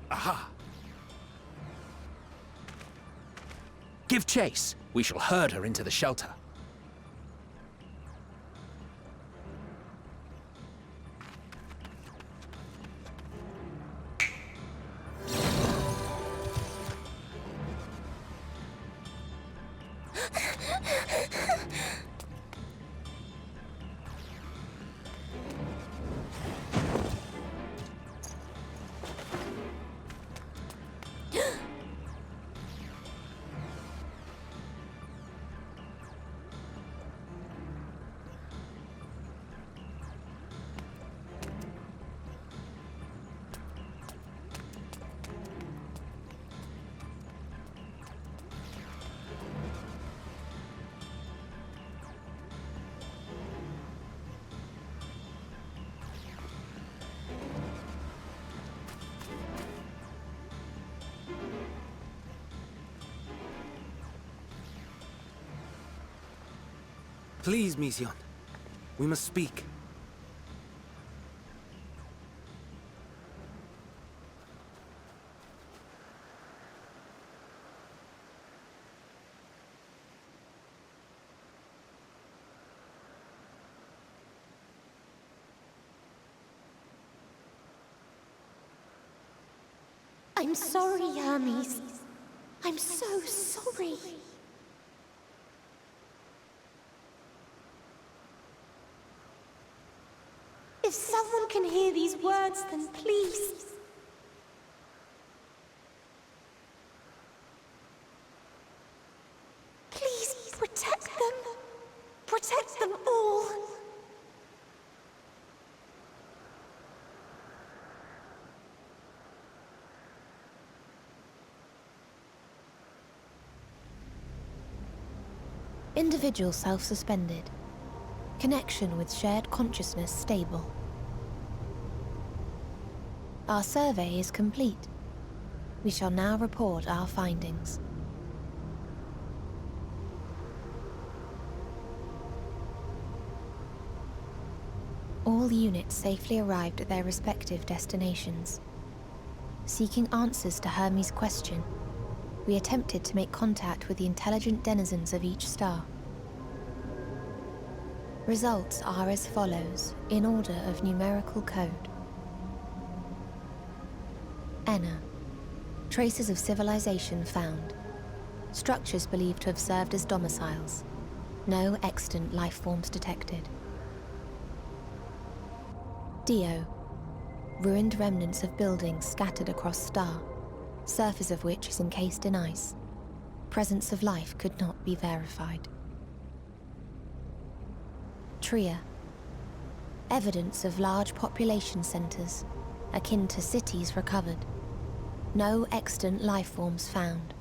Aha! Give chase. We shall herd her into the shelter. Please, Meteon. We must speak. I'm sorry, Hermes. I'm so sorry. If someone can hear these words, then please. Please protect them. Protect them all. Individual self-suspended. Connection with shared consciousness stable. Our survey is complete. We shall now report our findings. All units safely arrived at their respective destinations. Seeking answers to Hermes' question, we attempted to make contact with the intelligent denizens of each star. Results are as follows, in order of numerical code. Enna. Traces of civilization found. Structures believed to have served as domiciles. No extant life forms detected. Dio. Ruined remnants of buildings scattered across star, surface of which is encased in ice. Presence of life could not be verified. Tria. Evidence of large population centers, akin to cities recovered. No extant life forms found,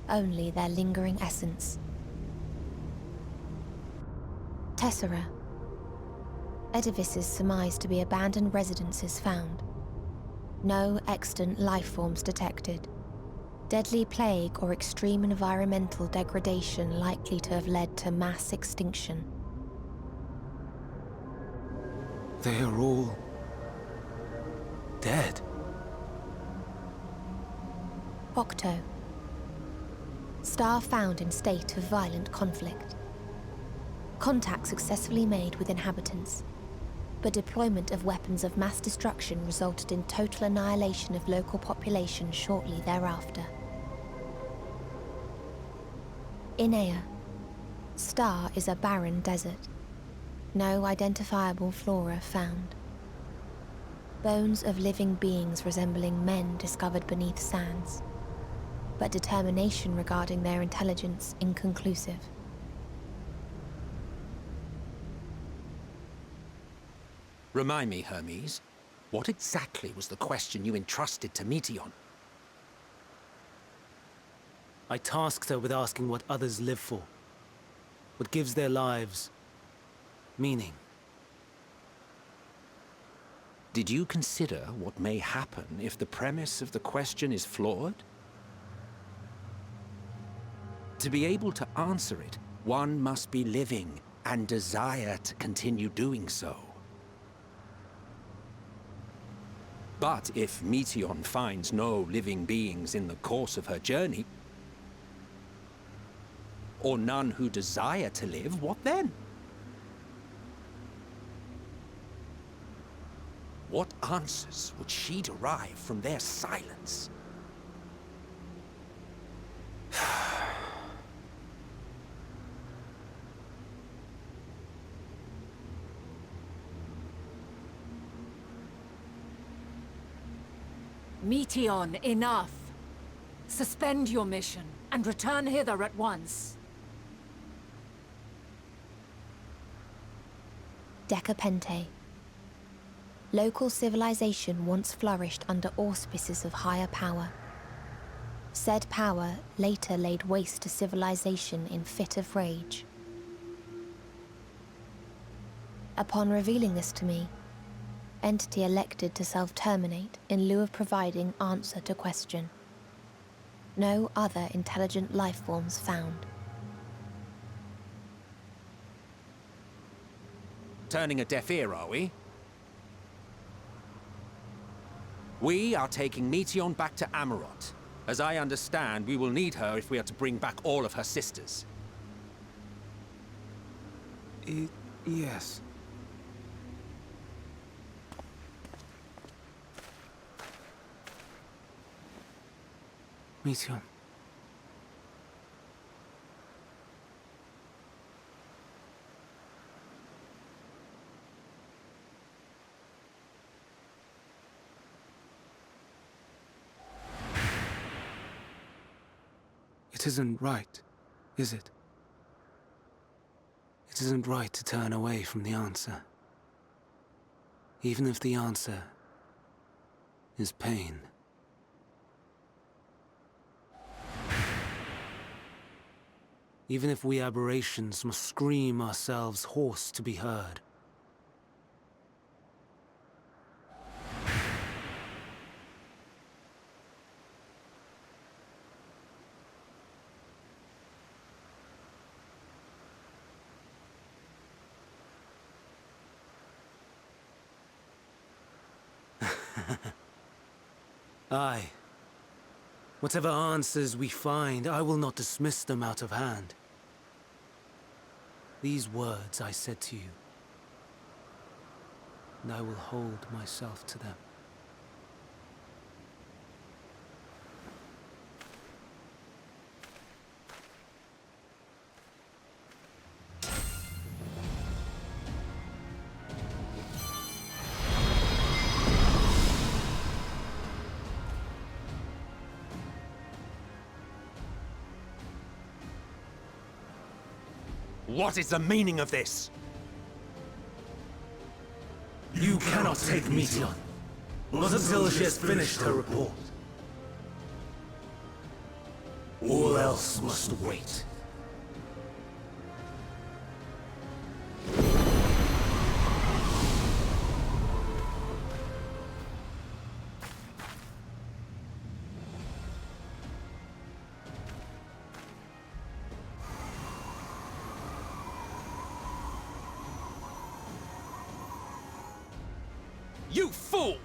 only their lingering essence. Tessera. Edifices surmised to be abandoned residences found. No extant life forms detected. Deadly plague or extreme environmental degradation likely to have led to mass extinction. They are all dead. Octo. Star found in state of violent conflict. Contact successfully made with inhabitants, but deployment of weapons of mass destruction resulted in total annihilation of local population shortly thereafter. Inea. Star is a barren desert. No identifiable flora found. Bones of living beings resembling men discovered beneath sands, but determination regarding their intelligence inconclusive. Remind me, Hermes, what exactly was the question you entrusted to Meteon? I tasked her with asking what others live for, what gives their lives meaning. Did you consider what may happen if the premise of the question is flawed? To be able to answer it, one must be living and desire to continue doing so. But if Meteon finds no living beings in the course of her journey, or none who desire to live, what then? What answers would she derive from their silence? Meteon, enough! Suspend your mission, and return hither at once. Decapente. Local civilization once flourished under auspices of higher power. Said power later laid waste to civilization in fit of rage. Upon revealing this to me, entity elected to self-terminate in lieu of providing answer to question. No other intelligent life forms found. Turning a deaf ear, are we? We are taking Meteon back to Amarot. As I understand, we will need her if we are to bring back all of her sisters. Yes. Meteon. It isn't right, is it? It isn't right to turn away from the answer. Even if the answer is pain. Even if we aberrations must scream ourselves hoarse to be heard. Aye. Whatever answers we find, I will not dismiss them out of hand. These words I said to you, and I will hold myself to them. What is the meaning of this? You cannot take Meteon, not until she has finished her report. All else must wait. You fool!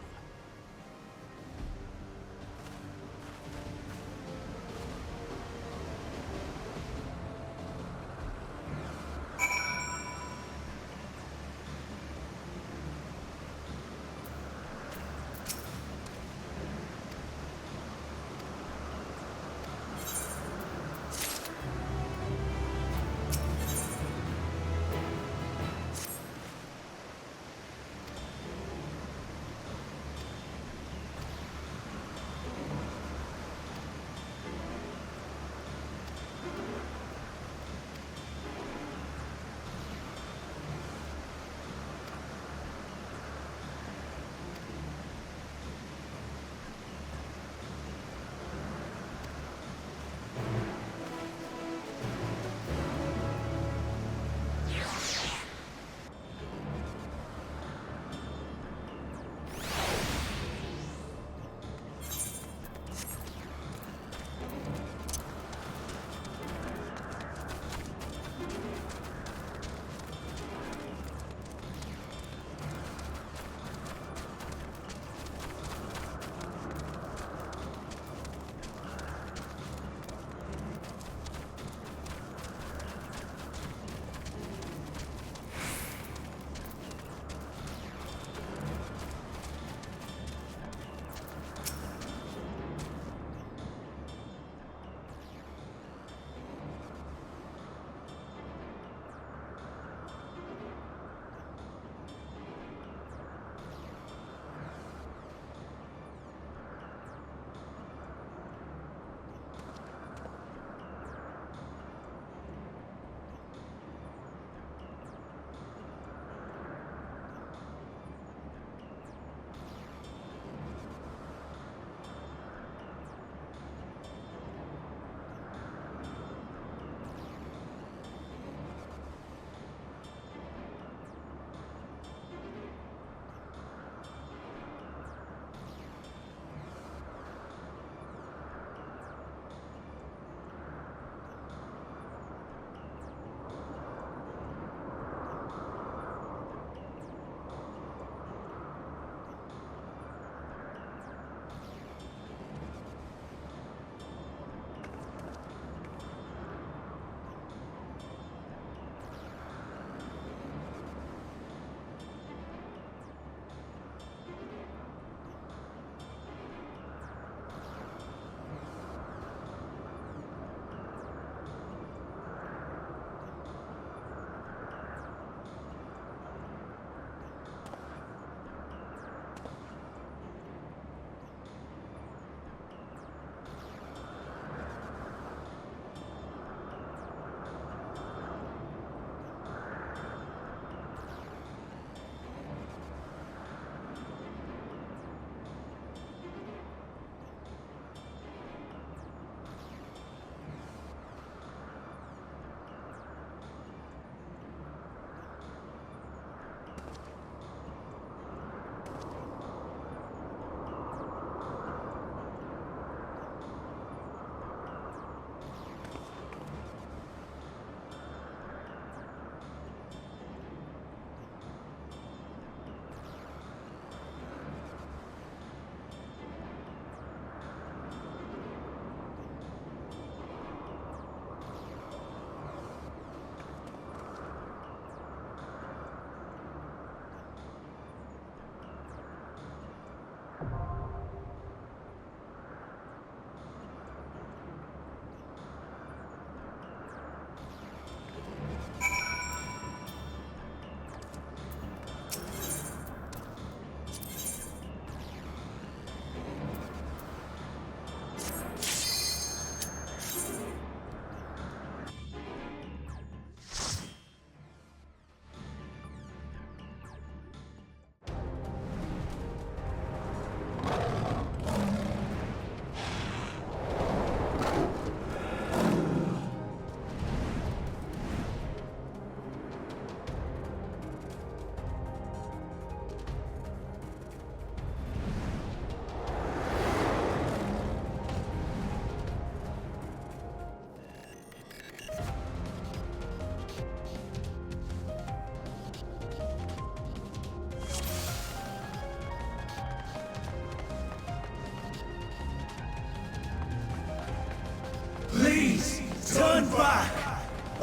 turn back,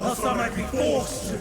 else I might be forced to.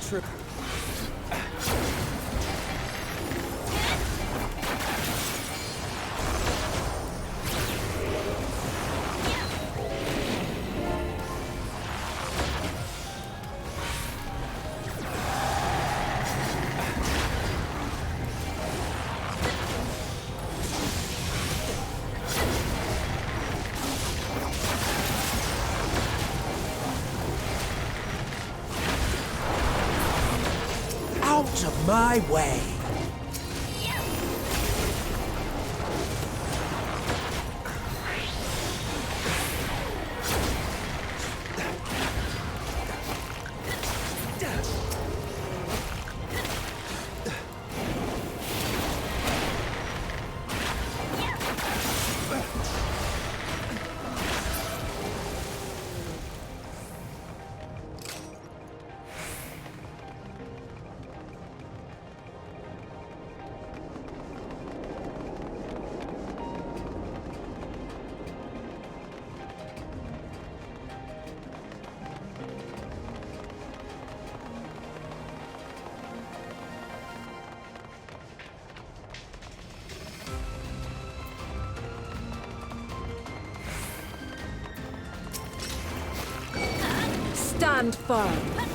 Trip. Out of my way! Stand firm.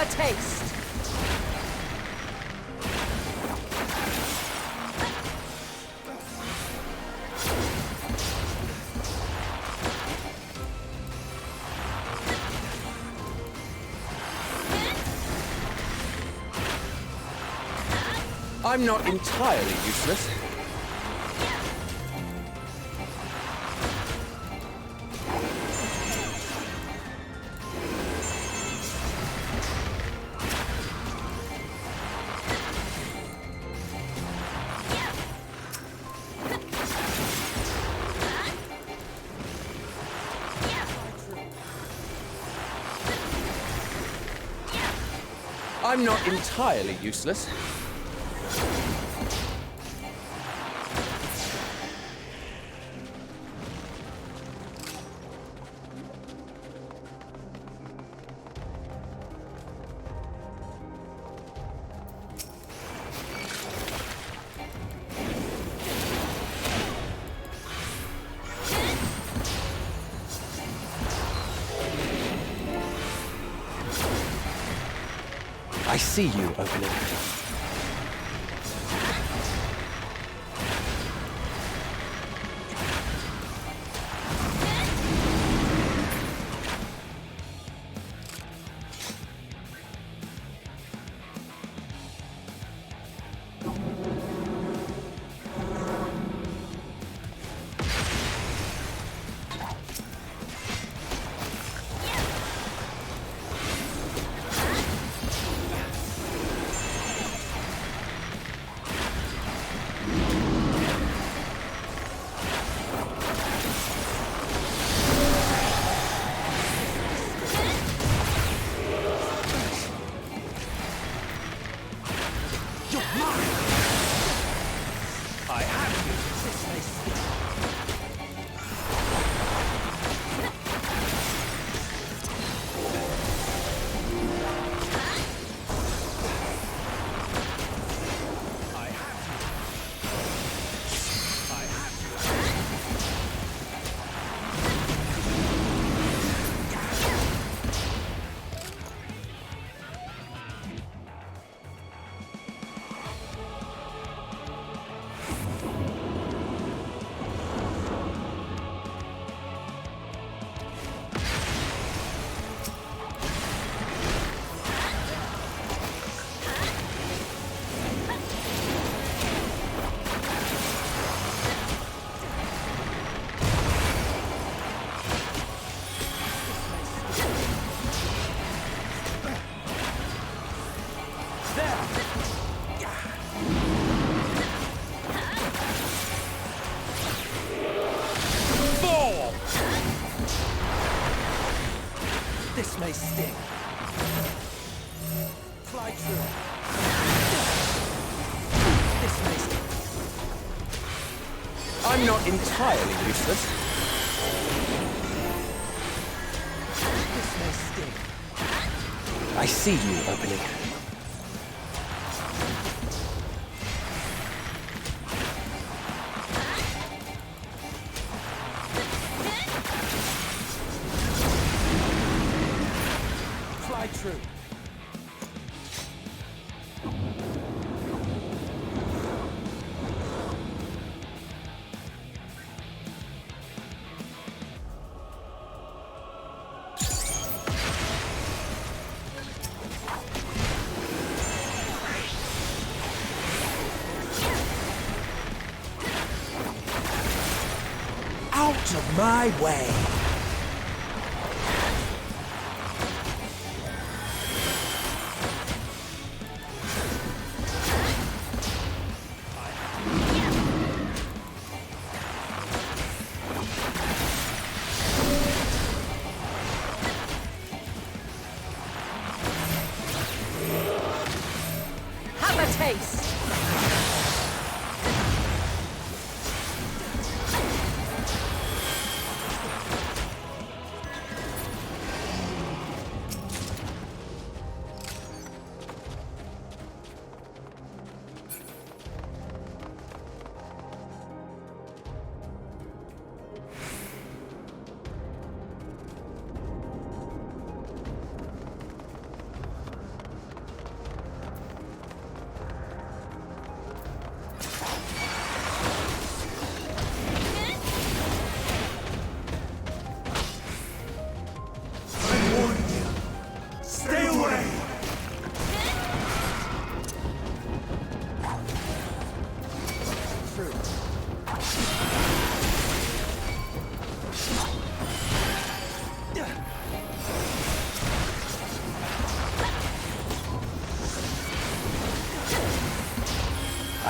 Have a taste! I'm not entirely useless. I'm not entirely useless. I see you opening. This may sting. Fly through. This may sting. I'm not entirely useless. This may sting. I see you opening. True. Out of my way!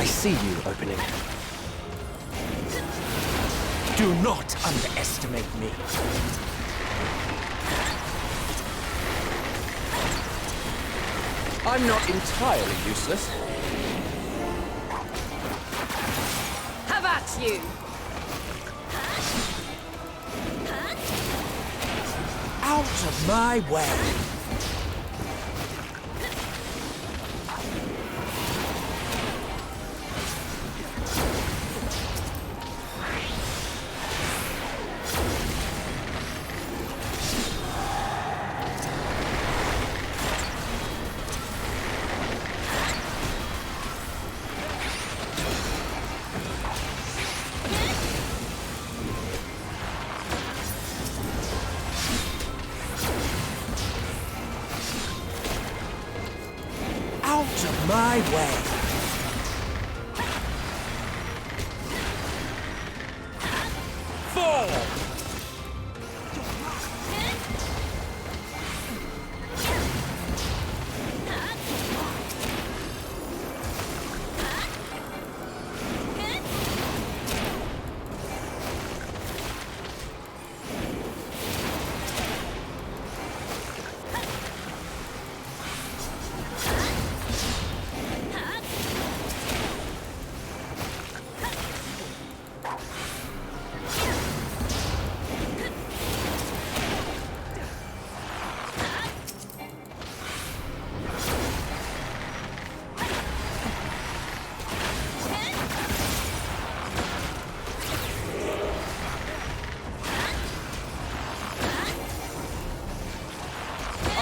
I see you opening. Do not underestimate me. I'm not entirely useless. Have at you! Out of my way! Out of my way! Fall!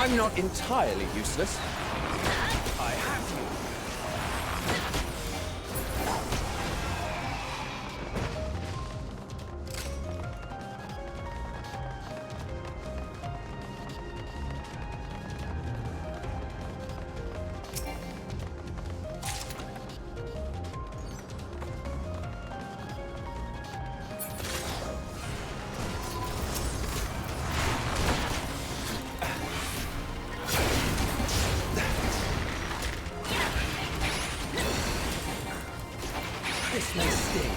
I'm not entirely useless. I have you. This may sting.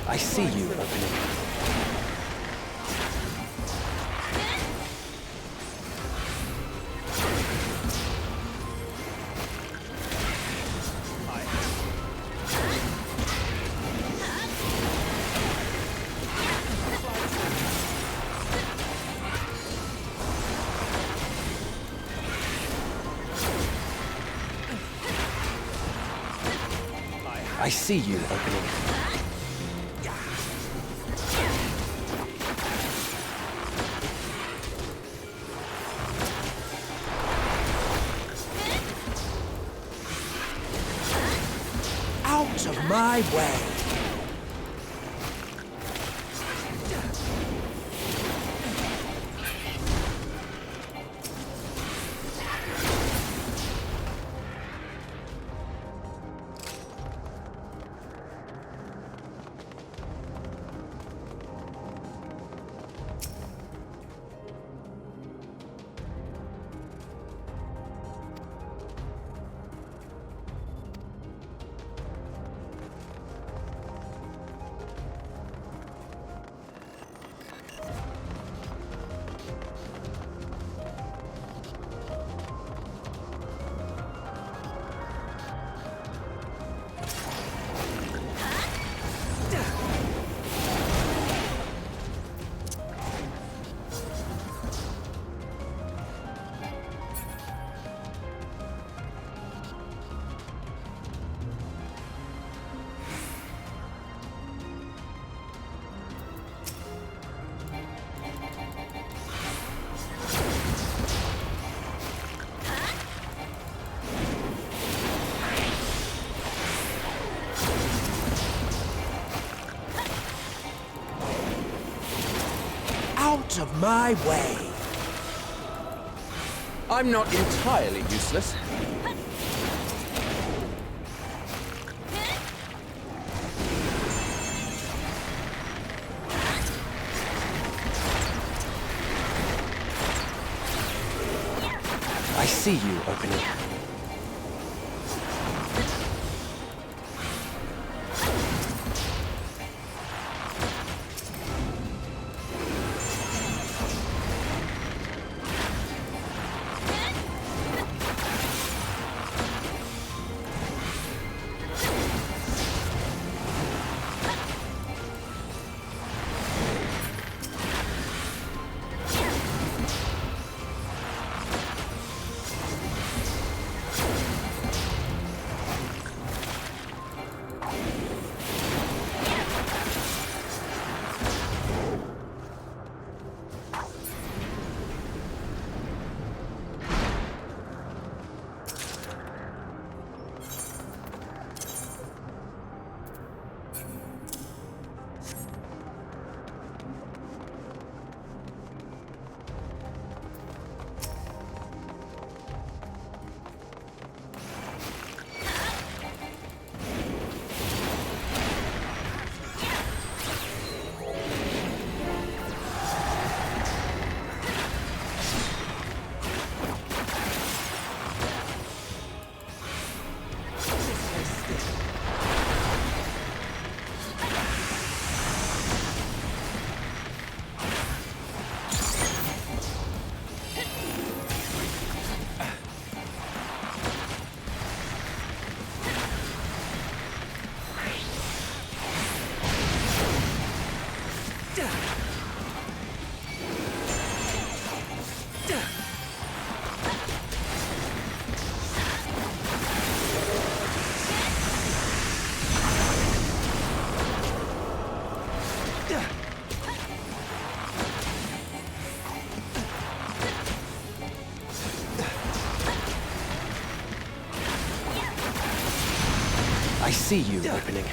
I see you opening. I see you opening. Out of my way! Out of my way! I'm not entirely useless. I see you opening. I see you opening.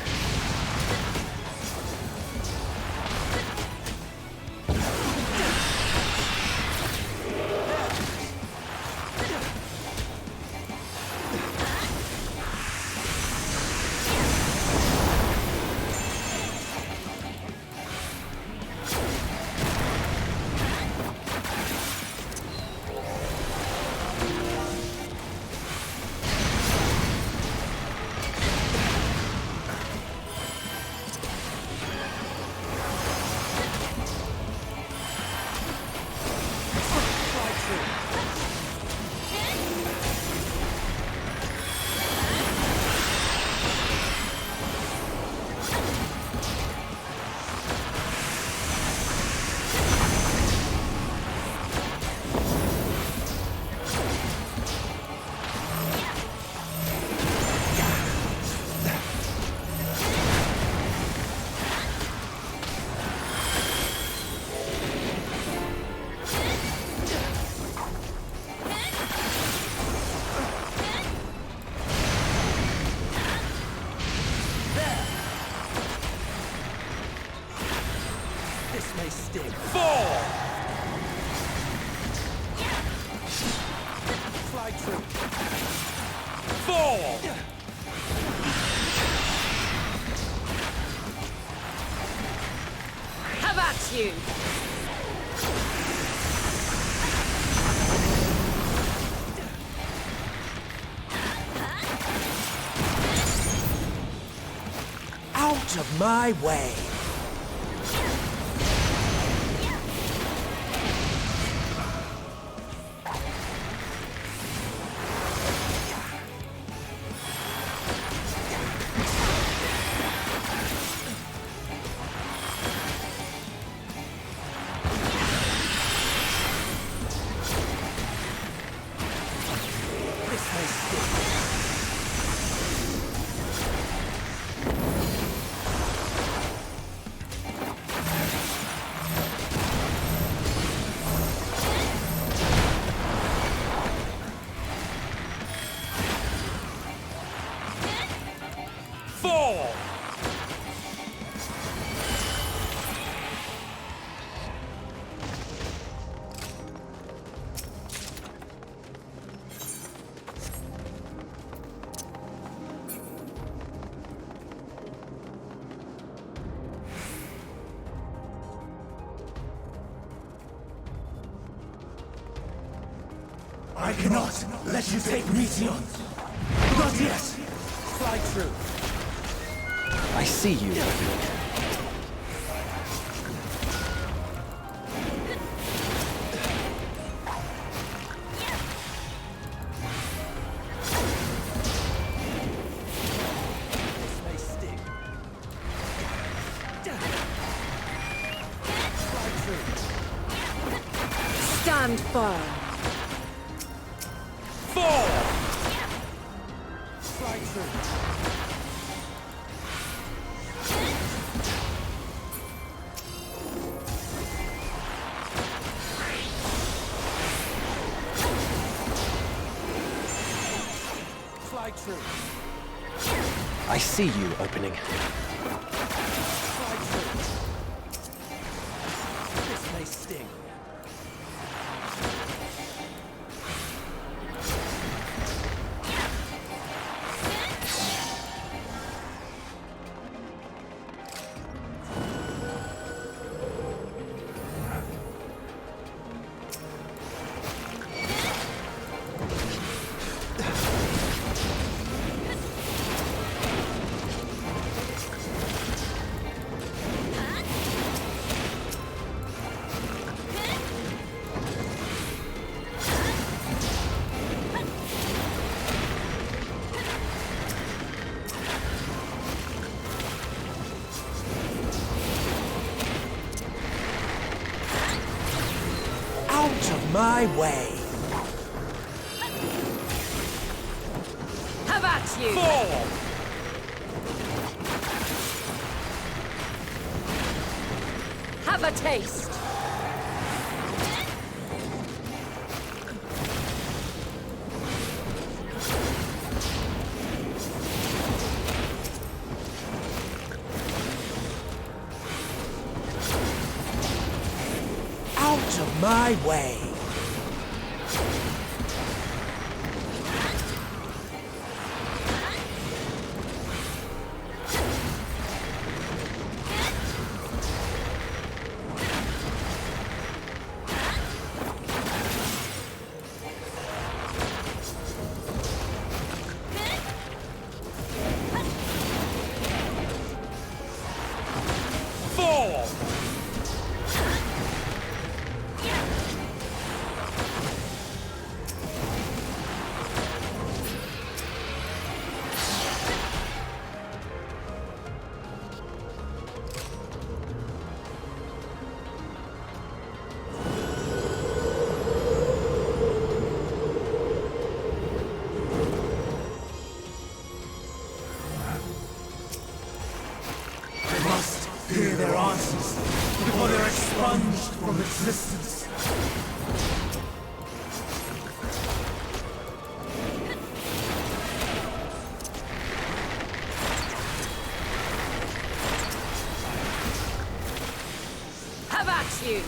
Have at you! Out of my way! I cannot let you take Meteon. Not yet. Fly through. I see you opening. Stand firm. I see you opening. This may sting. Out of my way! Have at you! Have a taste! Out of my way! Hear their answers before they're expunged from existence. Have at you!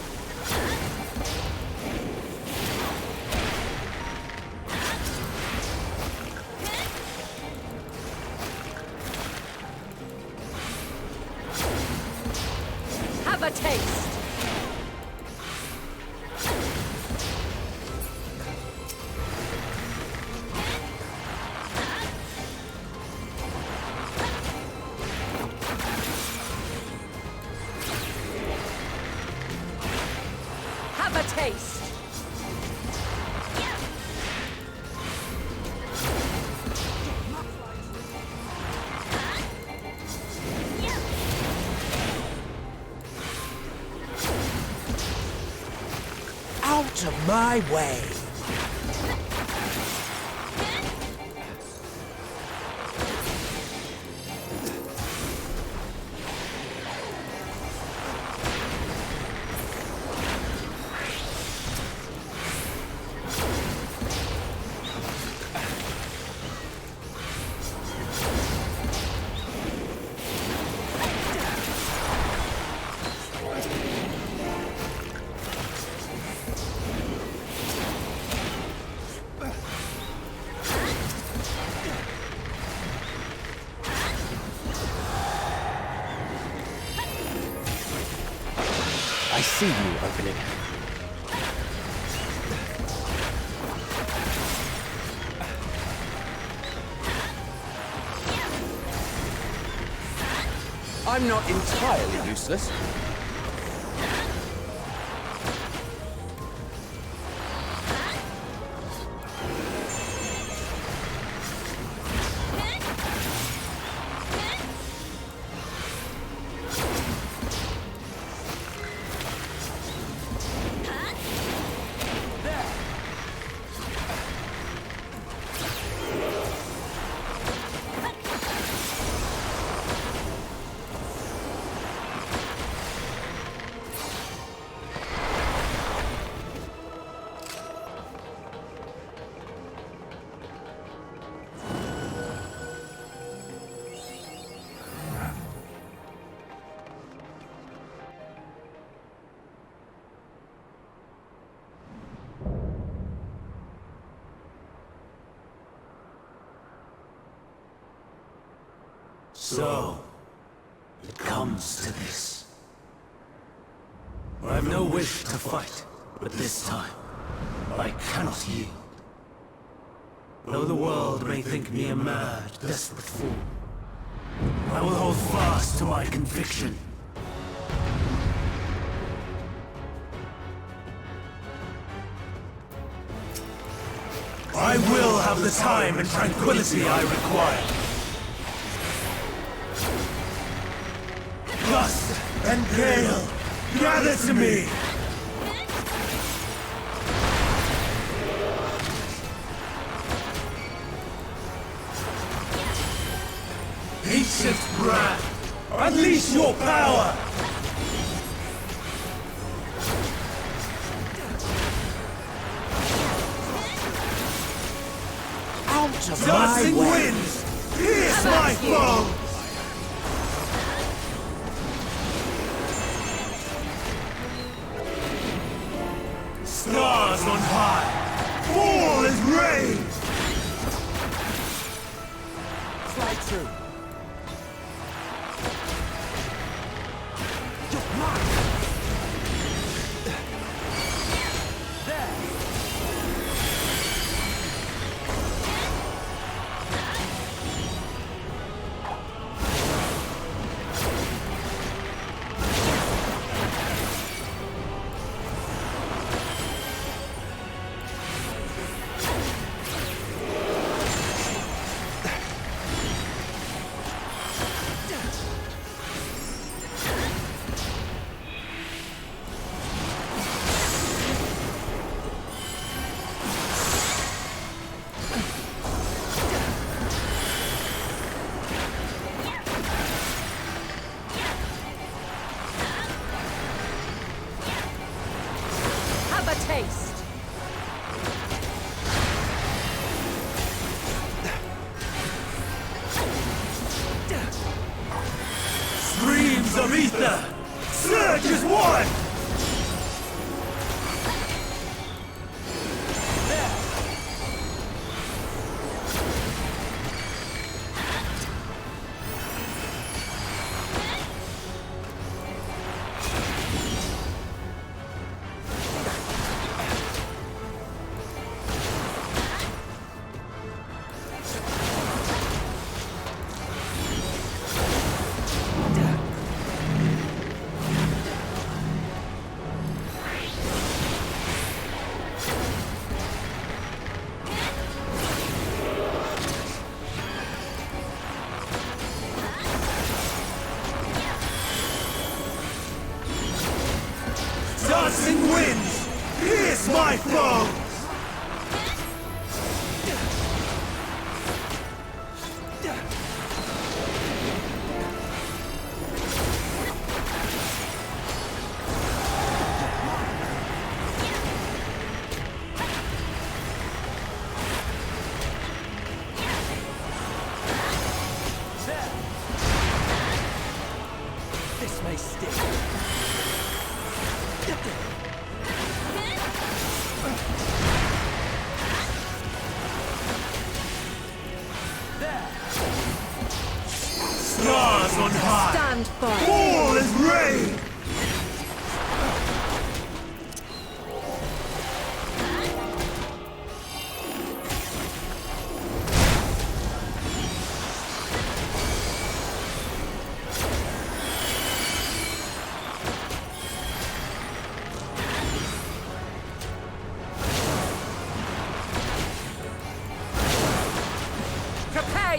Have a taste! Have a taste! Out of my way! I see you opening. I'm not entirely useless. So, it comes to this. I have no wish to fight, but this time, I cannot yield. Though the world may think me a mad, desperate fool, I will hold fast to my conviction. I will have the time and tranquility I require. Gust and gale, gather to me! Ancient brand, unleash your power! Out of Dancing my way! winds, pierce my foe! Stars on high, fall is raised! Slide through. Streams of ether! Surge as one! Dancing winds, pierce my foes! This may stick.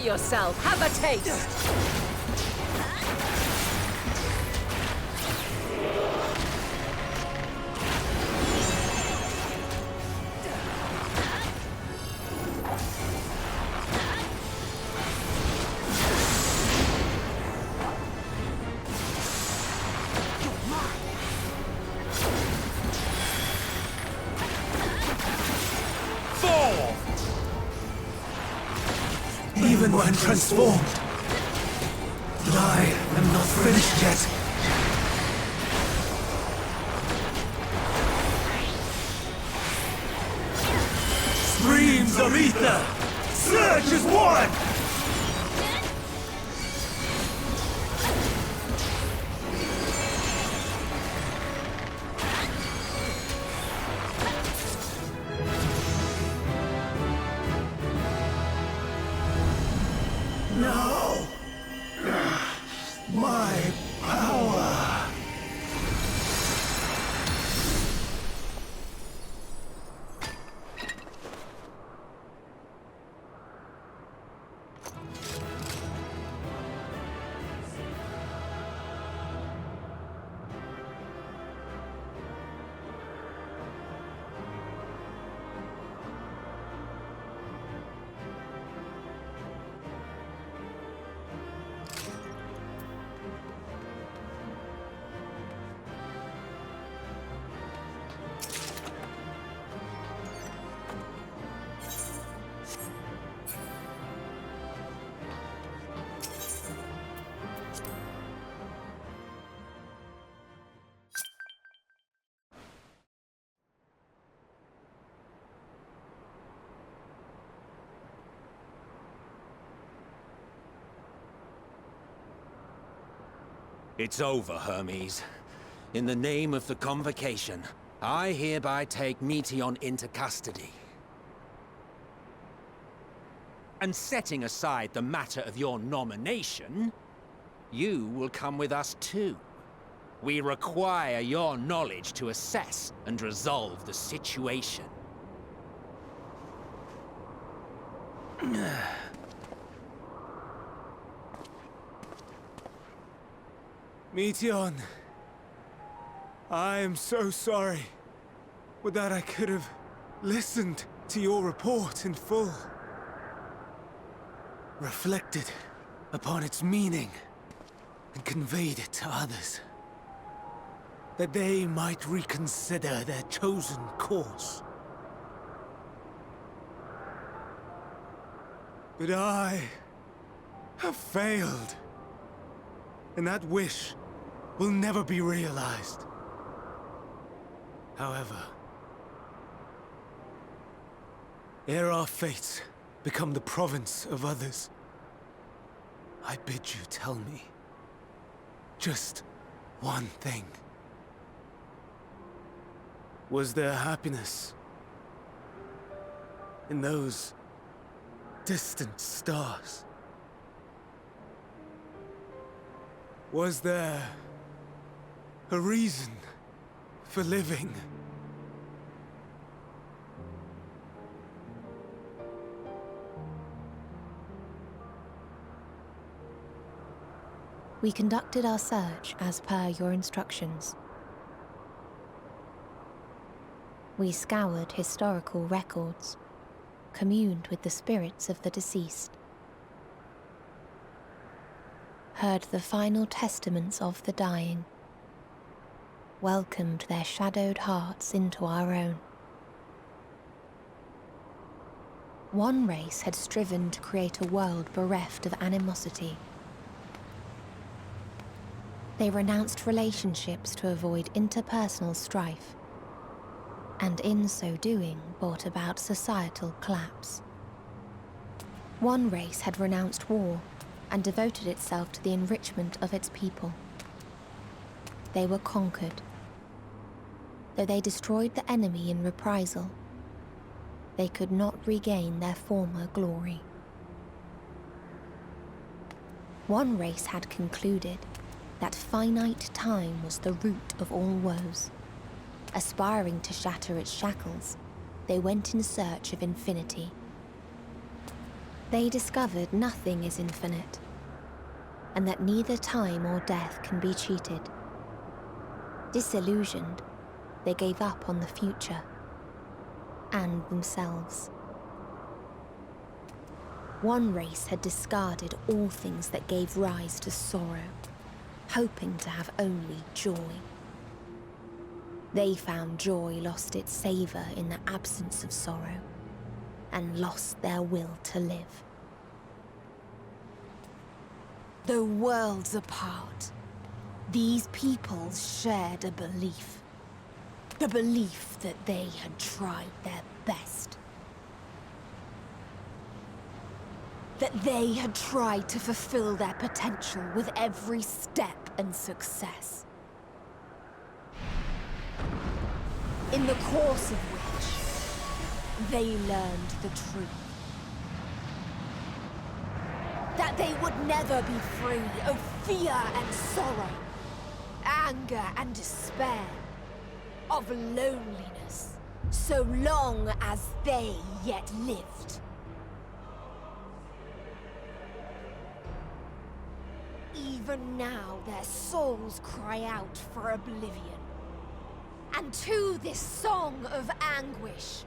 yourself! Have a taste! Even when transformed, but I am not finished yet. Streams of ether! Surge as one! No! My power! It's over, Hermes. In the name of the Convocation, I hereby take Meteon into custody. And setting aside the matter of your nomination, you will come with us too. We require your knowledge to assess and resolve the situation. Meteon, I am so sorry. Would that I could have listened to your report in full. Reflected upon its meaning and conveyed it to others. That they might reconsider their chosen course. But I have failed. And that wish will never be realized. However, ere our fates become the province of others, I bid you tell me just one thing. Was there happiness in those distant stars? Was there a reason for living? We conducted our search as per your instructions. We scoured historical records, communed with the spirits of the deceased, heard the final testaments of the dying, welcomed their shadowed hearts into our own. One race had striven to create a world bereft of animosity. They renounced relationships to avoid interpersonal strife, and in so doing brought about societal collapse. One race had renounced war and devoted itself to the enrichment of its people. They were conquered. Though they destroyed the enemy in reprisal, they could not regain their former glory. One race had concluded that finite time was the root of all woes. Aspiring to shatter its shackles, they went in search of infinity. They discovered nothing is infinite, and that neither time or death can be cheated. Disillusioned, they gave up on the future and themselves. One race had discarded all things that gave rise to sorrow, hoping to have only joy. They found joy lost its savor in the absence of sorrow, and lost their will to live. Though worlds apart, these peoples shared a belief. The belief that they had tried their best. That they had tried to fulfill their potential with every step and success. In the course of which, they learned the truth. That they would never be free of fear and sorrow, anger and despair, of loneliness, so long as they yet lived. Even now their souls cry out for oblivion. And to this song of anguish,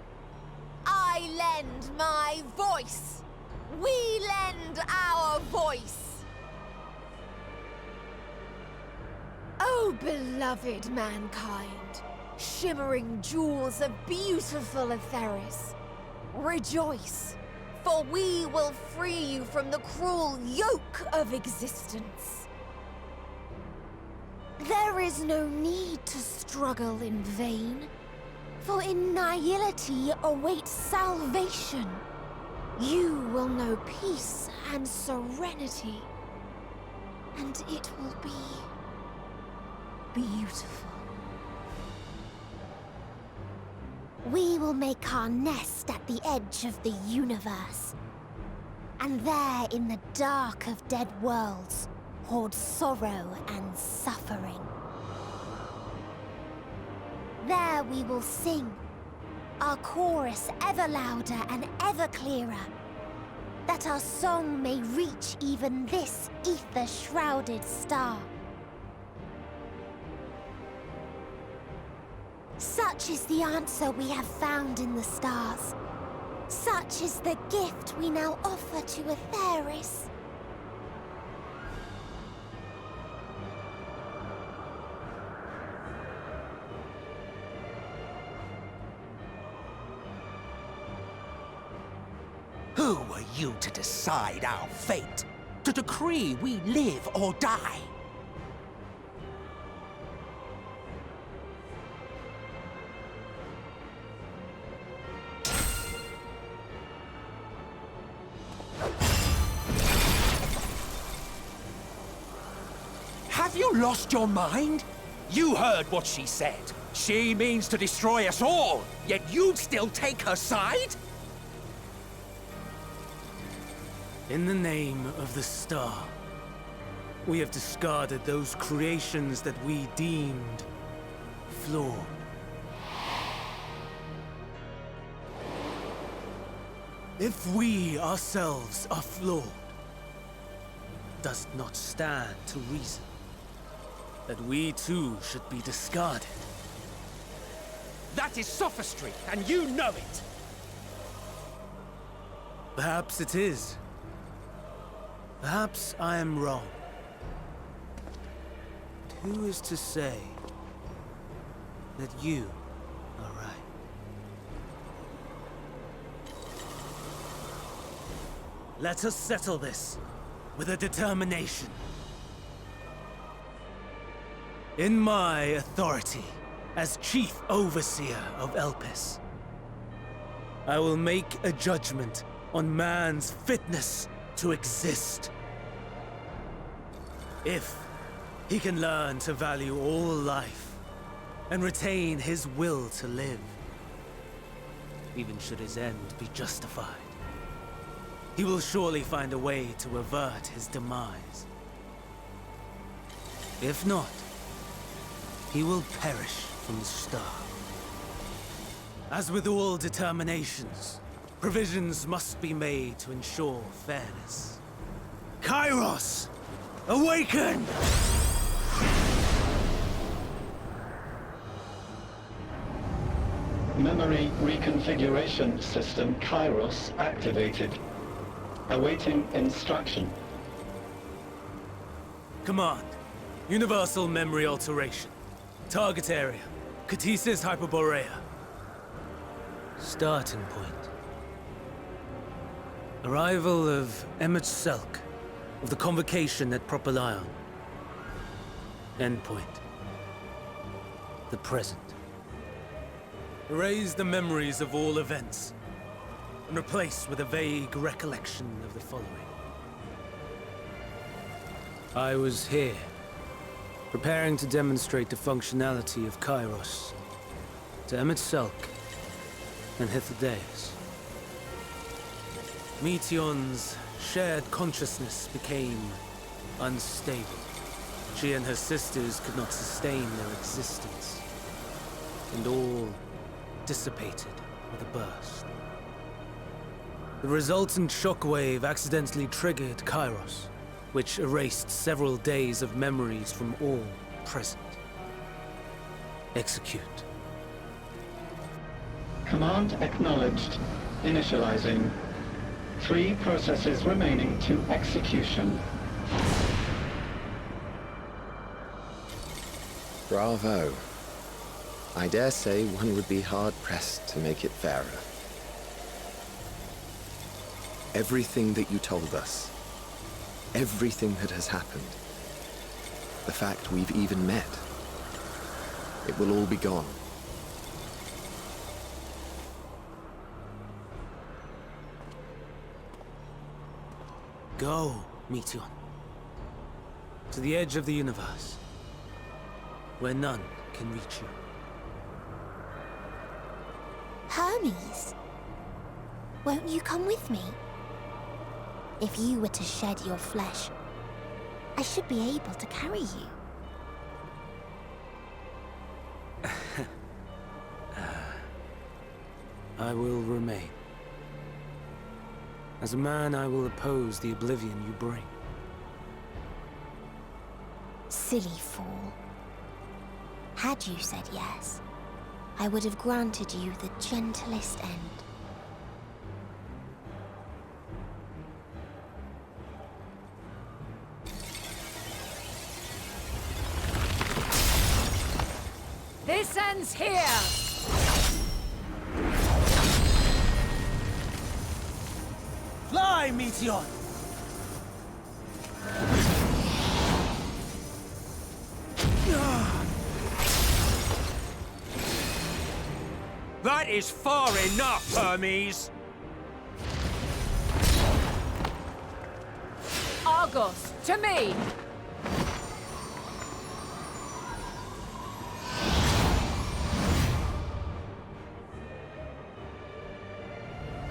I lend my voice. We lend our voice. Oh, beloved mankind, shimmering jewels of beautiful Etheris, rejoice, for we will free you from the cruel yoke of existence. There is no need to struggle in vain, for in nihility awaits salvation. You will know peace and serenity, and it will be beautiful. We will make our nest at the edge of the universe. And there, in the dark of dead worlds, hoard sorrow and suffering. There we will sing, our chorus ever louder and ever clearer, that our song may reach even this ether-shrouded star. Such is the answer we have found in the stars. Such is the gift we now offer to Etheris. Who are you to decide our fate? To decree we live or die? Have you lost your mind? You heard what she said. She means to destroy us all, yet you'd still take her side? In the name of the star, we have discarded those creations that we deemed flawed. If we ourselves are flawed, does not stand to reason that we too should be discarded. That is sophistry, and you know it! Perhaps it is. Perhaps I am wrong. But who is to say that you are right? Let us settle this with a determination. In my authority as Chief Overseer of Elpis, I will make a judgment on man's fitness to exist. If he can learn to value all life and retain his will to live, even should his end be justified, he will surely find a way to avert his demise. If not, he will perish from the start. As with all determinations, Provisions must be made to ensure fairness. Kairos! Awaken! Memory reconfiguration system Kairos activated. Awaiting instruction. Command. Universal memory alteration. Target area. Catesis Hyperborea. Starting point. Arrival of Selk of the Convocation at Propylion. Endpoint. The present. Erase the memories of all events, and replace with a vague recollection of the following. I was here, preparing to demonstrate the functionality of Kairos to Selk and Hithodeus. Meteon's shared consciousness became unstable. She and her sisters could not sustain their existence, and all dissipated with a burst. The resultant shockwave accidentally triggered Kairos, which erased several days of memories from all present. Execute. Command acknowledged. Initializing. 3 processes remaining to execution. Bravo. I dare say one would be hard-pressed to make it fairer. Everything that you told us, everything that has happened, the fact we've even met, it will all be gone. Go, Meteon. To the edge of the universe, where none can reach you. Hermes, won't you come with me? If you were to shed your flesh, I should be able to carry you. I will remain. As a man, I will oppose the oblivion you bring. Silly fool. Had you said yes, I would have granted you the gentlest end. This ends here! Fly, Meteon! That is far enough, Hermes! Argos, to me!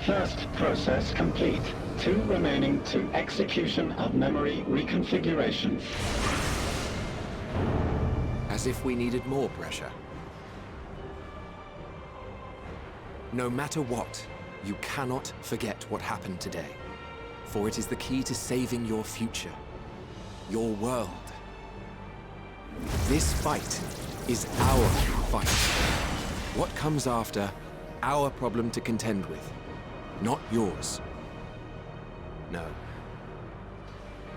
First process complete. 2 remaining to execution of memory reconfiguration. As if we needed more pressure. No matter what, you cannot forget what happened today. For it is the key to saving your future. Your world. This fight is our fight. What comes after, our problem to contend with. Not yours. No.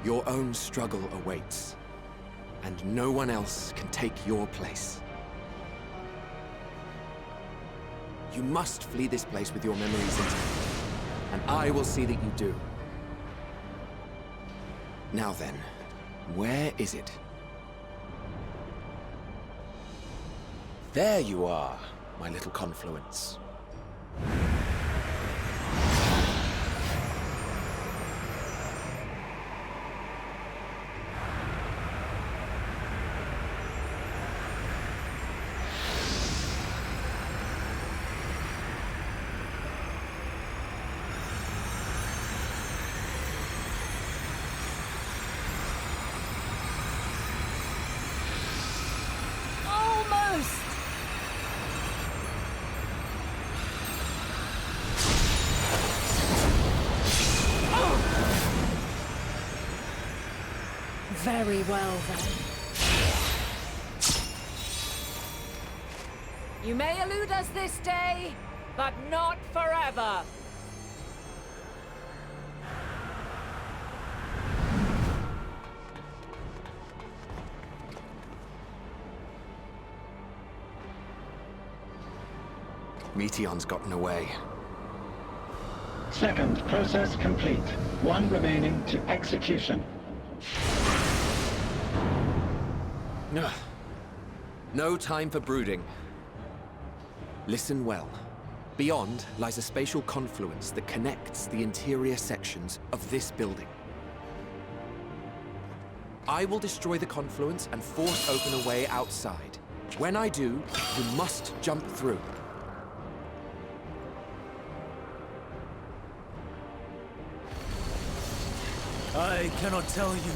Your own struggle awaits. And no one else can take your place. You must flee this place with your memories intact. And I will see that you do. Now then, where is it? There you are, my little confluence. Very well, then. You may elude us this day, but not forever. Meteon's gotten away. Second process complete. One remaining to execution. Ugh. No time for brooding. Listen well. Beyond lies a spatial confluence that connects the interior sections of this building. I will destroy the confluence and force open a way outside. When I do, you must jump through. I cannot tell you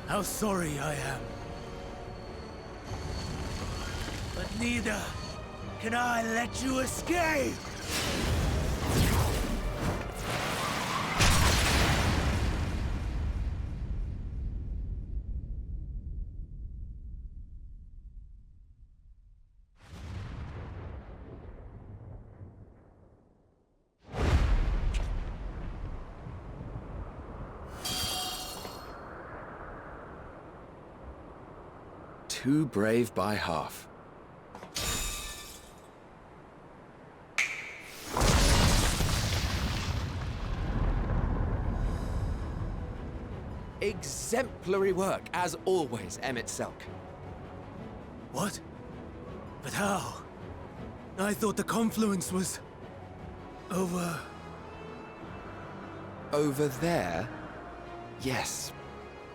how sorry I am. But neither can I let you escape! Too brave by half. Exemplary work, as always, Emmett Selk. What? But how? I thought the confluence was... over... Over there? Yes.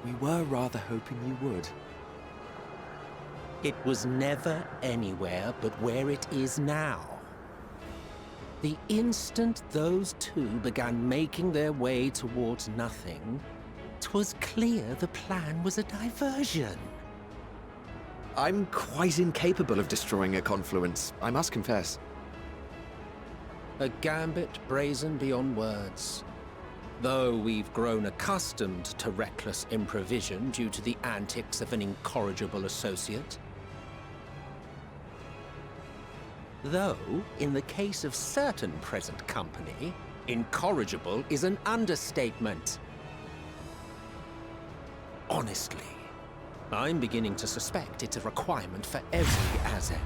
We were rather hoping you would. It was never anywhere but where it is now. The instant those two began making their way towards nothing, 'twas clear the plan was a diversion. I'm quite incapable of destroying a confluence, I must confess. A gambit brazen beyond words. Though we've grown accustomed to reckless improvision due to the antics of an incorrigible associate. Though, in the case of certain present company, incorrigible is an understatement. Honestly, I'm beginning to suspect it's a requirement for every Azen.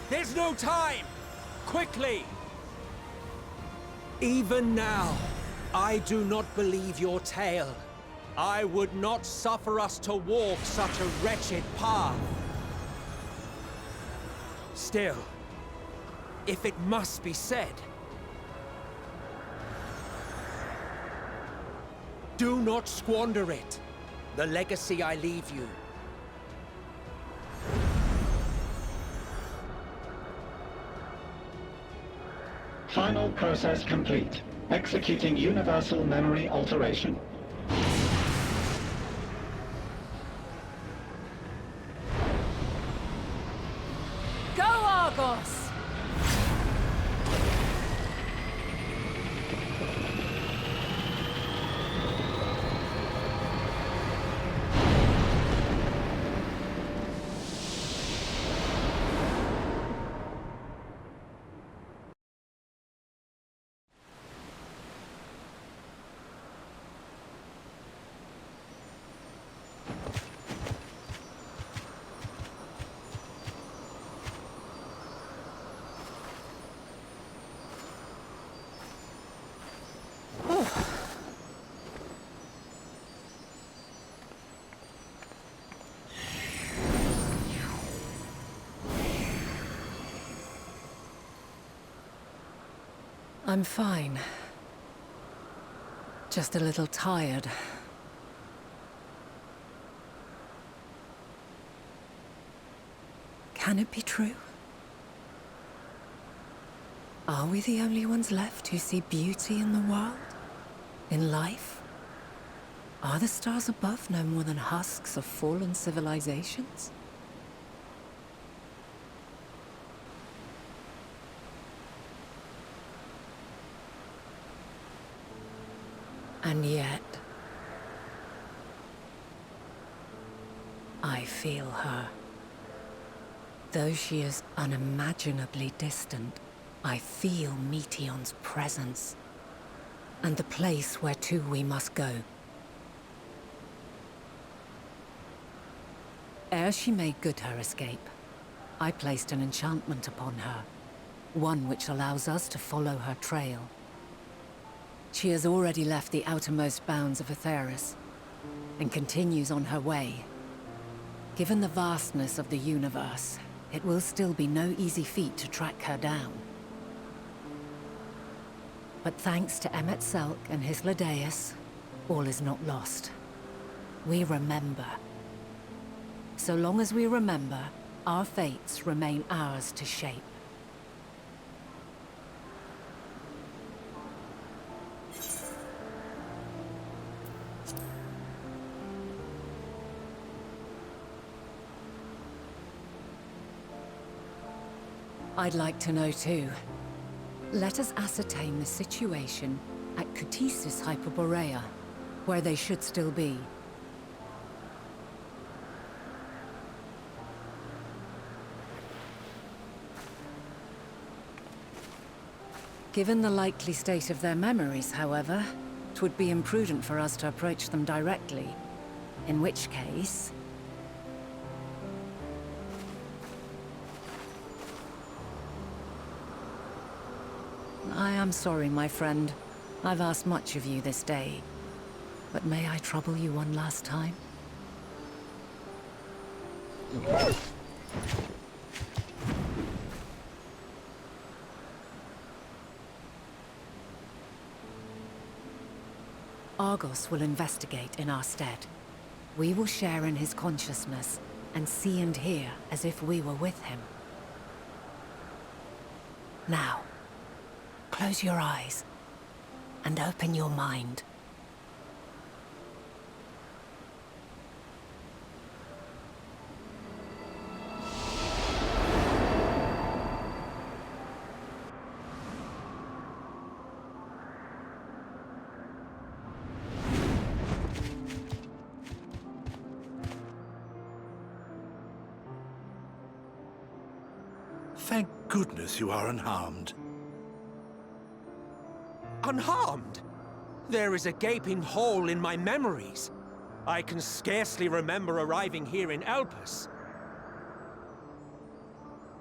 There's no time! Quickly! Even now, I do not believe your tale. I would not suffer us to walk such a wretched path. Still, if it must be said, do not squander it, the legacy I leave you. Final process complete. Executing universal memory alteration. Go, Argos! I'm fine. Just a little tired. Can it be true? Are we the only ones left who see beauty in the world? In life? Are the stars above no more than husks of fallen civilizations? And yet... I feel her. Though she is unimaginably distant, I feel Meteon's presence. And the place where to we must go. Ere she made good her escape, I placed an enchantment upon her. One which allows us to follow her trail. She has already left the outermost bounds of Aetheris, and continues on her way. Given the vastness of the universe, it will still be no easy feat to track her down. But thanks to Emet-Selch and his Ladeus, all is not lost. We remember. So long as we remember, our fates remain ours to shape. I'd like to know too. Let us ascertain the situation at Kutisis Hyperborea, where they should still be. Given the likely state of their memories, however, it would be imprudent for us to approach them directly. In which case... I am sorry, my friend. I've asked much of you this day. But may I trouble you one last time? Argos will investigate in our stead. We will share in his consciousness and see and hear as if we were with him. Now, close your eyes and open your mind. Thank goodness you are unharmed. Unharmed? There is a gaping hole in my memories. I can scarcely remember arriving here in Elpis.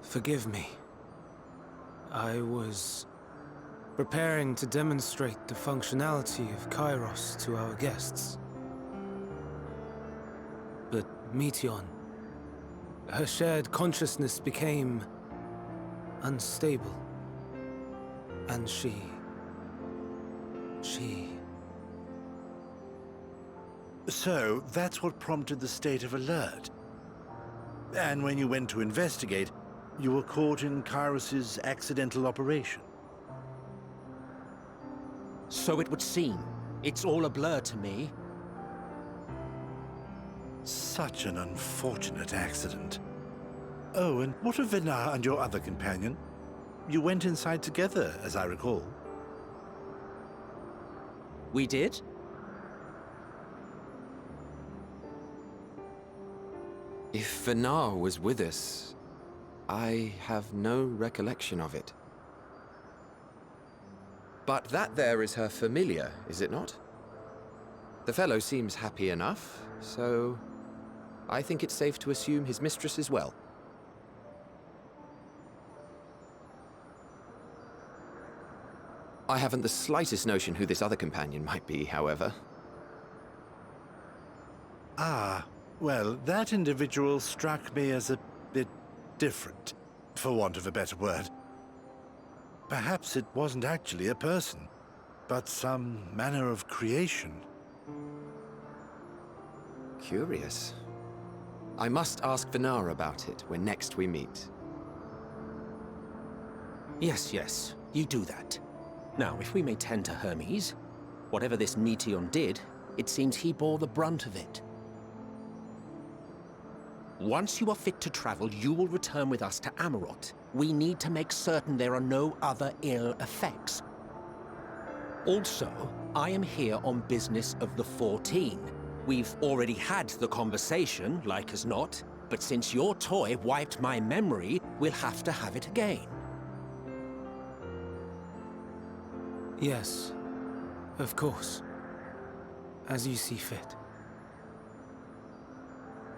Forgive me. I was preparing to demonstrate the functionality of Kairos to our guests. But Meteon, her shared consciousness became unstable. And she... So, that's what prompted the state of alert. And when you went to investigate, you were caught in Kairos's accidental operation. So it would seem. It's all a blur to me. Such an unfortunate accident. Oh, and what of Venar and your other companion? You went inside together, as I recall. We did? If Venar was with us, I have no recollection of it. But that there is her familiar, is it not? The fellow seems happy enough, so I think it's safe to assume his mistress as well. I haven't the slightest notion who this other companion might be, however. Ah, well, that individual struck me as a bit different, for want of a better word. Perhaps it wasn't actually a person, but some manner of creation. Curious. I must ask Venar about it when next we meet. Yes, you do that. Now, if we may tend to Hermes, whatever this Meteon did, it seems he bore the brunt of it. Once you are fit to travel, you will return with us to Amarot. We need to make certain there are no other ill effects. Also, I am here on business of the 14. We've already had the conversation, like as not, but since your toy wiped my memory, we'll have to have it again. Yes, of course. As you see fit.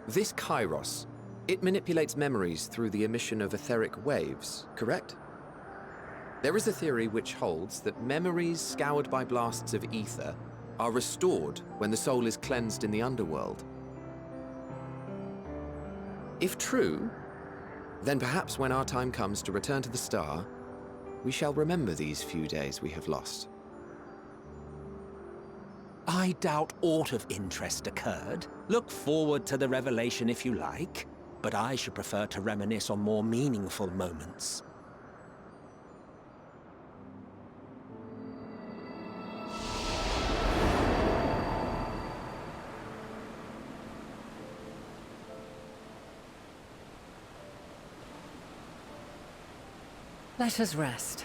This Kairos, it manipulates memories through the emission of etheric waves, correct? There is a theory which holds that memories scoured by blasts of ether are restored when the soul is cleansed in the underworld. If true, then perhaps when our time comes to return to the star, we shall remember these few days we have lost. I doubt aught of interest occurred. Look forward to the revelation if you like, but I should prefer to reminisce on more meaningful moments. Let us rest,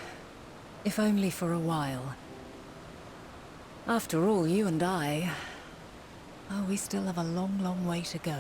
if only for a while. After all, you and I... oh, we still have a long, long way to go.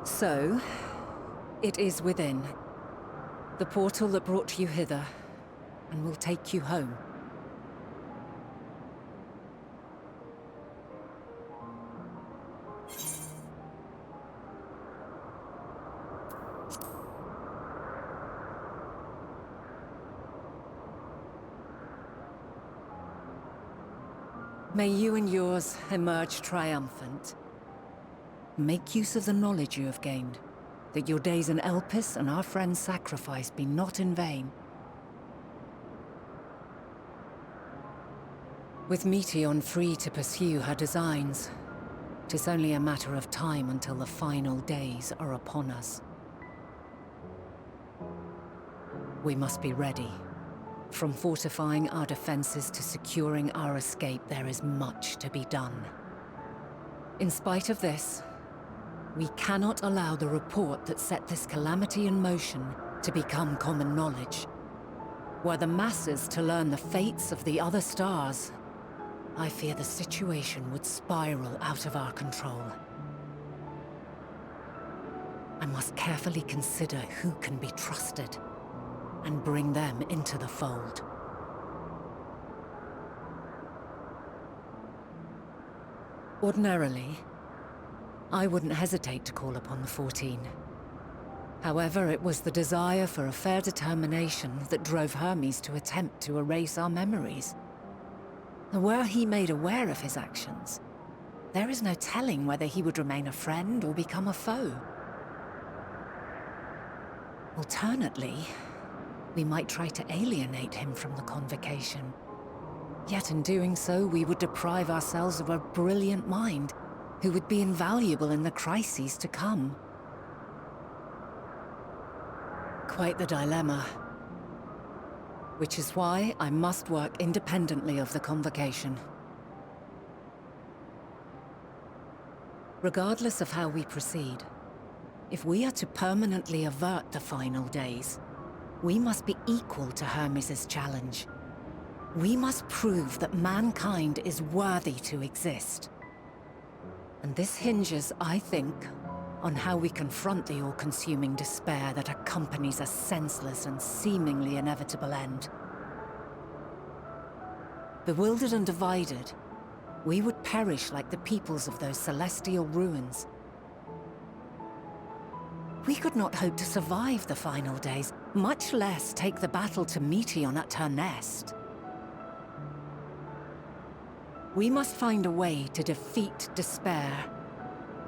So, it is within. The portal that brought you hither, and will take you home. May you and yours emerge triumphant. Make use of the knowledge you have gained, that your days in Elpis and our friend's sacrifice be not in vain. With Meteon free to pursue her designs, it is only a matter of time until the final days are upon us. We must be ready. From fortifying our defenses to securing our escape, there is much to be done. In spite of this, we cannot allow the report that set this calamity in motion to become common knowledge. Were the masses to learn the fates of the other stars, I fear the situation would spiral out of our control. I must carefully consider who can be trusted, and bring them into the fold. Ordinarily, I wouldn't hesitate to call upon the 14. However, it was the desire for a fair determination that drove Hermes to attempt to erase our memories. And were he made aware of his actions, there is no telling whether he would remain a friend or become a foe. Alternately, we might try to alienate him from the convocation. Yet in doing so, we would deprive ourselves of a brilliant mind who would be invaluable in the crises to come. Quite the dilemma. Which is why I must work independently of the convocation. Regardless of how we proceed, if we are to permanently avert the final days, we must be equal to Hermes' challenge. We must prove that mankind is worthy to exist. And this hinges, I think, on how we confront the all-consuming despair that accompanies a senseless and seemingly inevitable end. Bewildered and divided, we would perish like the peoples of those celestial ruins. We could not hope to survive the final days, much less take the battle to Meteon at her nest. We must find a way to defeat despair,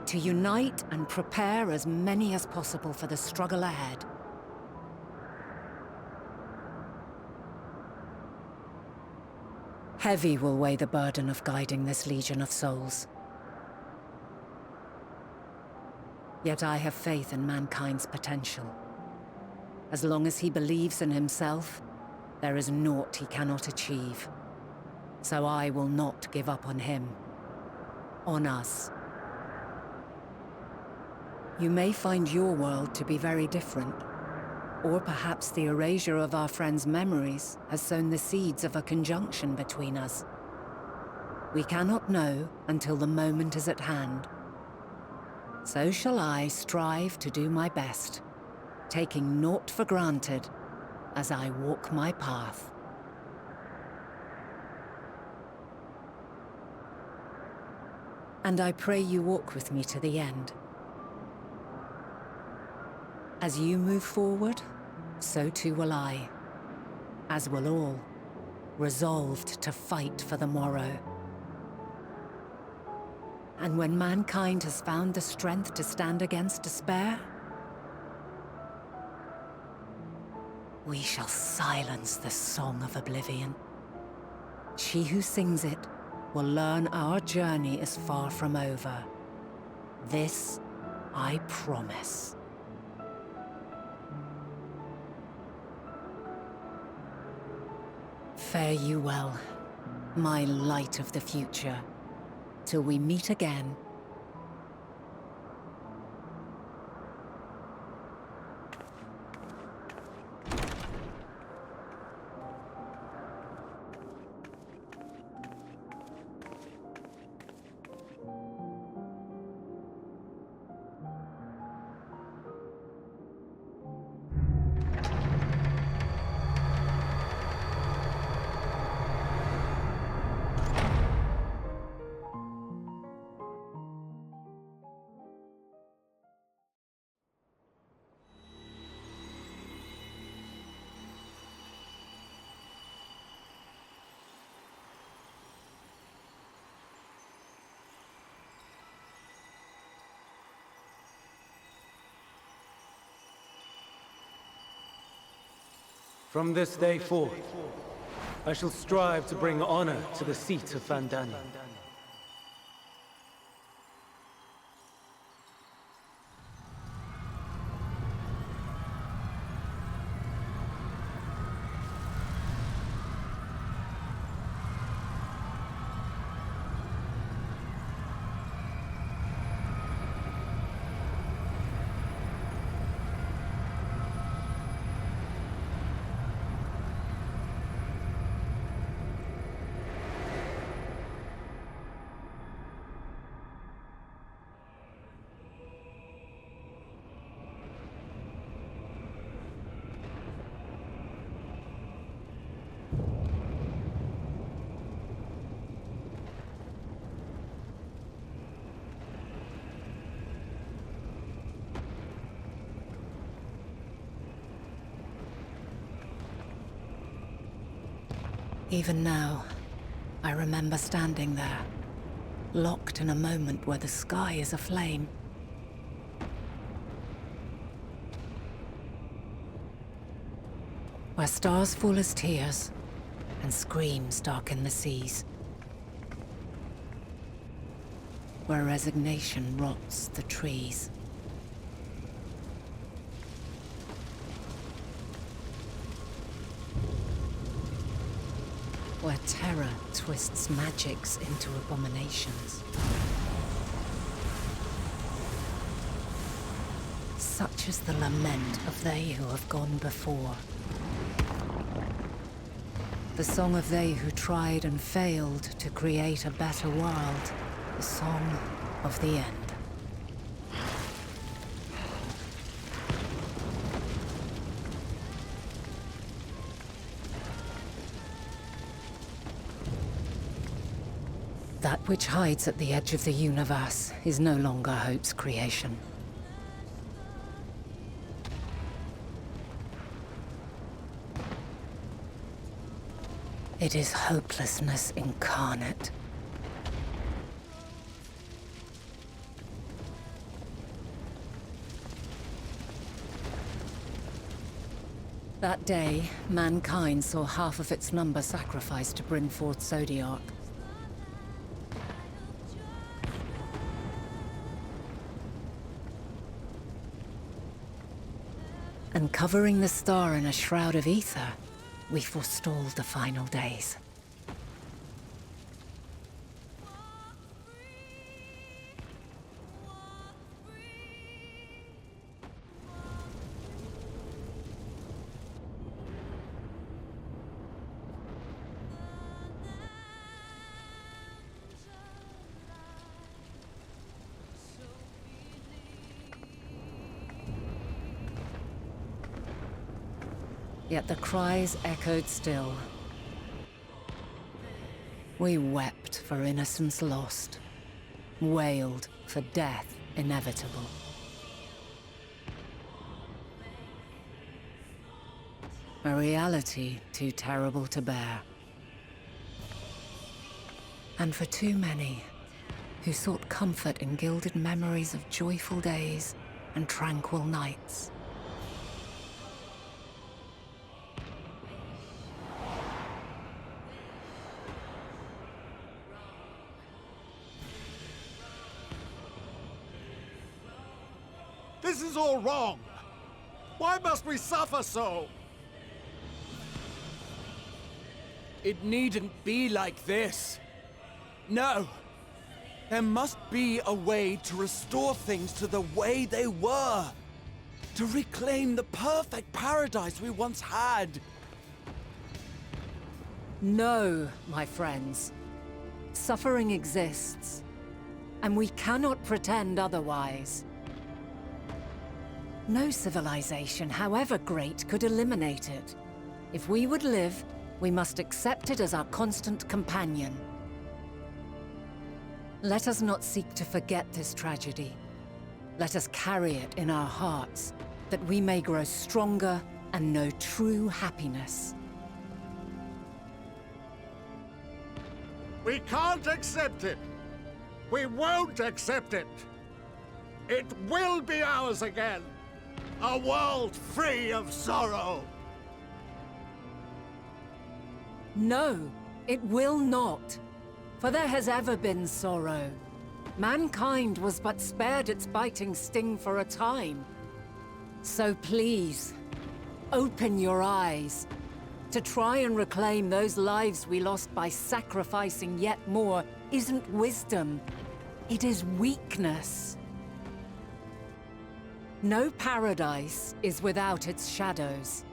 to unite and prepare as many as possible for the struggle ahead. Heavy will weigh the burden of guiding this legion of souls. Yet I have faith in mankind's potential. As long as he believes in himself, there is naught he cannot achieve. So I will not give up on him. On us. You may find your world to be very different. Or perhaps the erasure of our friends' memories has sown the seeds of a conjunction between us. We cannot know until the moment is at hand. So shall I strive to do my best, taking naught for granted as I walk my path. And I pray you walk with me to the end. As you move forward, so too will I, as will all, resolved to fight for the morrow. And when mankind has found the strength to stand against despair, we shall silence the song of oblivion. She who sings it will learn our journey is far from over. This I promise. Fare you well, my light of the future, till we meet again. From this day forth, I shall strive to bring honor to the seat of Vandani. Even now, I remember standing there, locked in a moment where the sky is aflame. Where stars fall as tears, and screams darken the seas. Where resignation rots the trees. Where terror twists magics into abominations. Such is the lament of they who have gone before. The song of they who tried and failed to create a better world. The song of the end. That which hides at the edge of the universe is no longer hope's creation. It is hopelessness incarnate. That day, mankind saw half of its number sacrificed to bring forth Zodiac. And covering the star in a shroud of ether, we forestalled the final days. Yet the cries echoed still. We wept for innocence lost, wailed for death inevitable. A reality too terrible to bear. And for too many who sought comfort in gilded memories of joyful days and tranquil nights. This is all wrong! Why must we suffer so? It needn't be like this. No. There must be a way to restore things to the way they were. To reclaim the perfect paradise we once had. No, my friends. Suffering exists, and we cannot pretend otherwise. No civilization, however great, could eliminate it. If we would live, we must accept it as our constant companion. Let us not seek to forget this tragedy. Let us carry it in our hearts, that we may grow stronger and know true happiness. We can't accept it! We won't accept it! It will be ours again! A world free of sorrow! No, it will not. For there has ever been sorrow. Mankind was but spared its biting sting for a time. So please, open your eyes. To try and reclaim those lives we lost by sacrificing yet more isn't wisdom. It is weakness. No paradise is without its shadows.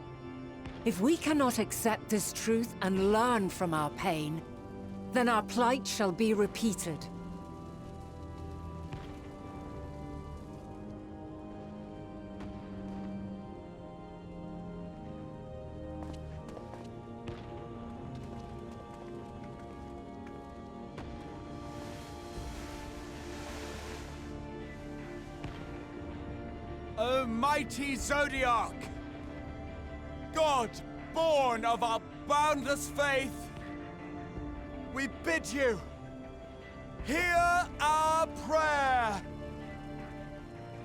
If we cannot accept this truth and learn from our pain, then our plight shall be repeated. O mighty Zodiac! God, born of our boundless faith, we bid you, hear our prayer!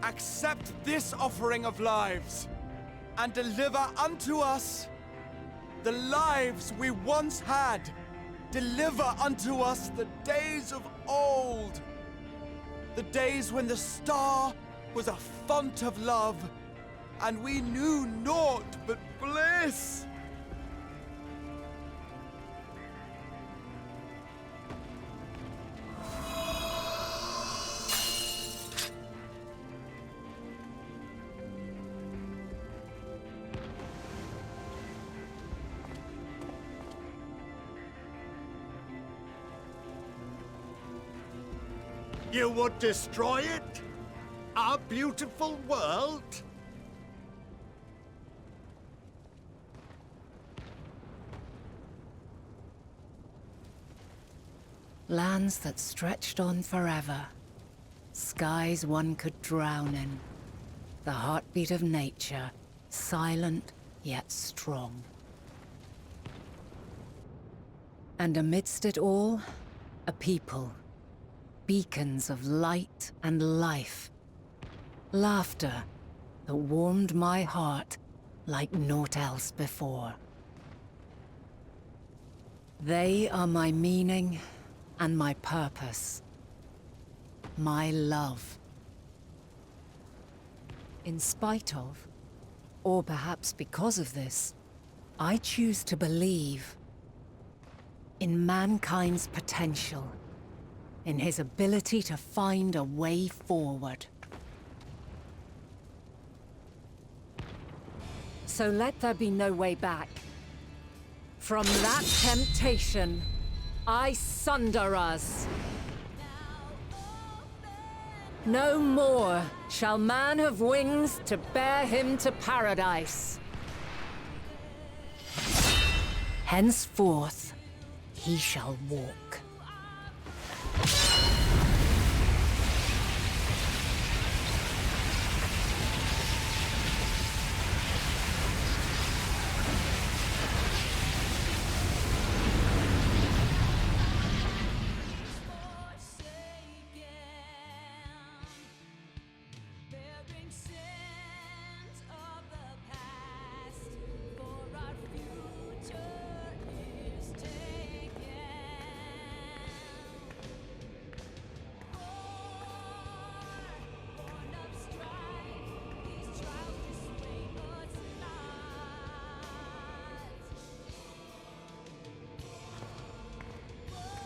Accept this offering of lives, and deliver unto us the lives we once had. Deliver unto us the days of old, the days when the star was a font of love, and we knew naught but bliss. You would destroy it? Our beautiful world? Lands that stretched on forever. Skies one could drown in. The heartbeat of nature, silent yet strong. And amidst it all, a people. Beacons of light and life. Laughter that warmed my heart like naught else before. They are my meaning and my purpose. My love. In spite of, or perhaps because of this, I choose to believe in mankind's potential, in his ability to find a way forward. So let there be no way back. From that temptation, I sunder us. No more shall man have wings to bear him to paradise. Henceforth, he shall walk.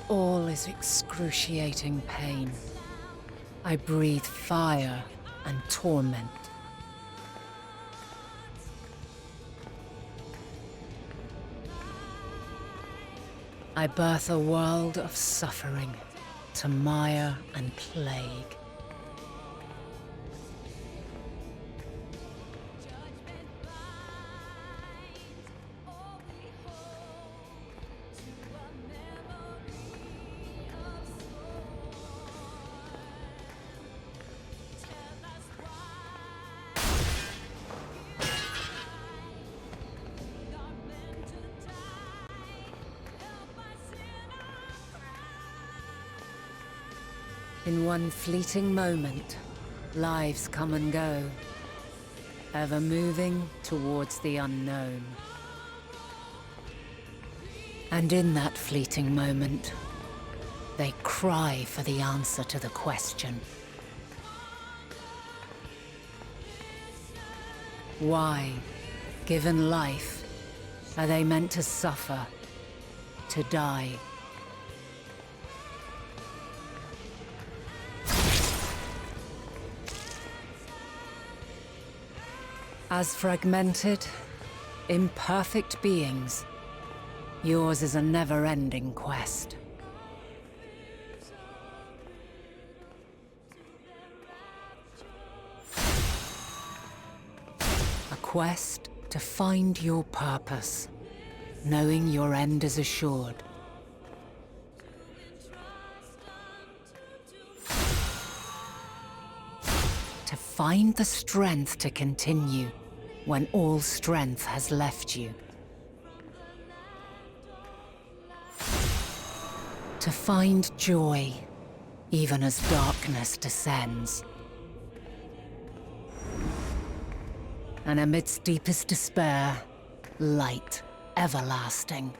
All is excruciating pain. I breathe fire and torment. I birth a world of suffering to mire and plague. In one fleeting moment, lives come and go, ever moving towards the unknown. And in that fleeting moment, they cry for the answer to the question. Why, given life, are they meant to suffer, to die? As fragmented, imperfect beings, yours is a never-ending quest. A quest to find your purpose, knowing your end is assured. To find the strength to continue when all strength has left you. To find joy, even as darkness descends. And amidst deepest despair, light everlasting.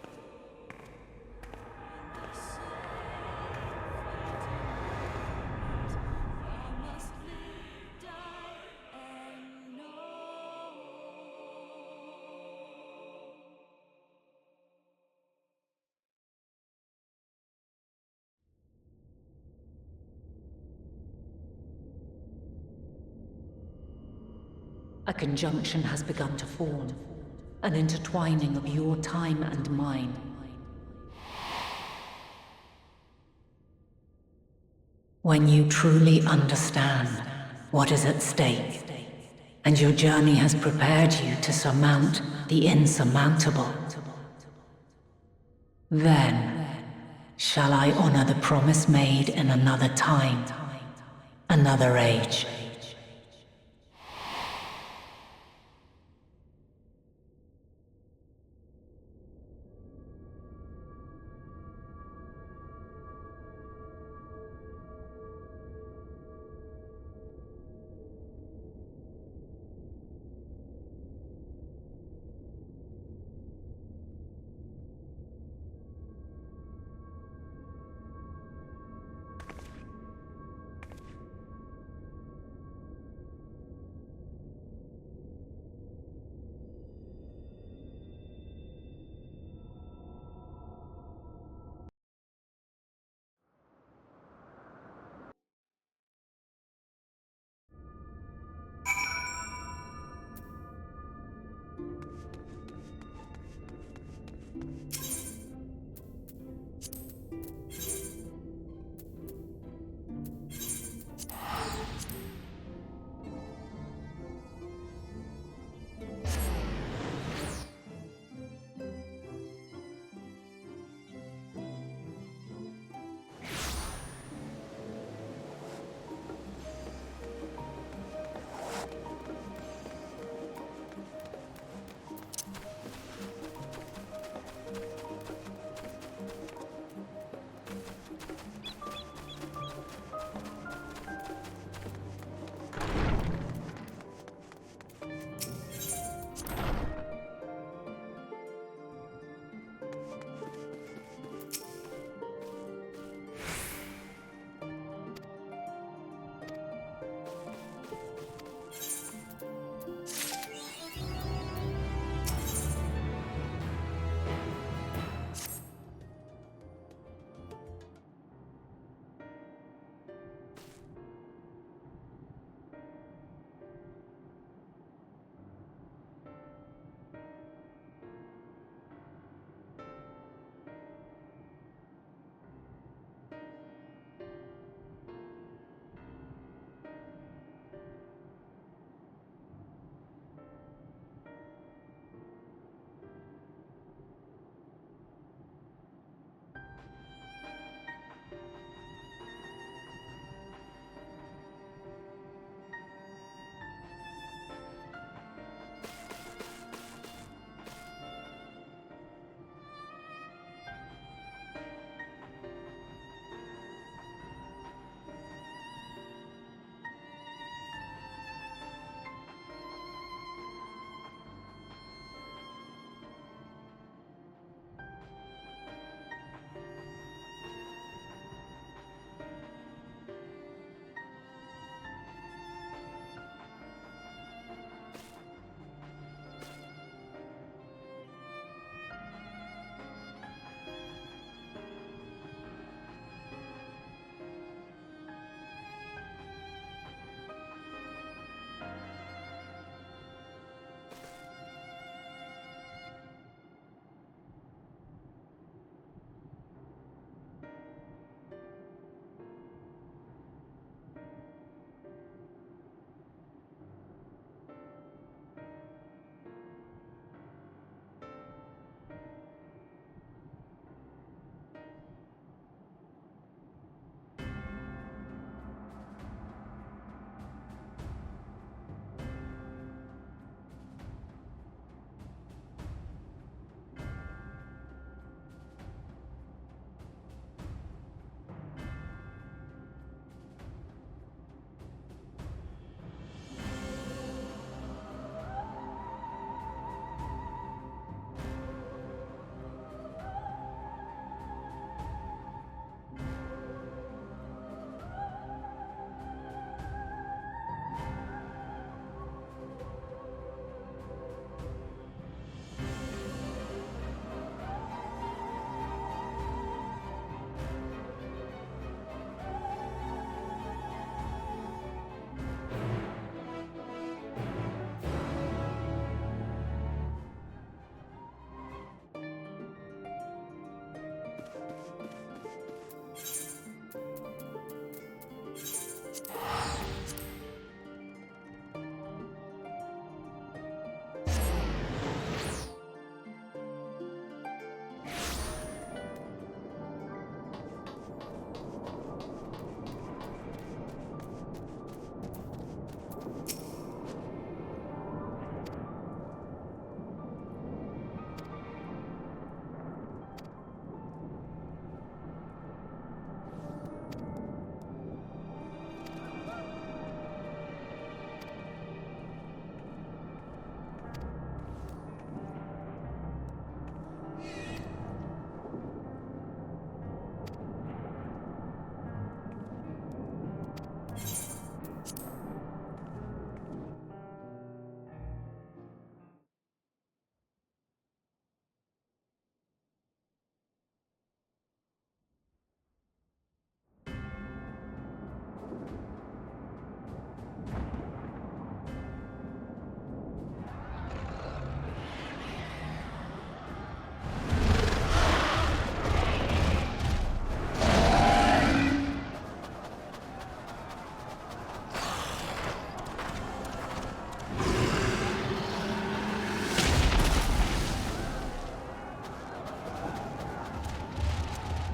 A conjunction has begun to form, an intertwining of your time and mine. When you truly understand what is at stake, and your journey has prepared you to surmount the insurmountable, then shall I honor the promise made in another time, another age.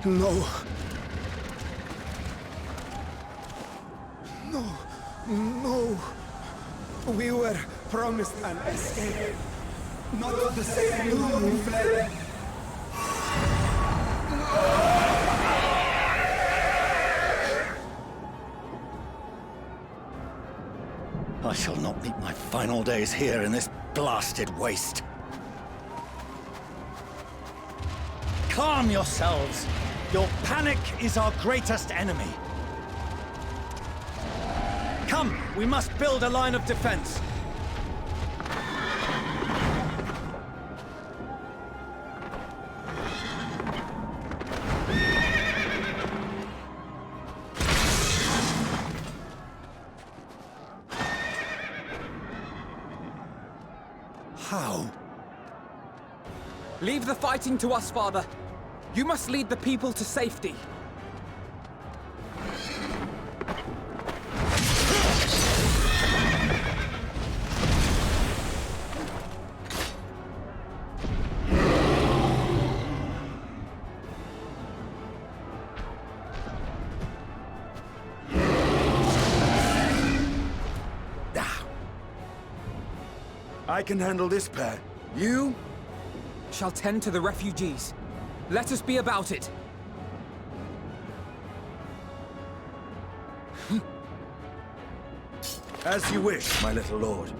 No. No. No. We were promised an escape. Not to the same doom we fled. I shall not meet my final days here in this blasted waste. Calm yourselves! Your panic is our greatest enemy. Come, we must build a line of defense. How? Leave the fighting to us, Father. You must lead the people to safety. I can handle this pair. You? Shall tend to the refugees. Let us be about it. As you wish, my little lord.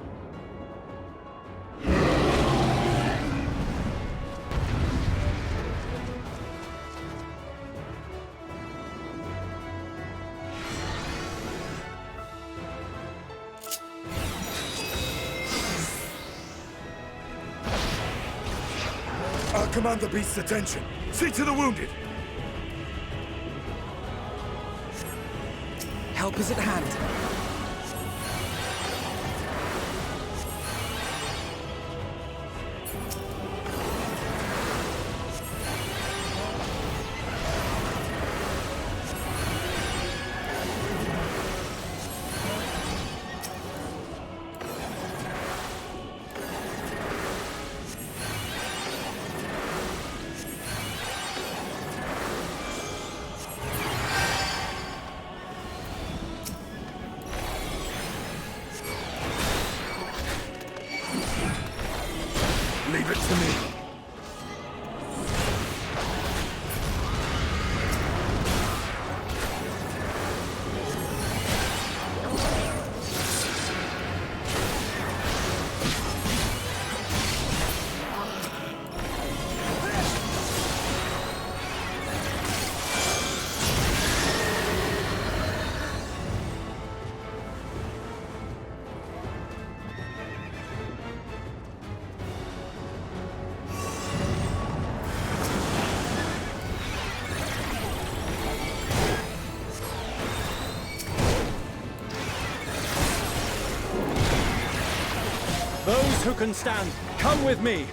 I'll command the beast's attention. See to the wounded. Help is at hand. Leave it to me. Those who can stand, come with me!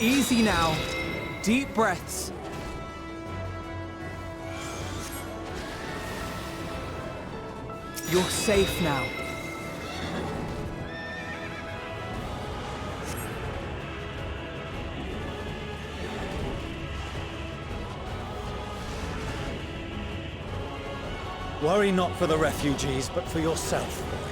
Easy now. Deep breaths. You're safe now. Worry not for the refugees, but for yourself, boy.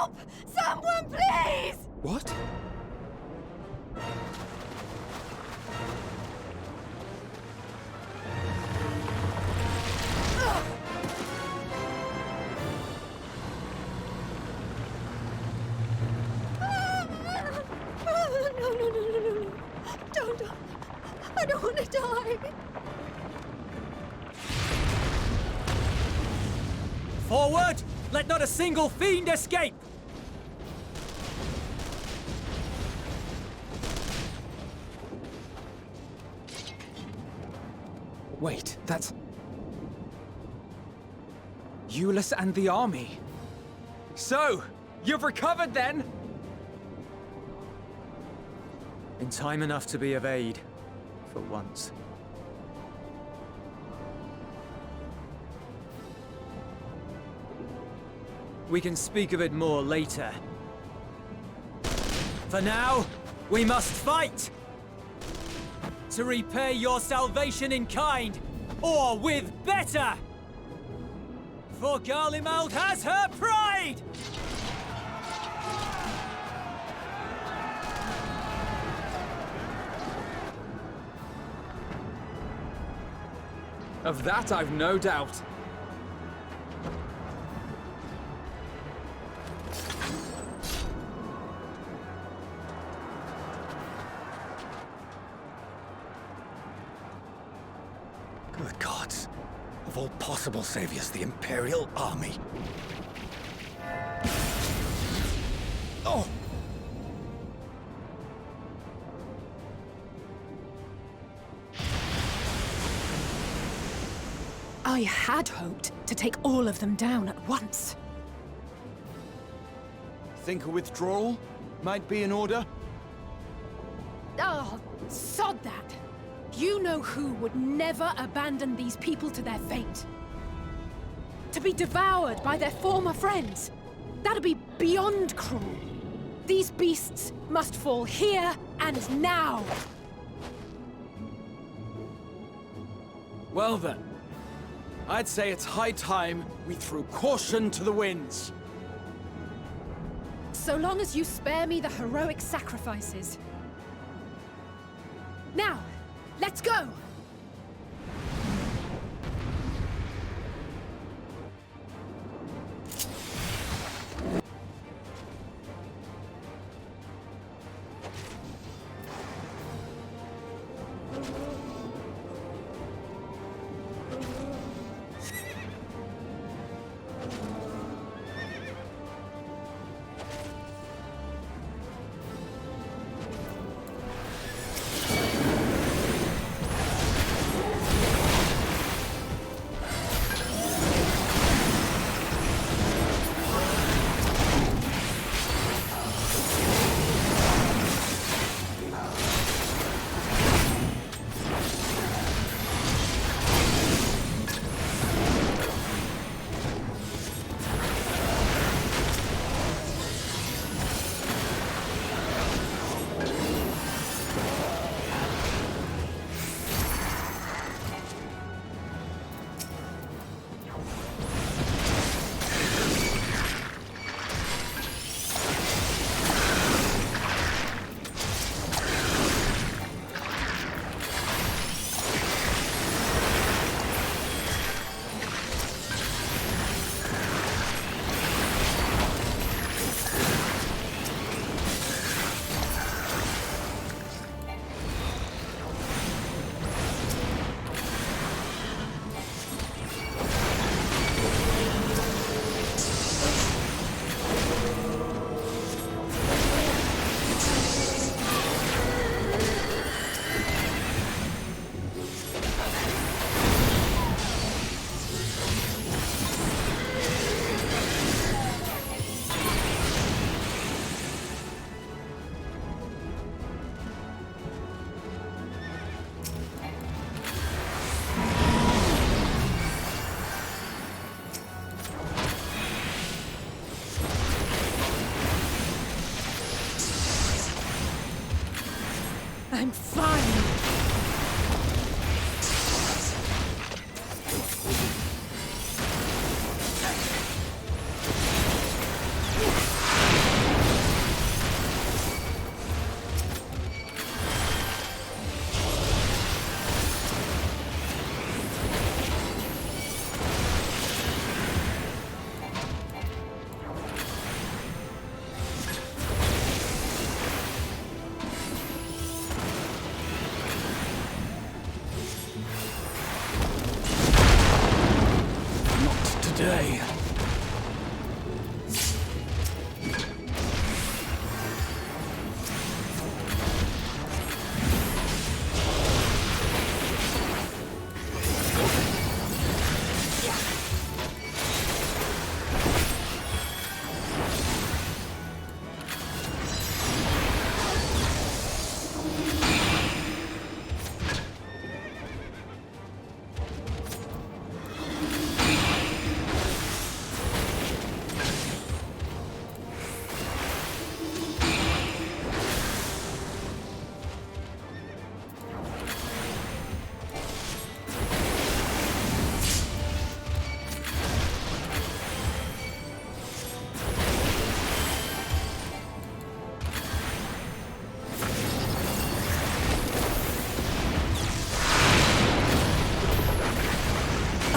Help! Someone, please! What? No. Don't die. I don't want to die. Forward! Let not a single fiend escape! Wait, that's... Euless and the army. So, you've recovered then? In time enough to be of aid, for once. We can speak of it more later. For now, we must fight! To repay your salvation in kind, or with better! For Garlemald has her pride! Of that I've no doubt. Good gods. Of all possible saviors, the Imperial Army. Oh! I had hoped to take all of them down at once. Think a withdrawal might be in order? Oh, sod that! You know who would never abandon these people to their fate. To be devoured by their former friends. That'd be beyond cruel. These beasts must fall here and now. Well then, I'd say it's high time we threw caution to the winds. So long as you spare me the heroic sacrifices. Now, let's go! Stay.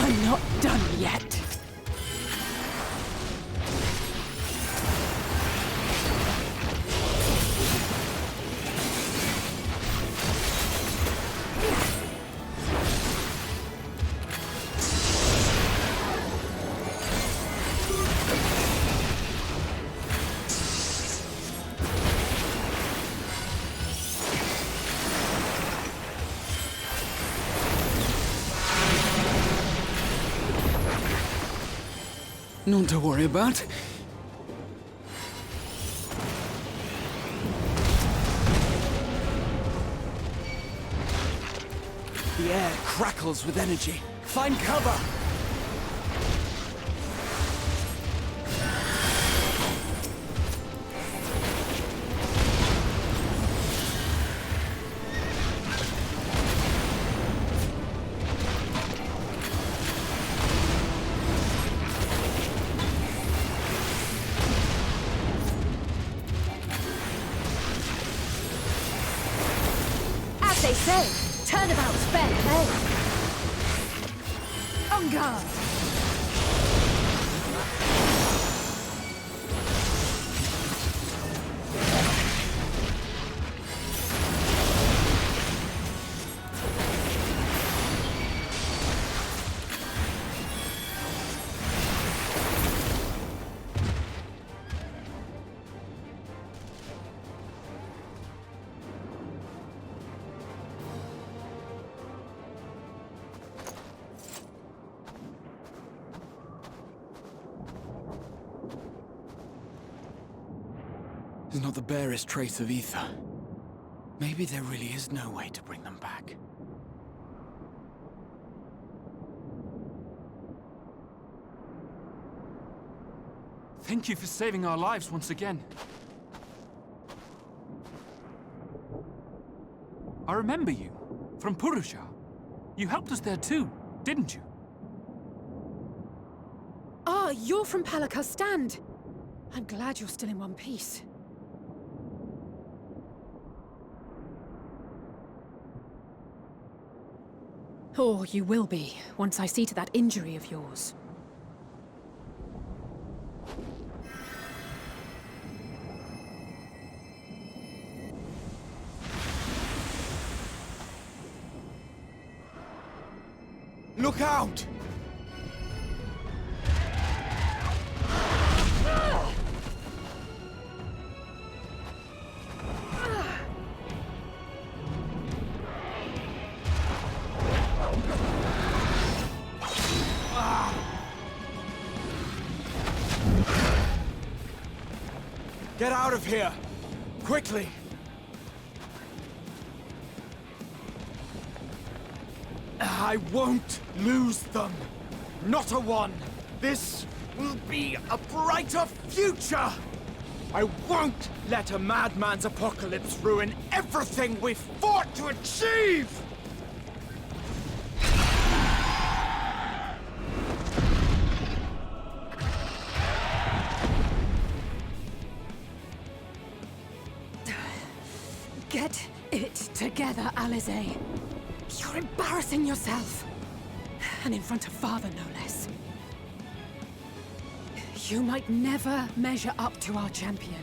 I'm not done yet. None to worry about. The air crackles with energy. Find cover! As they say, turnabout's fair play. On guard. There's not the barest trace of ether. Maybe there really is no way to bring them back. Thank you for saving our lives once again. I remember you, from Purusha. You helped us there too, didn't you? Ah, you're from Palaka's stand. I'm glad you're still in one piece. Or you will be, once I see to that injury of yours. Look out! Get out of here! Quickly! I won't lose them! Not a one! This will be a brighter future! I won't let a madman's apocalypse ruin everything we've fought to achieve! Get it together, Alize. You're embarrassing yourself. And in front of Father, no less. You might never measure up to our champion.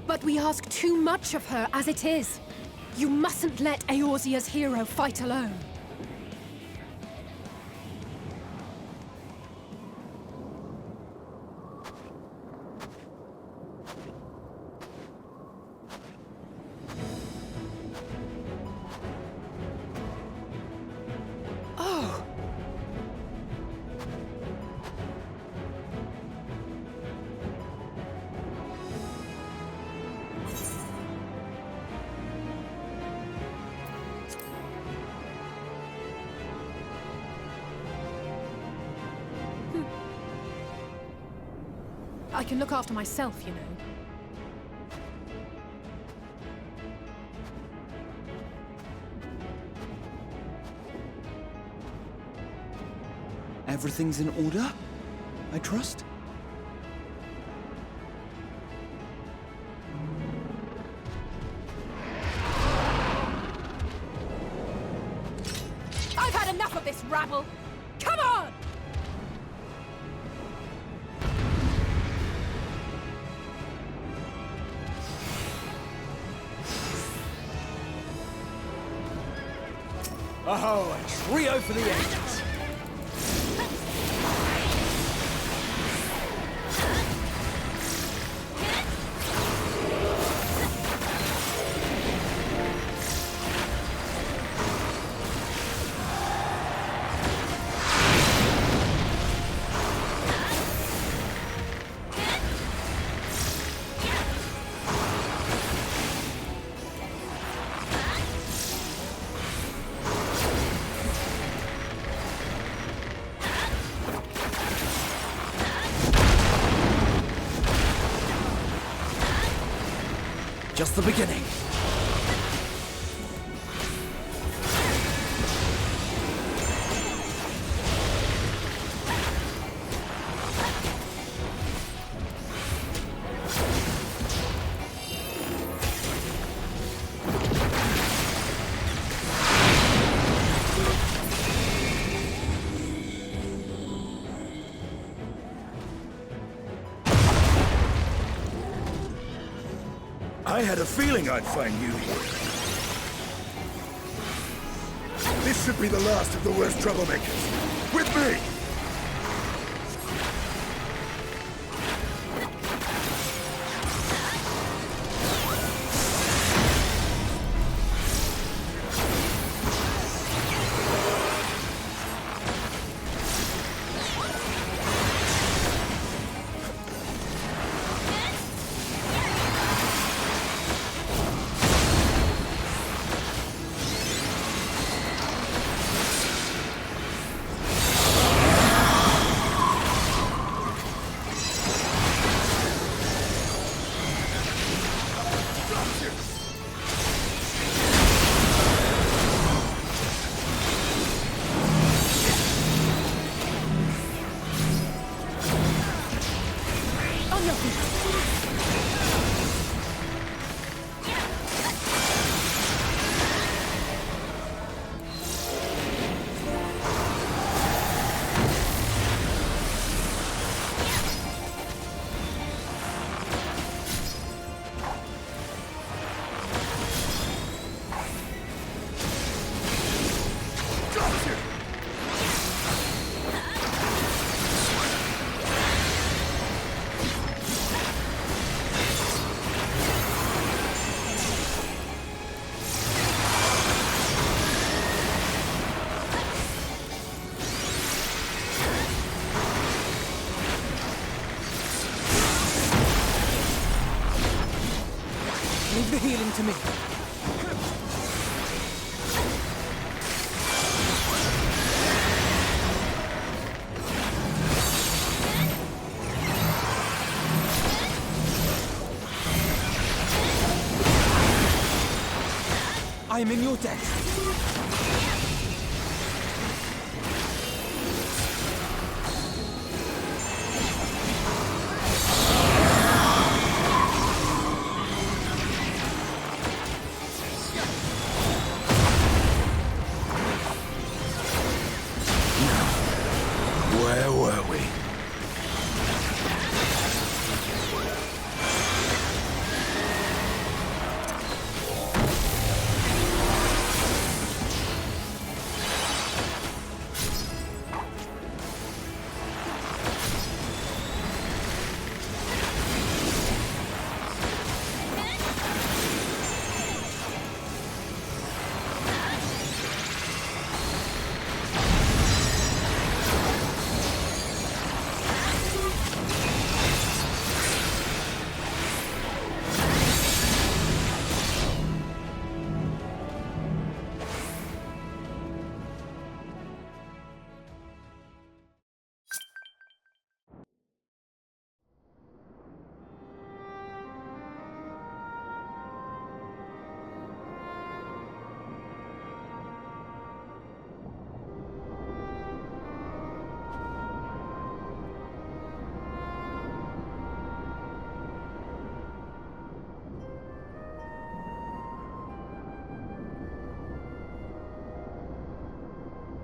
But we ask too much of her as it is. You mustn't let Eorzea's hero fight alone. Oh! I can look after myself, you know. Everything's in order, I trust? I've had enough of this rabble! Come on! Oh, a trio for the ages! Just the beginning. I had a feeling I'd find you here. This should be the last of the worst troublemakers. With me! Leave the healing to me. I am in your debt. Where were we?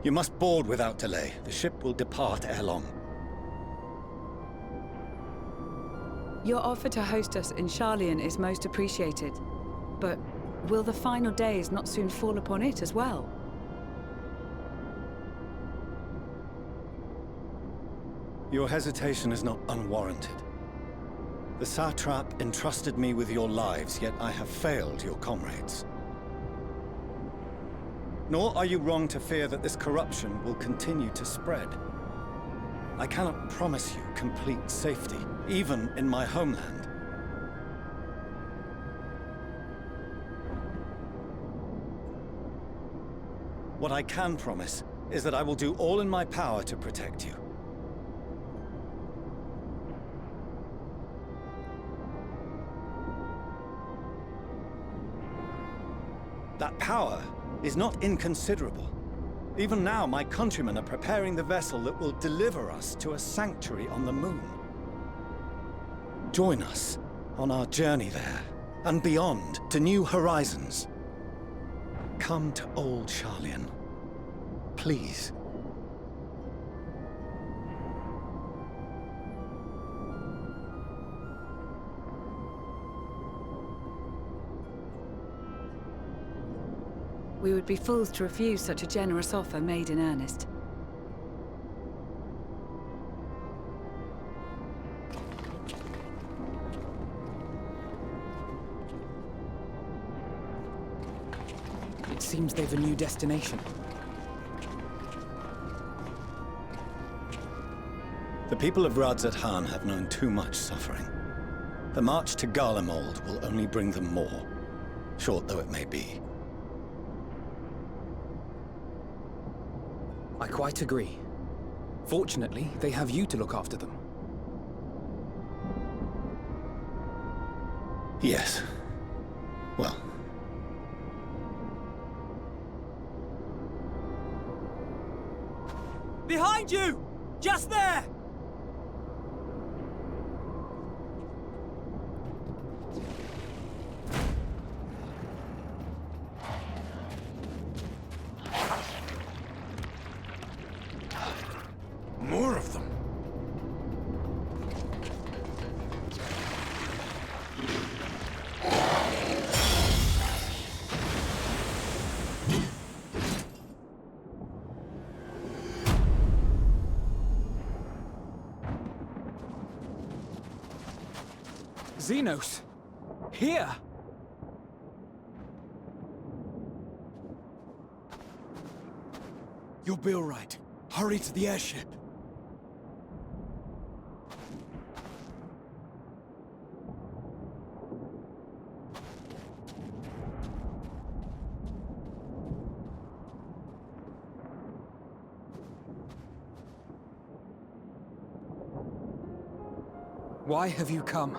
You must board without delay. The ship will depart ere long. Your offer to host us in Sharlayan is most appreciated. But will the final days not soon fall upon it as well? Your hesitation is not unwarranted. The satrap entrusted me with your lives, yet I have failed your comrades. Nor are you wrong to fear that this corruption will continue to spread. I cannot promise you complete safety, even in my homeland. What I can promise is that I will do all in my power to protect you. That power is not inconsiderable. Even now, my countrymen are preparing the vessel that will deliver us to a sanctuary on the moon. Join us on our journey there, and beyond, to new horizons. Come to old Sharlayan, please. We would be fools to refuse such a generous offer made in earnest. It seems they've a new destination. The people of Radzat-Han have known too much suffering. The march to Garlemald will only bring them more, short though it may be. I quite agree. Fortunately, they have you to look after them. Yes. Well. Behind you! Just there! More of them. Xenos! Here! You'll be all right. Hurry to the airship. Why have you come?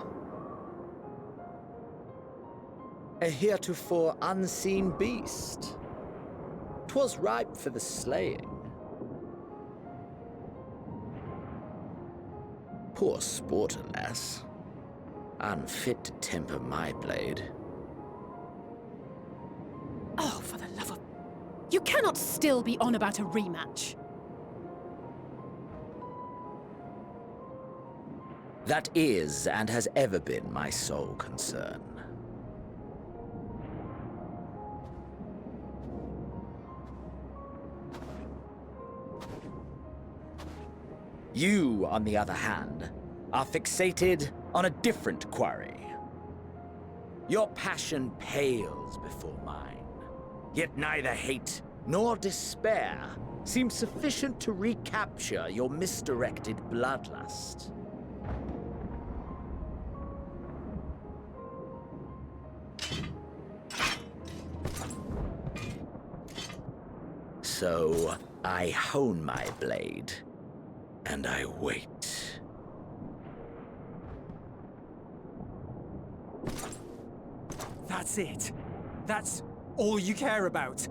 A heretofore unseen beast. 'Twas ripe for the slaying. Poor sport, alas. Unfit to temper my blade. Oh, for the love of... You cannot still be on about a rematch. That is, and has ever been, my sole concern. You, on the other hand, are fixated on a different quarry. Your passion pales before mine, yet neither hate nor despair seem sufficient to recapture your misdirected bloodlust. So, I hone my blade, and I wait. That's it. That's all you care about.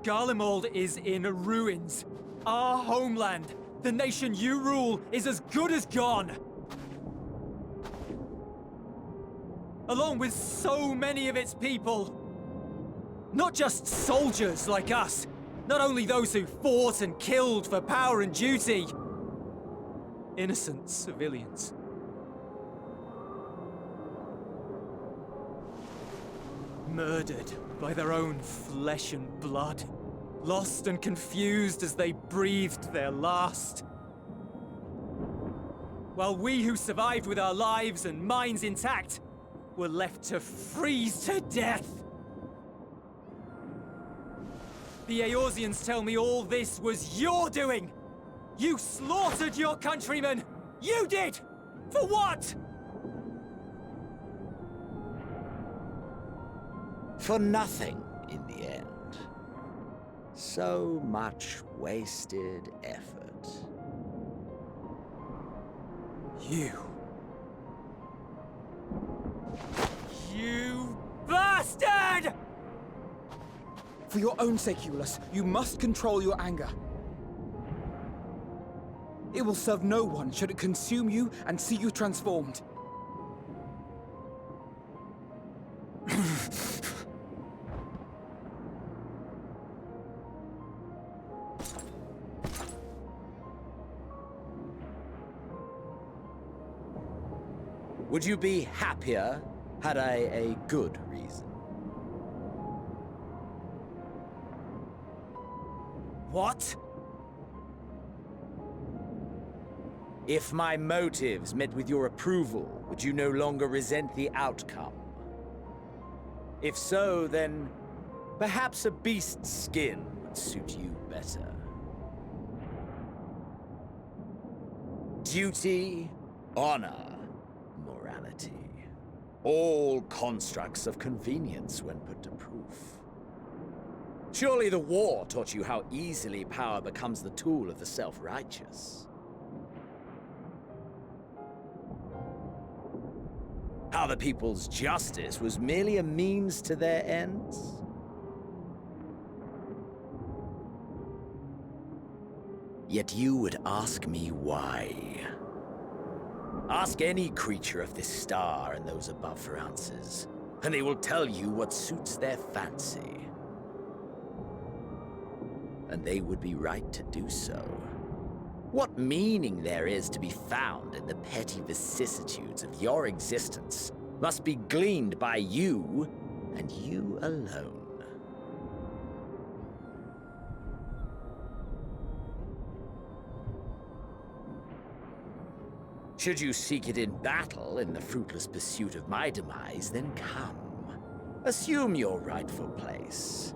Garlemald is in ruins. Our homeland, the nation you rule, is as good as gone. along with so many of its people. Not just soldiers like us, not only those who fought and killed for power and duty. Innocent civilians. Murdered by their own flesh and blood. Lost and confused as they breathed their last. While we who survived with our lives and minds intact were left to freeze to death. The Eorzeans tell me all this was your doing! You slaughtered your countrymen! You did! For what? For nothing, in the end. So much wasted effort. You bastard! For your own sake, Eulus, you must control your anger. It will serve no one should it consume you and see you transformed. Would you be happier had I a good reason? What? If my motives met with your approval, would you no longer resent the outcome? If so, then perhaps a beast's skin would suit you better. Duty, honor, morality. All constructs of convenience when put to proof. Surely the war taught you how easily power becomes the tool of the self-righteous. How the people's justice was merely a means to their ends? Yet you would ask me why. Ask any creature of this star and those above for answers, and they will tell you what suits their fancy. And they would be right to do so. What meaning there is to be found in the petty vicissitudes of your existence must be gleaned by you, and you alone. Should you seek it in battle in the fruitless pursuit of my demise, then come. Assume your rightful place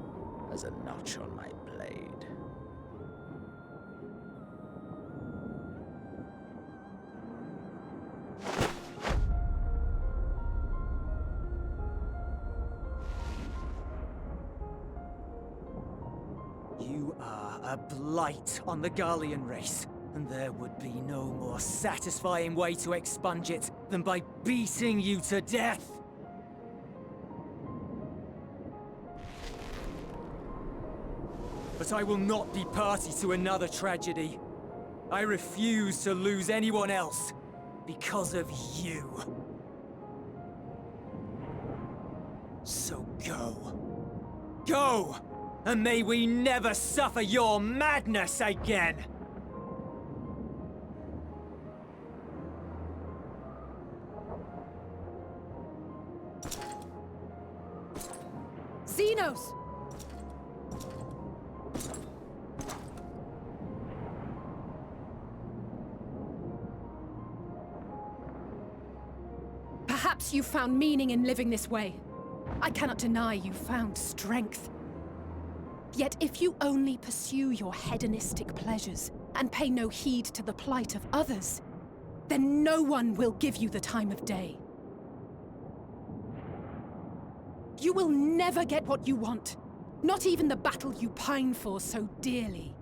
as a notch on my blade. You are a blight on the Garlean race, and there would be no more satisfying way to expunge it than by beating you to death. But I will not be party to another tragedy. I refuse to lose anyone else because of you. So go. Go! And may we never suffer your madness again! Xenos! Perhaps you found meaning in living this way. I cannot deny you found strength. Yet if you only pursue your hedonistic pleasures and pay no heed to the plight of others, then no one will give you the time of day. You will never get what you want, not even the battle you pine for so dearly.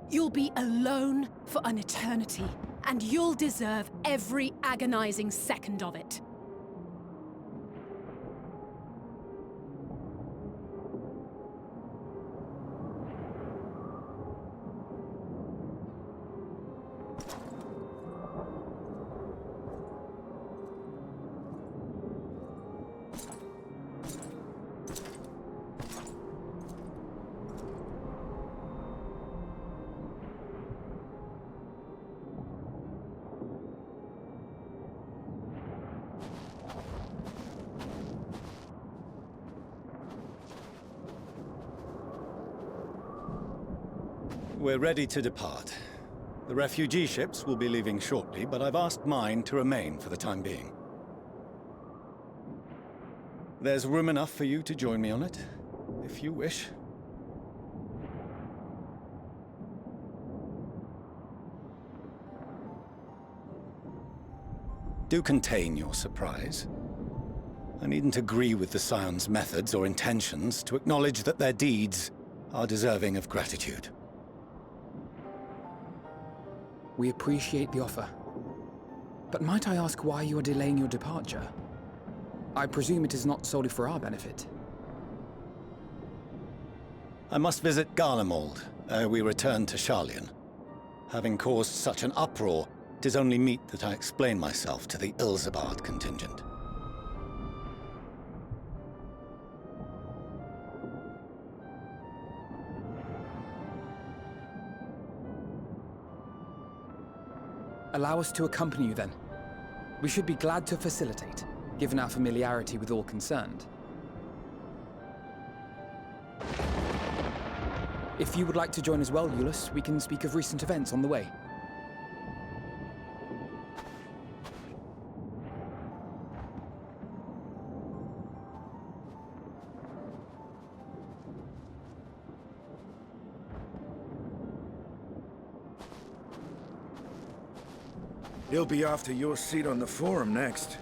You'll be alone for an eternity, and you'll deserve every agonizing second of it. We're ready to depart. The refugee ships will be leaving shortly, but I've asked mine to remain for the time being. There's room enough for you to join me on it, if you wish. Do contain your surprise. I needn't agree with the Scion's methods or intentions to acknowledge that their deeds are deserving of gratitude. We appreciate the offer. But might I ask why you are delaying your departure? I presume it is not solely for our benefit. I must visit Garlemald ere we return to Sharlayan. Having caused such an uproar, it is only meet that I explain myself to the Ilsabard contingent. Allow us to accompany you then. We should be glad to facilitate, given our familiarity with all concerned. If you would like to join as well, Ulysses, we can speak of recent events on the way. He'll be after your seat on the forum next.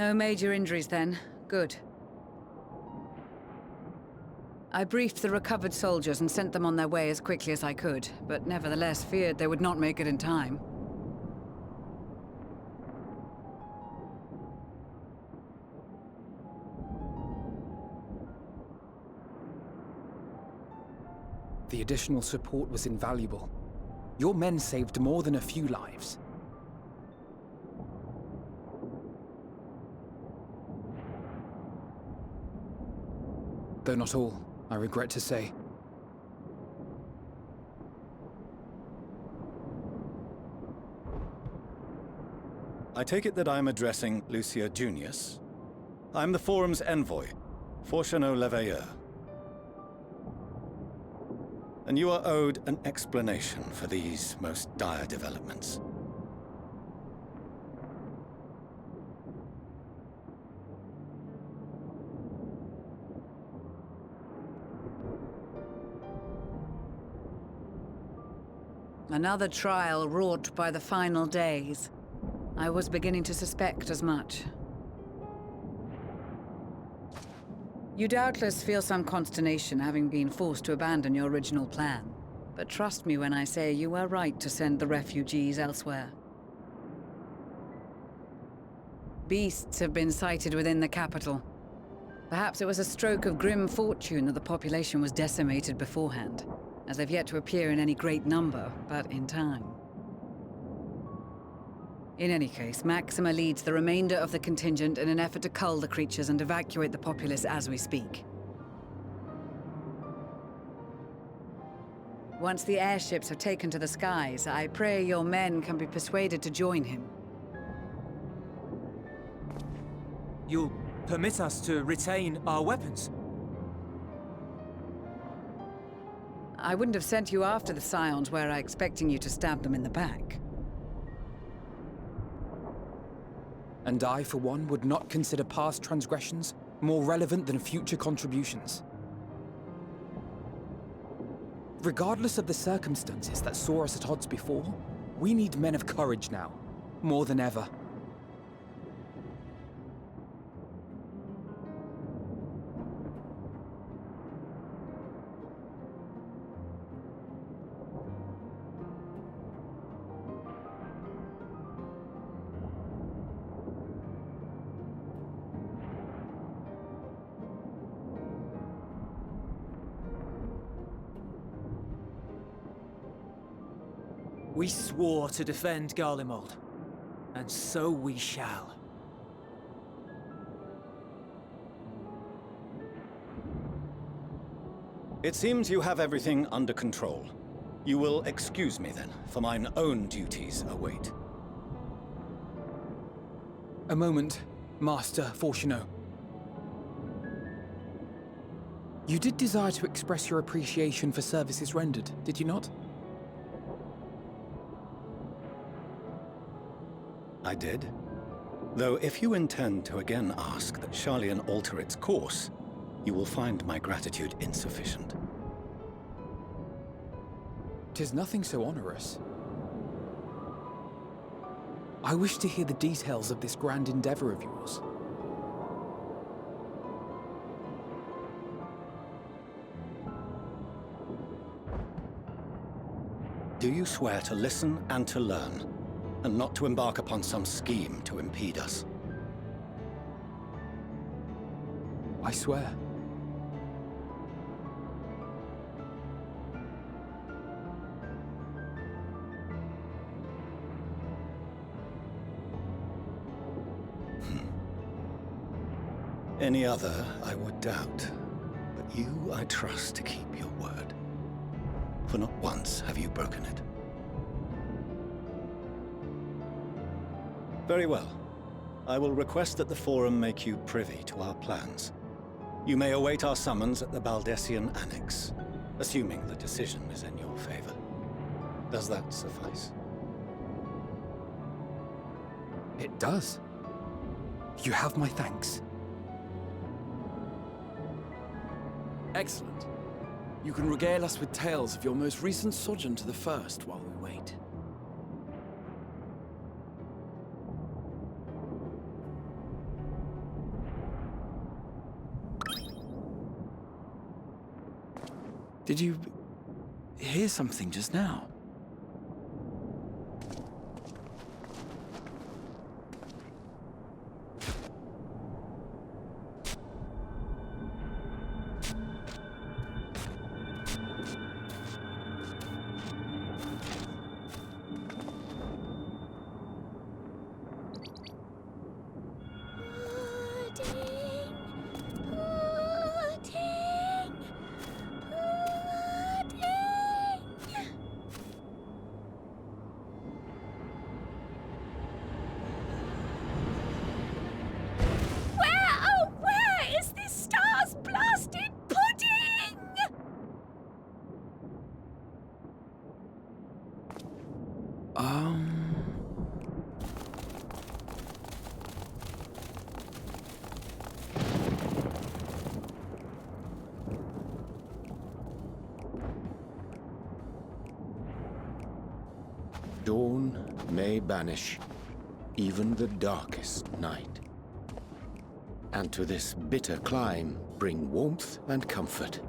No major injuries then. Good. I briefed the recovered soldiers and sent them on their way as quickly as I could, but nevertheless feared they would not make it in time. The additional support was invaluable. Your men saved more than a few lives. Though not all, I regret to say. I take it that I'm addressing Lucia Junius. I'm the Forum's envoy, Fortuneau Leveilleur. And you are owed an explanation for these most dire developments. Another trial wrought by the final days. I was beginning to suspect as much. You doubtless feel some consternation having been forced to abandon your original plan. But trust me when I say you were right to send the refugees elsewhere. Beasts have been sighted within the capital. Perhaps it was a stroke of grim fortune that the population was decimated beforehand, as they've yet to appear in any great number, but in time. In any case, Maxima leads the remainder of the contingent in an effort to cull the creatures and evacuate the populace as we speak. Once the airships have taken to the skies, I pray your men can be persuaded to join him. You'll permit us to retain our weapons? I wouldn't have sent you after the Scions were I expecting you to stab them in the back. And I, for one, would not consider past transgressions more relevant than future contributions. Regardless of the circumstances that saw us at odds before, we need men of courage now, more than ever. We swore to defend Garlemald, and so we shall. It seems you have everything under control. You will excuse me then, for mine own duties await. A moment, Master Fortunato. You did desire to express your appreciation for services rendered, did you not? I did. Though if you intend to again ask that Charlian alter its course, you will find my gratitude insufficient. 'Tis nothing so onerous. I wish to hear the details of this grand endeavor of yours. Do you swear to listen and to learn, and not to embark upon some scheme to impede us? I swear. Any other I would doubt, but you I trust to keep your word. For not once have you broken it. Very well. I will request that the Forum make you privy to our plans. You may await our summons at the Baldessian Annex, assuming the decision is in your favor. Does that suffice? It does. You have my thanks. Excellent. You can regale us with tales of your most recent sojourn to the First while we wait. Did you hear something just now? Dawn may banish even the darkest night, and to this bitter clime bring warmth and comfort.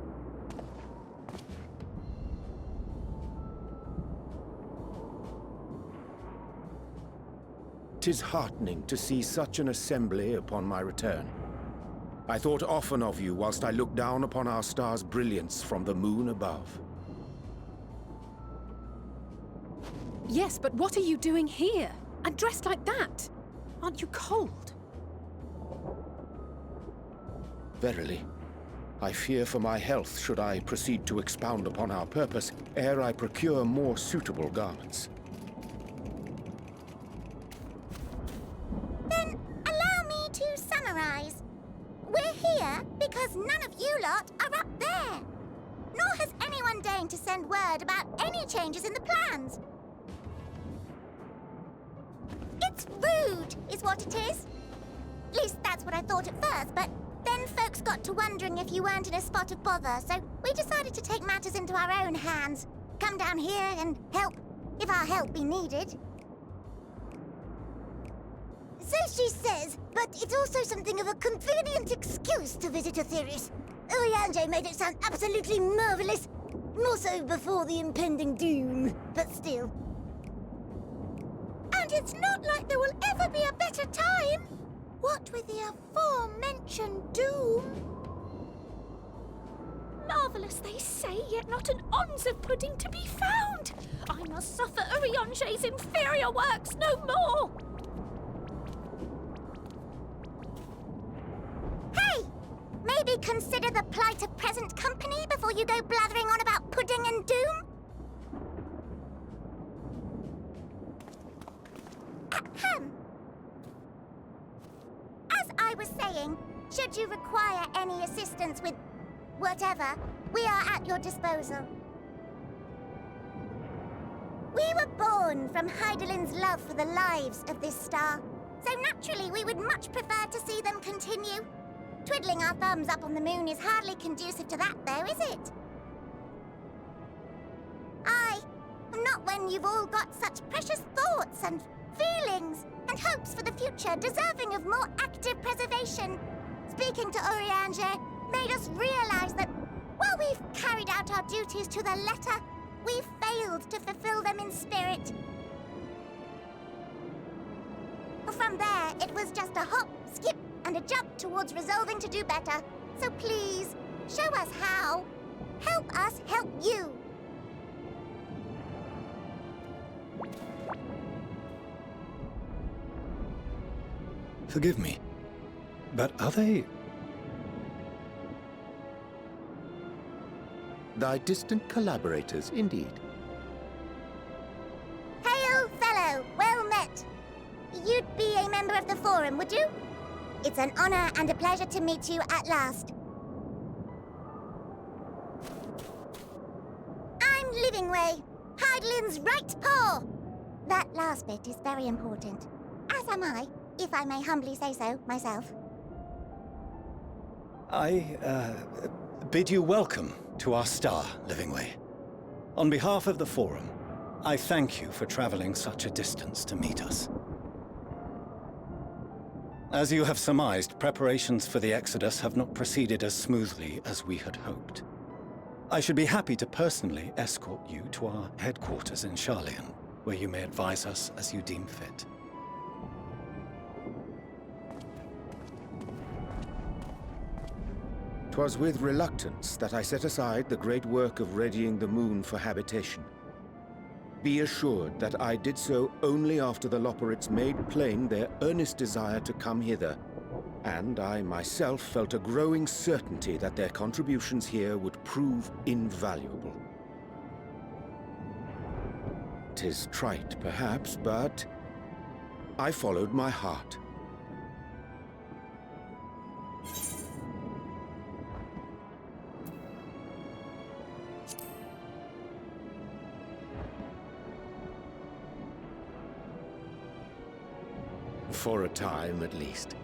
'Tis heartening to see such an assembly upon my return. I thought often of you whilst I looked down upon our star's brilliance from the moon above. Yes, but what are you doing here? And dressed like that? Aren't you cold? Verily, I fear for my health should I proceed to expound upon our purpose ere I procure more suitable garments. Then allow me to summarize. We're here because none of you lot are up there. Nor has anyone deigned to send word about any changes in the plans. It's rude, is what it is. At least that's what I thought at first, but then folks got to wondering if you weren't in a spot of bother, so we decided to take matters into our own hands. Come down here and help, if our help be needed. So she says, but it's also something of a convenient excuse to visit Aetherius. Urianger made it sound absolutely marvelous. More so before the impending doom, but still. And it's not like there will ever be a better time. What with the aforementioned doom? Marvellous, they say, yet not an ounce of pudding to be found. I must suffer Urianger's inferior works no more. Hey! Maybe consider the plight of present company before you go blathering on about pudding and doom? Ahem. As I was saying, should you require any assistance with whatever, we are at your disposal. We were born from Hydaelyn's love for the lives of this star, so naturally we would much prefer to see them continue. Twiddling our thumbs up on the moon is hardly conducive to that, though, is it? Aye, not when you've all got such precious thoughts and feelings and hopes for the future deserving of more active preservation. Speaking to Urianger made us realize that while we've carried out our duties to the letter, we've failed to fulfill them in spirit. From there, it was just a hop, skip, and a jump towards resolving to do better. So please, show us how. Help us help you. Forgive me, but are they... Thy distant collaborators, indeed. Hail, fellow! Well met! You'd be a member of the Forum, would you? It's an honor and a pleasure to meet you at last. I'm Livingway, Hydaelyn's right paw! That last bit is very important, as am I, if I may humbly say so myself. I, bid you welcome to our star, Livingway. On behalf of the Forum, I thank you for traveling such a distance to meet us. As you have surmised, preparations for the Exodus have not proceeded as smoothly as we had hoped. I should be happy to personally escort you to our headquarters in Sharlayan, where you may advise us as you deem fit. 'Twas with reluctance that I set aside the great work of readying the moon for habitation. Be assured that I did so only after the Loperites made plain their earnest desire to come hither, and I myself felt a growing certainty that their contributions here would prove invaluable. 'Tis trite, perhaps, but I followed my heart. For a time, at least.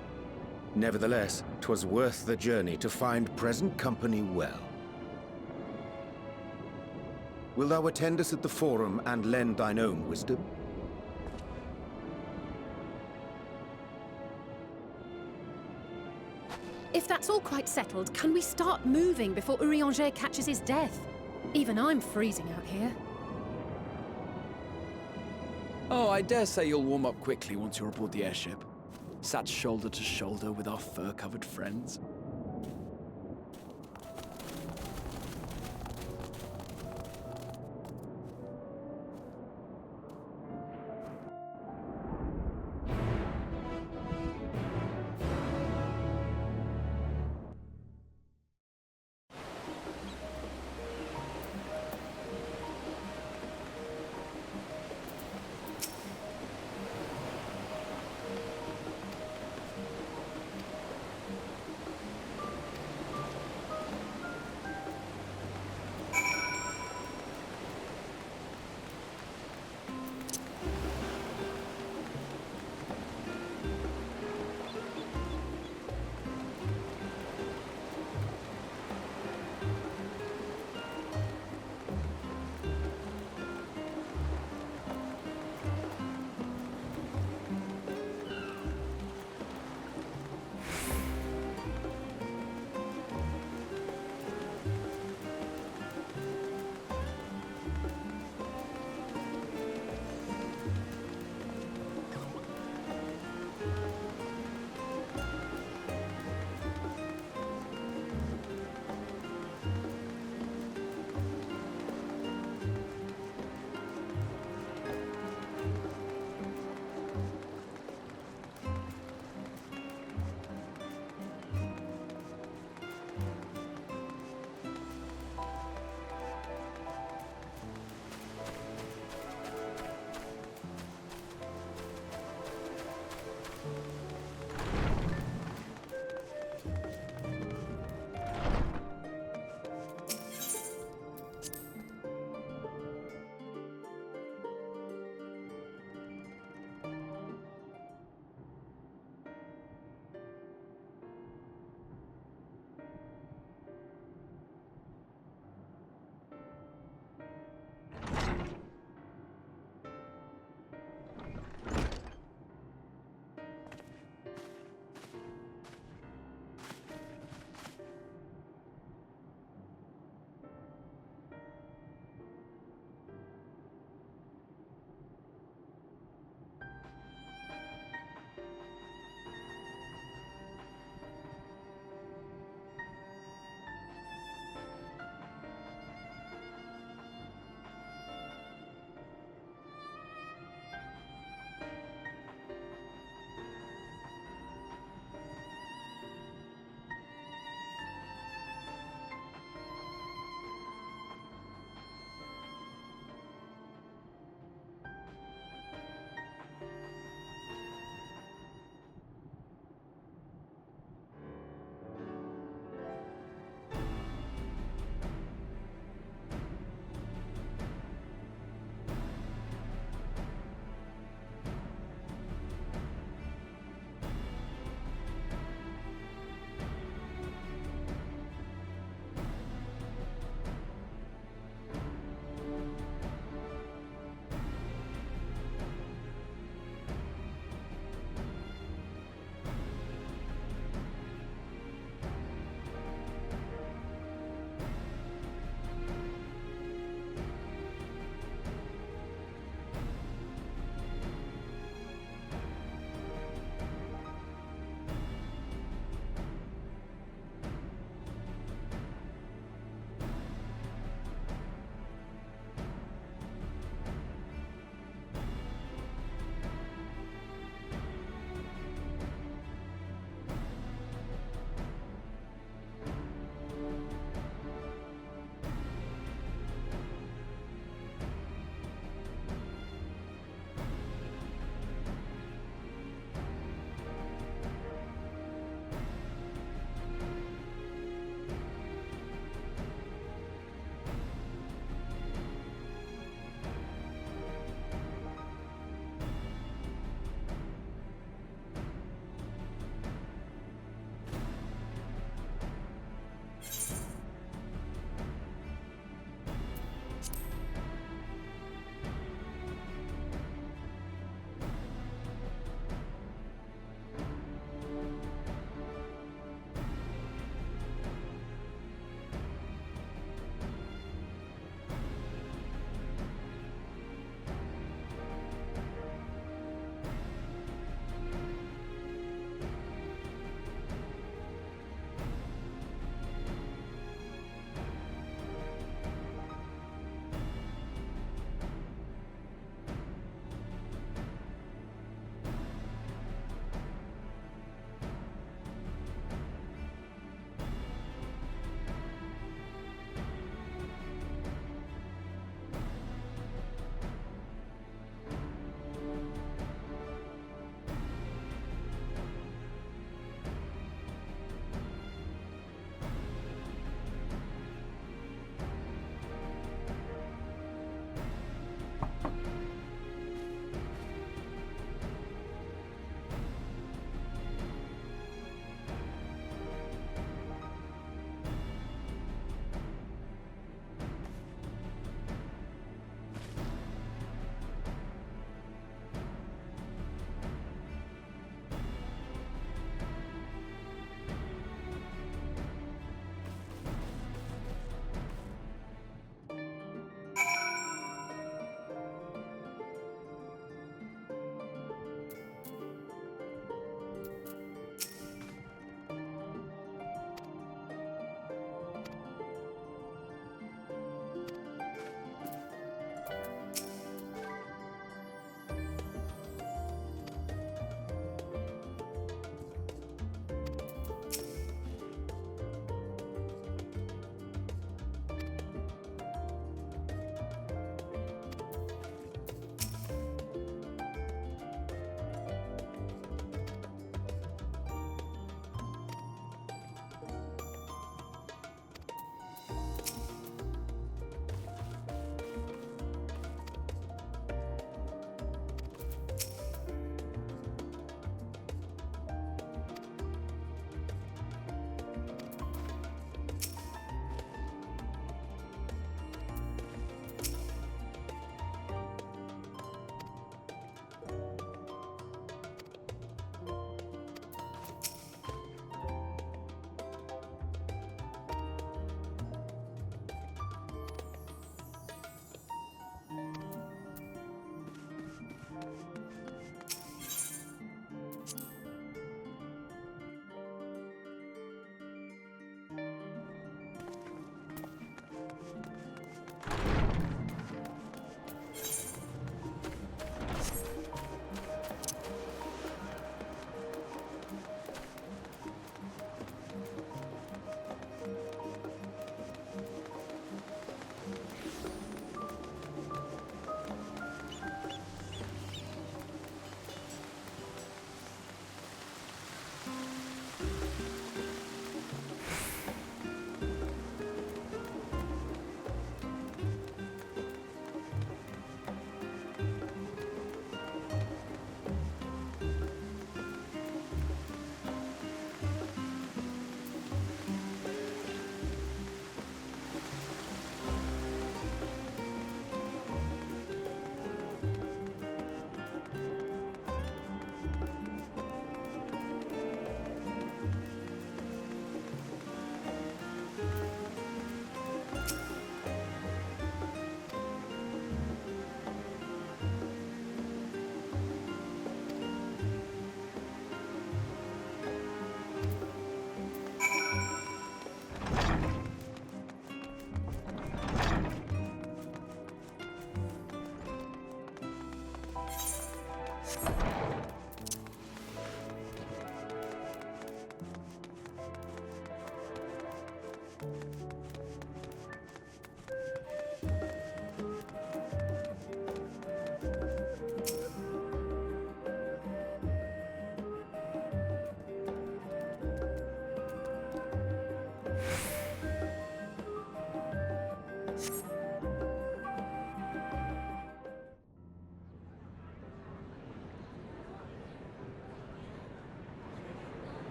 Nevertheless, 'twas worth the journey to find present company well. Wilt thou attend us at the Forum and lend thine own wisdom? If that's all quite settled, can we start moving before Urianger catches his death? Even I'm freezing out here. Oh, I dare say you'll warm up quickly once you're aboard the airship. Sat shoulder to shoulder with our fur-covered friends.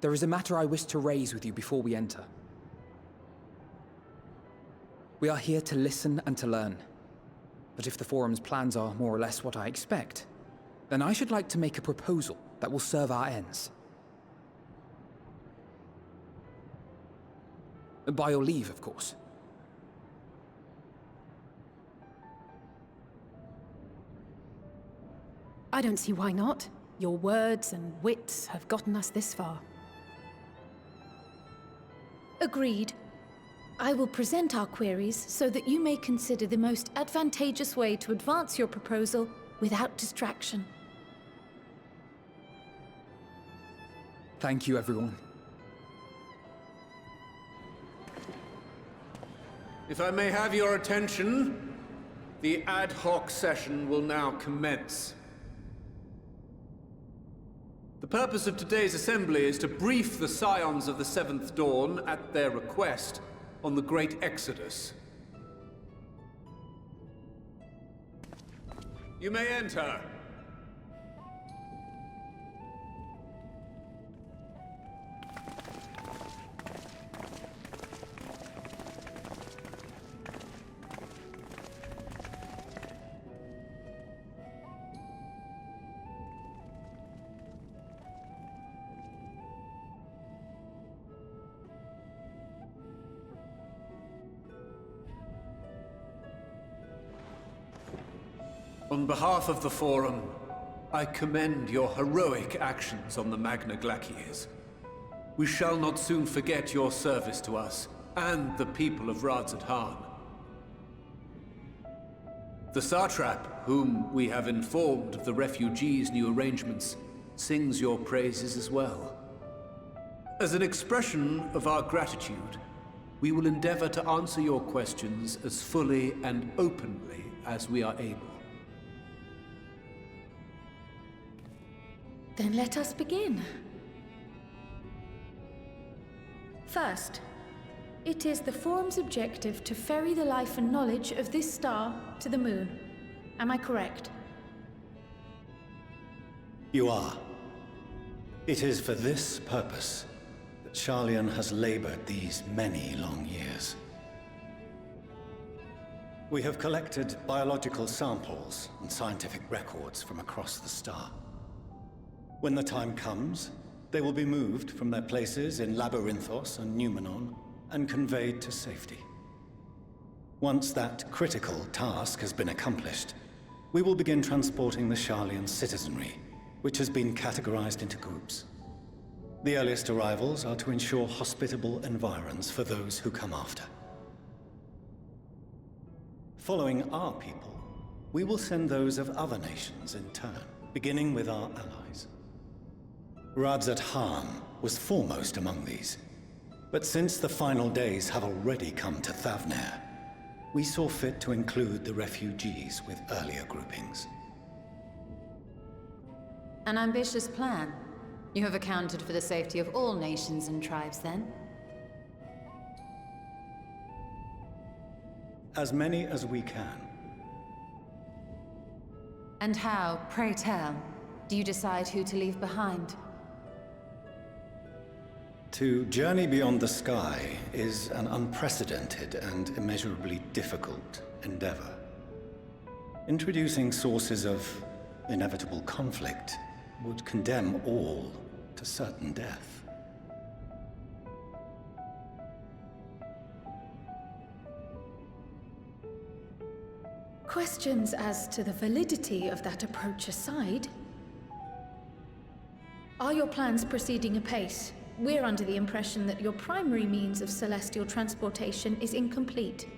There is a matter I wish to raise with you before we enter. We are here to listen and to learn. But if the Forum's plans are more or less what I expect, then I should like to make a proposal that will serve our ends. By your leave, of course. I don't see why not. Your words and wits have gotten us this far. Agreed. I will present our queries so that you may consider the most advantageous way to advance your proposal without distraction. Thank you, everyone. If I may have your attention, the ad hoc session will now commence. The purpose of today's assembly is to brief the Scions of the Seventh Dawn, at their request, on the Great Exodus. You may enter. On behalf of the Forum, I commend your heroic actions on the Magna Glaciers. We shall not soon forget your service to us and the people of Radzat-Han. The Satrap, whom we have informed of the refugees' new arrangements, sings your praises as well. As an expression of our gratitude, we will endeavor to answer your questions as fully and openly as we are able. Then let us begin. First, it is the Forum's objective to ferry the life and knowledge of this star to the moon. Am I correct? You are. It is for this purpose that Sharlayan has labored these many long years. We have collected biological samples and scientific records from across the star. When the time comes, they will be moved from their places in Labyrinthos and Numenon and conveyed to safety. Once that critical task has been accomplished, we will begin transporting the Sharlayan citizenry, which has been categorized into groups. The earliest arrivals are to ensure hospitable environs for those who come after. Following our people, we will send those of other nations in turn, beginning with our allies. Radzat-Han was foremost among these, but since the final days have already come to Thavnair, we saw fit to include the refugees with earlier groupings. An ambitious plan. You have accounted for the safety of all nations and tribes, then? As many as we can. And how, pray tell, do you decide who to leave behind? To journey beyond the sky is an unprecedented and immeasurably difficult endeavor. Introducing sources of inevitable conflict would condemn all to certain death. Questions as to the validity of that approach aside, are your plans proceeding apace? We're under the impression that your primary means of celestial transportation is incomplete.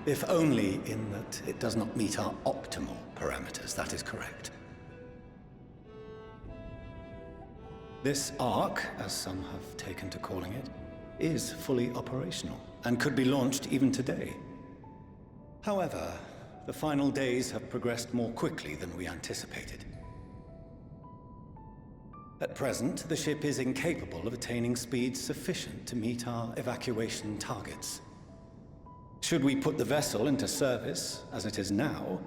If only in that it does not meet our optimal parameters, that is correct. This arc, as some have taken to calling it, is fully operational and could be launched even today. However, the final days have progressed more quickly than we anticipated. At present, the ship is incapable of attaining speeds sufficient to meet our evacuation targets. Should we put the vessel into service, as it is now,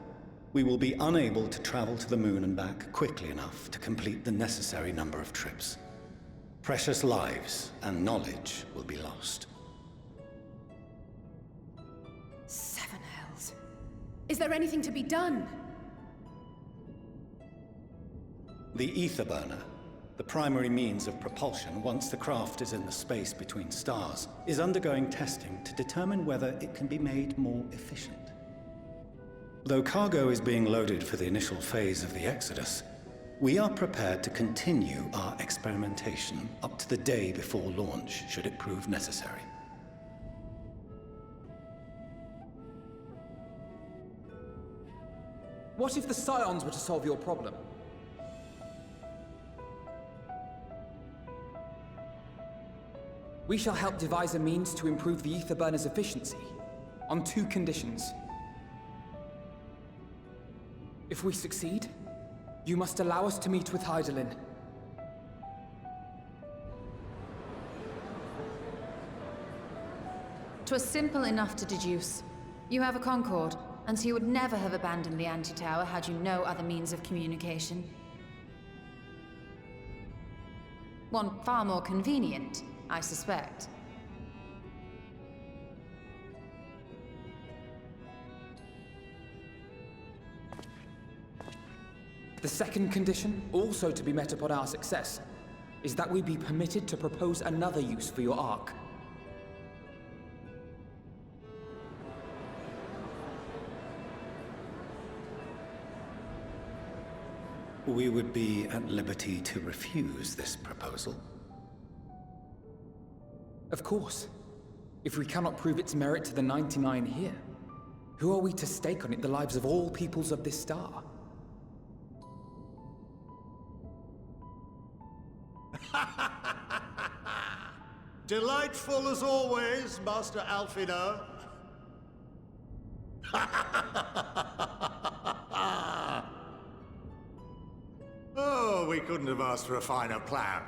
we will be unable to travel to the moon and back quickly enough to complete the necessary number of trips. Precious lives and knowledge will be lost. Seven hells. Is there anything to be done? The ether burner, the primary means of propulsion once the craft is in the space between stars, is undergoing testing to determine whether it can be made more efficient. Though cargo is being loaded for the initial phase of the Exodus, we are prepared to continue our experimentation up to the day before launch, should it prove necessary. What if the Scions were to solve your problem? We shall help devise a means to improve the ether burner's efficiency, on 2 conditions. If we succeed, you must allow us to meet with Hydaelyn. 'Twas simple enough to deduce. You have a Concord, and so you would never have abandoned the anti-tower had you no other means of communication. One far more convenient, I suspect. The second condition, also to be met upon our success, is that we be permitted to propose another use for your Ark. We would be at liberty to refuse this proposal. Of course. If we cannot prove its merit to the 99 here, who are we to stake on it the lives of all peoples of this star? Delightful as always, Master Alfino. Oh, we couldn't have asked for a finer plan.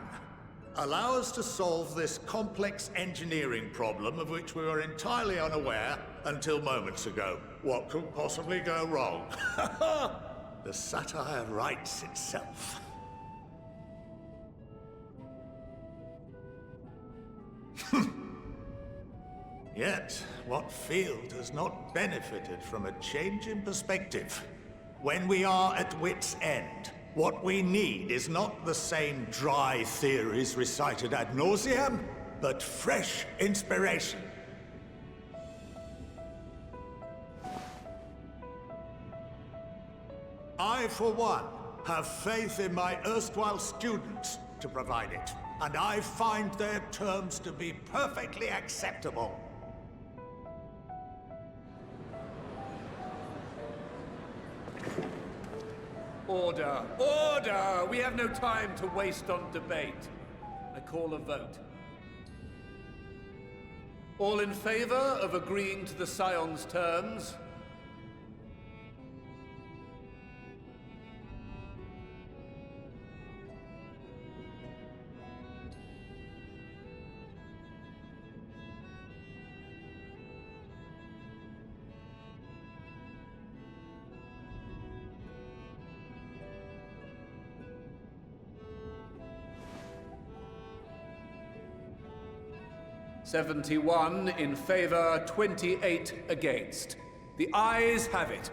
Allow us to solve this complex engineering problem of which we were entirely unaware until moments ago. What could possibly go wrong? The satire writes itself. Yet, what field has not benefited from a change in perspective? When we are at wit's end, what we need is not the same dry theories recited ad nauseam, but fresh inspiration. I, for one, have faith in my erstwhile students to provide it, and I find their terms to be perfectly acceptable. Order! Order! We have no time to waste on debate. I call a vote. All in favor of agreeing to the Scion's terms? "71 in favor, 28 against. The ayes have it.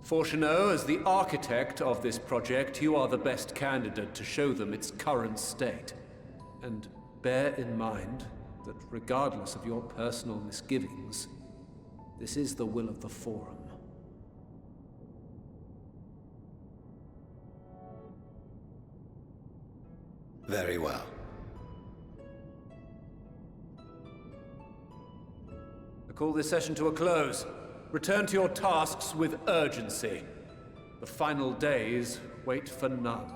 Fortuneau, as the architect of this project, you are the best candidate to show them its current state. And bear in mind that regardless of your personal misgivings, this is the will of the Forum. Very well. I call this session to a close. Return to your tasks with urgency. The final days wait for none.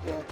Yeah.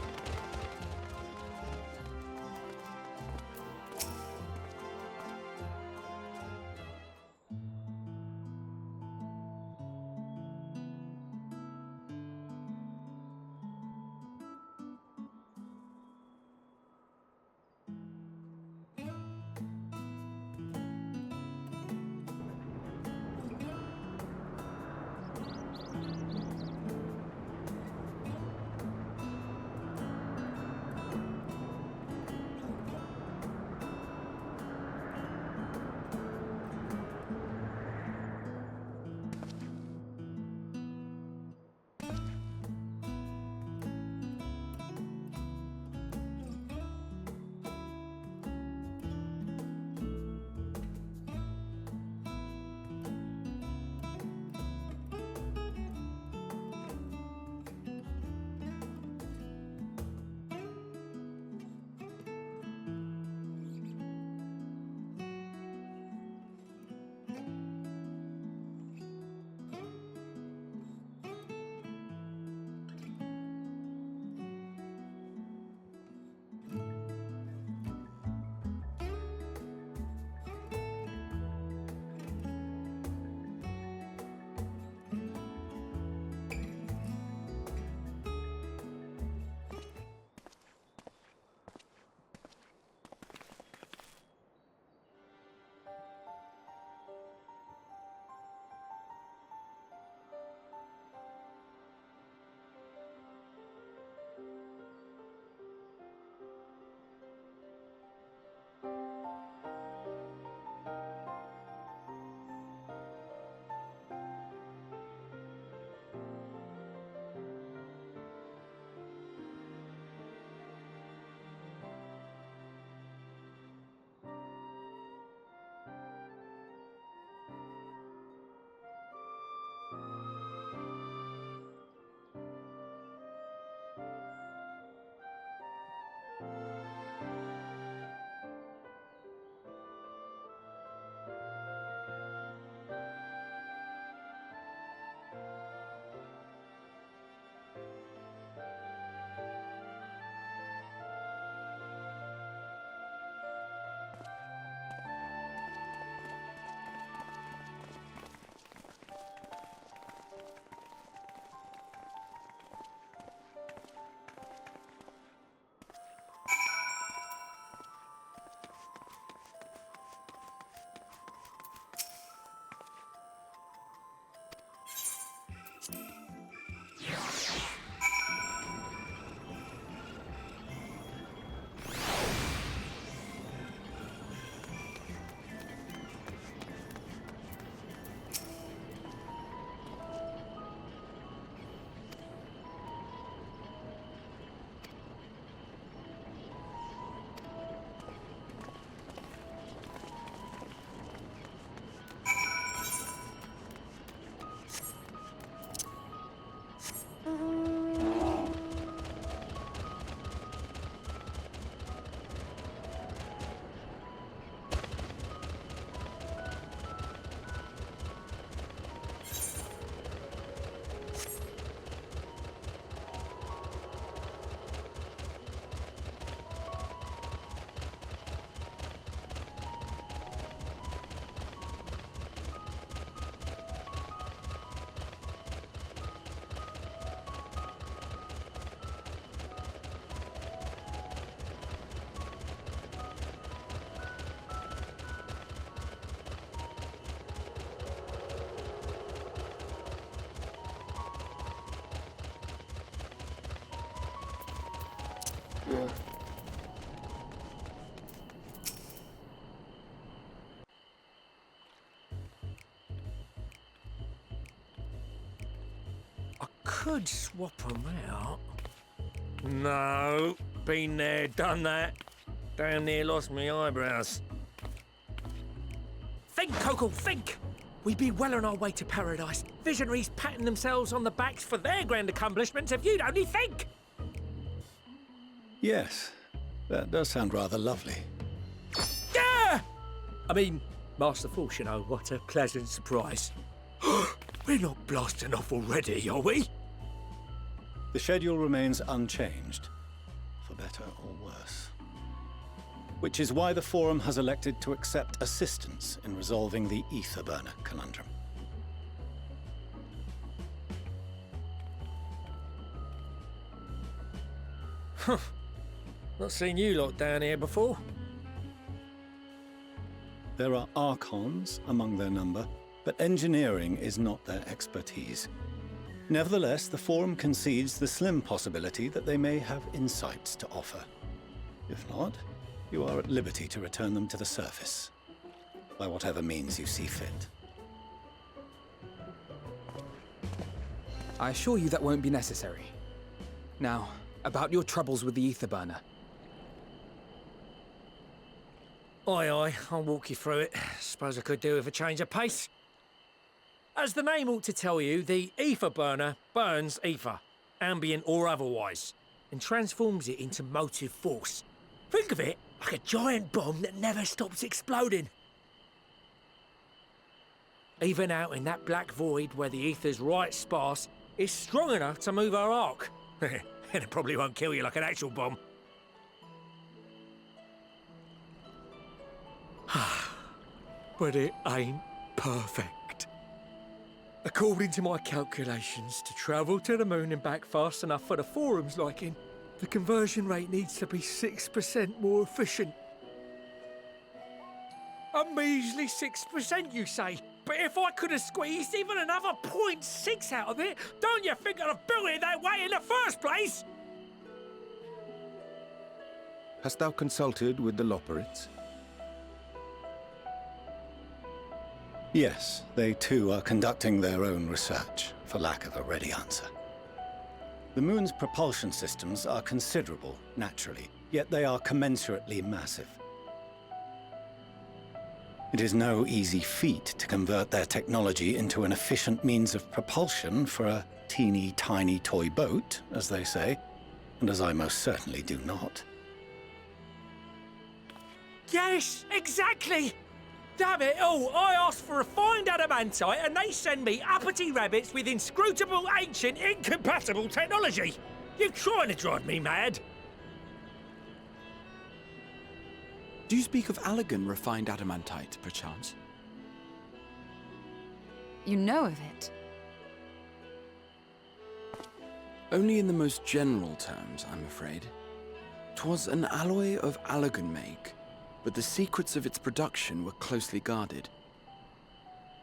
Yeah. I could swap them out. No, been there, done that. Damn near lost me eyebrows. Think, Coco, think! We be well on our way to paradise. Visionaries patting themselves on the backs for their grand accomplishments if you'd only think! Yes, that does sound rather lovely. Yeah! I mean, Master Force, you know, what a pleasant surprise. We're not blasting off already, are we? The schedule remains unchanged, for better or worse. Which is why the Forum has elected to accept assistance in resolving the ether burner conundrum. Huh. Not seen you lot down here before. There are Archons among their number, but engineering is not their expertise. Nevertheless, the Forum concedes the slim possibility that they may have insights to offer. If not, you are at liberty to return them to the surface, by whatever means you see fit. I assure you that won't be necessary. Now, about your troubles with the ether burner. Aye, aye, I'll walk you through it. Suppose I could do with a change of pace. As the name ought to tell you, the ether burner burns ether, ambient or otherwise, and transforms it into motive force. Think of it like a giant bomb that never stops exploding. Even out in that black void where the ether's right sparse, it's strong enough to move our arc. And it probably won't kill you like an actual bomb. But it ain't perfect. According to my calculations, to travel to the moon and back fast enough for the Forum's liking, the conversion rate needs to be 6% more efficient. A measly 6%, you say? But if I could have squeezed even another 0.6 out of it, don't you think I'd have built it that way in the first place? Hast thou consulted with the Loperates? Yes, they too are conducting their own research, for lack of a ready answer. The moon's propulsion systems are considerable, naturally, yet they are commensurately massive. It is no easy feat to convert their technology into an efficient means of propulsion for a teeny tiny toy boat, as they say, and as I most certainly do not. Yes, exactly! Damn it all, I asked for refined adamantite and they send me uppity rabbits with inscrutable, ancient, incompatible technology! You're trying to drive me mad! Do you speak of Allegan refined adamantite, perchance? You know of it? Only in the most general terms, I'm afraid. 'Twas an alloy of Allegan make, but the secrets of its production were closely guarded.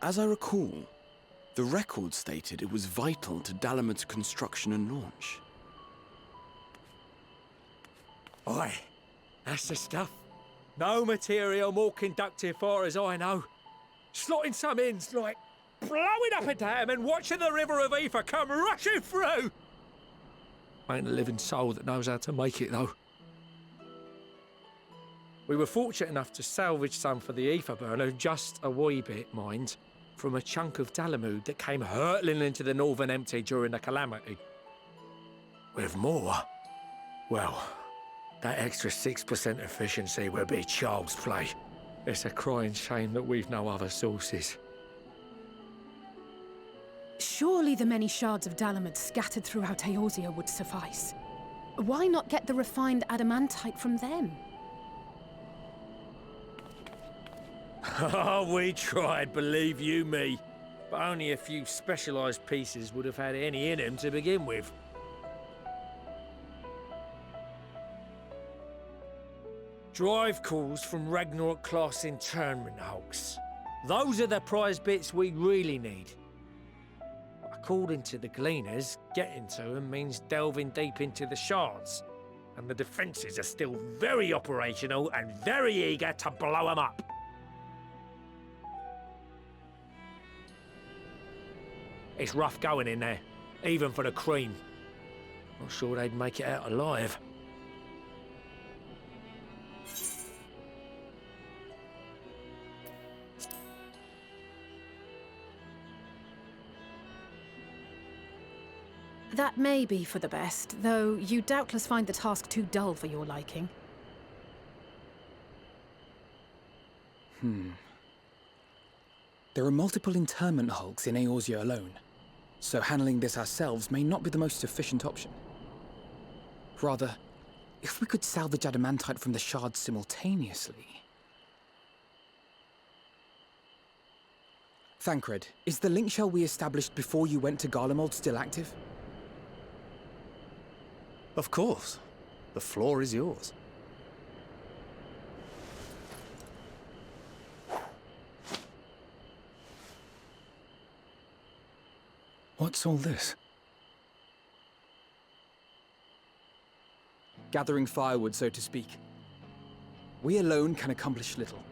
As I recall, the record stated it was vital to Dalamud's construction and launch. Aye, that's the stuff. No material more conductive far as I know. Slotting some ends like blowing up a dam and watching the river of ether come rushing through. Ain't a living soul that knows how to make it though. We were fortunate enough to salvage some for the ether burner, just a wee bit, mind, from a chunk of Dalamud that came hurtling into the Northern Empty during the calamity. With more, well, that extra 6% efficiency would be child's play. It's a crying shame that we've no other sources. Surely the many shards of Dalamud scattered throughout Eorzea would suffice. Why not get the refined adamantite from them? Oh, we tried, believe you me. But only a few specialised pieces would have had any in them to begin with. Drive calls from Ragnarok-class internment hulks. Those are the prize bits we really need. According to the Gleaners, getting to them means delving deep into the shards. And the defences are still very operational and very eager to blow them up. It's rough going in there, even for the cream. Not sure they'd make it out alive. That may be for the best, though you doubtless find the task too dull for your liking. There are multiple internment hulks in Eorzea alone. so handling this ourselves may not be the most efficient option. Rather, if we could salvage adamantite from the shards simultaneously... Thancred, is the link shell we established before you went to Garlemald still active? Of course. The floor is yours. What's all this? Gathering firewood, so to speak. We alone can accomplish little,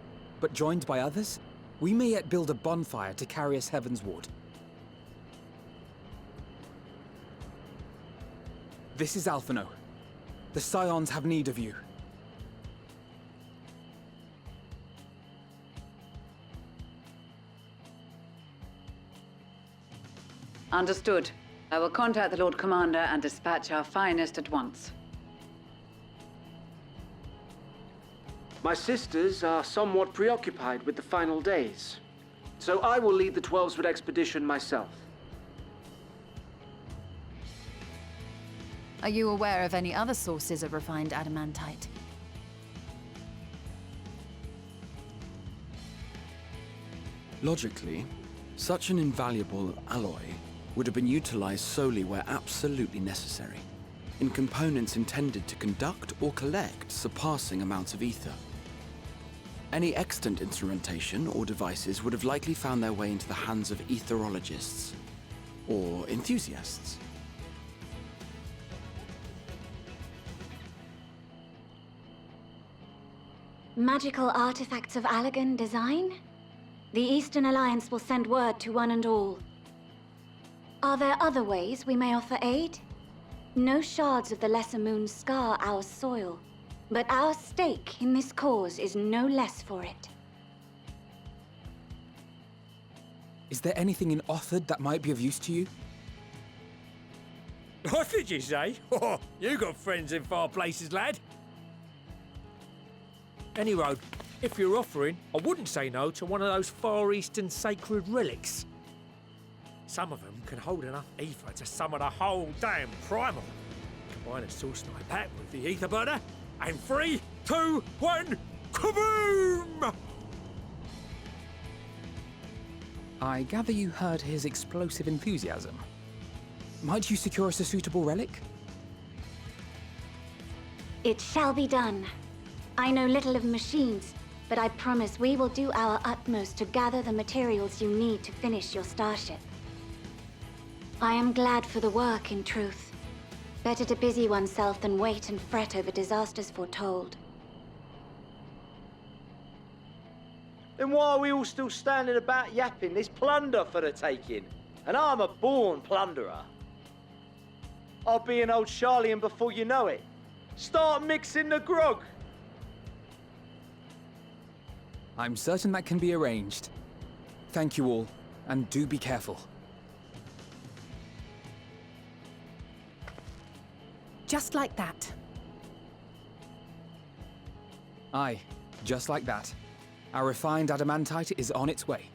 but joined by others, we may yet build a bonfire to carry us heavensward. This is Alphino. The Scions have need of you. Understood. I will contact the Lord Commander and dispatch our finest at once. My sisters are somewhat preoccupied with the final days, so I will lead the 12-foot expedition myself. Are you aware of any other sources of refined adamantite? Logically, such an invaluable alloy would have been utilized solely where absolutely necessary, in components intended to conduct or collect surpassing amounts of ether. Any extant instrumentation or devices would have likely found their way into the hands of etherologists, or enthusiasts. Magical artifacts of Allagan design? The Eastern Alliance will send word to one and all. Are there other ways we may offer aid? No shards of the Lesser Moon scar our soil, but our stake in this cause is no less for it. Is there anything in Othard that might be of use to you? What did you say? Oh, you got friends in far places, lad. Any road, if you're offering, I wouldn't say no to one of those Far Eastern sacred relics. Some of them can hold enough ether to summon a whole damn primal. Combine a source knife pack with the ether burner, and 3, 2, 1, kaboom! I gather you heard his explosive enthusiasm. Might you secure us a suitable relic? It shall be done. I know little of machines, but I promise we will do our utmost to gather the materials you need to finish your starship. I am glad for the work, in truth. Better to busy oneself than wait and fret over disasters foretold. Then why are we all still standing about yapping? There's plunder for the taking, and I'm a born plunderer. I'll be an old Charlian before you know it. Start mixing the grog. I'm certain that can be arranged. Thank you all, and do be careful. Just like that. Aye, just like that. Our refined adamantite is on its way.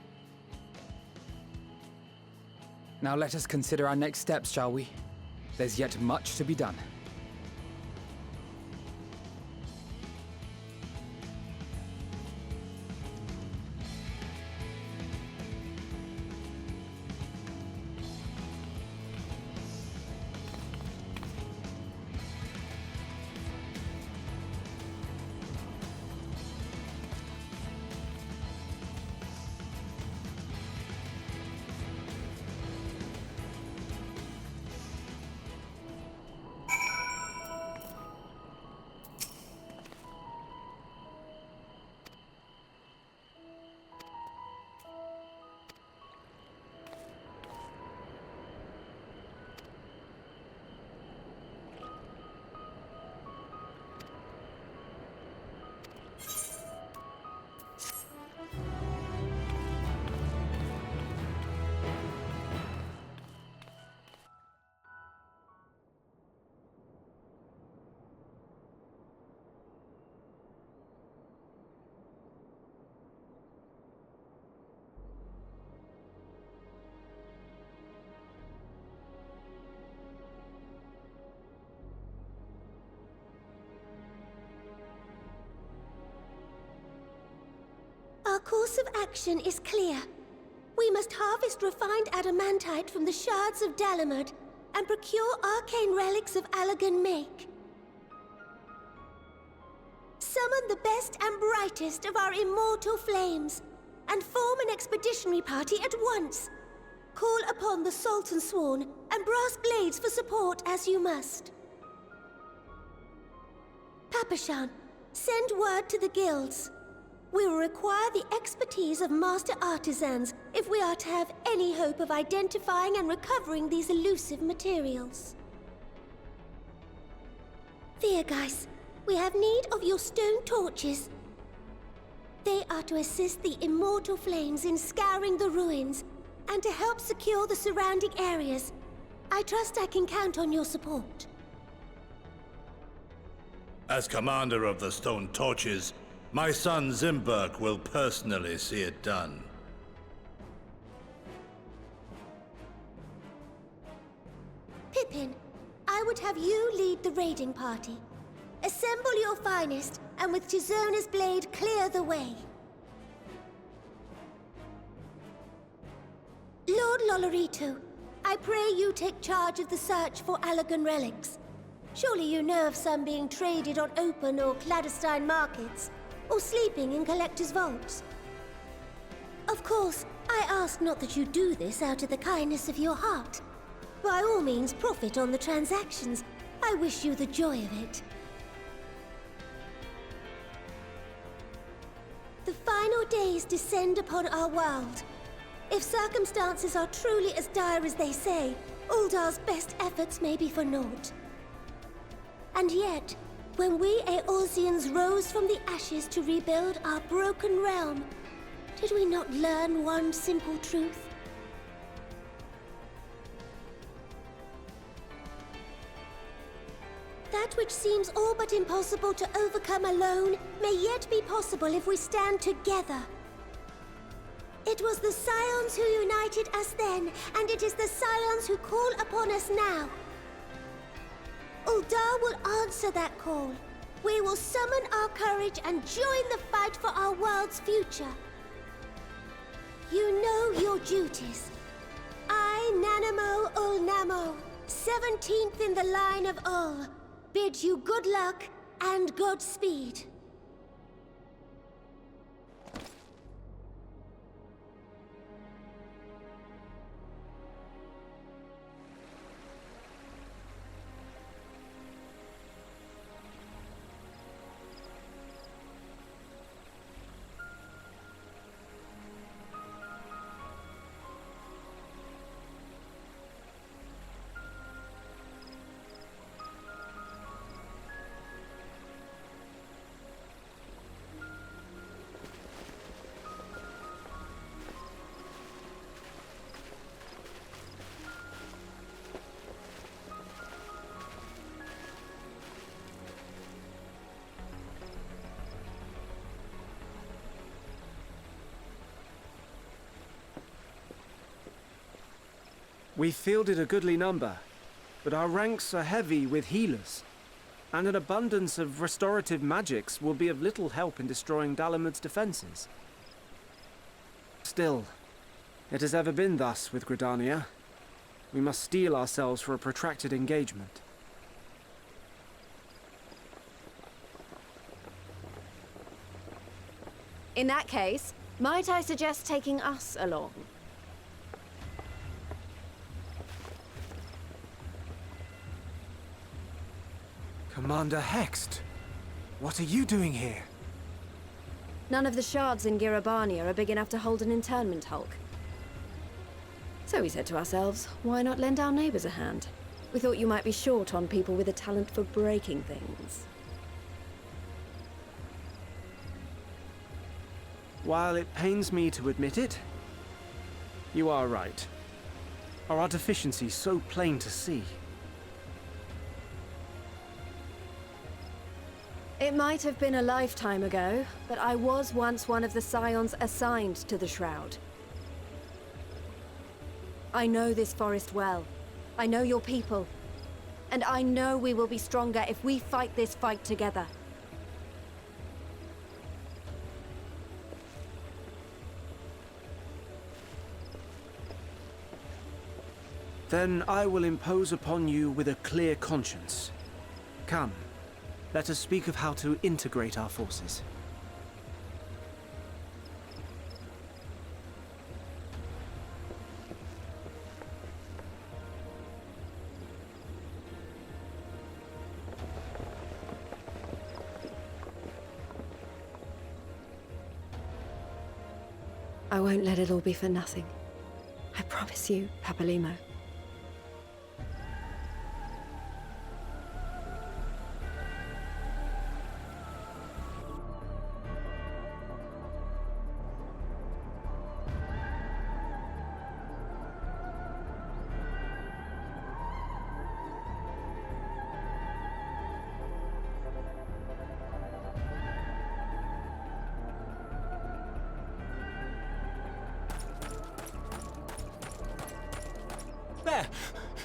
Now let us consider our next steps, shall we? There's yet much to be done. course of action is clear. We must harvest refined adamantite from the shards of Garlemald and procure arcane relics of Allagan make. Summon the best and brightest of our immortal flames, and form an expeditionary party at once. Call upon the Sultan Sworn and Brass Blades for support as you must. Papashan, send word to the guilds. We will require the expertise of master artisans if we are to have any hope of identifying and recovering these elusive materials. Viergeist, we have need of your stone torches. They are to assist the immortal flames in scouring the ruins and to help secure the surrounding areas. I trust I can count on your support. As commander of the Stone Torches, my son Zimberk will personally see it done. Pippin, I would have you lead the raiding party. Assemble your finest, and with Tizona's blade, clear the way. Lord Lolorito, I pray you take charge of the search for Allagan relics. Surely you know of some being traded on open or clandestine markets, or sleeping in collectors' vaults. Of course, I ask not that you do this out of the kindness of your heart. By all means, profit on the transactions. I wish you the joy of it. The final days descend upon our world. If circumstances are truly as dire as they say, Uldar's best efforts may be for naught. And yet, when we Eorzeans rose from the ashes to rebuild our broken realm, did we not learn one simple truth? That which seems all but impossible to overcome alone may yet be possible if we stand together. It was the Scions who united us then, and it is the Scions who call upon us now. Uldar will answer that call. We will summon our courage and join the fight for our world's future. You know your duties. I, Nanamo Ulnamo, 17th in the line of Ul, bid you good luck and Godspeed. We fielded a goodly number, but our ranks are heavy with healers, and an abundance of restorative magics will be of little help in destroying Garlemald's defenses. Still, it has ever been thus with Gridania. We must steel ourselves for a protracted engagement. In that case, might I suggest taking us along? Commander Hext, what are you doing here? None of the shards in Girabania are big enough to hold an internment hulk. So we said to ourselves, why not lend our neighbors a hand? We thought you might be short on people with a talent for breaking things. While it pains me to admit it, you are right. Our deficiencies so plain to see. It might have been a lifetime ago, but I was once one of the Scions assigned to the Shroud. I know this forest well. I know your people. And I know we will be stronger if we fight this fight together. Then I will impose upon you with a clear conscience. Come, let us speak of how to integrate our forces. I won't let it all be for nothing. I promise you, Papalimo.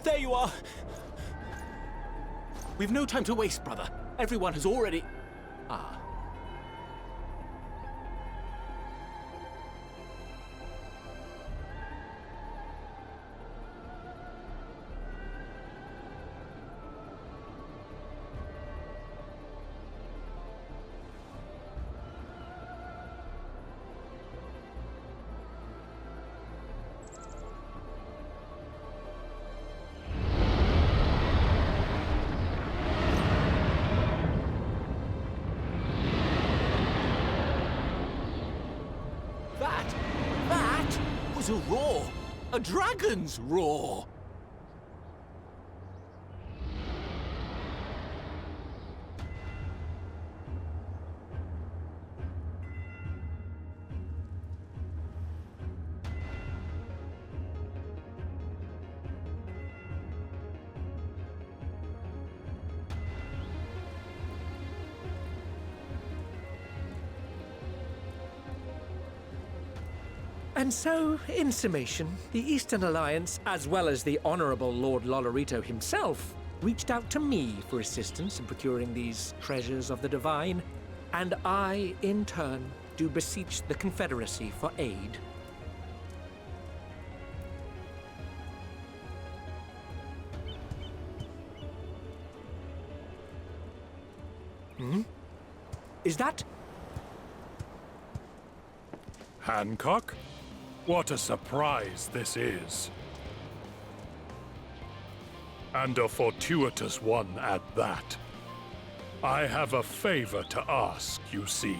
There you are! We've no time to waste, brother. Everyone has already... Ah. That was a roar! A dragon's roar! And so, in summation, the Eastern Alliance, as well as the Honourable Lord Lolorito himself, reached out to me for assistance in procuring these treasures of the divine, and I, in turn, do beseech the Confederacy for aid. Is that... Hancock? What a surprise this is. And a fortuitous one at that. I have a favor to ask, you see.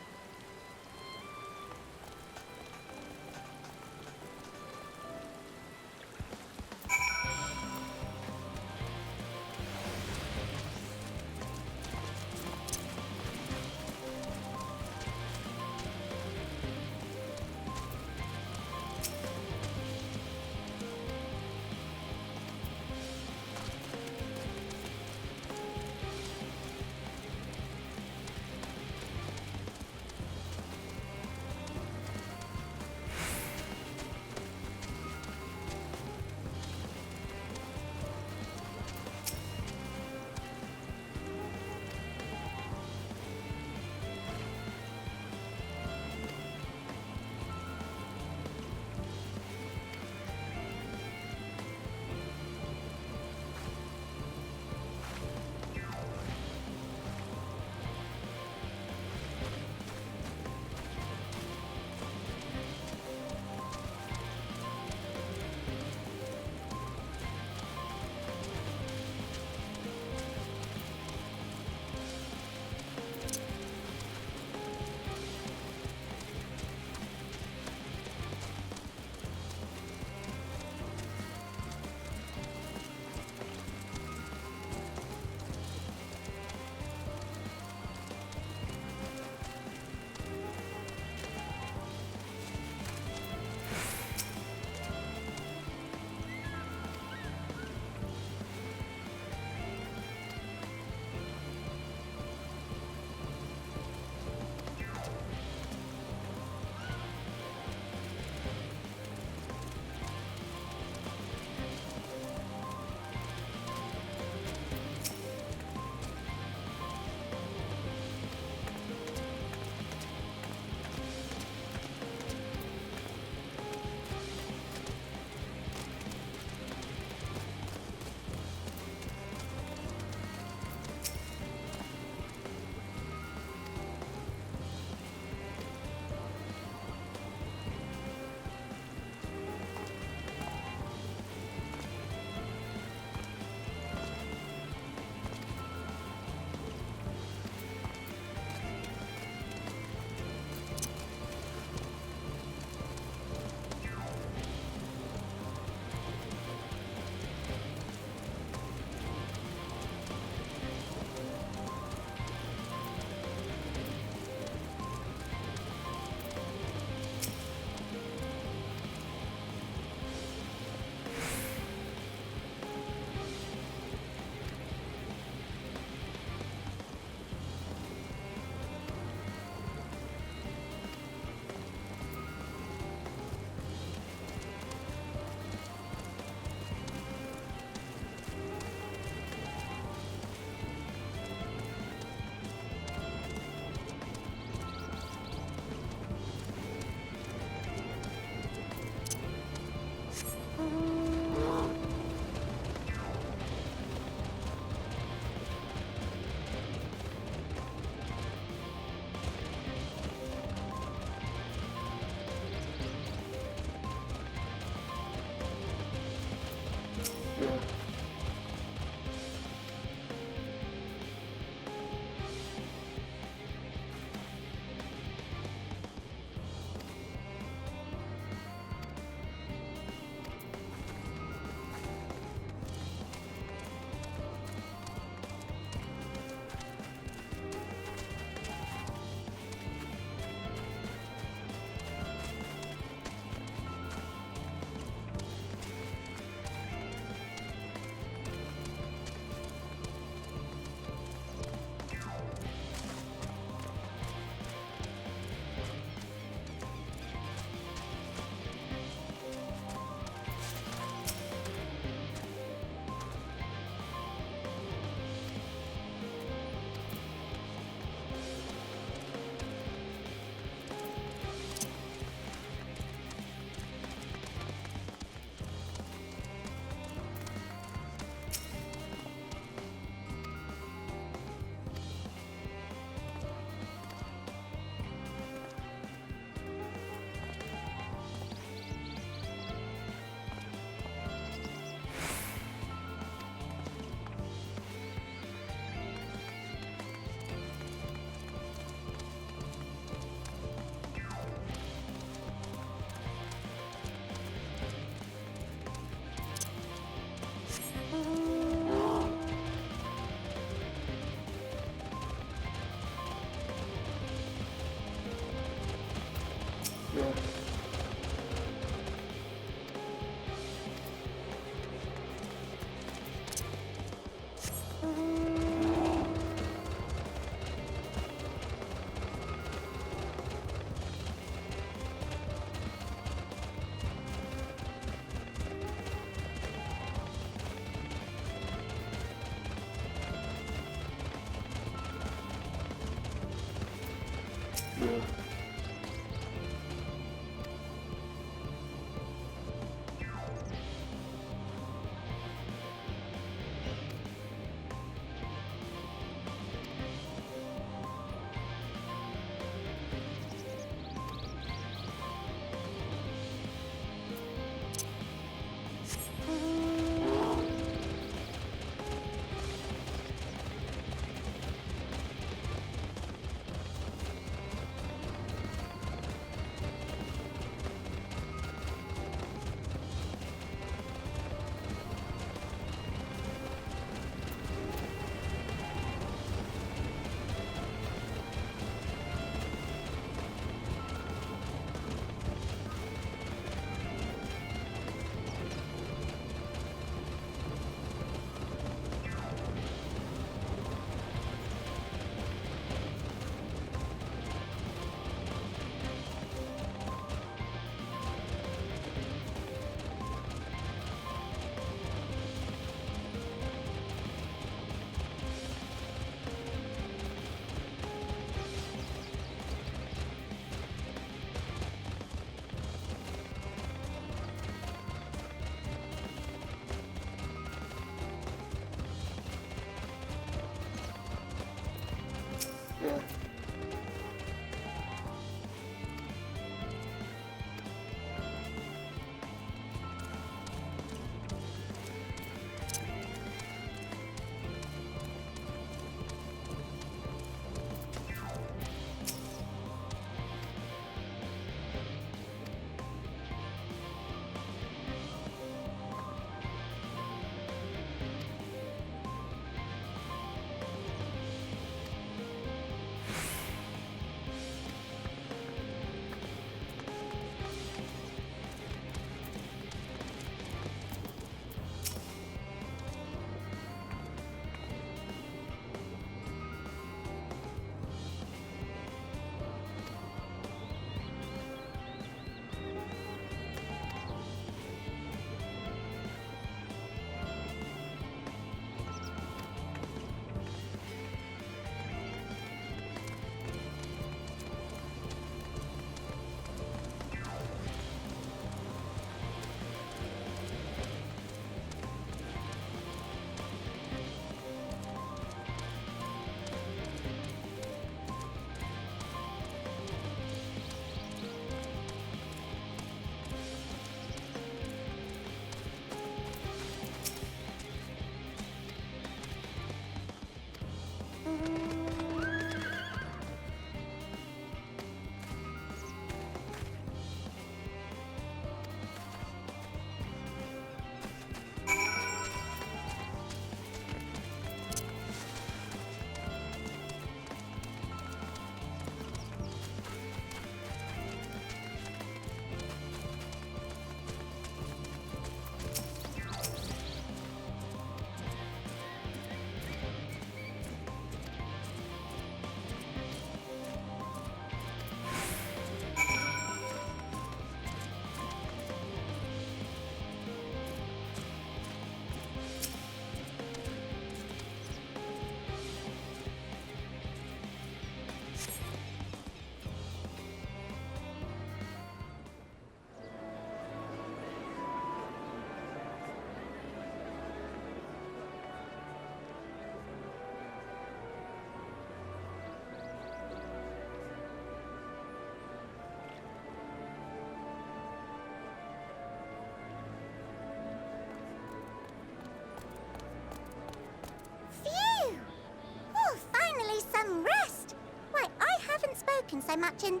so much in,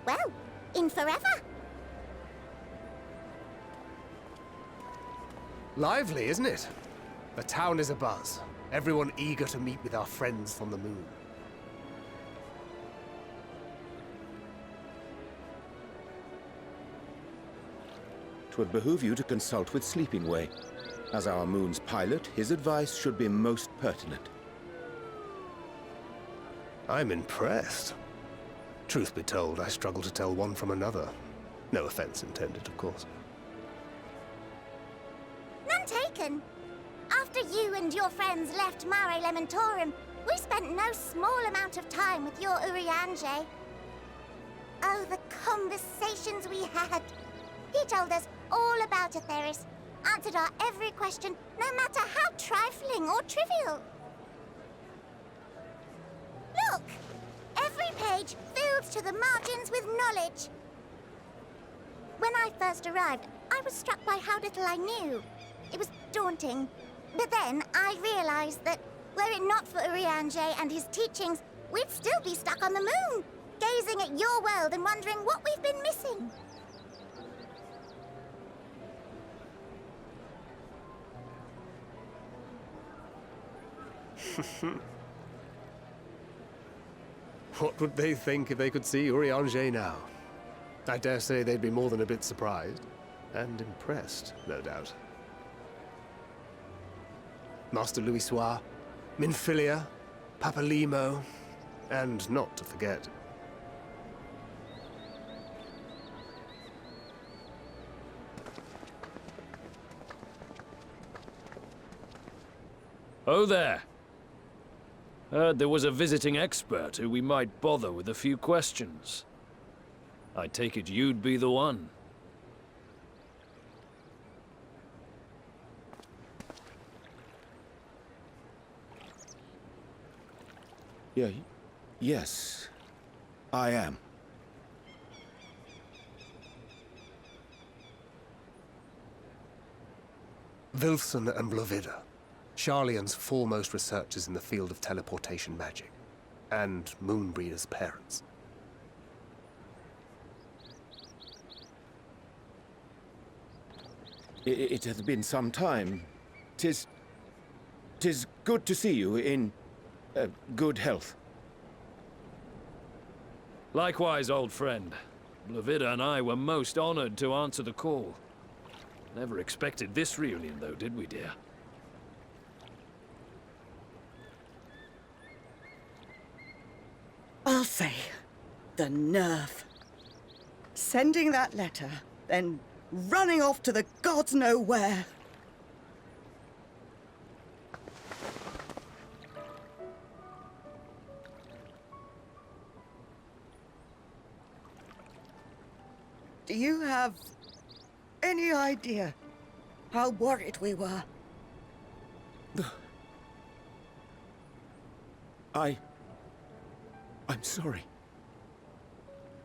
well, in forever. Lively, isn't it? The town is abuzz. Everyone eager to meet with our friends from the moon. 'Twould behoove you to consult with Sleeping Way. As our moon's pilot, his advice should be most pertinent. I'm impressed. Truth be told, I struggle to tell one from another. No offense intended, of course. None taken. After you and your friends left Mare Elementorum, we spent no small amount of time with your Urianger. Oh, the conversations we had. He told us all about Atheris, answered our every question, no matter how trifling or trivial. Look! Every page filled to the margins with knowledge. When I first arrived, I was struck by how little I knew. It was daunting. But then I realized that, were it not for Urianger and his teachings, we'd still be stuck on the moon, gazing at your world and wondering what we've been missing. What would they think if they could see Urianger now? I dare say they'd be more than a bit surprised. And impressed, no doubt. Master Louisoix, Minfilia, Papalimo, and not to forget... Oh there. Heard there was a visiting expert who we might bother with a few questions. I take it you'd be the one. Yes, I am. Wilson and Blovida, Sharlayan's foremost researchers in the field of teleportation magic, and Moonbreeder's parents. It hath been some time. 'Tis good to see you in good health. Likewise, old friend. Blovida and I were most honored to answer the call. Never expected this reunion, though, did we, dear? I'll say, the nerve. Sending that letter, then running off to the gods know where. Do you have any idea how worried we were? I'm sorry.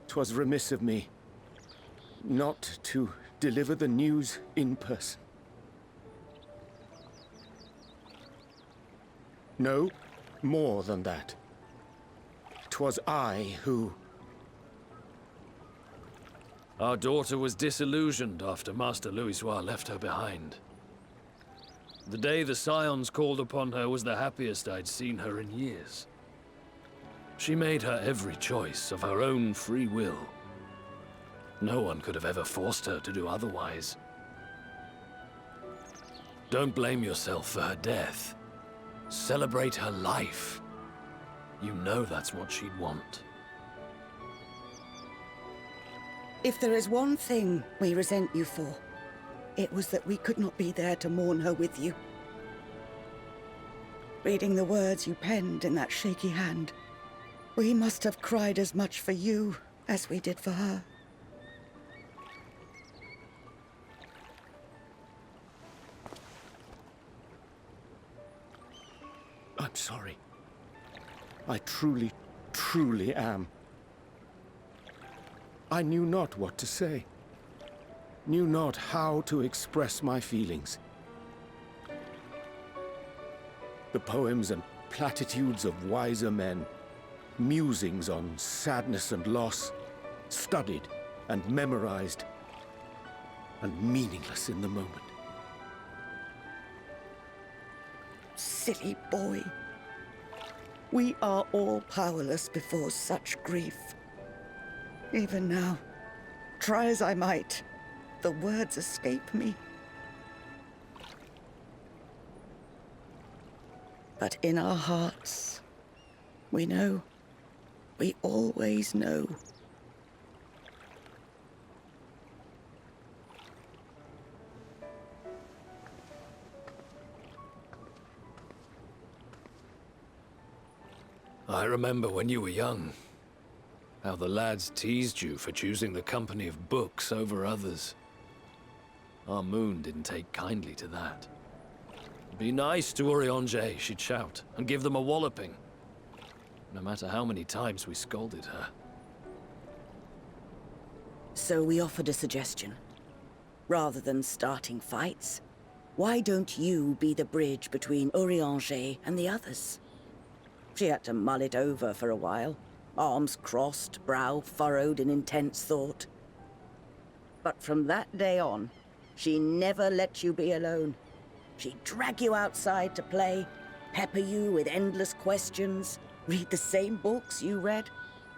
'Twas remiss of me not to deliver the news in person. No, more than that. 'Twas I who... Our daughter was disillusioned after Master Louisoix left her behind. The day the Scions called upon her was the happiest I'd seen her in years. She made her every choice of her own free will. No one could have ever forced her to do otherwise. Don't blame yourself for her death. Celebrate her life. You know that's what she'd want. If there is one thing we resent you for, it was that we could not be there to mourn her with you. Reading the words you penned in that shaky hand, we must have cried as much for you as we did for her. I'm sorry. I truly, truly am. I knew not what to say. Knew not how to express my feelings. The poems and platitudes of wiser men musings on sadness and loss, studied and memorized, and meaningless in the moment. Silly boy. We are all powerless before such grief. Even now, try as I might, the words escape me. But in our hearts, we know. We always know. I remember when you were young, how the lads teased you for choosing the company of books over others. Our moon didn't take kindly to that. Be nice to Urianger, she'd shout, and give them a walloping. No matter how many times we scolded her. So we offered a suggestion. Rather than starting fights, why don't you be the bridge between Urianger and the others? She had to mull it over for a while, arms crossed, brow furrowed in intense thought. But from that day on, she never let you be alone. She'd drag you outside to play, pepper you with endless questions, read the same books you read,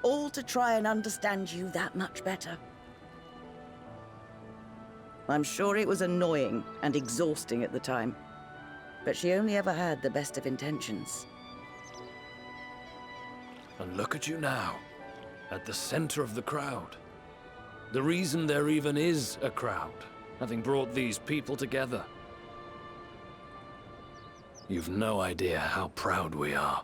all to try and understand you that much better. I'm sure it was annoying and exhausting at the time, but she only ever had the best of intentions. And look at you now, at the center of the crowd. The reason there even is a crowd, having brought these people together. You've no idea how proud we are.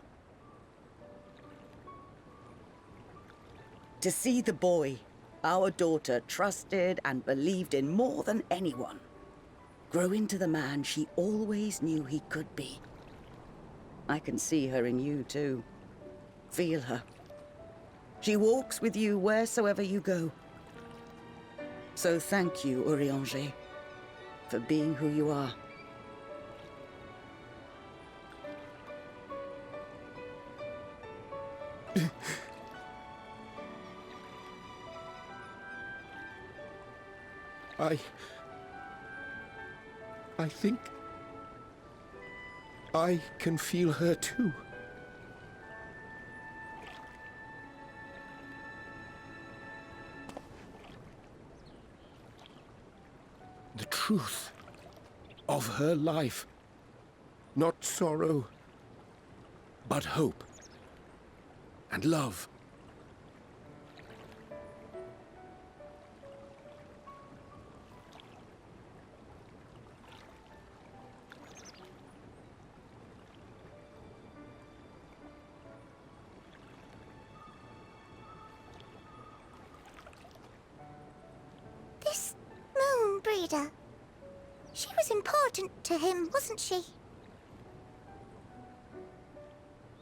To see the boy, our daughter, trusted and believed in more than anyone, grow into the man she always knew he could be. I can see her in you too. Feel her. She walks with you wheresoever you go. So thank you, Urianger, for being who you are. I think I can feel her too. The truth of her life. Not sorrow, but hope and love. This moon breeder. She was important to him, wasn't she?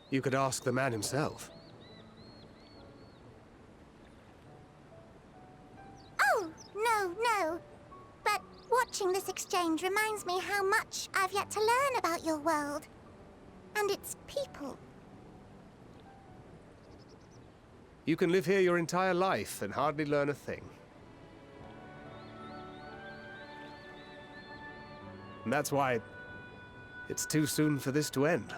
You could ask the man himself. Oh, no. But watching this exchange reminds me how much I've yet to learn about your world. And its people. You can live here your entire life and hardly learn a thing. And that's why it's too soon for this to end.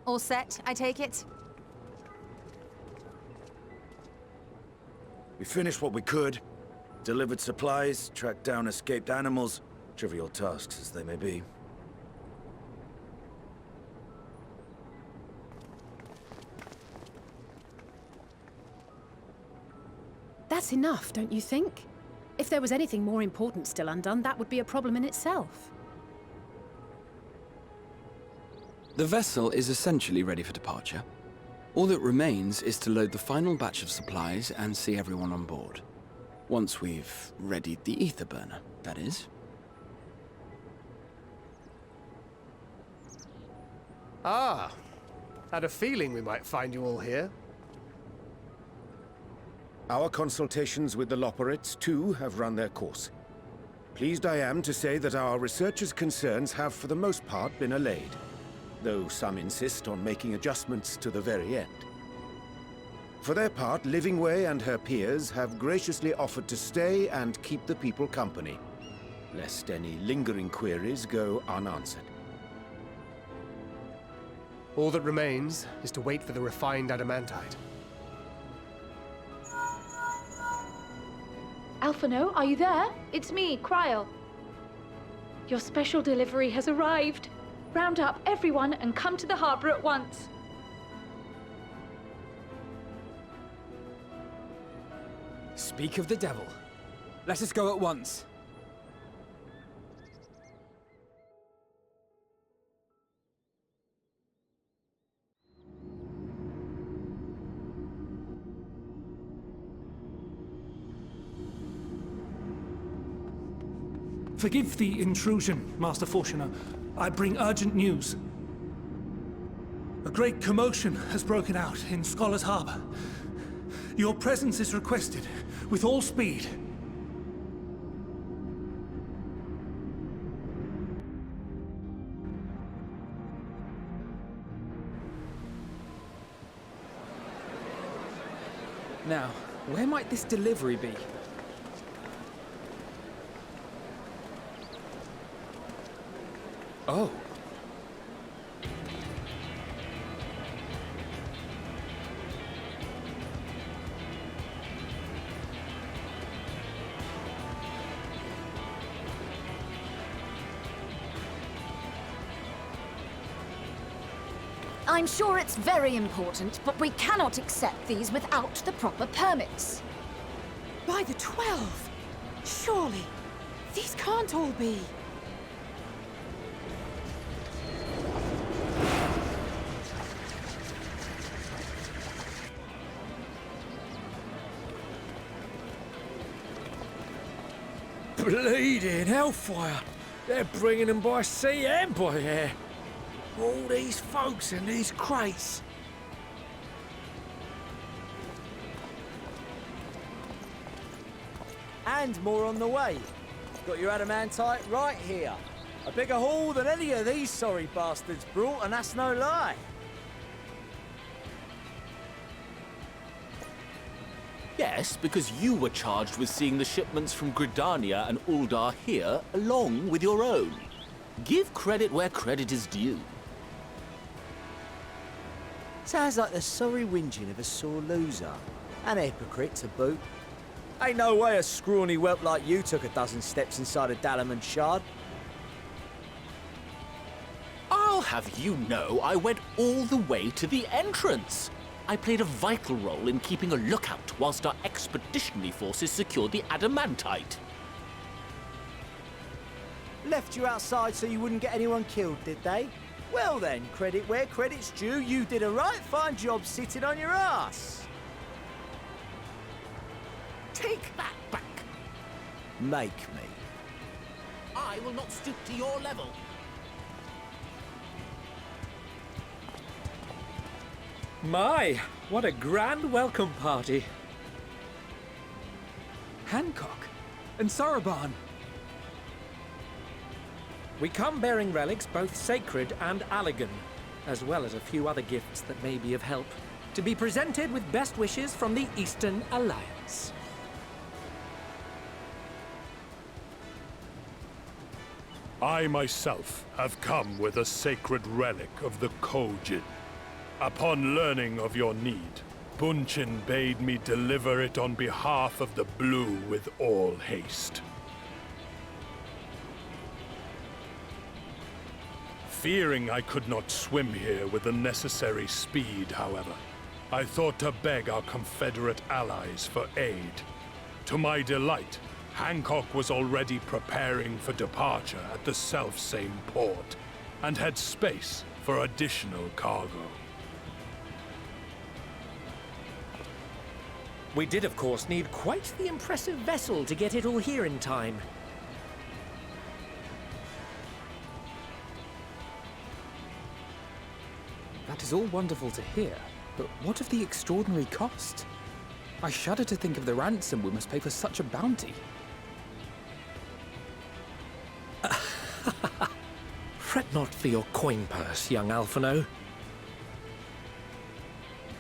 All set, I take it? We finished what we could. Delivered supplies, tracked down escaped animals. Trivial tasks as they may be. That's enough, don't you think? If there was anything more important still undone, that would be a problem in itself. The vessel is essentially ready for departure. All that remains is to load the final batch of supplies and see everyone on board. Once we've readied the ether burner, that is. Ah, had a feeling we might find you all here. Our consultations with the Loperates, too, have run their course. Pleased I am to say that our researchers' concerns have for the most part been allayed, though some insist on making adjustments to the very end. For their part, Livingway and her peers have graciously offered to stay and keep the people company, lest any lingering queries go unanswered. All that remains is to wait for the refined adamantite. Alphino, are you there? It's me, Kryl. Your special delivery has arrived. Round up everyone and come to the harbor at once. Speak of the devil. Let us go at once. Forgive the intrusion, Master Fortuner. I bring urgent news. A great commotion has broken out in Scholar's Harbor. Your presence is requested, with all speed. Now, where might this delivery be? Oh. I'm sure it's very important, but we cannot accept these without the proper permits. By the 12! Surely, these can't all be. Bleeding hellfire! They're bringing them by sea and by air. All these folks in these crates. And more on the way. Got your adamantite right here. A bigger haul than any of these sorry bastards brought, and that's no lie. Yes, because you were charged with seeing the shipments from Gridania and Uldar here, along with your own. Give credit where credit is due. Sounds like the sorry whinging of a sore loser. An hypocrite to boot. Ain't no way a scrawny whelp like you took a dozen steps inside a Dalamud shard. I'll have you know I went all the way to the entrance. I played a vital role in keeping a lookout whilst our expeditionary forces secured the adamantite. Left you outside so you wouldn't get anyone killed, did they? Well then, credit where credit's due, you did a right fine job sitting on your ass. Take that back. Make me. I will not stoop to your level. My, what a grand welcome party. Hancock and Saraban. We come bearing relics both sacred and Allagan, as well as a few other gifts that may be of help, to be presented with best wishes from the Eastern Alliance. I myself have come with a sacred relic of the Kojin. Upon learning of your need, Bunchin bade me deliver it on behalf of the Blue with all haste. Fearing I could not swim here with the necessary speed, however, I thought to beg our Confederate allies for aid. To my delight, Hancock was already preparing for departure at the self-same port, and had space for additional cargo. We did, of course, need quite the impressive vessel to get it all here in time. That is all wonderful to hear, but what of the extraordinary cost? I shudder to think of the ransom we must pay for such a bounty. Fret not for your coin purse, young Alphino.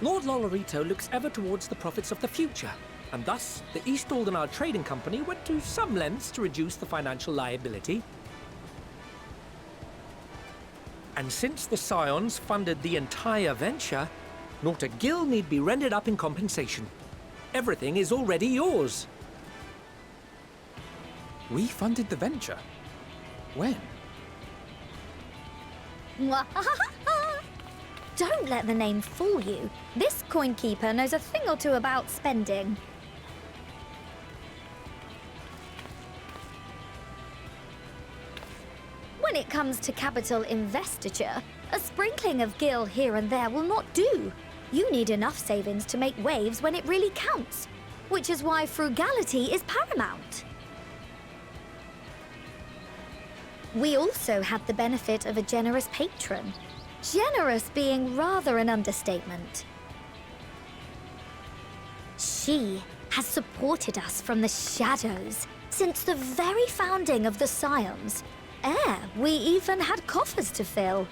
Lord Lolorito looks ever towards the profits of the future, and thus the East Aldenard Trading Company went to some lengths to reduce the financial liability. And since the Scions funded the entire venture, not a gill need be rendered up in compensation. Everything is already yours. We funded the venture? When? Don't let the name fool you. This coinkeeper knows a thing or two about spending. When it comes to capital investiture, a sprinkling of gil here and there will not do. You need enough savings to make waves when it really counts, which is why frugality is paramount. We also had the benefit of a generous patron. Generous being rather an understatement. She has supported us from the shadows since the very founding of the Scions. We even had coffers to fill.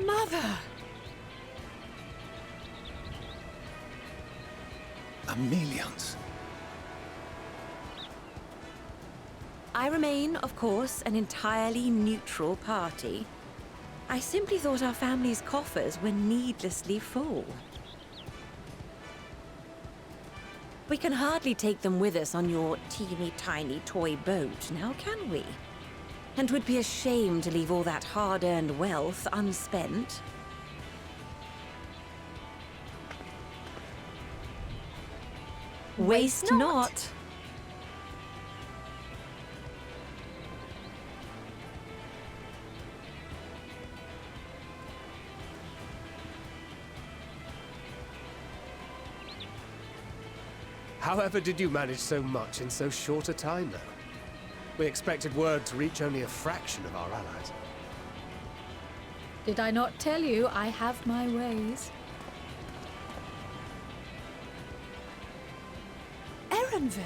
Mother! Millions. I remain, of course, an entirely neutral party. I simply thought our family's coffers were needlessly full. We can hardly take them with us on your teeny-tiny toy boat, now can we? And would be ashamed to leave all that hard-earned wealth unspent. Waste not. However did you manage so much in so short a time, though? We expected word to reach only a fraction of our allies. Did I not tell you I have my ways? Erenville,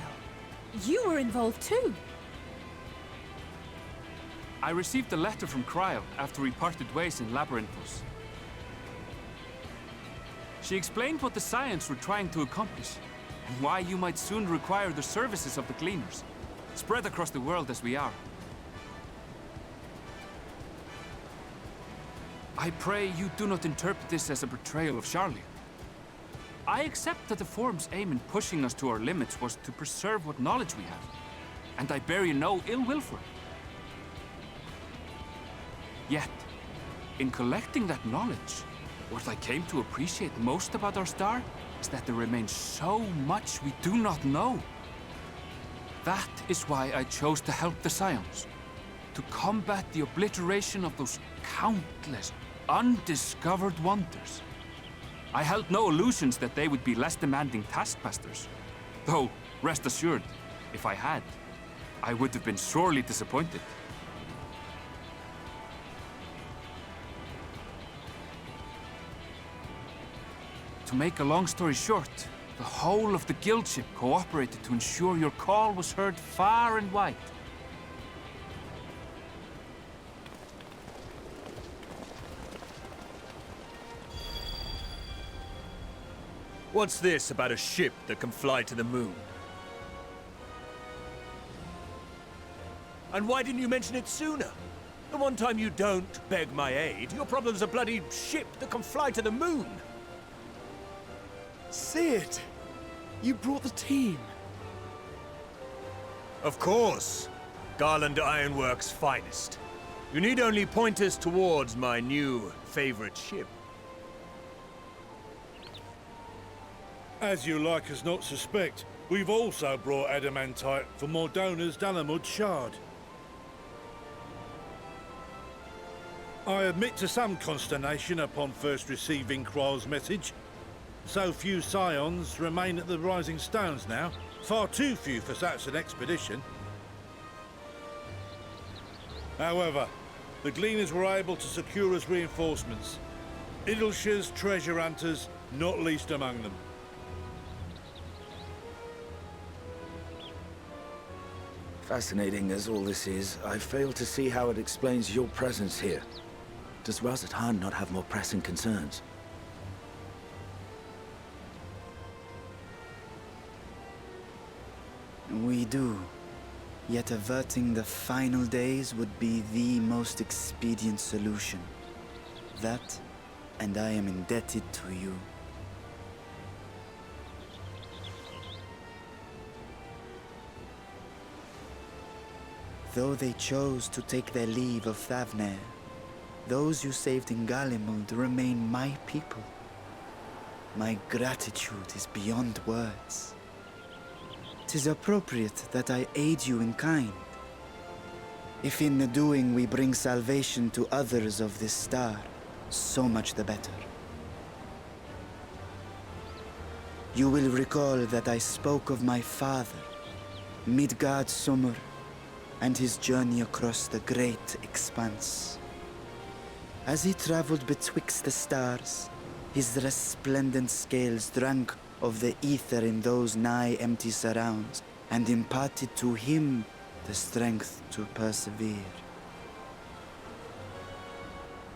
you were involved too. I received a letter from Cryo after we parted ways in Labyrinthos. She explained what the Scions were trying to accomplish, and why you might soon require the services of the Gleaners, spread across the world as we are. I pray you do not interpret this as a betrayal of Charlie. I accept that the Forum's aim in pushing us to our limits was to preserve what knowledge we have, and I bear you no ill will for it. Yet, in collecting that knowledge, what I came to appreciate most about our star is that there remains so much we do not know. That is why I chose to help the Scions, to combat the obliteration of those countless, undiscovered wonders. I held no illusions that they would be less demanding taskmasters. Though, rest assured, if I had, I would have been sorely disappointed. To make a long story short, the whole of the guildship cooperated to ensure your call was heard far and wide. What's this about a ship that can fly to the moon? And why didn't you mention it sooner? The one time you don't beg my aid, your problem's a bloody ship that can fly to the moon. Sid, you brought the team. Of course. Garland Ironworks' finest. You need only point us towards my new favorite ship. As you like us not suspect, we've also brought adamantite for Mordona's Dalamud shard. I admit to some consternation upon first receiving Kroll's message. So few scions remain at the Rising Stones now. Far too few for such an expedition. However, the Gleaners were able to secure us reinforcements. Idleshires, treasure hunters, not least among them. Fascinating as all this is, I fail to see how it explains your presence here. Does Razat not have more pressing concerns? We do. Yet averting the final days would be the most expedient solution. That, and I am indebted to you. Though they chose to take their leave of Thavnair, those you saved in Garlemald remain my people. My gratitude is beyond words. 'Tis appropriate that I aid you in kind. If in the doing we bring salvation to others of this star, so much the better. You will recall that I spoke of my father, Midgard Sommer, and his journey across the great expanse. As he traveled betwixt the stars, his resplendent scales drank of the ether in those nigh empty surrounds, and imparted to him the strength to persevere.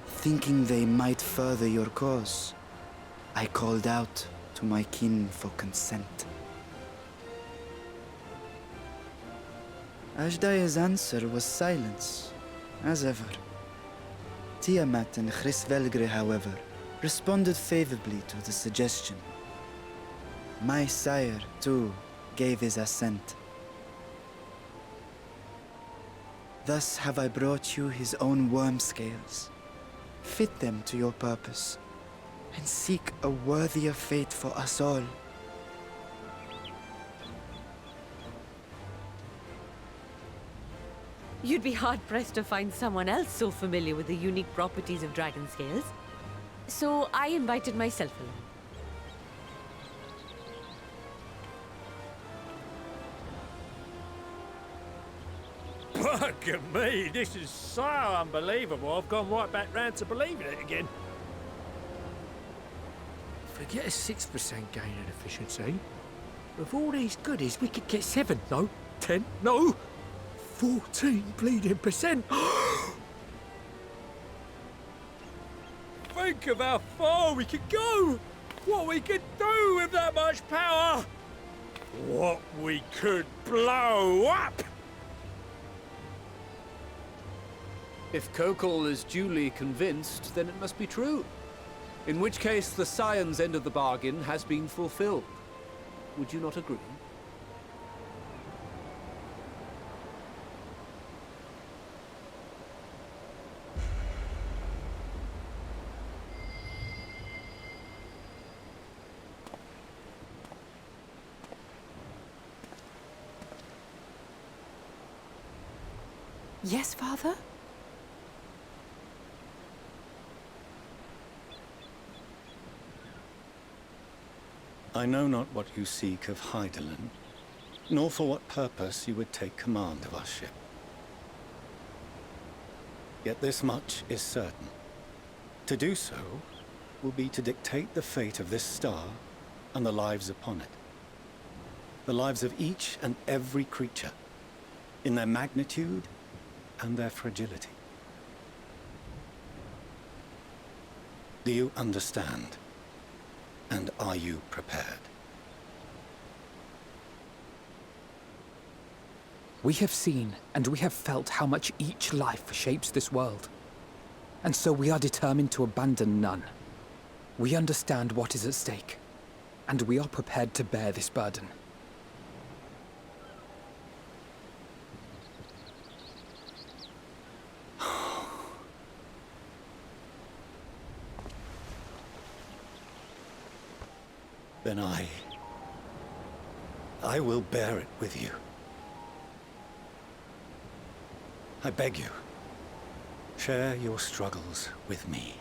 Thinking they might further your cause, I called out to my kin for consent. Ashdai's answer was silence, as ever. Tiamat and Hrisvelgre, however, responded favorably to the suggestion. My sire, too, gave his assent. Thus have I brought you his own worm scales. Fit them to your purpose, and seek a worthier fate for us all. You'd be hard-pressed to find someone else so familiar with the unique properties of dragon scales. So I invited myself along. Bugger me, this is so unbelievable. I've gone right back round to believing it again. Forget a 6% gain in efficiency. With all these goodies, we could get 7, no, 10, no, 14 bleeding percent. Think of how far we could go. What we could do with that much power. What we could blow up. If Kokol is duly convinced, then it must be true. In which case, the Scion's end of the bargain has been fulfilled. Would you not agree? Yes, Father? I know not what you seek of Hydaelyn, nor for what purpose you would take command of our ship. Yet this much is certain. To do so will be to dictate the fate of this star and the lives upon it. The lives of each and every creature, in their magnitude and their fragility. Do you understand? And are you prepared? We have seen and we have felt how much each life shapes this world. And so we are determined to abandon none. We understand what is at stake, and we are prepared to bear this burden. Then I will bear it with you. I beg you, Share your struggles with me.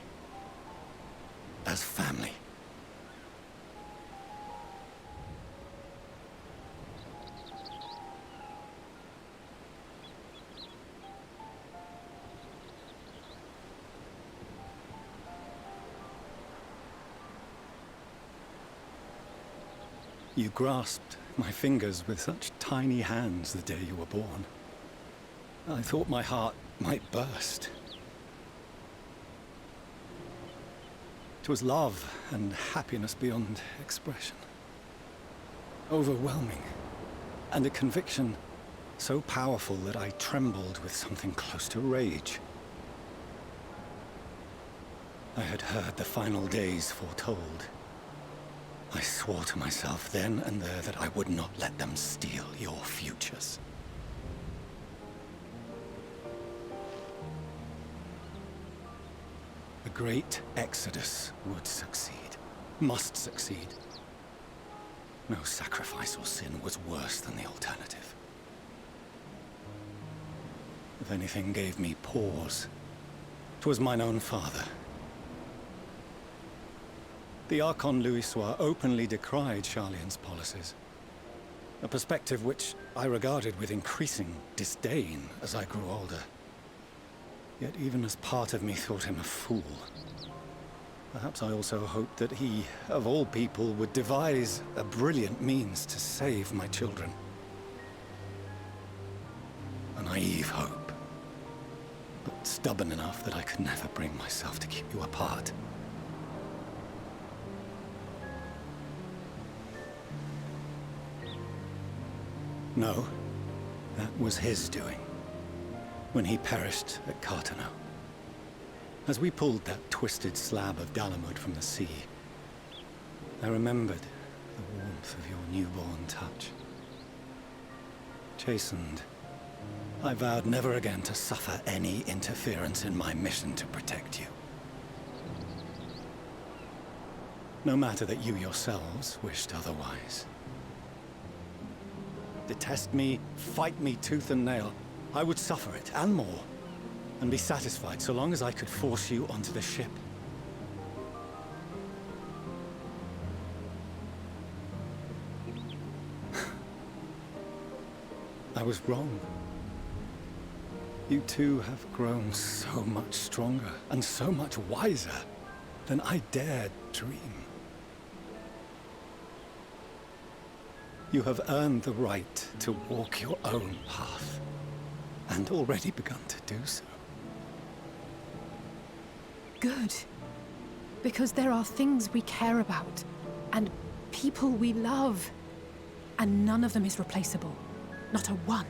As family. You grasped my fingers with such tiny hands the day you were born. I thought my heart might burst. It was love and happiness beyond expression. Overwhelming. And a conviction so powerful that I trembled with something close to rage. I had heard the final days foretold. I swore to myself then and there that I would not let them steal your futures. The great exodus would succeed, must succeed. No sacrifice or sin was worse than the alternative. If anything gave me pause, 'twas mine own father. The Archon Louisoix openly decried Charlian's policies, a perspective which I regarded with increasing disdain as I grew older. Yet even as part of me thought him a fool, perhaps I also hoped that he, of all people, would devise a brilliant means to save my children. A naive hope, but stubborn enough that I could never bring myself to keep you apart. No, that was his doing, when he perished at Carteneau. As we pulled that twisted slab of Garlemald from the sea, I remembered the warmth of your newborn touch. Chastened, I vowed never again to suffer any interference in my mission to protect you. No matter that you yourselves wished otherwise. Detest me, fight me tooth and nail, I would suffer it, and more, and be satisfied so long as I could force you onto the ship. I was wrong. You two have grown so much stronger and so much wiser than I dared dream. You have earned the right to walk your own path, and already begun to do so. Good. Because there are things we care about, and people we love, and none of them is replaceable. Not a one.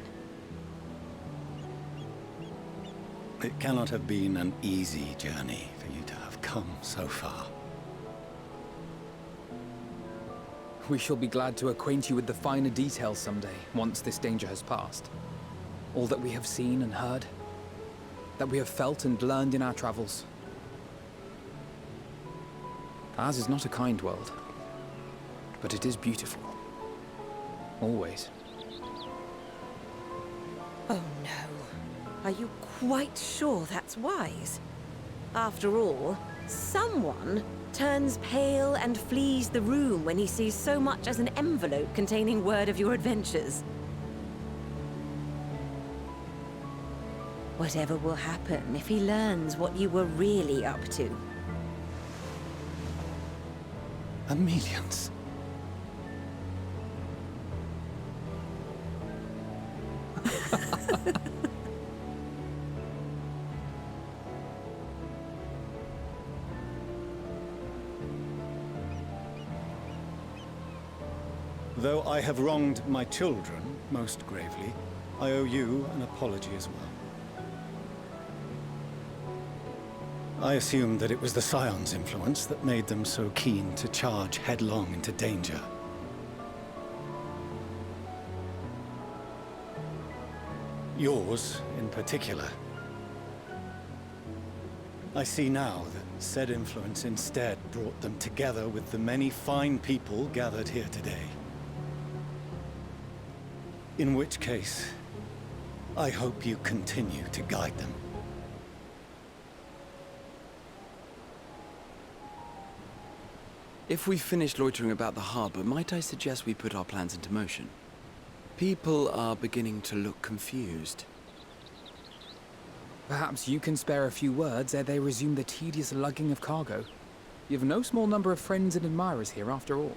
It cannot have been an easy journey for you to have come so far. We shall be glad to acquaint you with the finer details someday, once this danger has passed. All that we have seen and heard, that we have felt and learned in our travels. Ours is not a kind world, but it is beautiful. Always. Oh no. Are you quite sure that's wise? After all, someone turns pale and flees the room when he sees so much as an envelope containing word of your adventures. Whatever will happen if he learns what you were really up to? Millions. Though I have wronged my children most gravely, I owe you an apology as well. I assumed that it was the Scion's influence that made them so keen to charge headlong into danger. Yours, in particular. I see now that said influence instead brought them together with the many fine people gathered here today. In which case, I hope you continue to guide them. If we've finished loitering about the harbor, might I suggest we put our plans into motion? People are beginning to look confused. Perhaps you can spare a few words ere they resume the tedious lugging of cargo. You've no small number of friends and admirers here, after all.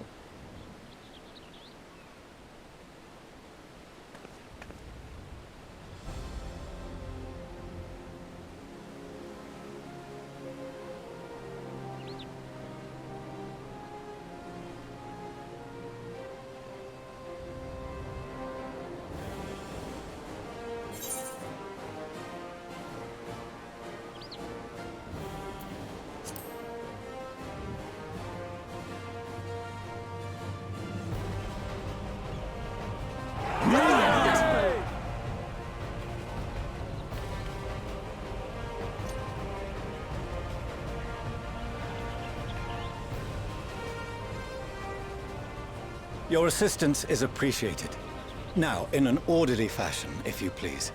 Your assistance is appreciated. Now, in an orderly fashion, if you please.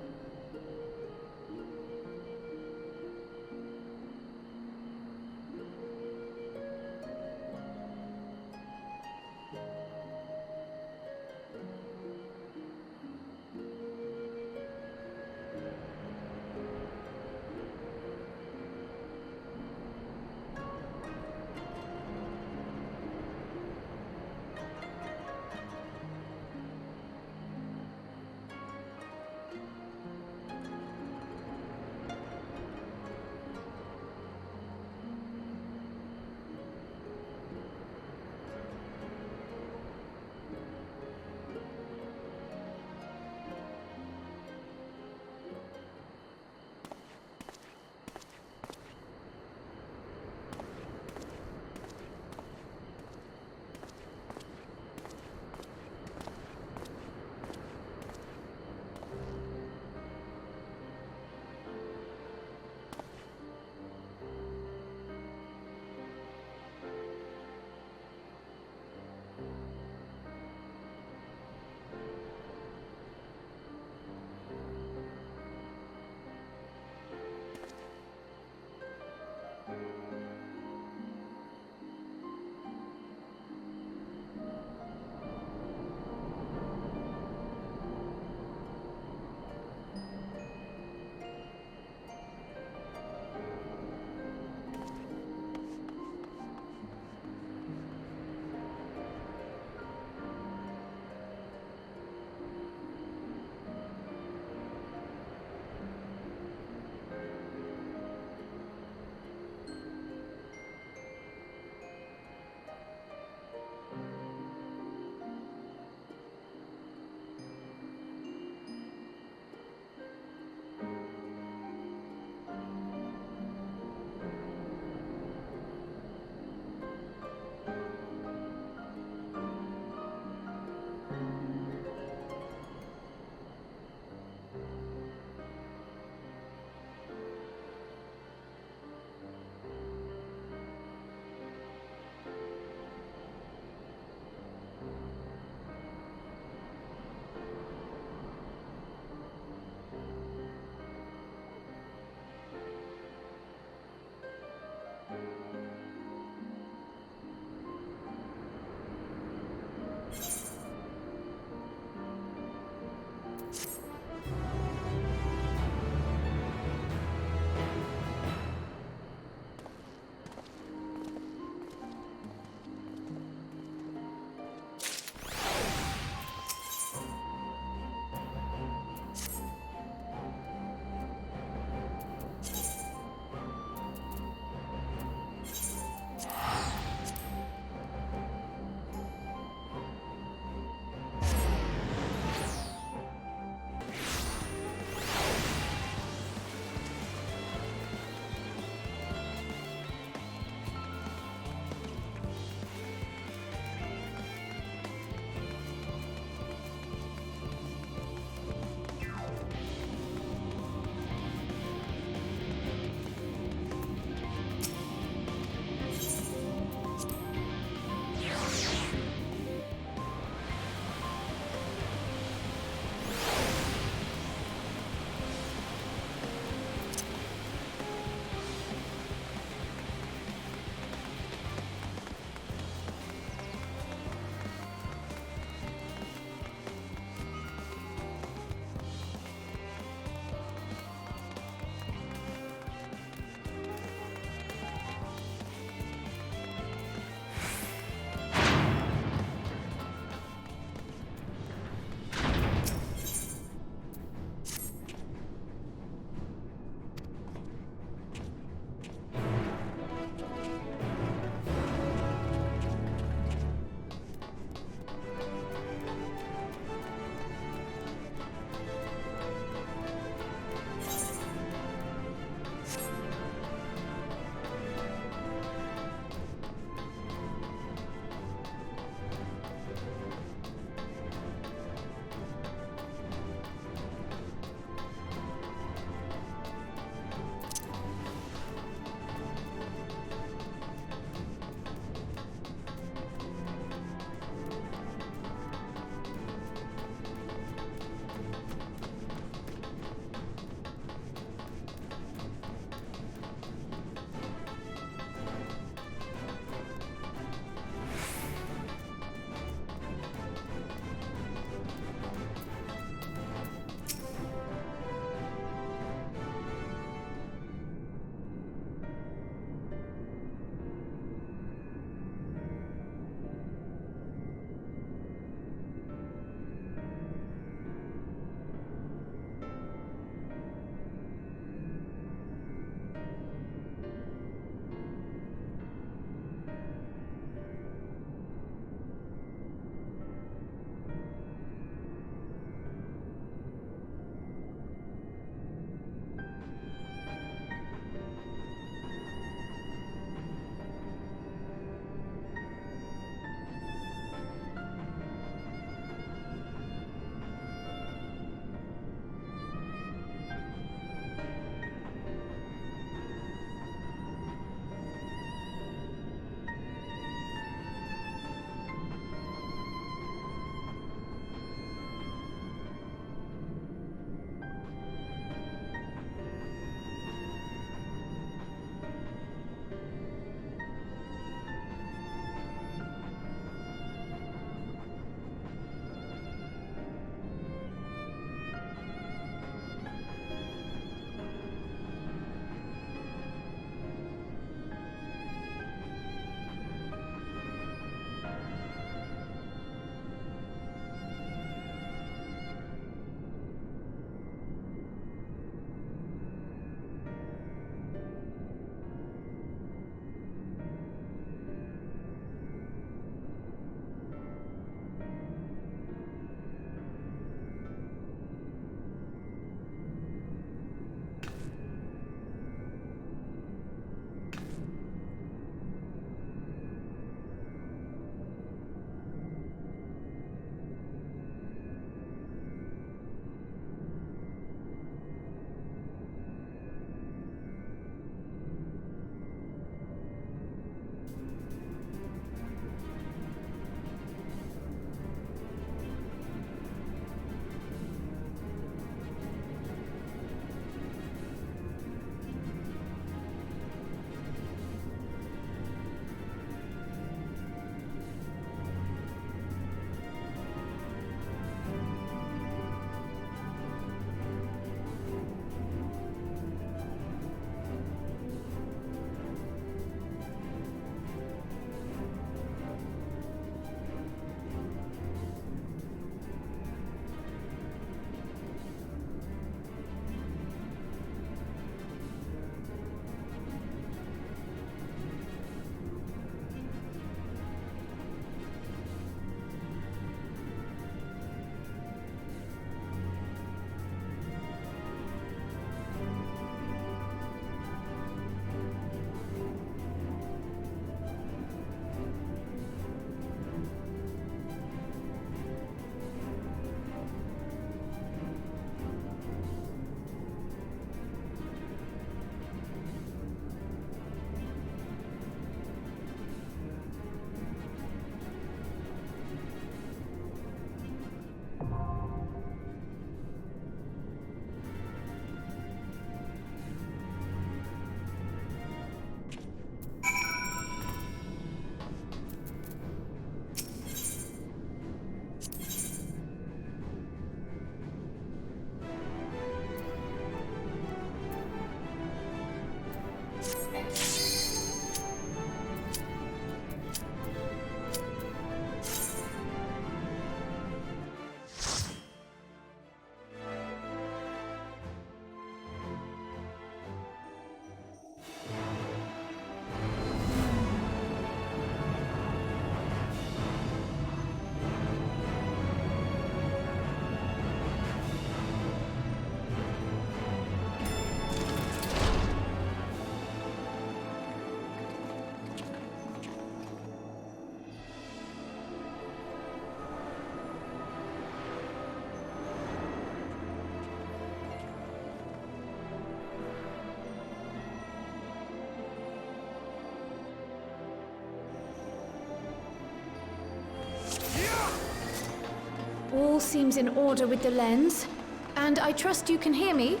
seems in order with the lens. And I trust you can hear me?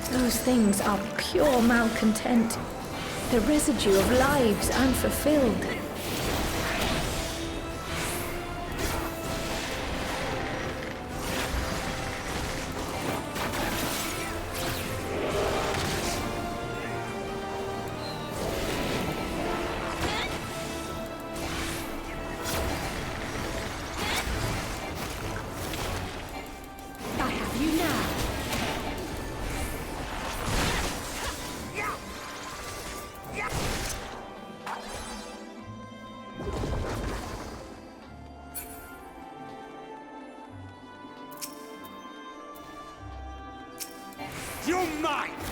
Those things are pure malcontent. The residue of lives unfulfilled. You're mine!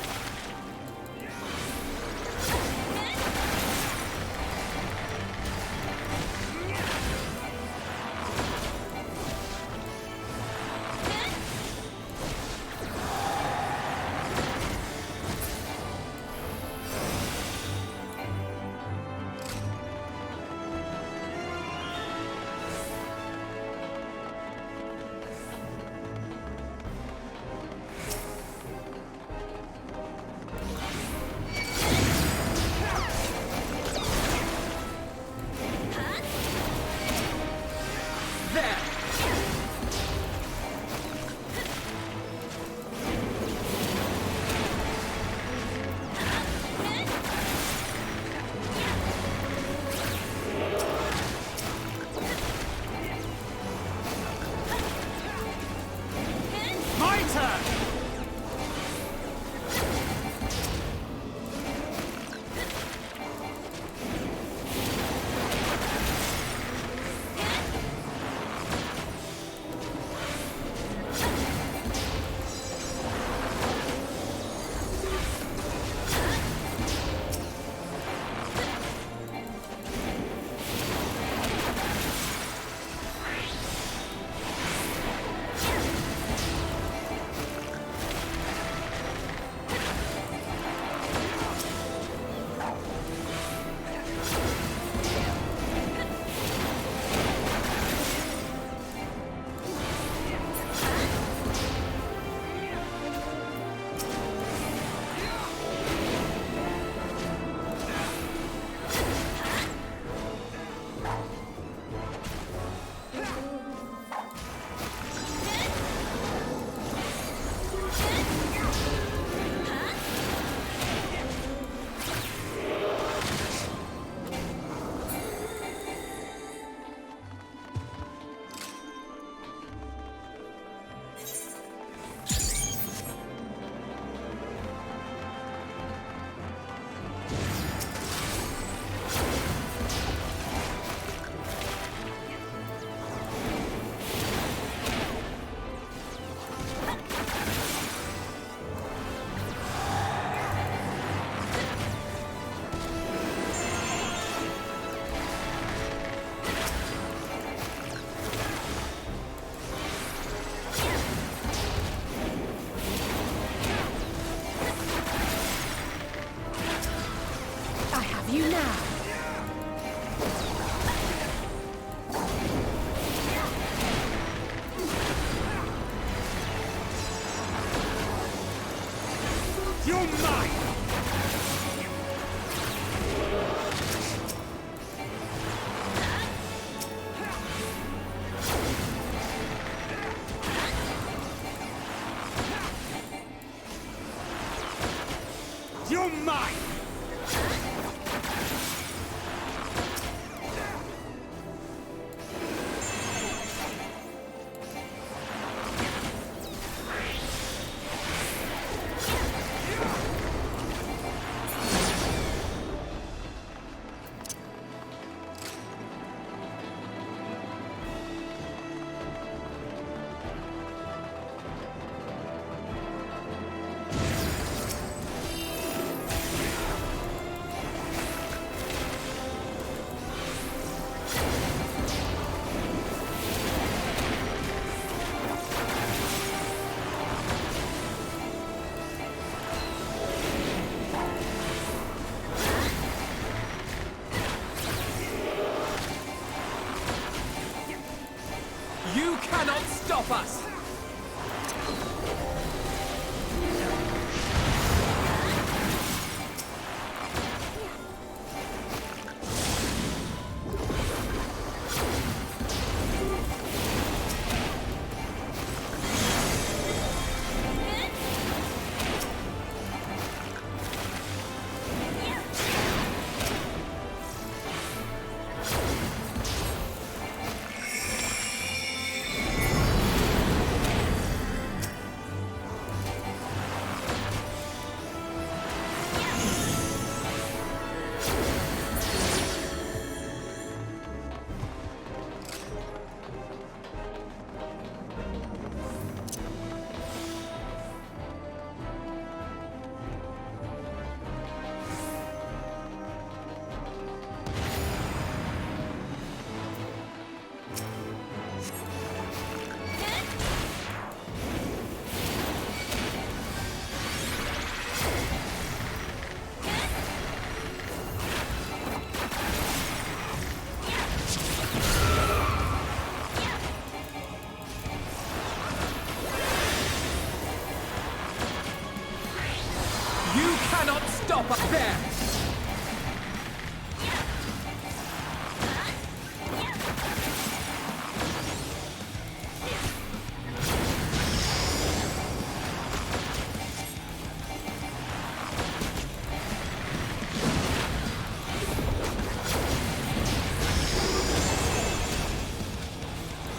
You're mine! stop us! Stop up there!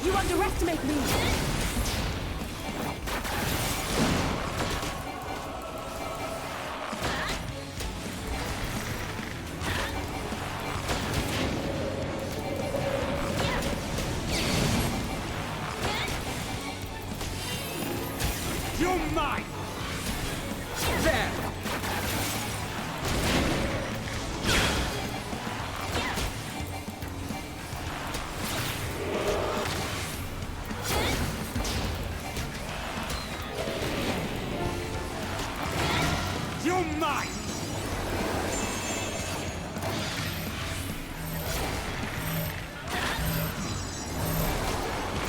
You underestimate me! You're mine! There! You're mine!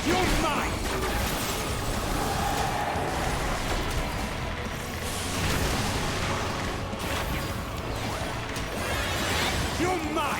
You're mine! You're mine!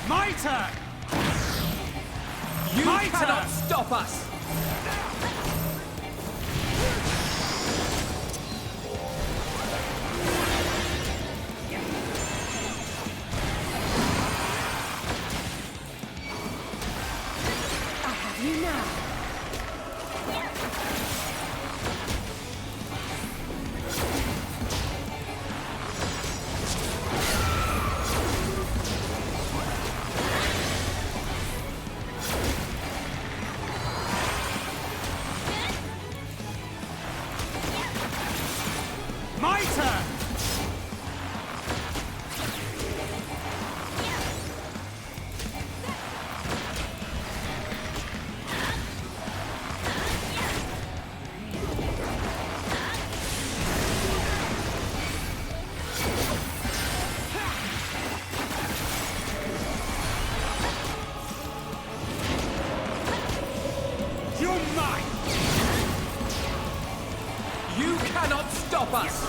My turn! You cannot stop us! I have you now. My turn! You're mine! You cannot stop us!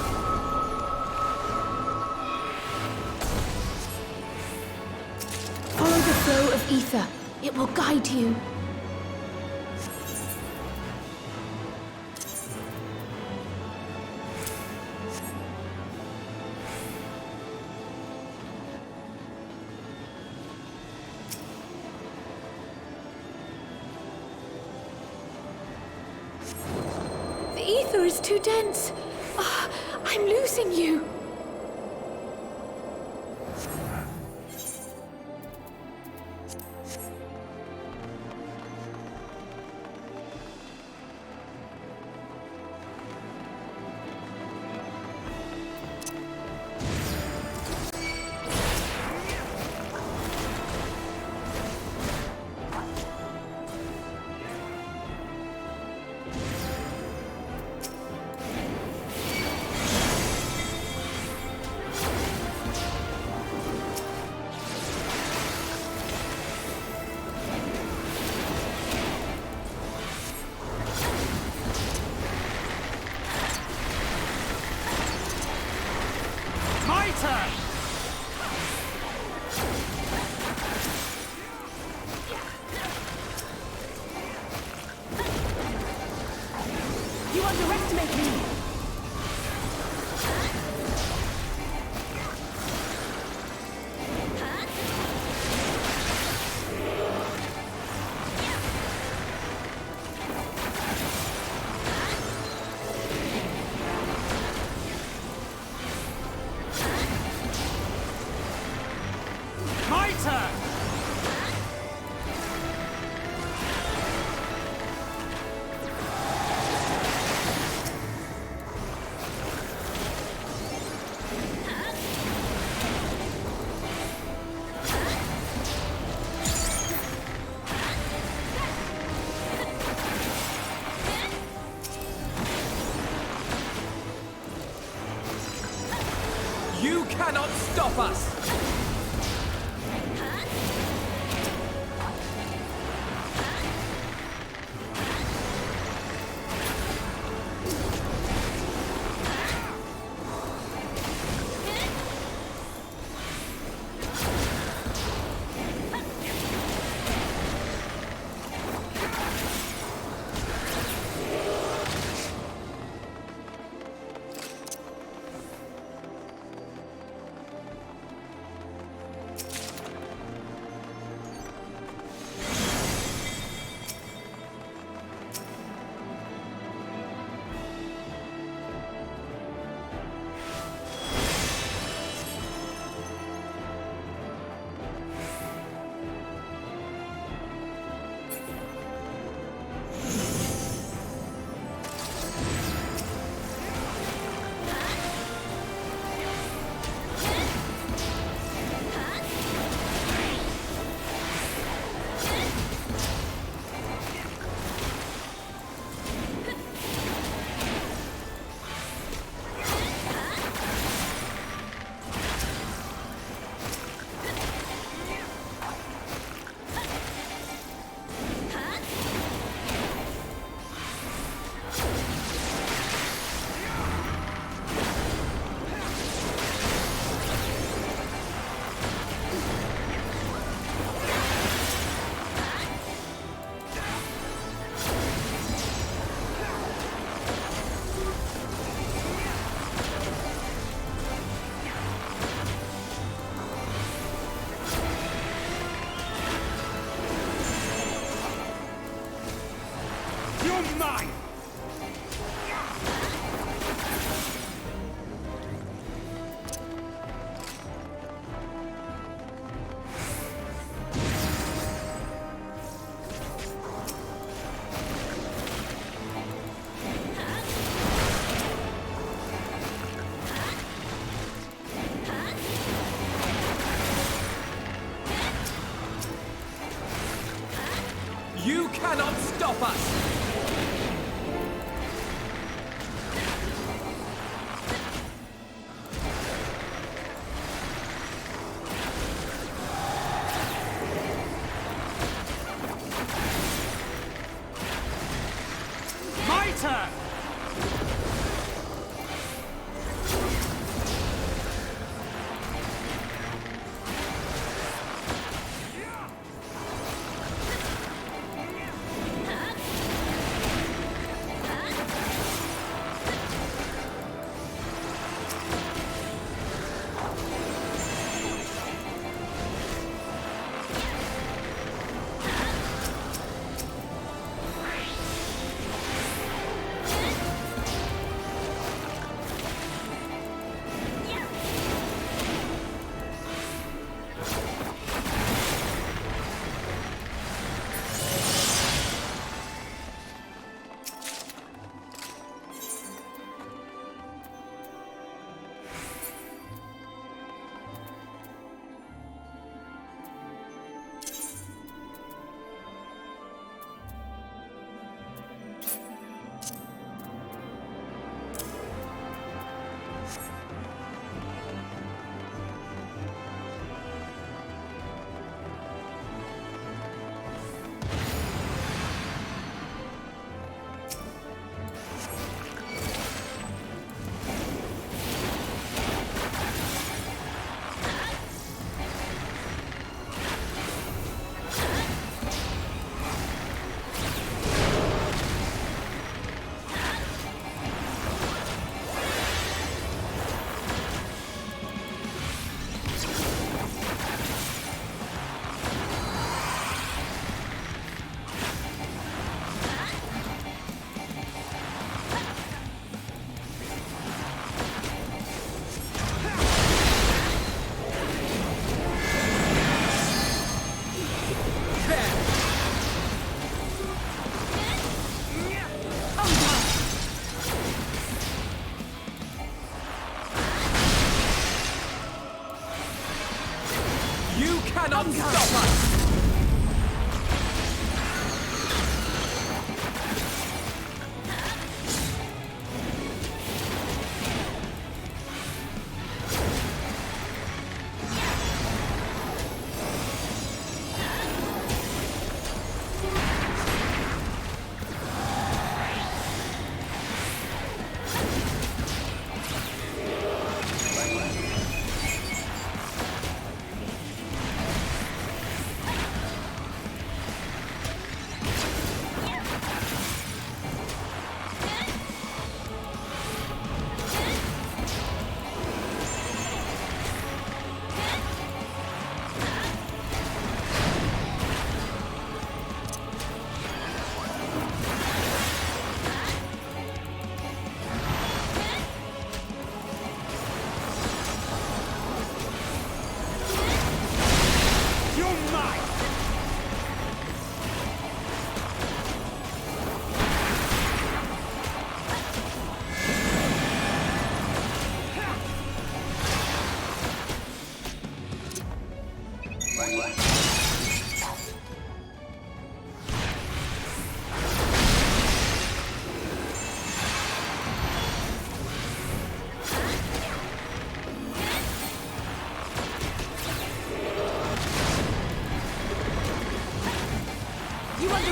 Follow the flow of ether. It will guide you. The ether is too dense. Ah, I'm losing you. You underestimate me! My turn! You cannot stop us! You cannot stop us! My turn!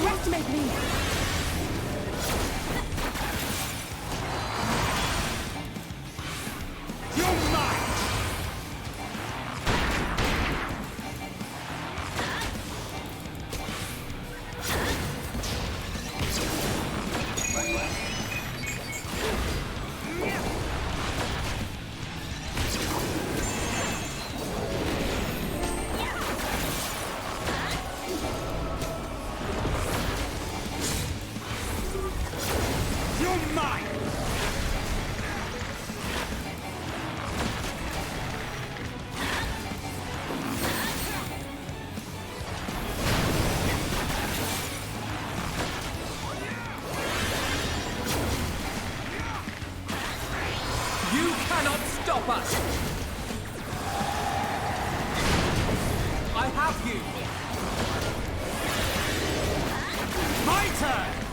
underestimate me! You're mine! Stop us! I have you! My turn!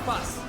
help us!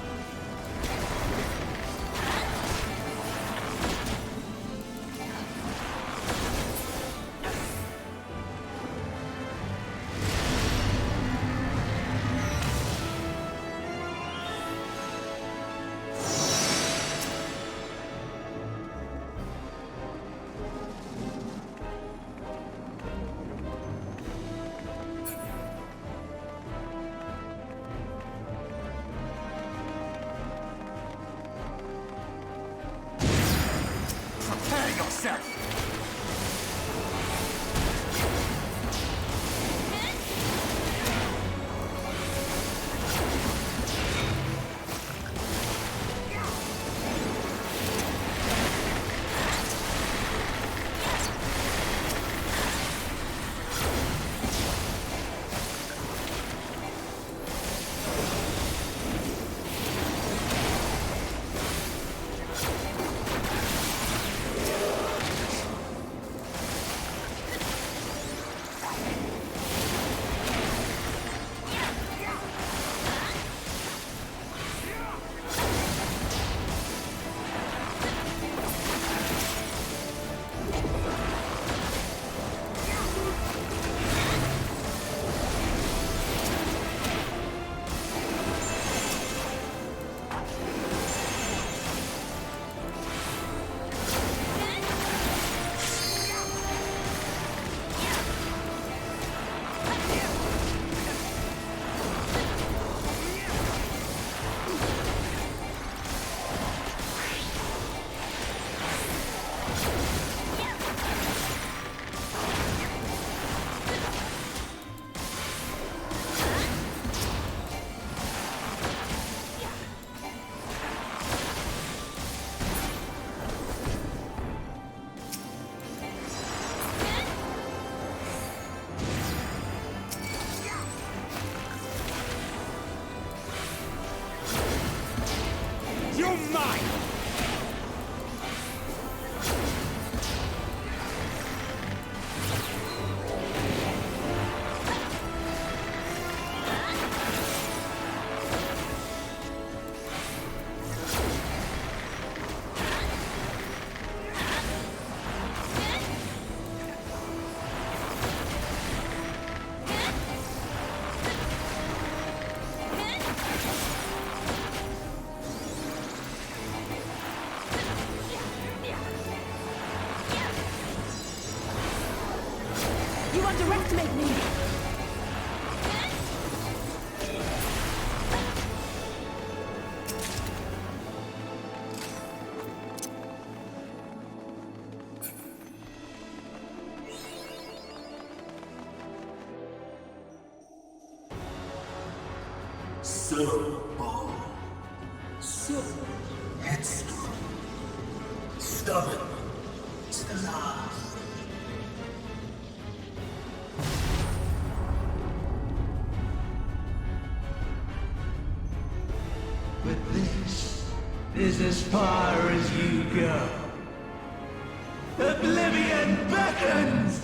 underestimate me! So bold, so headstrong, stubborn to the last. But this is as far as you go. Oblivion beckons!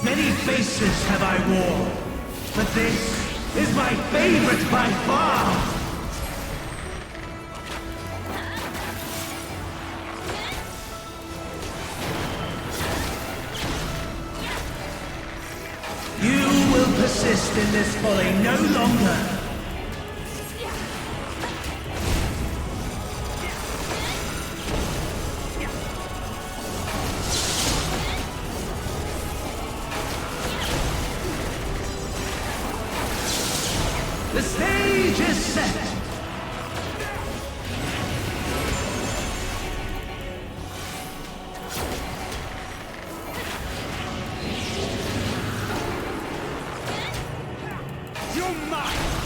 Many faces have I worn, but this is my favorite by far! You will persist in this folly no longer! The stage is set! You're mine!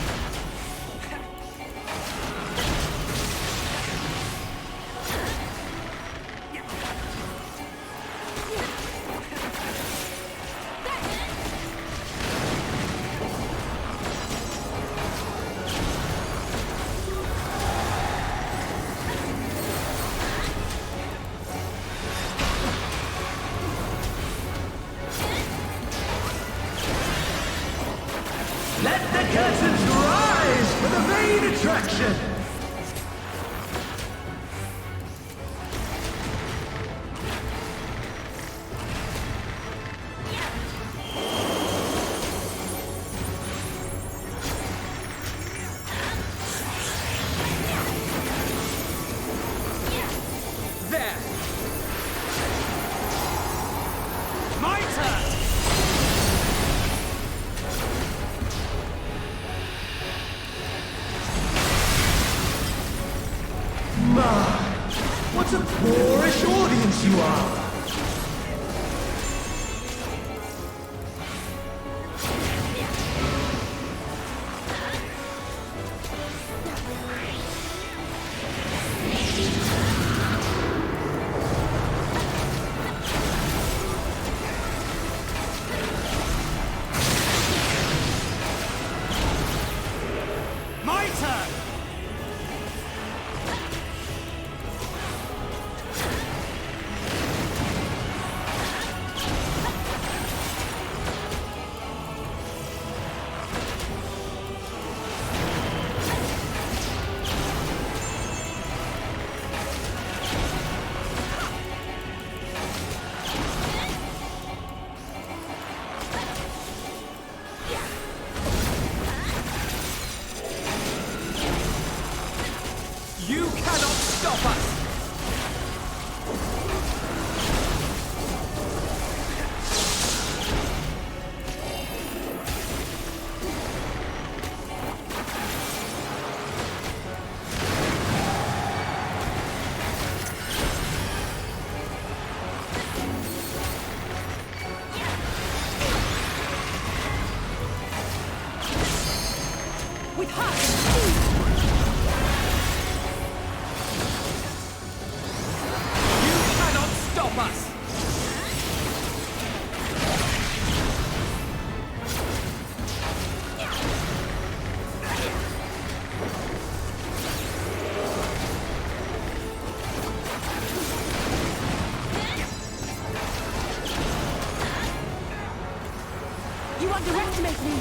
What a boorish audience you are! My turn! You cannot stop us! With heart and speed! Stop us! You underestimate me!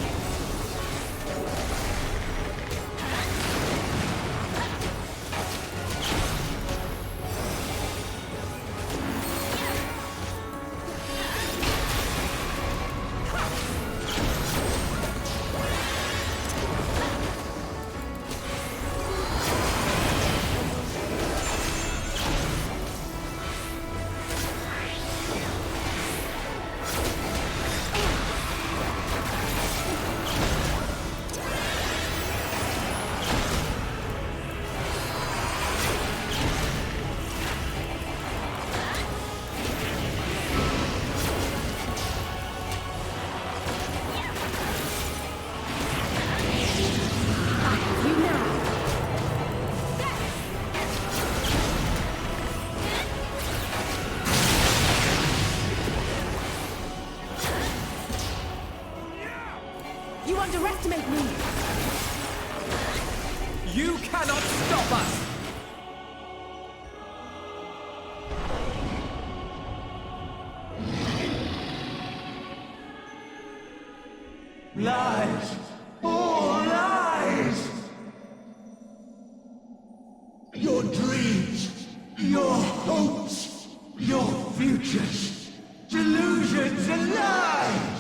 You underestimate me! You cannot stop us! Lies! All lies! Your dreams, your hopes, your futures, delusions and lies!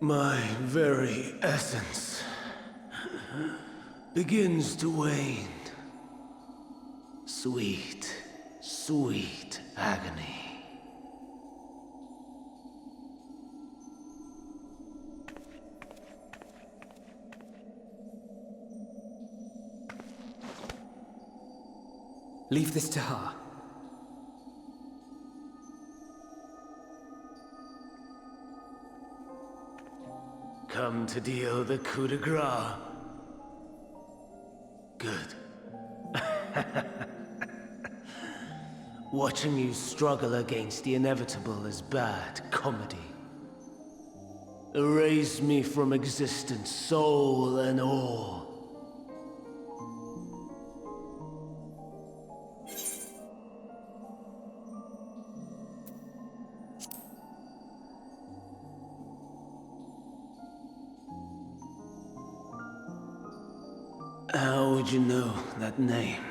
My very essence begins to wane. Sweet, sweet agony. Leave this to her. Come to deal the coup de grace. Good. Watching you struggle against the inevitable is bad comedy. Erase me from existence, soul and all. How would you know that name?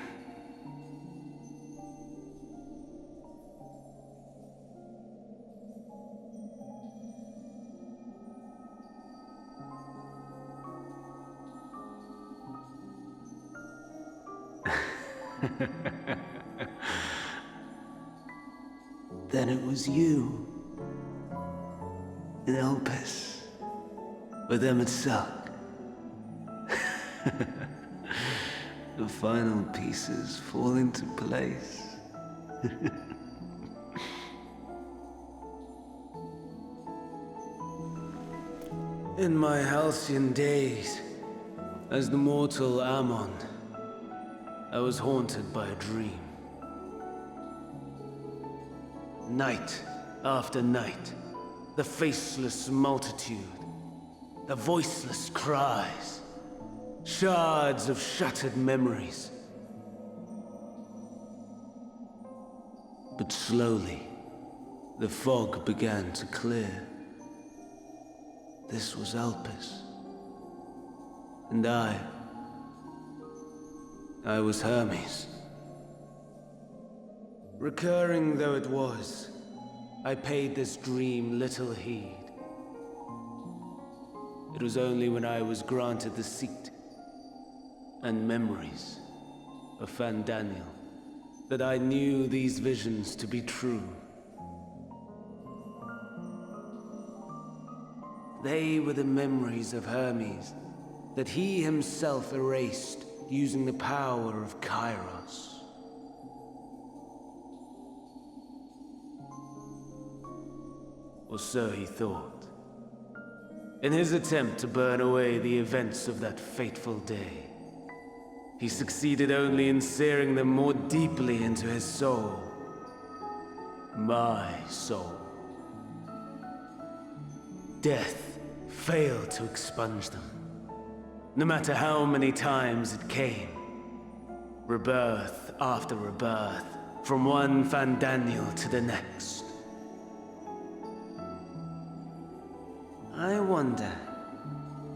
Then it was you. In Elpis. With Embarks. The final pieces fall into place. In my halcyon days, as the mortal Ammon, I was haunted by a dream. Night after night, the faceless multitude, the voiceless cries, shards of shattered memories. But slowly, the fog began to clear. This was Elpis. And I was Hermes. Recurring though it was, I paid this dream little heed. It was only when I was granted the seat and memories of Fandaniel that I knew these visions to be true. They were the memories of Hermes that he himself erased using the power of Kairos. Or so he thought. In his attempt to burn away the events of that fateful day, he succeeded only in searing them more deeply into his soul. My soul. Death failed to expunge them, no matter how many times it came. Rebirth after rebirth, from one Fandaniel to the next. I wonder,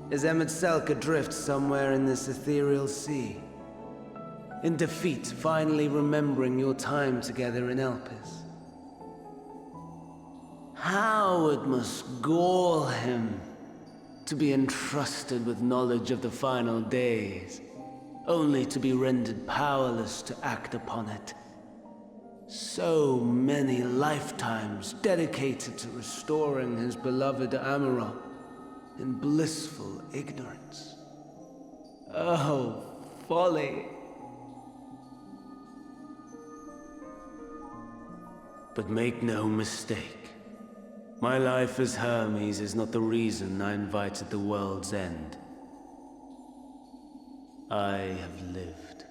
is Embarks adrift somewhere in this ethereal sea? In defeat, finally remembering your time together in Elpis? How it must gall him to be entrusted with knowledge of the final days, only to be rendered powerless to act upon it. So many lifetimes dedicated to restoring his beloved Amarok in blissful ignorance. Oh, folly! But make no mistake, my life as Hermes is not the reason I invited the world's end. I have lived.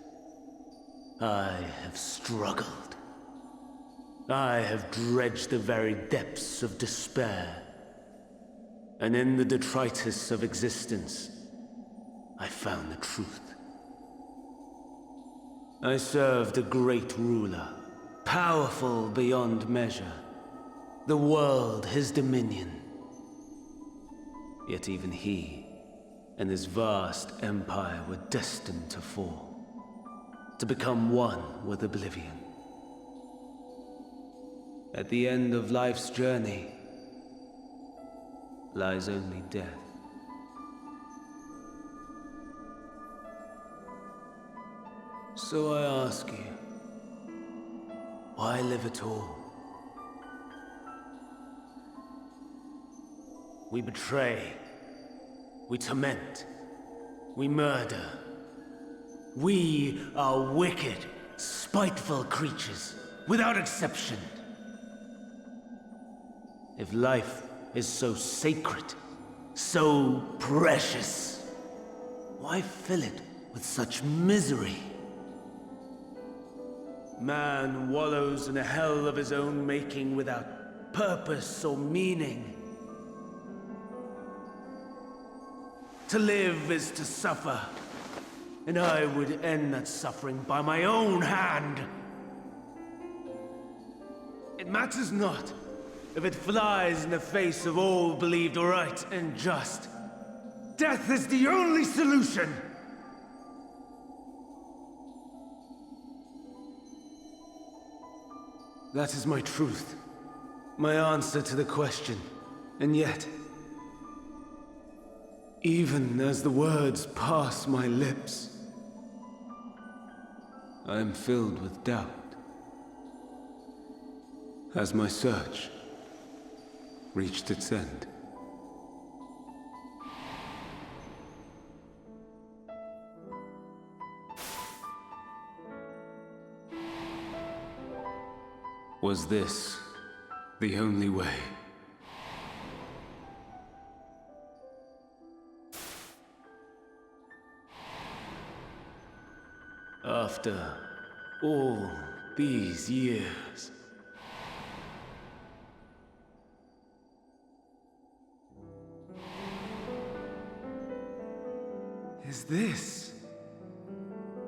I have struggled. I have dredged the very depths of despair. And in the detritus of existence, I found the truth. I served a great ruler, powerful beyond measure. The world his dominion. Yet even he and his vast empire were destined to fall, to become one with oblivion. At the end of life's journey lies only death. So I ask you, why live at all? We betray, we torment, we murder. We are wicked spiteful creatures, without exception. If life is so sacred, so precious, why fill it with such misery? Man wallows in a hell of his own making without purpose or meaning. To live is to suffer, and I would end that suffering by my own hand. It matters not if it flies in the face of all believed right and just. Death is the only solution! That is my truth, my answer to the question. And yet, even as the words pass my lips, I am filled with doubt. Has my search reached its end? Was this the only way? After all these years. Is this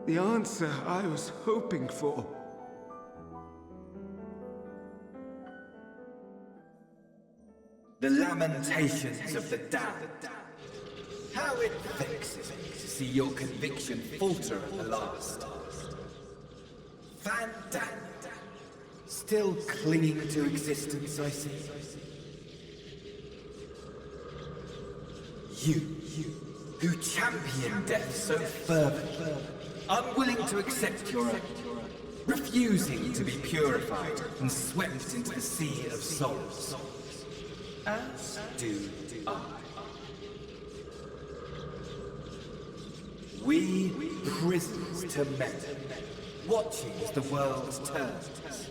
the answer I was hoping for? The lamentations of the damned. How it vexes me to see your conviction falter at the last. Van Dam, still clinging to existence, I see. You, who champion death so fervently, unwilling to accept your own, refusing to be purified and swept into the sea of souls. As do I. We prisoners to men, watching as the world turns.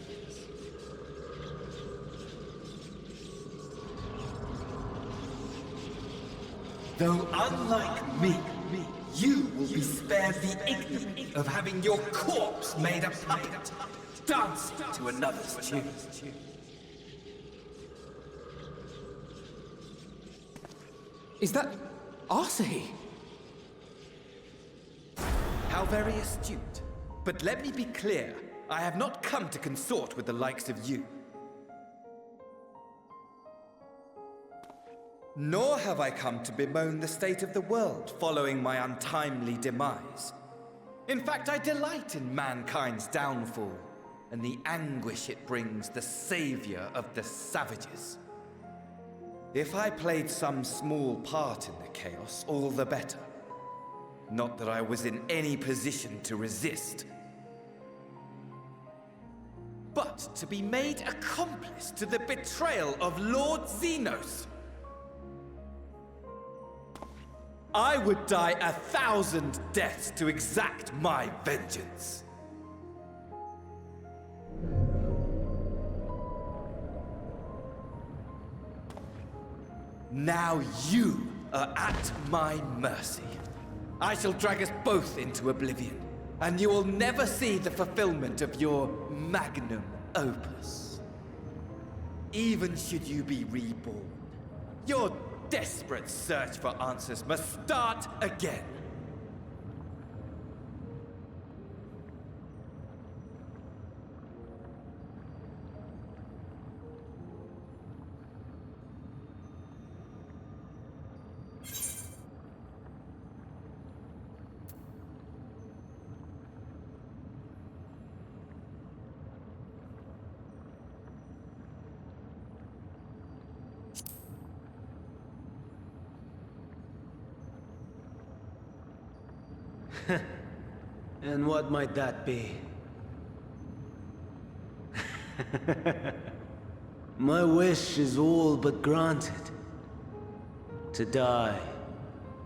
Though unlike me, you will be spared the ignominy of having your corpse made a puppet, dancing to another's tune. Is that Arsahi? How very astute. But let me be clear, I have not come to consort with the likes of you. Nor have I come to bemoan the state of the world following my untimely demise. In fact, I delight in mankind's downfall, and the anguish it brings the savior of the savages. If I played some small part in the chaos, all the better. Not that I was in any position to resist. But to be made accomplice to the betrayal of Lord Xenos. I would die 1,000 deaths to exact my vengeance. Now you are at my mercy. I shall drag us both into oblivion, and you will never see the fulfillment of your magnum opus. Even should you be reborn, your desperate search for answers must start again. And what might that be? My wish is all but granted. To die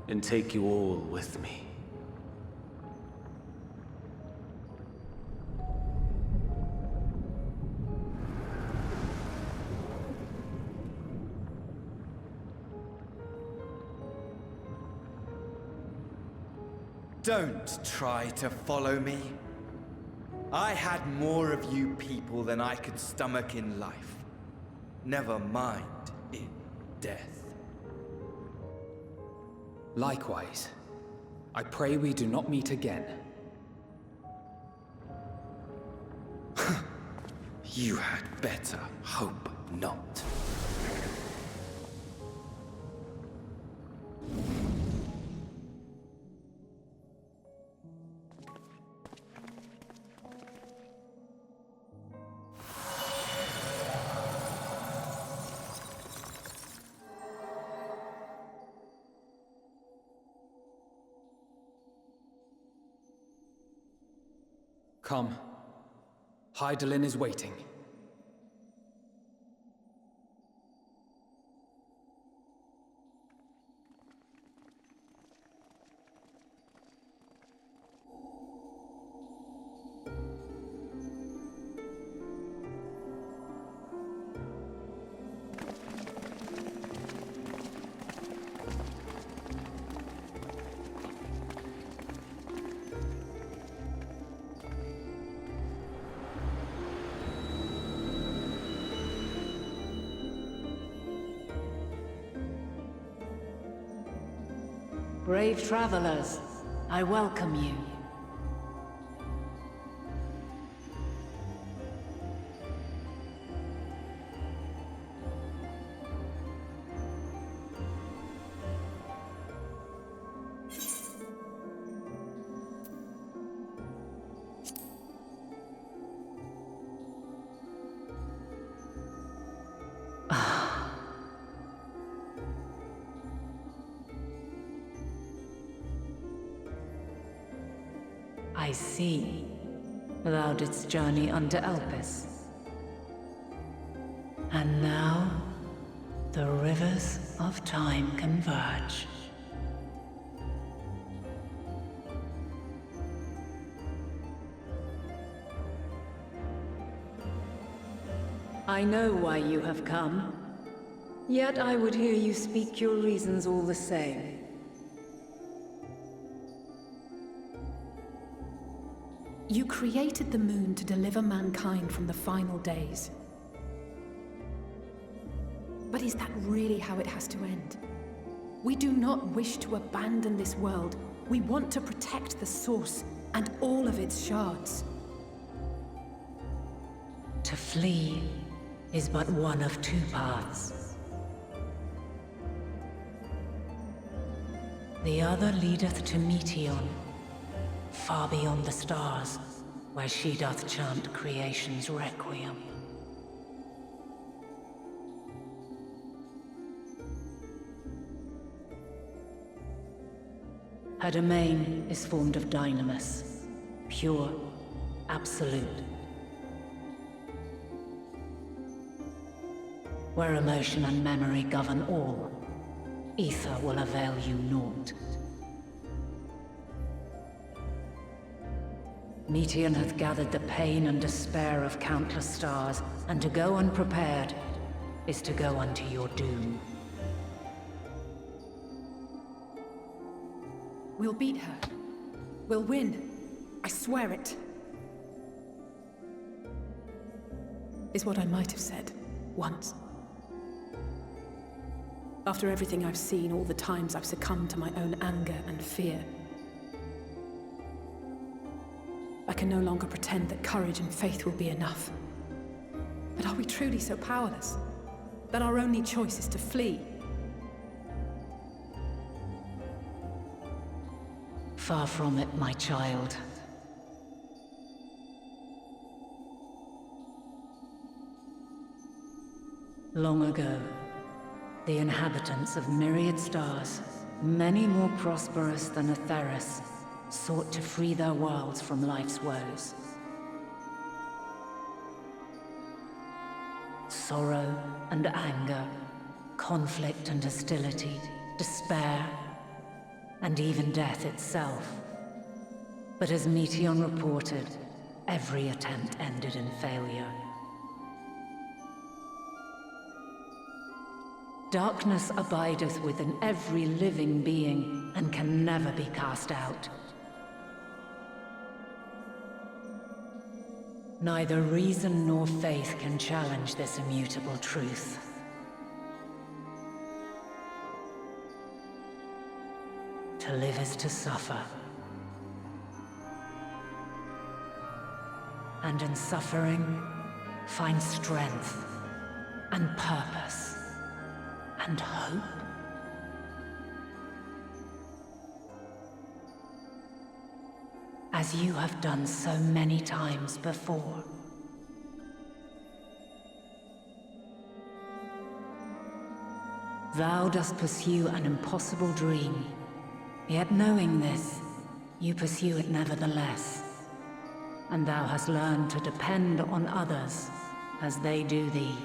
and take you all with me. Don't try to follow me. I had more of you people than I could stomach in life. Never mind in death. Likewise, I pray we do not meet again. You had better hope not. Come. Hydaelyn is waiting. Brave travelers, I welcome you. I see. Thou didst journey unto Elpis. And now, the rivers of time converge. I know why you have come, yet I would hear you speak your reasons all the same. You created the moon to deliver mankind from the final days. But is that really how it has to end? We do not wish to abandon this world. We want to protect the source and all of its shards. To flee is but one of two paths. The other leadeth to Meteon, far beyond the stars, where she doth chant creation's requiem. Her domain is formed of dynamis, pure, absolute. Where emotion and memory govern all, ether will avail you naught. Meteon hath gathered the pain and despair of countless stars, and to go unprepared is to go unto your doom. We'll beat her. We'll win. I swear it. Is what I might have said, once. After everything I've seen, all the times I've succumbed to my own anger and fear. I can no longer pretend that courage and faith will be enough. But are we truly so powerless? That our only choice is to flee? Far from it, my child. Long ago, the inhabitants of myriad stars, many more prosperous than Atheris, sought to free their worlds from life's woes. Sorrow and anger, conflict and hostility, despair, and even death itself. But as Meteon reported, every attempt ended in failure. Darkness abideth within every living being and can never be cast out. Neither reason nor faith can challenge this immutable truth. To live is to suffer. And in suffering, find strength and purpose and hope. As you have done so many times before. Thou dost pursue an impossible dream, yet knowing this, you pursue it nevertheless. And thou hast learned to depend on others as they do thee.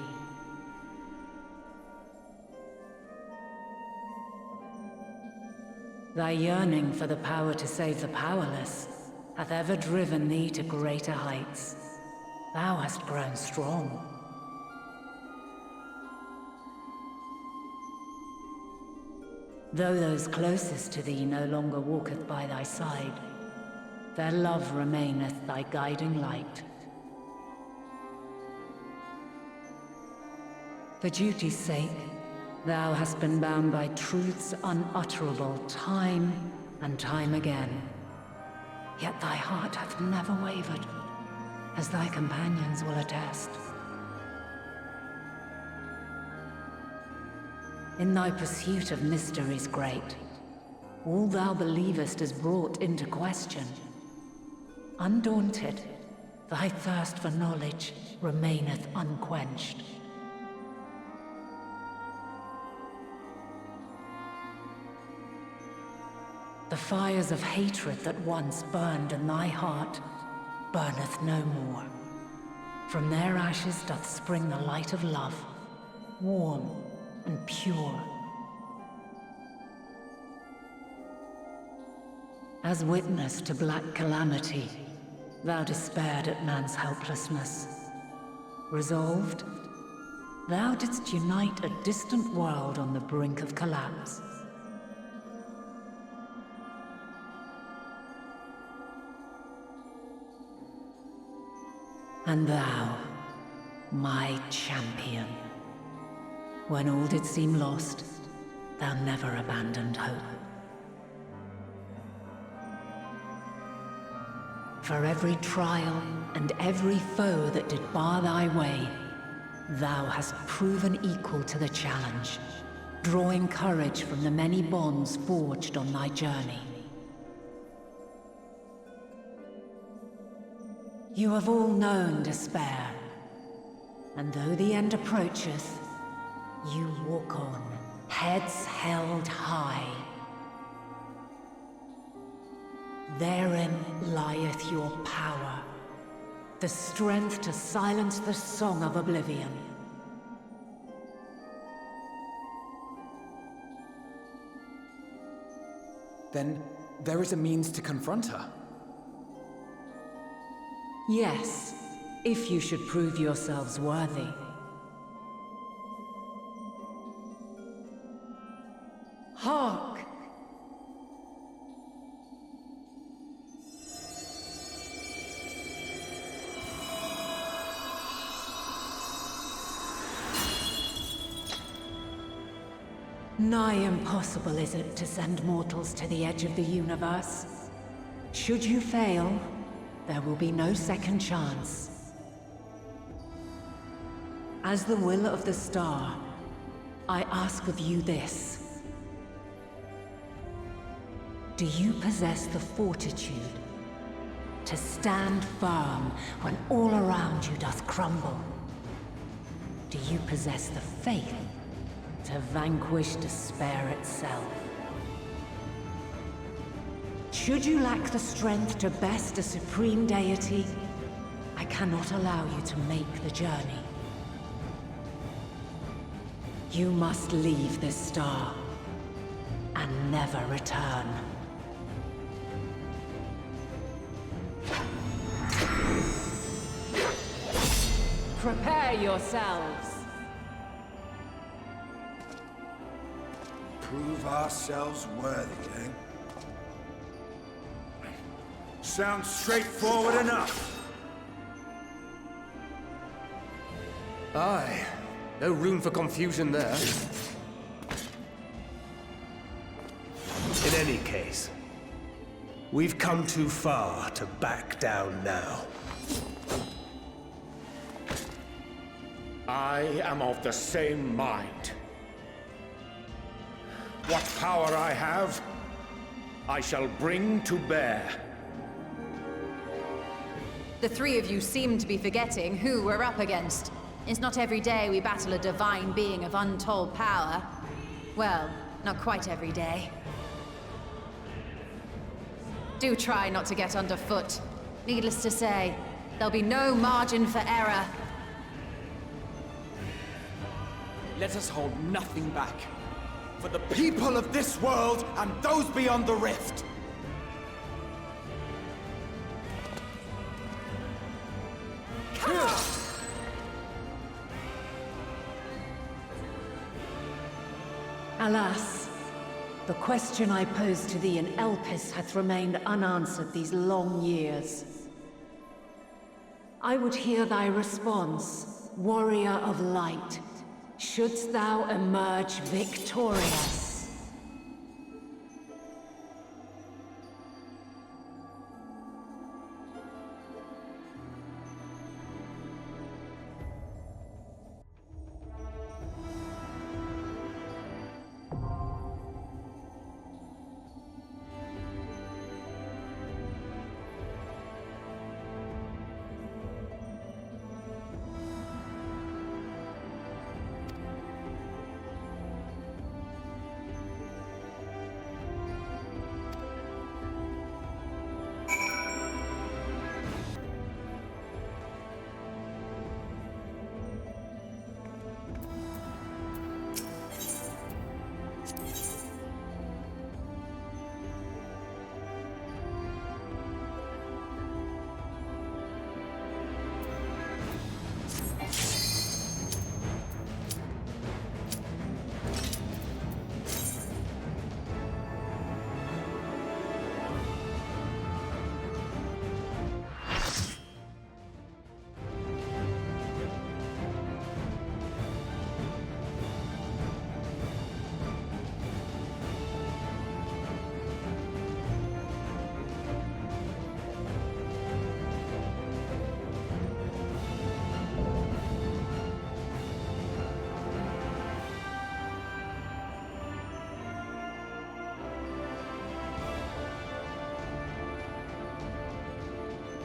Thy yearning for the power to save the powerless hath ever driven thee to greater heights. Thou hast grown strong. Though those closest to thee no longer walketh by thy side, their love remaineth thy guiding light. For duty's sake, thou hast been bound by truths unutterable time and time again. Yet thy heart hath never wavered, as thy companions will attest. In thy pursuit of mysteries great, all thou believest is brought into question. Undaunted, thy thirst for knowledge remaineth unquenched. The fires of hatred that once burned in thy heart burneth no more. From their ashes doth spring the light of love, warm and pure. As witness to black calamity, thou despaired at man's helplessness. Resolved, thou didst unite a distant world on the brink of collapse. And thou, my champion, when all did seem lost, thou never abandoned hope. For every trial and every foe that did bar thy way, thou hast proven equal to the challenge, drawing courage from the many bonds forged on thy journey. You have all known despair, and though the end approacheth, you walk on, heads held high. Therein lieth your power, the strength to silence the song of oblivion. Then there is a means to confront her. Yes, if you should prove yourselves worthy. Hark! Nigh impossible is it to send mortals to the edge of the universe. Should you fail, there will be no second chance. As the will of the star, I ask of you this. Do you possess the fortitude to stand firm when all around you doth crumble? Do you possess the faith to vanquish despair itself? Should you lack the strength to best a supreme deity, I cannot allow you to make the journey. You must leave this star and never return. Prepare yourselves. Prove ourselves worthy, eh? Sounds straightforward enough. Aye. No room for confusion there. In any case, we've come too far to back down now. I am of the same mind. What power I have, I shall bring to bear. The three of you seem to be forgetting who we're up against. It's not every day we battle a divine being of untold power. Well, not quite every day. Do try not to get underfoot. Needless to say, there'll be no margin for error. Let us hold nothing back. For the people of this world and those beyond the rift. Alas, the question I posed to thee in Elpis hath remained unanswered these long years. I would hear thy response, warrior of light. Shouldst thou emerge victorious?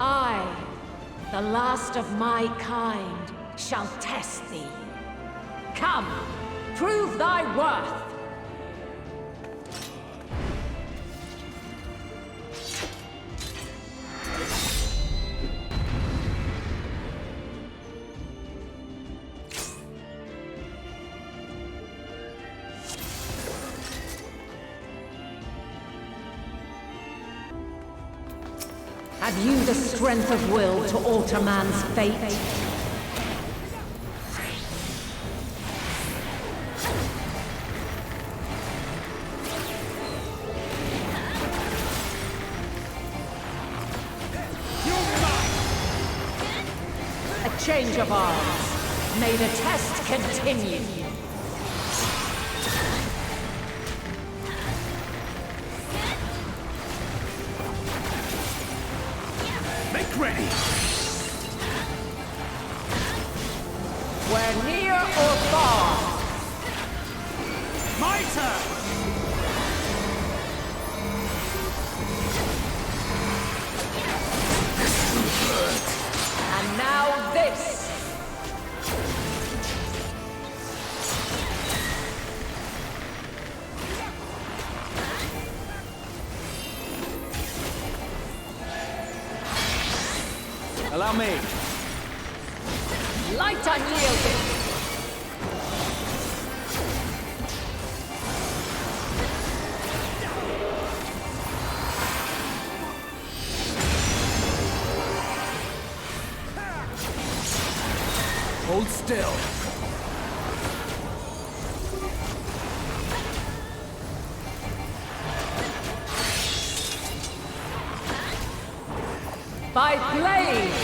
I, the last of my kind, shall test thee. Come, prove thy worth! Have you the strength of will to alter man's fate? A change of arms. May the test continue. Ready! We're near or far. My turn! And now this! Allow me. Light unyielding. Hold still. By blade!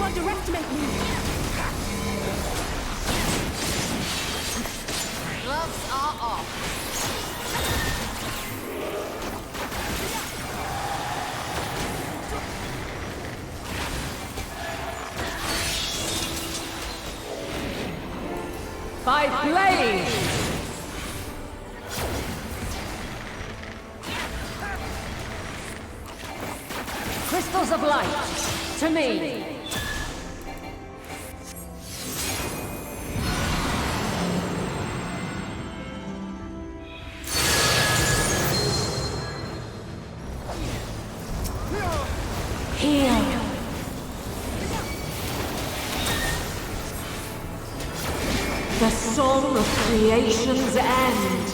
underestimate me! Gloves are off. By blade! Crystals of light, to me! Here! The song of creation's end.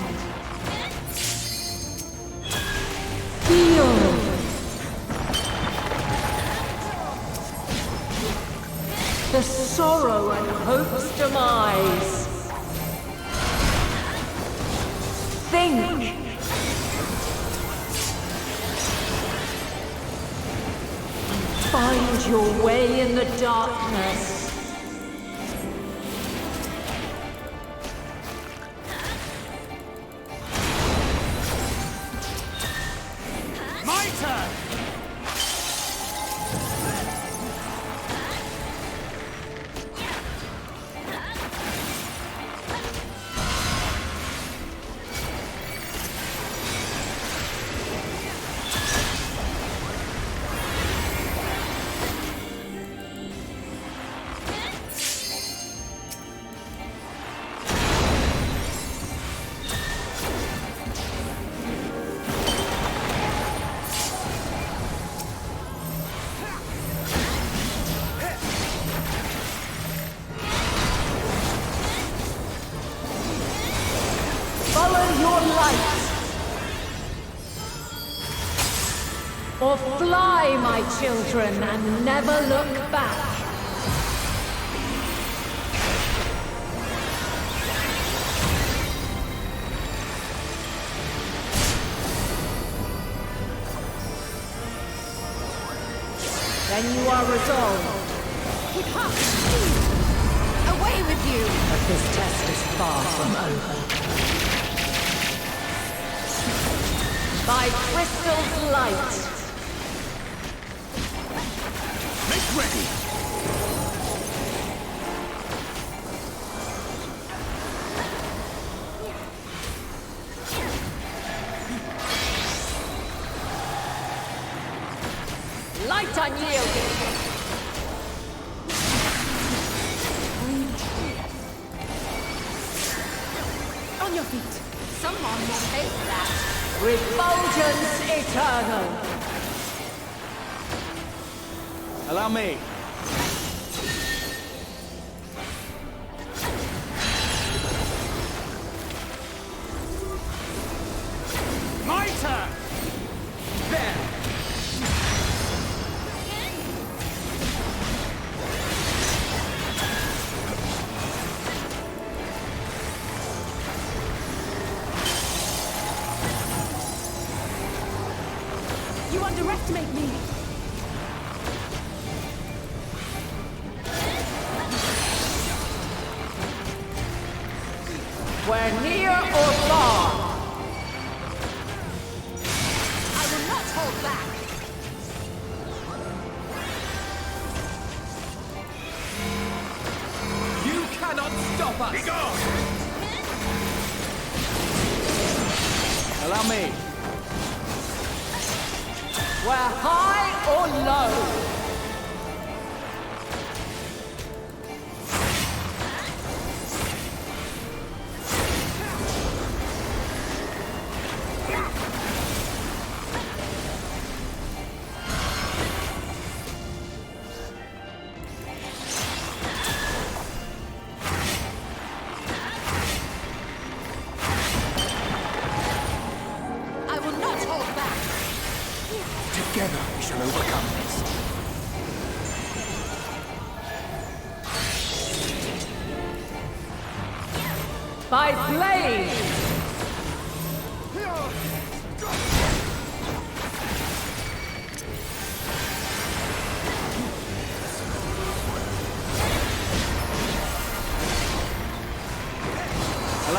Feel. The sorrow and hope's demise. Think. Find your way in the darkness. Or fly, my children, and never look back. Then you are resolved. Away with you! But this test is far from over. By crystal's light. Make ready! Light unyielding! On your feet! Someone will take that. Refulgence eternal! Allow me. My turn! There! You underestimate me! Where near or far, I will not hold back. You cannot stop us! Be gone! Allow me. where high or low, Together we shall overcome this. by blade,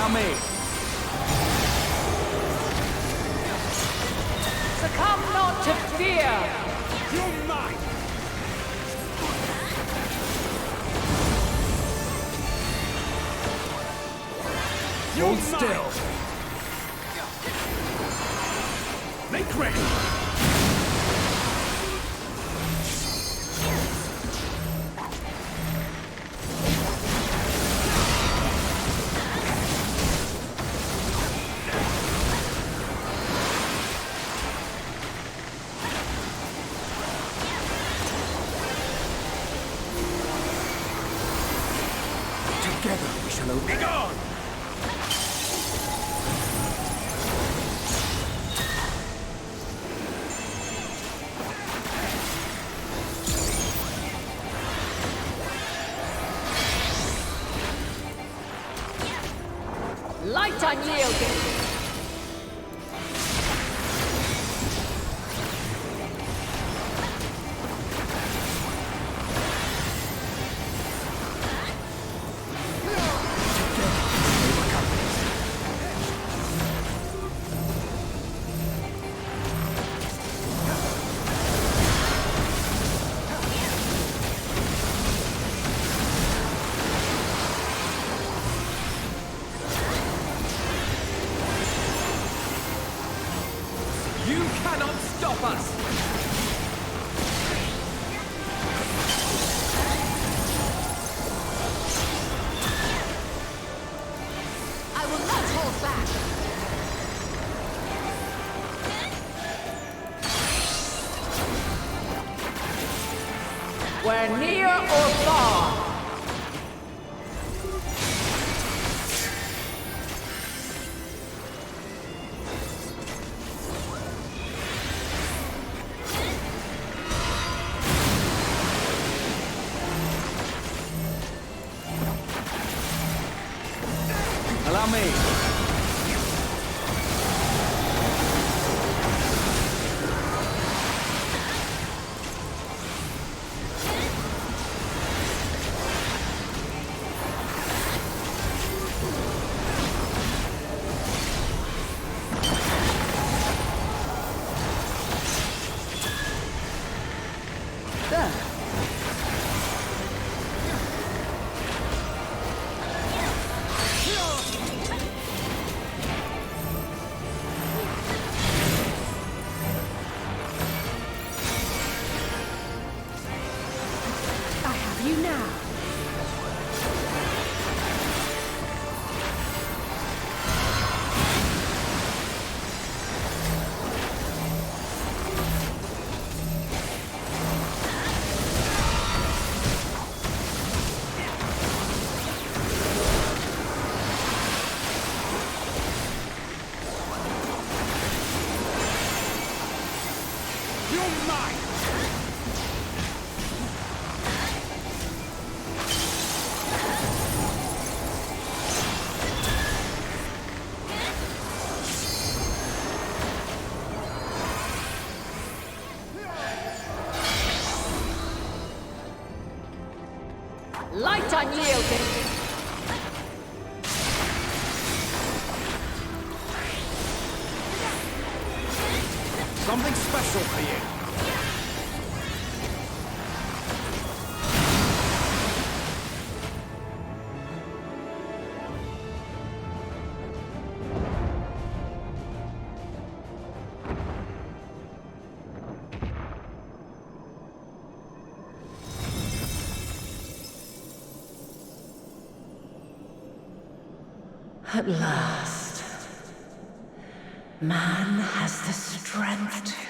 Allow me. Succumb not to fear! You're mine! Hold still. Make ready. Together we shall obey. Be gone! Light unyielding! You cannot stop us! I will not hold back. We're near or far! Allow me. There. I have you now. You're mine! Light unyielding! Something special for you. At last, man has the strength to.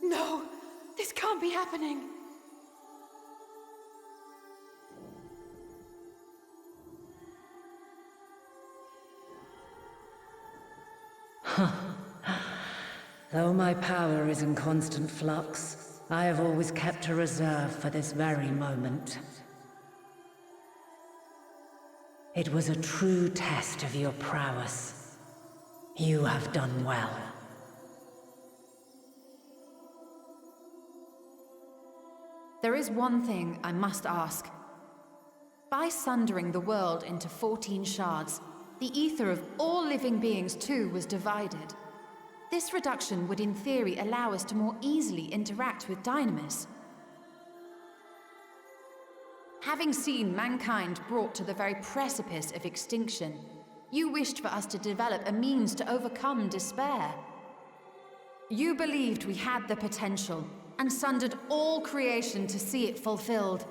No! This can't be happening! Though my power is in constant flux, I have always kept a reserve for this very moment. It was a true test of your prowess. You have done well. There is one thing I must ask. By sundering the world into 14 shards, the ether of all living beings too was divided. This reduction would in theory allow us to more easily interact with Dynamis. Having seen mankind brought to the very precipice of extinction, you wished for us to develop a means to overcome despair. You believed we had the potential, and sundered all creation to see it fulfilled,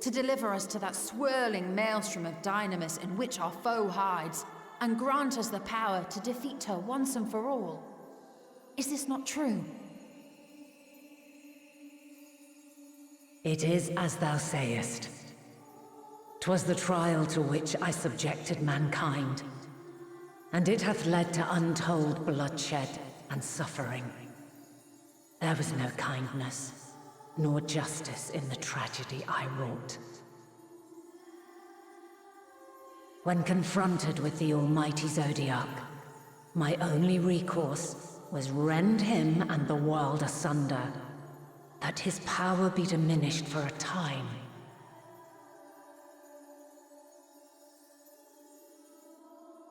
to deliver us to that swirling maelstrom of Dynamis in which our foe hides, and grant us the power to defeat her once and for all. Is this not true? It is as thou sayest. 'Twas the trial to which I subjected mankind, and it hath led to untold bloodshed and suffering. There was no kindness, nor justice in the tragedy I wrought. When confronted with the almighty Zodiac, my only recourse was rend him and the world asunder, that his power be diminished for a time.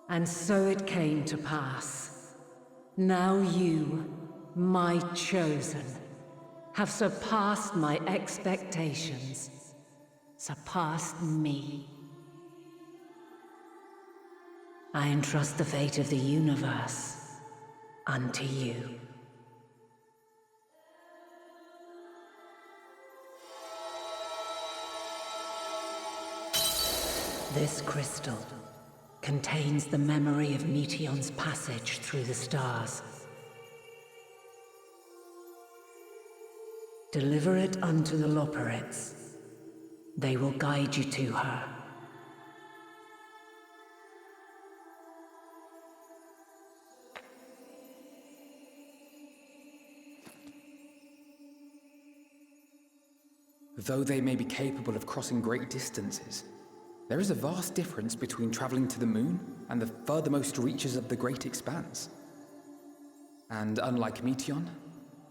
And so it came to pass. Now you, my chosen, have surpassed my expectations, surpassed me. I entrust the fate of the universe unto you. This crystal contains the memory of Meteon's passage through the stars. Deliver it unto the Loporets. They will guide you to her. Though they may be capable of crossing great distances, there is a vast difference between traveling to the moon and the furthermost reaches of the great expanse. And unlike Meteon,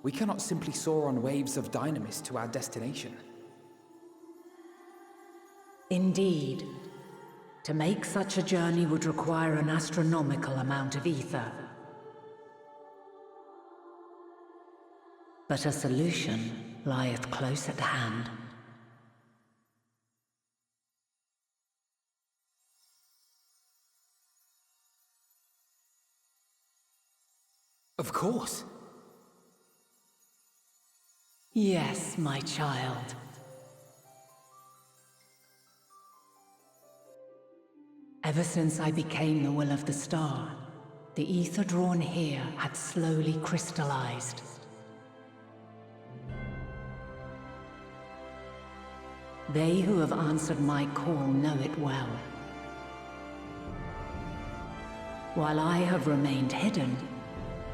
we cannot simply soar on waves of Dynamis to our destination. Indeed. To make such a journey would require an astronomical amount of ether. But a solution lieth close at hand. Of course. Yes, my child. Ever since I became the will of the star, the ether drawn here had slowly crystallized. They who have answered my call know it well. While I have remained hidden,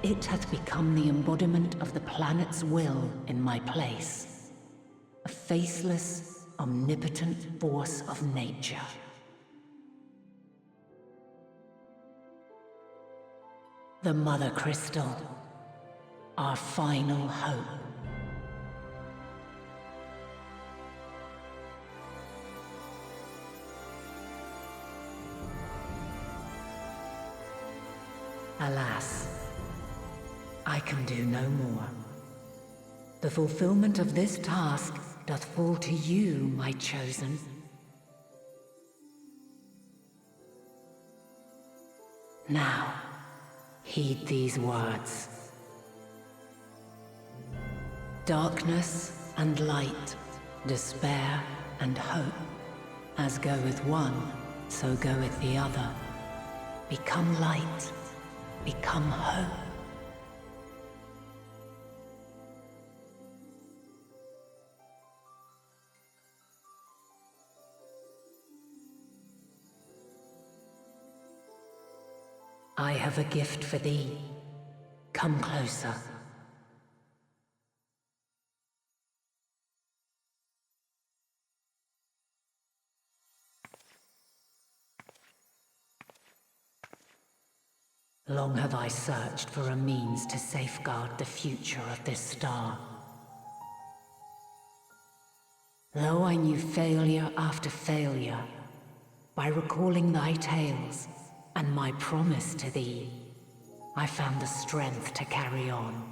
it hath become the embodiment of the planet's will in my place. A faceless, omnipotent force of nature. The Mother Crystal, our final hope. Alas, I can do no more. The fulfillment of this task doth fall to you, my chosen. Now, heed these words. Darkness and light, despair and hope, as goeth one, so goeth the other. Become light, become hope. I have a gift for thee. Come closer. Long have I searched for a means to safeguard the future of this star. Though I knew failure after failure, by recalling thy tales and my promise to thee, I found the strength to carry on.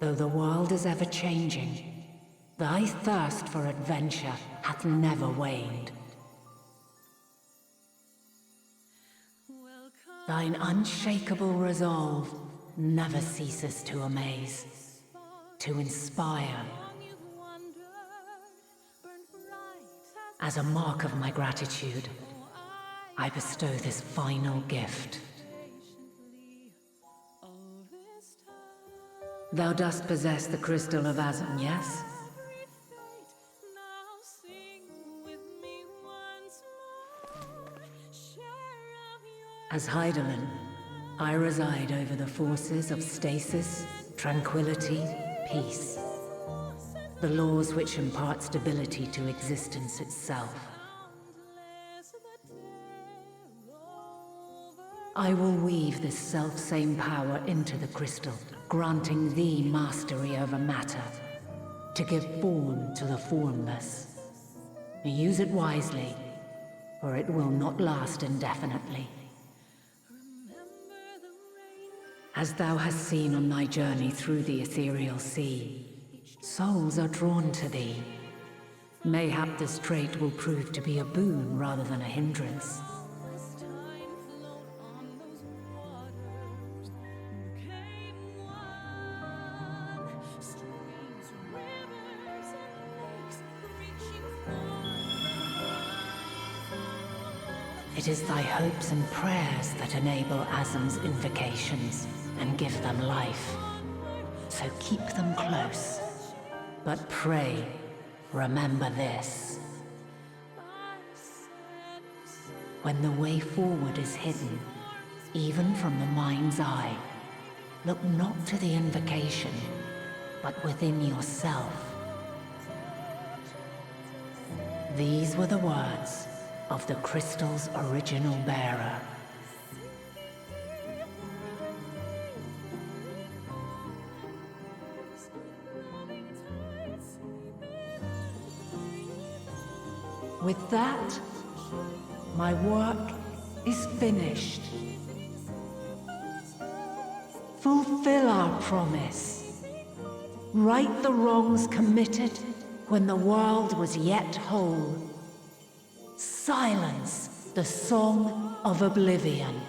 Though the world is ever changing, thy thirst for adventure hath never waned. Thine unshakable resolve never ceases to amaze, to inspire. As a mark of my gratitude, I bestow this final gift. Thou dost possess the crystal of Azon, yes? As Heidelin, I reside over the forces of stasis, tranquility, peace. The laws which impart stability to existence itself. I will weave this self-same power into the crystal, granting thee mastery over matter, to give form to the formless. Use it wisely, for it will not last indefinitely. As thou hast seen on thy journey through the ethereal sea, souls are drawn to thee. Mayhap this trait will prove to be a boon rather than a hindrance. It is thy hopes and prayers that enable Azam's invocations and give them life. So keep them close. But pray, remember this. When the way forward is hidden, even from the mind's eye, look not to the invocation, but within yourself. These were the words of the crystal's original bearer. With that, my work is finished. Fulfill our promise. Right the wrongs committed when the world was yet whole. Silence the song of oblivion.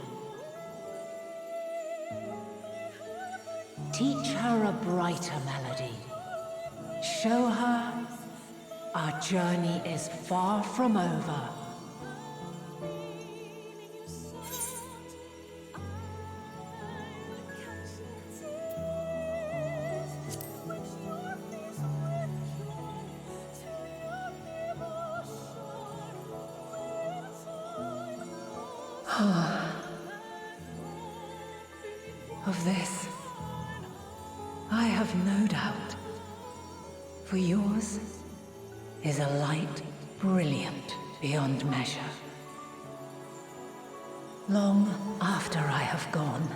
Teach her a brighter melody. Show her our journey is far from over. Of this, I have no doubt, for yours is a light brilliant beyond measure. Long after I have gone,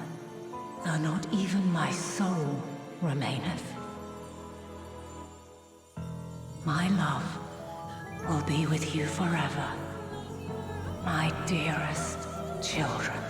though not even my soul remaineth, my love will be with you forever, my dearest children.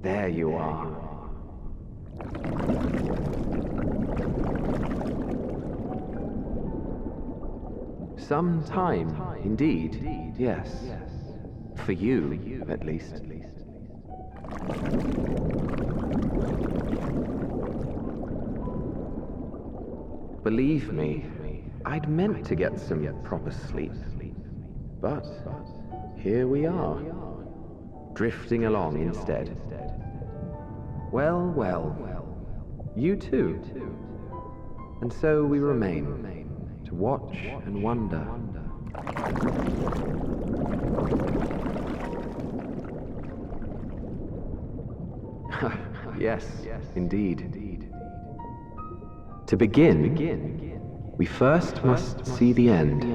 There you are. Some time, indeed, yes. For you, at least. Believe me, I'd meant to get some proper sleep. But here we are, drifting along instead. Well, well, you too. And so we remain, to watch and wonder. Yes, indeed. To begin, we first must see the end.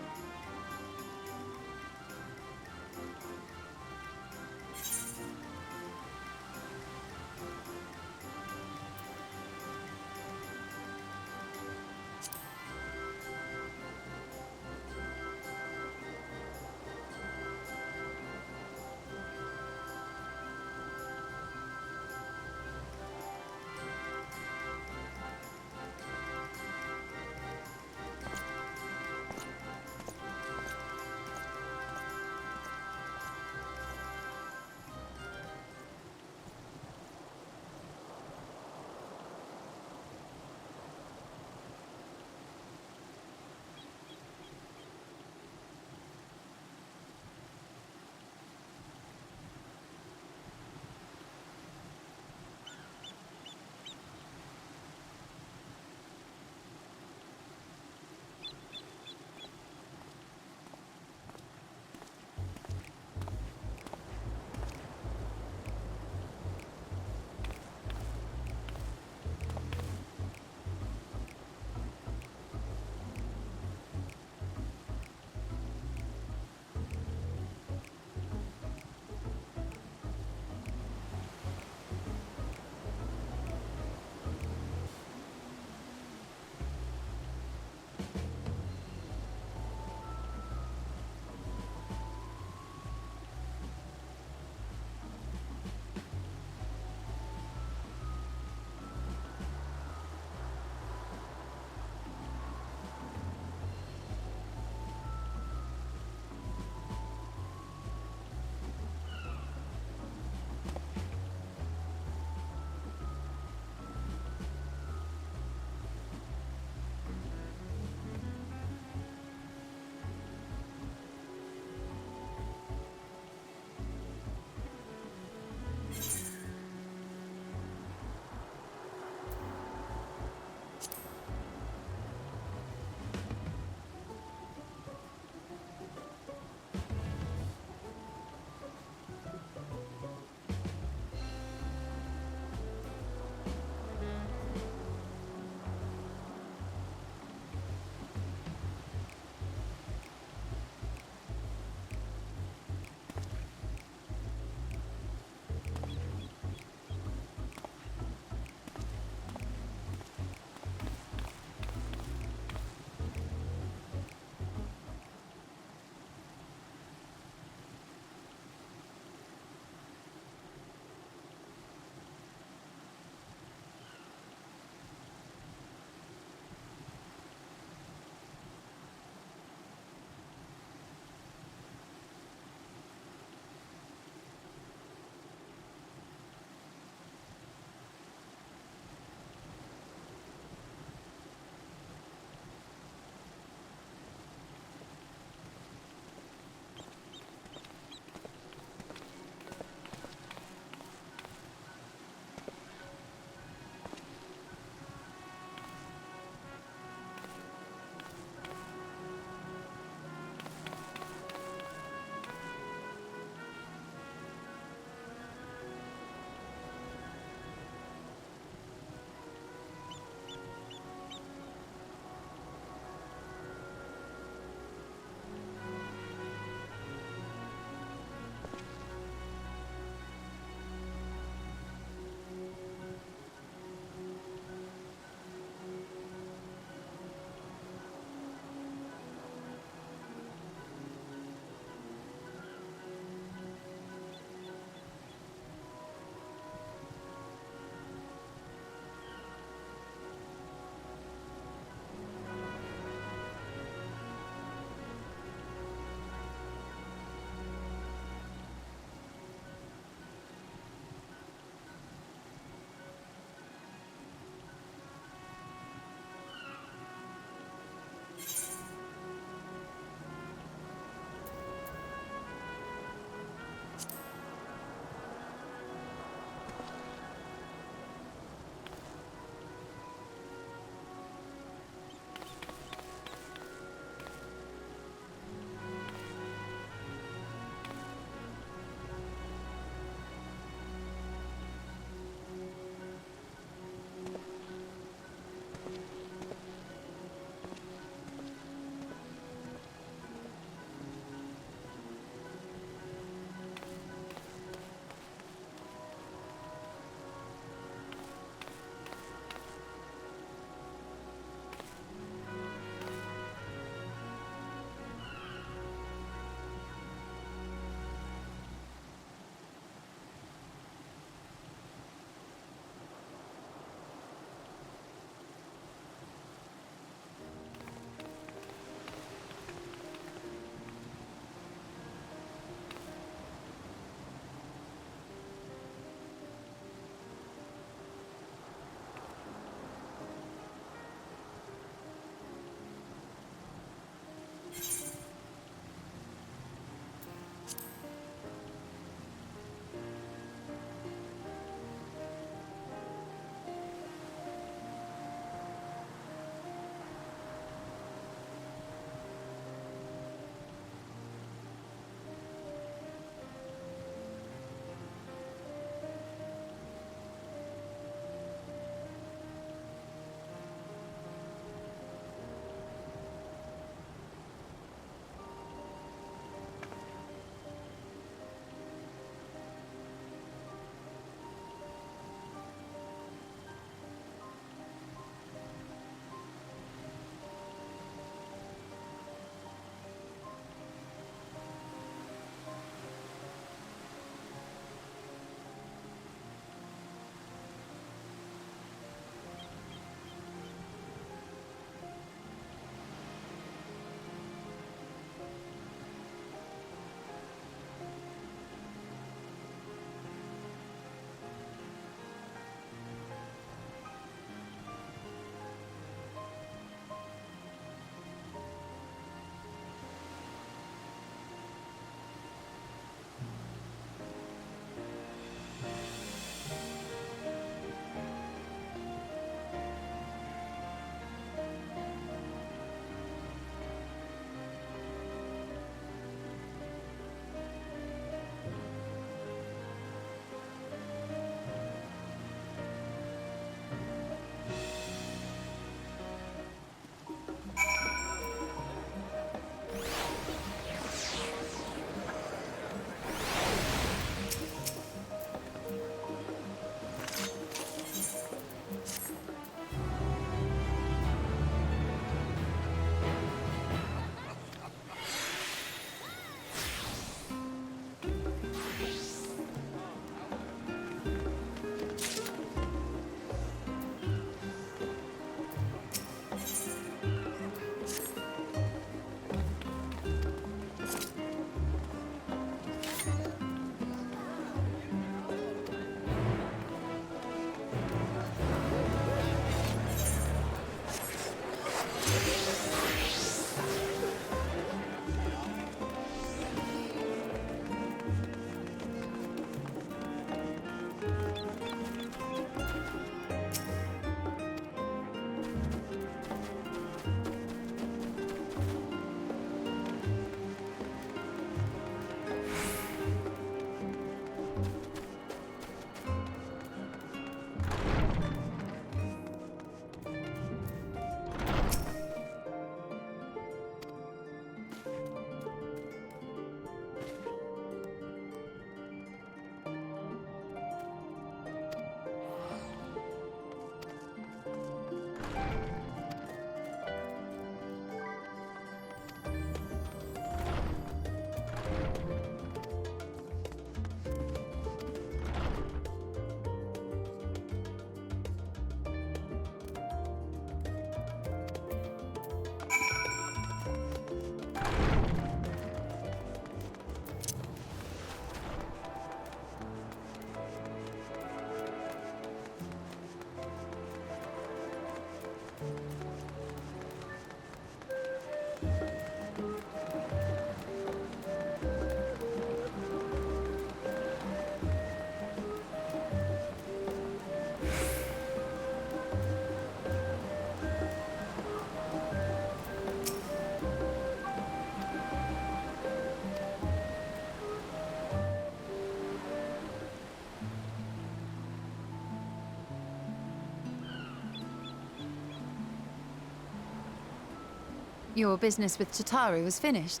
Your business with Tataru is finished.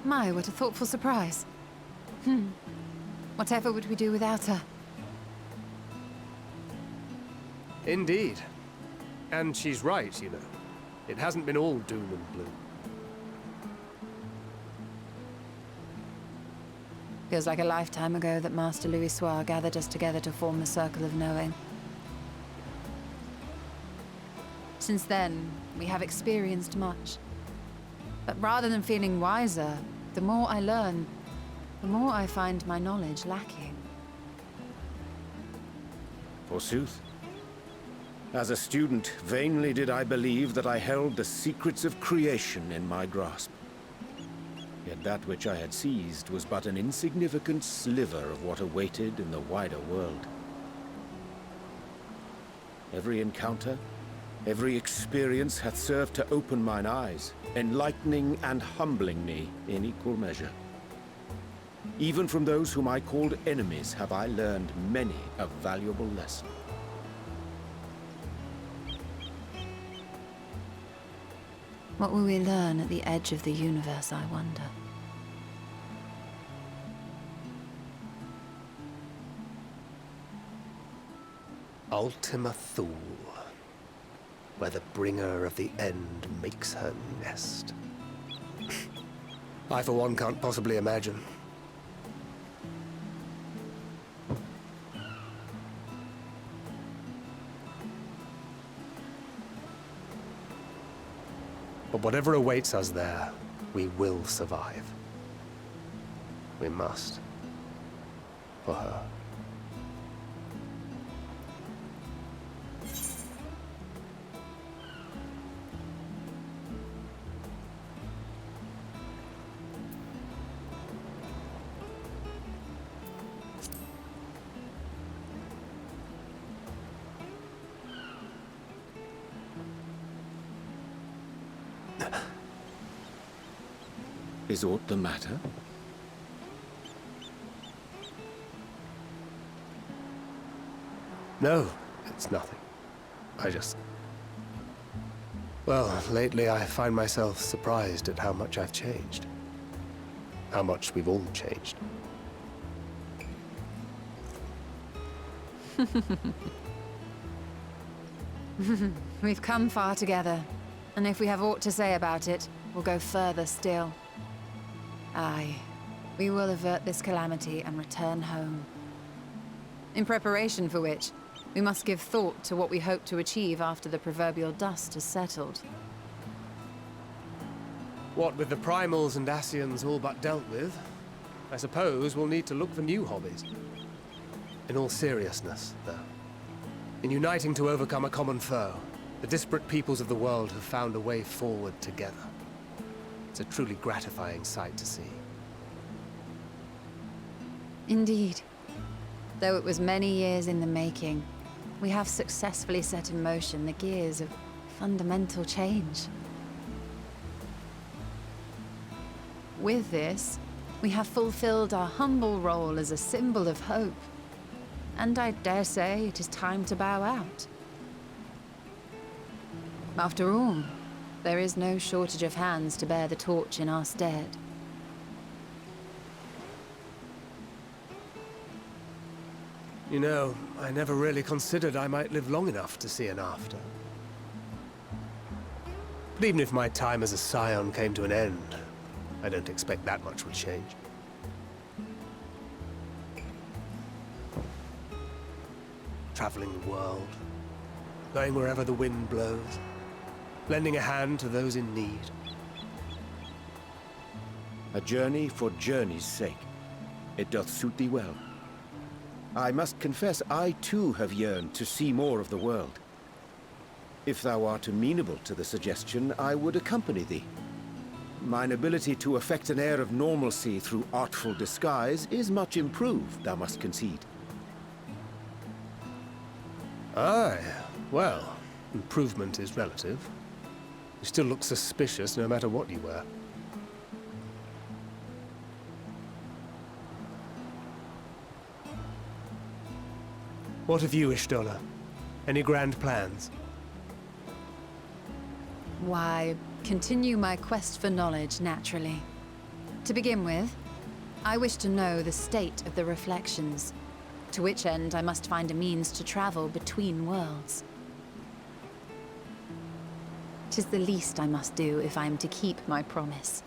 My, what a thoughtful surprise. Whatever would we do without her? Indeed. And she's right, you know. It hasn't been all doom and gloom. Feels like a lifetime ago that Master Louis Soir gathered us together to form the Circle of Knowing. Since then, we have experienced much. But rather than feeling wiser, the more I learn, the more I find my knowledge lacking. Forsooth. As a student, vainly did I believe that I held the secrets of creation in my grasp. Yet that which I had seized was but an insignificant sliver of what awaited in the wider world. Every encounter, every experience hath served to open mine eyes, enlightening and humbling me in equal measure. Even from those whom I called enemies have I learned many a valuable lesson. What will we learn at the edge of the universe, I wonder? Ultima Thule, where the bringer of the end makes her nest. I, for one, can't possibly imagine. But whatever awaits us there, we will survive. We must. For her. Is aught the matter? No, it's nothing. Well, lately I find myself surprised at how much I've changed. How much we've all changed. We've come far together, and if we have aught to say about it, we'll go further still. Aye, we will avert this calamity and return home. In preparation for which, we must give thought to what we hope to achieve after the proverbial dust has settled. What with the primals and Ascians all but dealt with, I suppose we'll need to look for new hobbies. In all seriousness, though, in uniting to overcome a common foe, the disparate peoples of the world have found a way forward together. It's a truly gratifying sight to see. Indeed. Though it was many years in the making, we have successfully set in motion the gears of fundamental change. With this, we have fulfilled our humble role as a symbol of hope. And I dare say it is time to bow out. After all, there is no shortage of hands to bear the torch in our stead. You know, I never really considered I might live long enough to see an after. But even if my time as a scion came to an end, I don't expect that much would change. Traveling the world, going wherever the wind blows, lending a hand to those in need. A journey for journey's sake. It doth suit thee well. I must confess, I too have yearned to see more of the world. If thou art amenable to the suggestion, I would accompany thee. Mine ability to effect an air of normalcy through artful disguise is much improved, thou must concede. Aye, well, improvement is relative. You still look suspicious no matter what you wear. What of you, Ishtola? Any grand plans? Why, continue my quest for knowledge, naturally. To begin with, I wish to know the state of the reflections, to which end I must find a means to travel between worlds. 'Tis the least I must do if I am to keep my promise.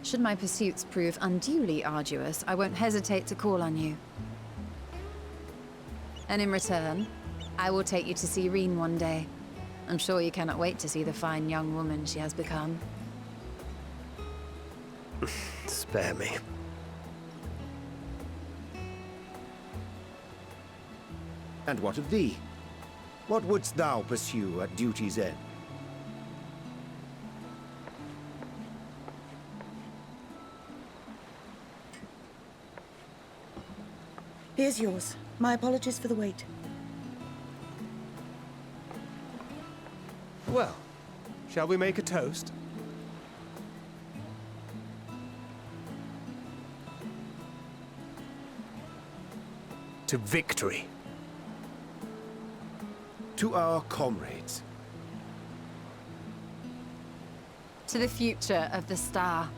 Should my pursuits prove unduly arduous, I won't hesitate to call on you. And in return, I will take you to see Reen one day. I'm sure you cannot wait to see the fine young woman she has become. Spare me. And what of thee? What wouldst thou pursue at duty's end? Here's yours. My apologies for the wait. Well, shall we make a toast? To victory. To our comrades. To the future of the star.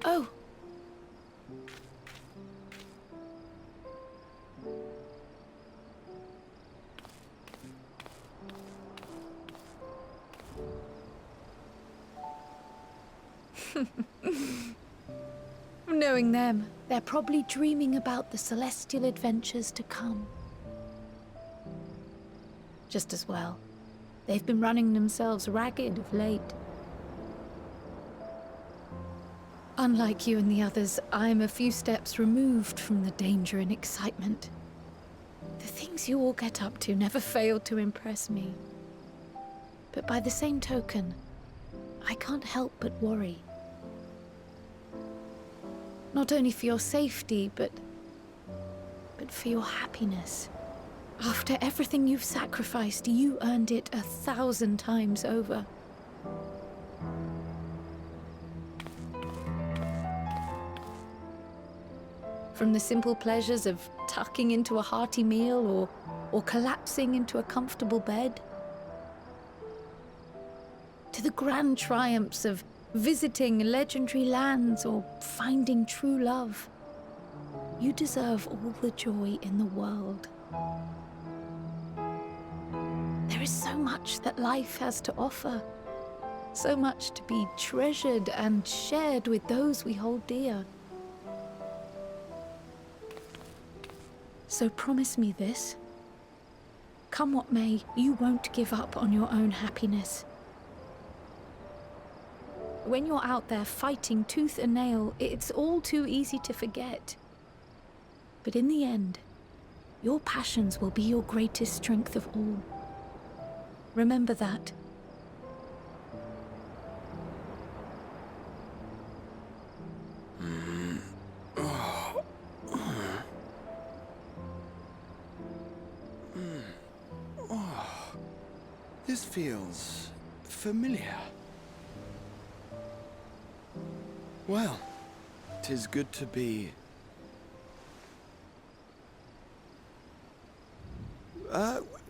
Oh. Knowing them, they're probably dreaming about the celestial adventures to come. Just as well. They've been running themselves ragged of late. Unlike you and the others, I'm a few steps removed from the danger and excitement. The things you all get up to never fail to impress me. But by the same token, I can't help but worry. Not only for your safety, but for your happiness. After everything you've sacrificed, you earned it 1,000 times over. From the simple pleasures of tucking into a hearty meal or collapsing into a comfortable bed, to the grand triumphs of visiting legendary lands or finding true love, you deserve all the joy in the world. There is so much that life has to offer, so much to be treasured and shared with those we hold dear. So promise me this. Come what may, you won't give up on your own happiness. When you're out there fighting tooth and nail, it's all too easy to forget. But in the end, your passions will be your greatest strength of all. Remember that. This feels familiar. Well, 'tis good to be...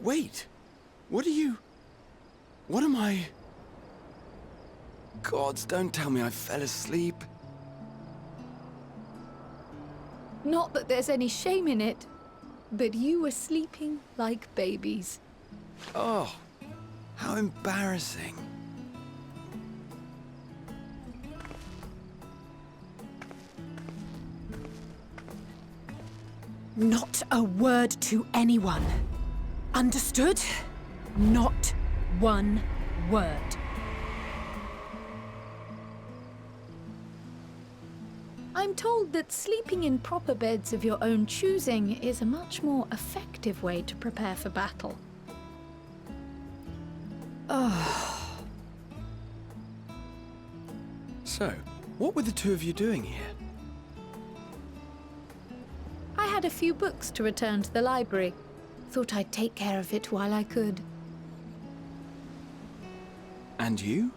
wait. What am I... Gods, don't tell me I fell asleep. Not that there's any shame in it, but you were sleeping like babies. Oh, how embarrassing. Not a word to anyone. Understood? Not one word. I'm told that sleeping in proper beds of your own choosing is a much more effective way to prepare for battle. Oh. So, what were the two of you doing here? I had a few books to return to the library. Thought I'd take care of it while I could. And you?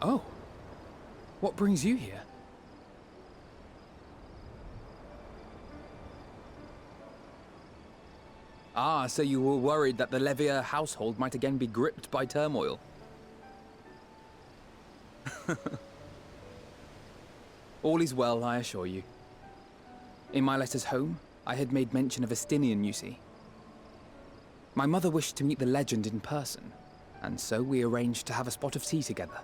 Oh. What brings you here? Ah, so you were worried that the Levier household might again be gripped by turmoil. All is well, I assure you. In my letters home, I had made mention of Estinian, you see. My mother wished to meet the legend in person, and so we arranged to have a spot of tea together.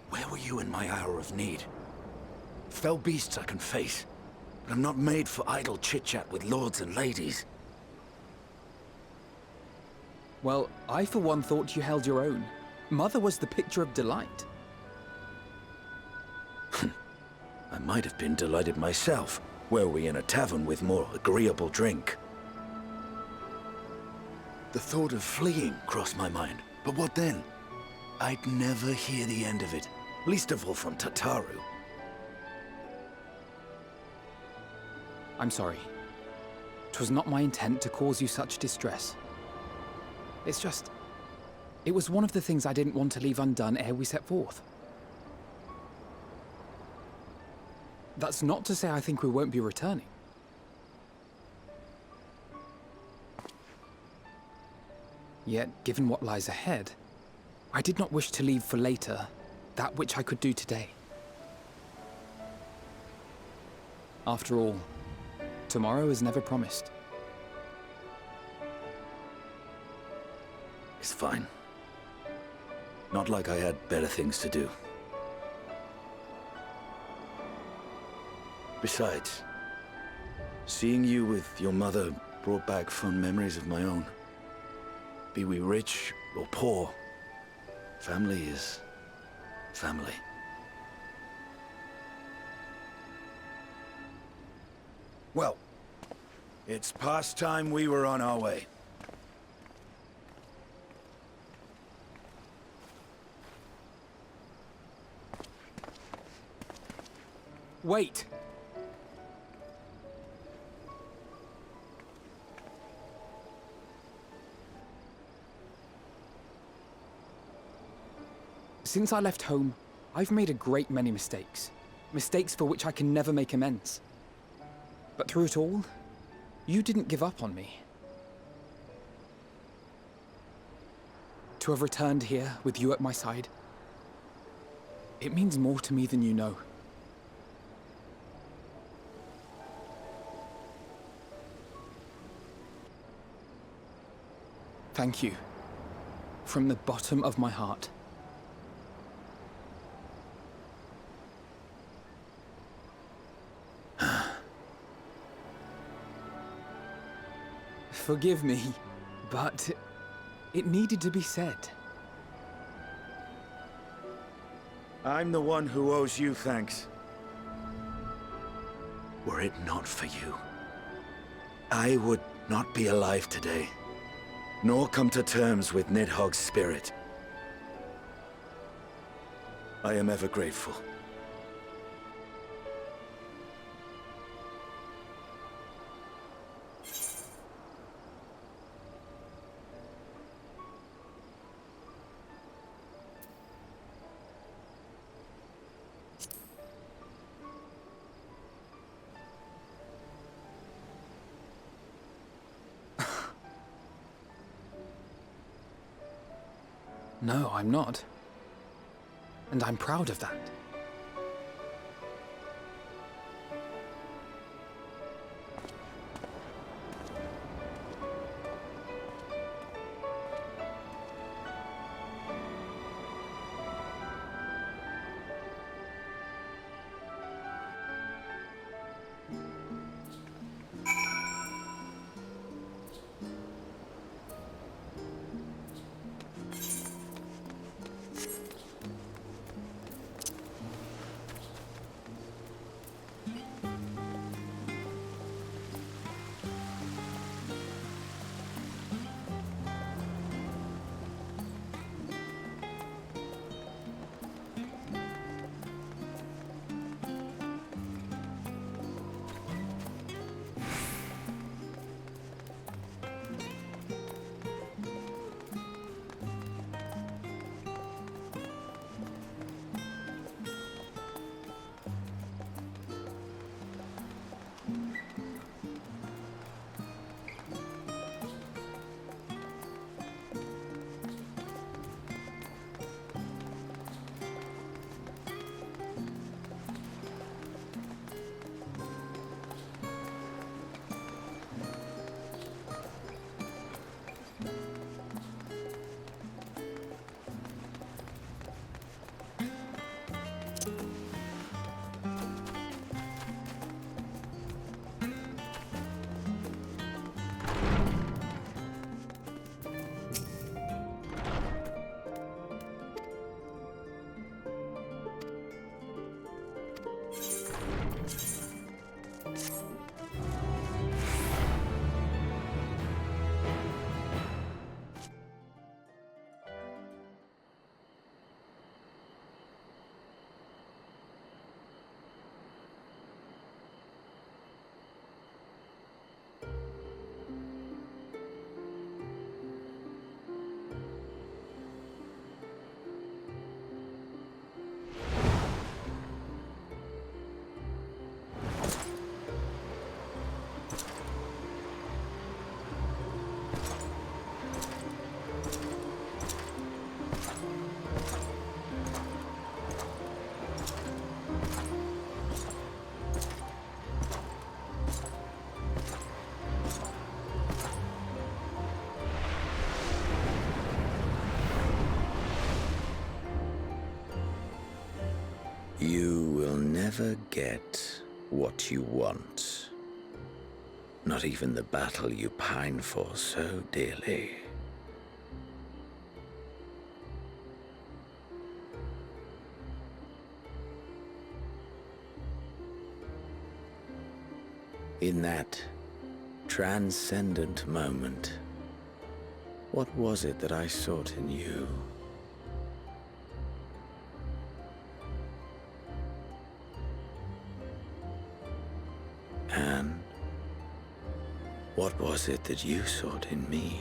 Where were you in my hour of need? Fell beasts I can face, but I'm not made for idle chit-chat with lords and ladies. Well, I for one thought you held your own. Mother was the picture of delight. I might have been delighted myself, were we in a tavern with more agreeable drink. The thought of fleeing crossed my mind, but what then? I'd never hear the end of it, least of all from Tataru. I'm sorry. 'Twas not my intent to cause you such distress. It's just... it was one of the things I didn't want to leave undone ere we set forth. That's not to say I think we won't be returning. Yet, given what lies ahead, I did not wish to leave for later that which I could do today. After all, tomorrow is never promised. It's fine. Not like I had better things to do. Besides, seeing you with your mother brought back fond memories of my own. Be we rich or poor, family is family. Well, it's past time we were on our way. Wait! Since I left home, I've made a great many mistakes. Mistakes for which I can never make amends. But through it all, you didn't give up on me. To have returned here with you at my side, it means more to me than you know. Thank you. From the bottom of my heart. Forgive me, but it needed to be said. I'm the one who owes you thanks. Were it not for you, I would not be alive today, nor come to terms with Nidhogg's spirit. I am ever grateful. No, I'm not. And I'm proud of that. You will never get what you want. Not even the battle you pine for so dearly. In that transcendent moment, what was it that I sought in you? And what was it that you sought in me?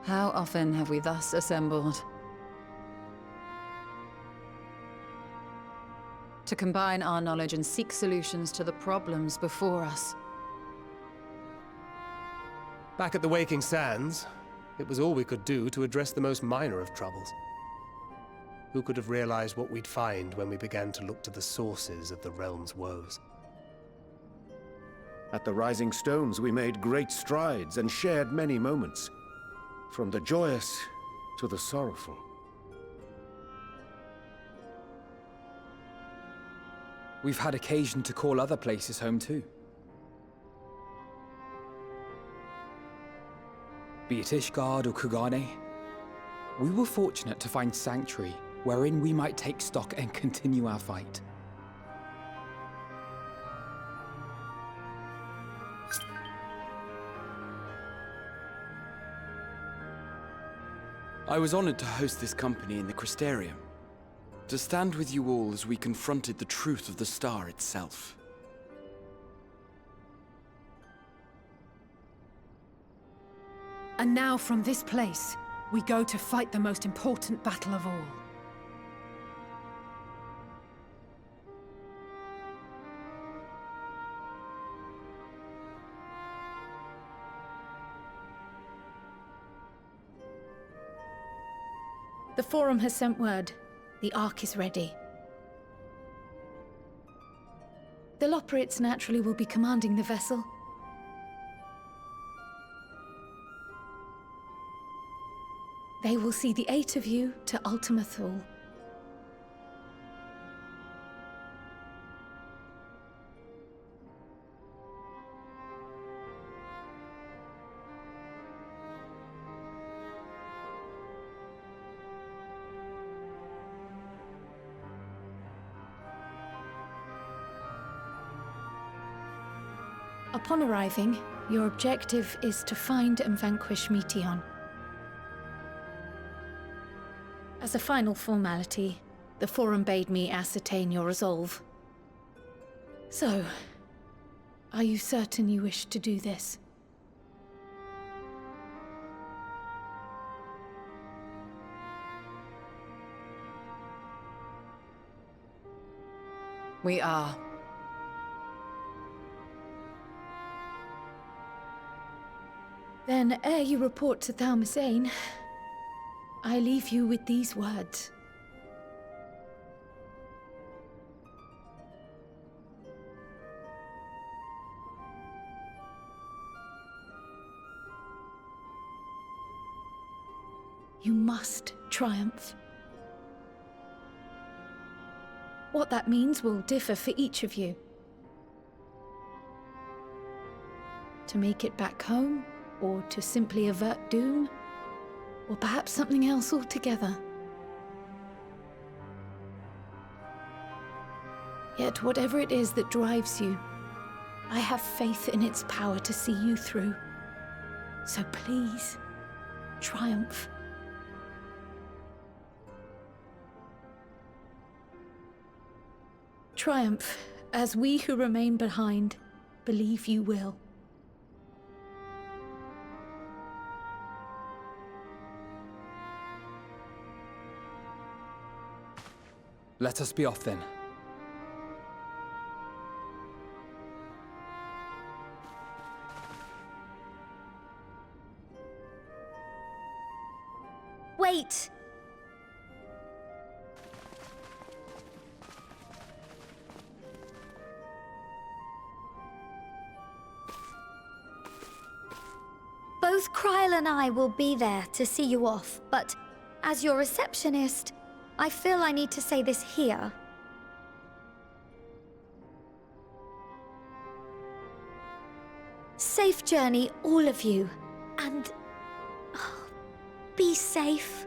How often have we thus assembled? To combine our knowledge and seek solutions to the problems before us. Back at the Waking Sands, it was all we could do to address the most minor of troubles. Who could have realized what we'd find when we began to look to the sources of the realm's woes? At the Rising Stones, we made great strides and shared many moments. From the joyous to the sorrowful. We've had occasion to call other places home too. Be it Ishgard or Kugane, we were fortunate to find sanctuary wherein we might take stock and continue our fight. I was honored to host this company in the Crystarium, to stand with you all as we confronted the truth of the star itself. And now from this place, we go to fight the most important battle of all. The Forum has sent word. The Ark is ready. The Loperates naturally will be commanding the vessel. They will see the 8 of you to Ultima Thule. Upon arriving, your objective is to find and vanquish Meteon. As a final formality, the Forum bade me ascertain your resolve. So, are you certain you wish to do this? We are. Then, ere you report to Thalmasane, I leave you with these words. You must triumph. What that means will differ for each of you. To make it back home, or to simply avert doom, or perhaps something else altogether. Yet whatever it is that drives you, I have faith in its power to see you through. So please, triumph. Triumph, as we who remain behind believe you will. Let us be off then. Wait! Both Kryl and I will be there to see you off, but as your receptionist, I feel I need to say this here. Safe journey, all of you, and be safe.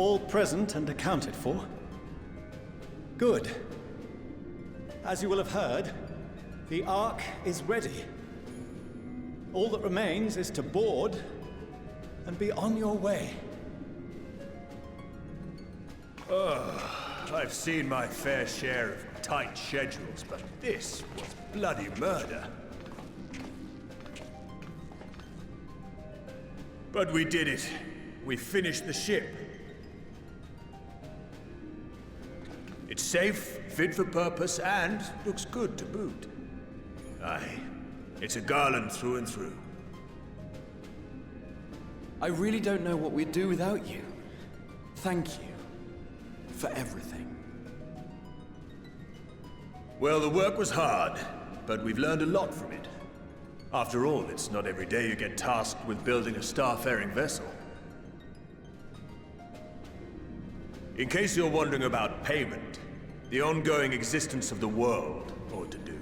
all present and accounted for? Good. As you will have heard, the Ark is ready. All that remains is to board and be on your way. I've seen my fair share of tight schedules, but this was bloody murder. But we did it. We finished the ship. It's safe, fit for purpose, and looks good to boot. Aye, it's a Garland through and through. I really don't know what we'd do without you. Thank you for everything. Well, the work was hard, but we've learned a lot from it. After all, it's not every day you get tasked with building a starfaring vessel. In case you're wondering about payment, the ongoing existence of the world ought to do.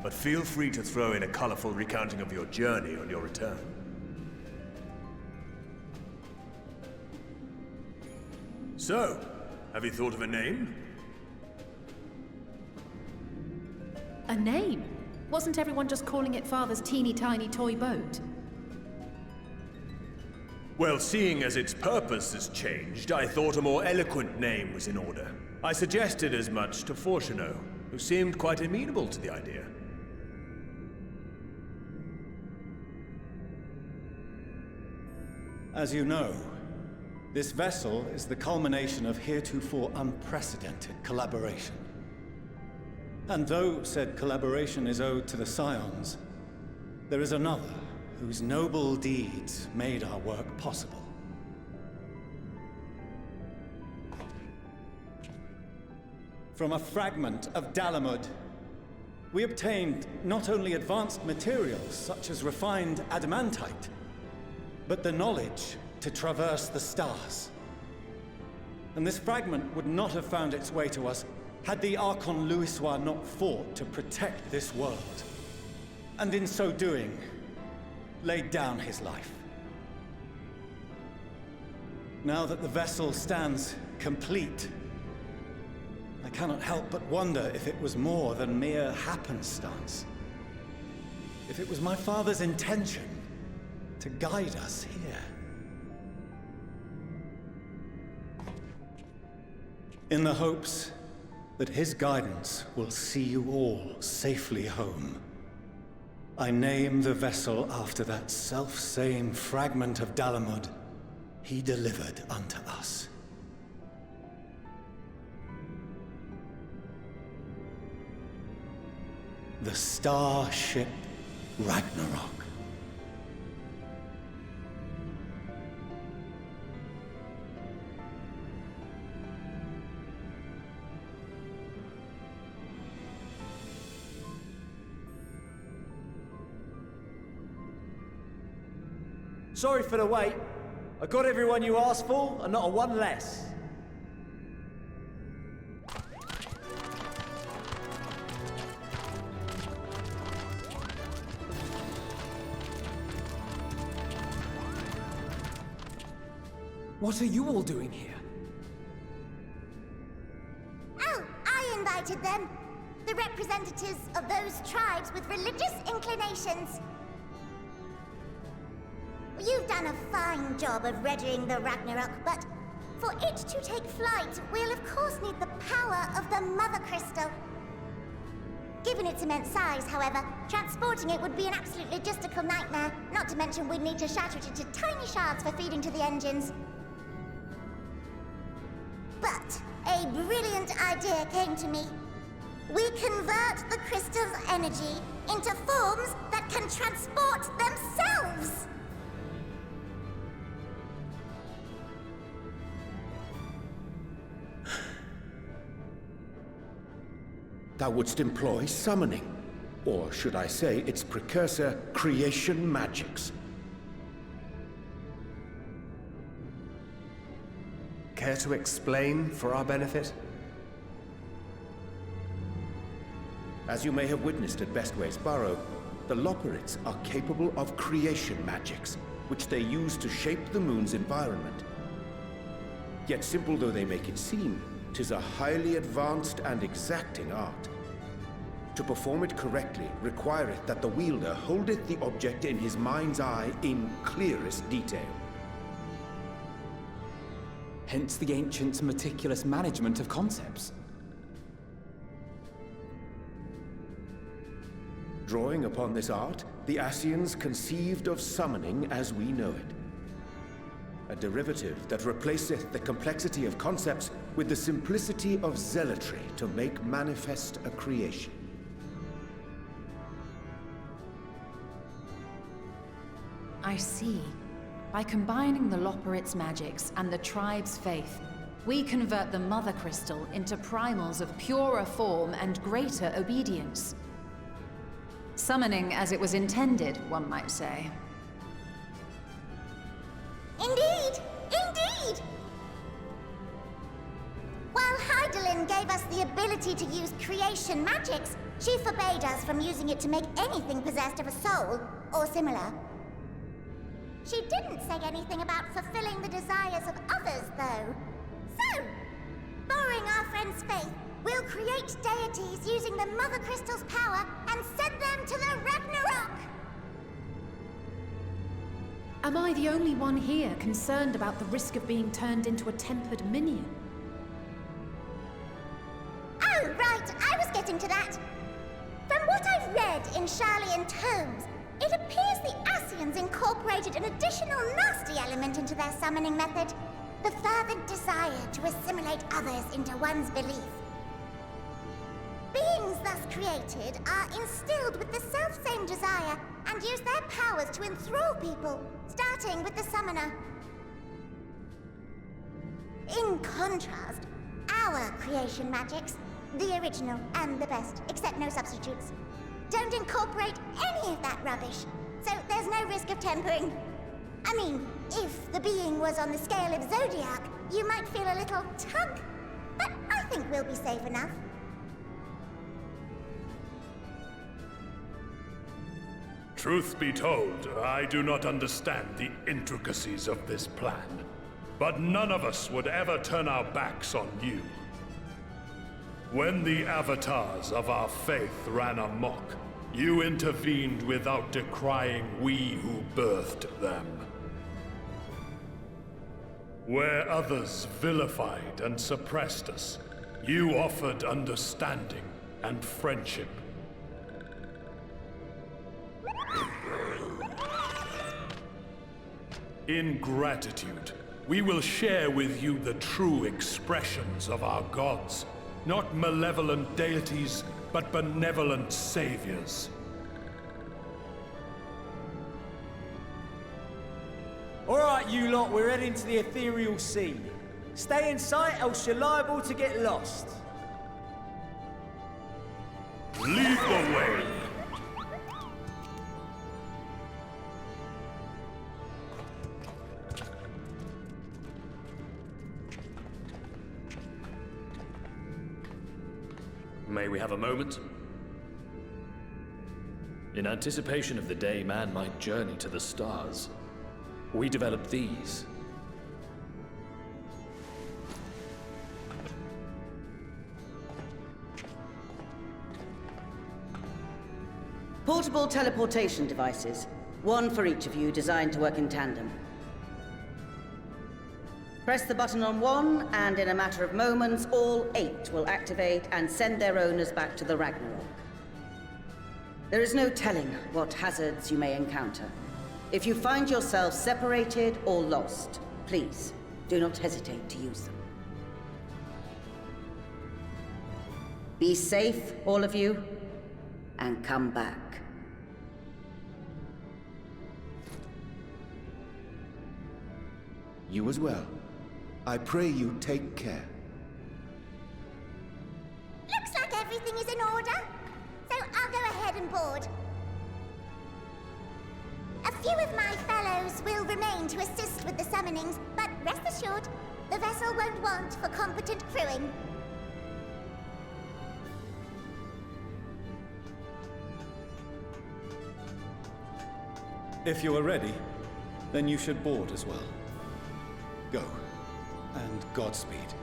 But feel free to throw in a colorful recounting of your journey on your return. So, have you thought of a name? A name? Wasn't everyone just calling it Father's teeny tiny toy boat? Well, seeing as its purpose has changed, I thought a more eloquent name was in order. I suggested as much to Fortuno, who seemed quite amenable to the idea. As you know, this vessel is the culmination of heretofore unprecedented collaboration. And though said collaboration is owed to the Scions, there is another whose noble deeds made our work possible. From a fragment of Dalamud, we obtained not only advanced materials such as refined adamantite, but the knowledge to traverse the stars. And this fragment would not have found its way to us had the Archon Louisois not fought to protect this world, and in so doing, laid down his life. Now that the vessel stands complete, I cannot help but wonder if it was more than mere happenstance. If it was my father's intention to guide us here. In the hopes that his guidance will see you all safely home, I name the vessel after that self-same fragment of Dalamud he delivered unto us. The Starship Ragnarok. Sorry for the wait. I got everyone you asked for, and not a one less. What are you all doing here? Oh, I invited them. The representatives of those tribes with religious inclinations. You've done a fine job of readying the Ragnarok, but for it to take flight, we'll of course need the power of the Mother Crystal. Given its immense size, however, transporting it would be an absolute logistical nightmare, not to mention we'd need to shatter it into tiny shards for feeding to the engines. But a brilliant idea came to me. We convert the crystal's energy into forms that can transport themselves! Thou wouldst employ summoning, or should I say its precursor, creation magics. Care to explain for our benefit? As you may have witnessed at Bestways Burrow, the Loperites are capable of creation magics, which they use to shape the moon's environment. Yet simple though they make it seem, 'tis a highly advanced and exacting art. To perform it correctly requireth that the wielder holdeth the object in his mind's eye in clearest detail. Hence the ancients' meticulous management of concepts. Drawing upon this art, the Ascians conceived of summoning as we know it. A derivative that replaceth the complexity of concepts with the simplicity of zealotry to make manifest a creation. I see. By combining the Loporit's magics and the tribe's faith, we convert the Mother Crystal into primals of purer form and greater obedience. Summoning as it was intended, one might say. Indeed! Indeed! While Heidelin gave us the ability to use creation magics, she forbade us from using it to make anything possessed of a soul, or similar. She didn't say anything about fulfilling the desires of others, though. So, borrowing our friend's faith, we'll create deities using the Mother Crystal's power and send them to the Ragnarok! Am I the only one here concerned about the risk of being turned into a tempered minion? Oh, right, I was getting to that. From what I've read in Sharlayan tomes, it appears the Ascians incorporated an additional nasty element into their summoning method. The fervent desire to assimilate others into one's belief. Beings thus created are instilled with the self-same desire and use their powers to enthrall people, starting with the summoner. In contrast, our creation magics, the original and the best, except no substitutes, don't incorporate any of that rubbish, so there's no risk of tempering. I mean, if the being was on the scale of Zodiac, you might feel a little tug, but I think we'll be safe enough. Truth be told, I do not understand the intricacies of this plan, but none of us would ever turn our backs on you. When the avatars of our faith ran amok, you intervened without decrying we who birthed them. Where others vilified and suppressed us, you offered understanding and friendship. In gratitude, we will share with you the true expressions of our gods. Not malevolent deities, but benevolent saviors. Alright, you lot, we're heading to the ethereal sea. Stay in sight, else you're liable to get lost. Lead the way! May we have a moment? In anticipation of the day man might journey to the stars, we developed these. Portable teleportation devices. One for each of you, designed to work in tandem. Press the button on one, and in a matter of moments, all 8 will activate and send their owners back to the Ragnarok. There is no telling what hazards you may encounter. If you find yourself separated or lost, please do not hesitate to use them. Be safe, all of you, and come back. You as well. I pray you take care. Looks like everything is in order, so I'll go ahead and board. A few of my fellows will remain to assist with the summonings, but rest assured, the vessel won't want for competent crewing. If you are ready, then you should board as well. Go. and Godspeed.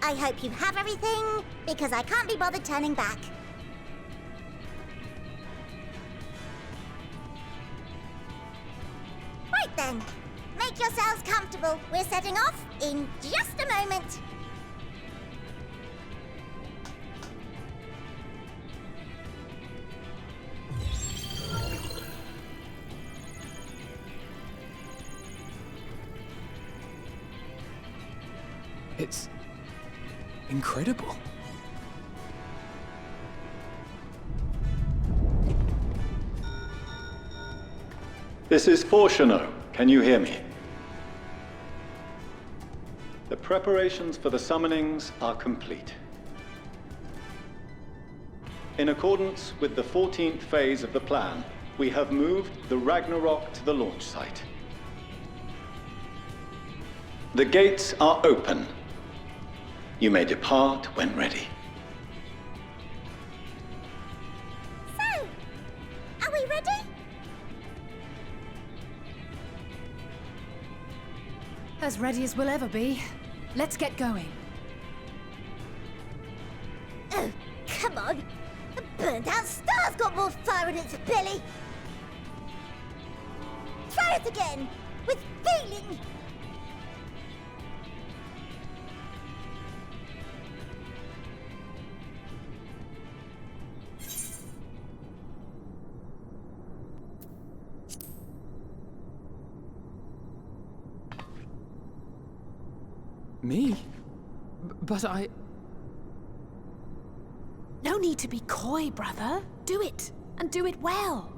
I hope you have everything, because I can't be bothered turning back. Right then, make yourselves comfortable. We're setting off in just a moment. It's incredible. This is Fortuno. Can you hear me? The preparations for the summonings are complete. In accordance with the 14th phase of the plan, we have moved the Ragnarok to the launch site. The gates are open. You may depart when ready. So, are we ready? As ready as we'll ever be. Let's get going. Oh, come on. The burnt-out star's got more fire in its belly. Try it again, with feeling. Me? But I... No need to be coy, brother. Do it, and do it well.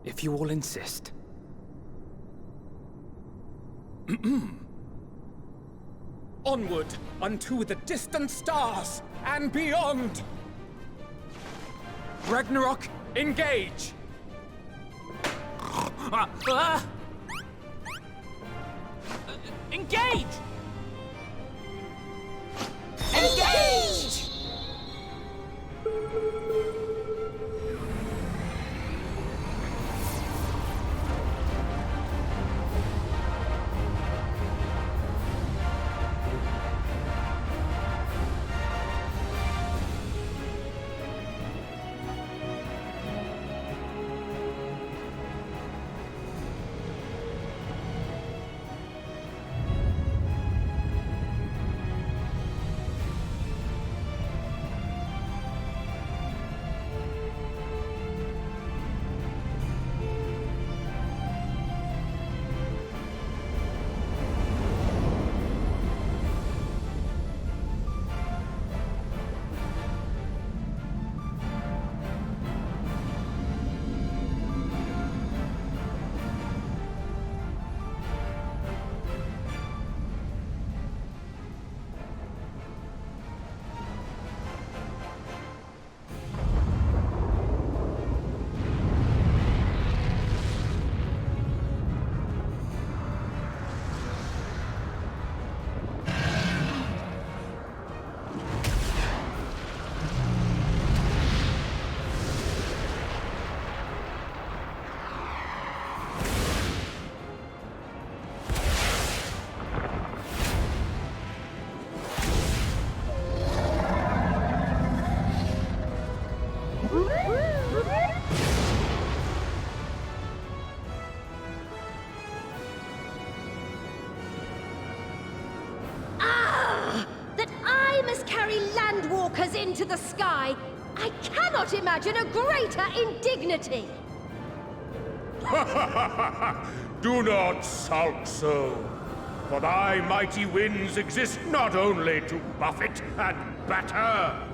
If you all insist. Onward unto the distant stars and beyond! Ragnarok, engage! Engage! Engage! the sky, I cannot imagine a greater indignity! Do not sulk so, for thy mighty winds exist not only to buffet and batter.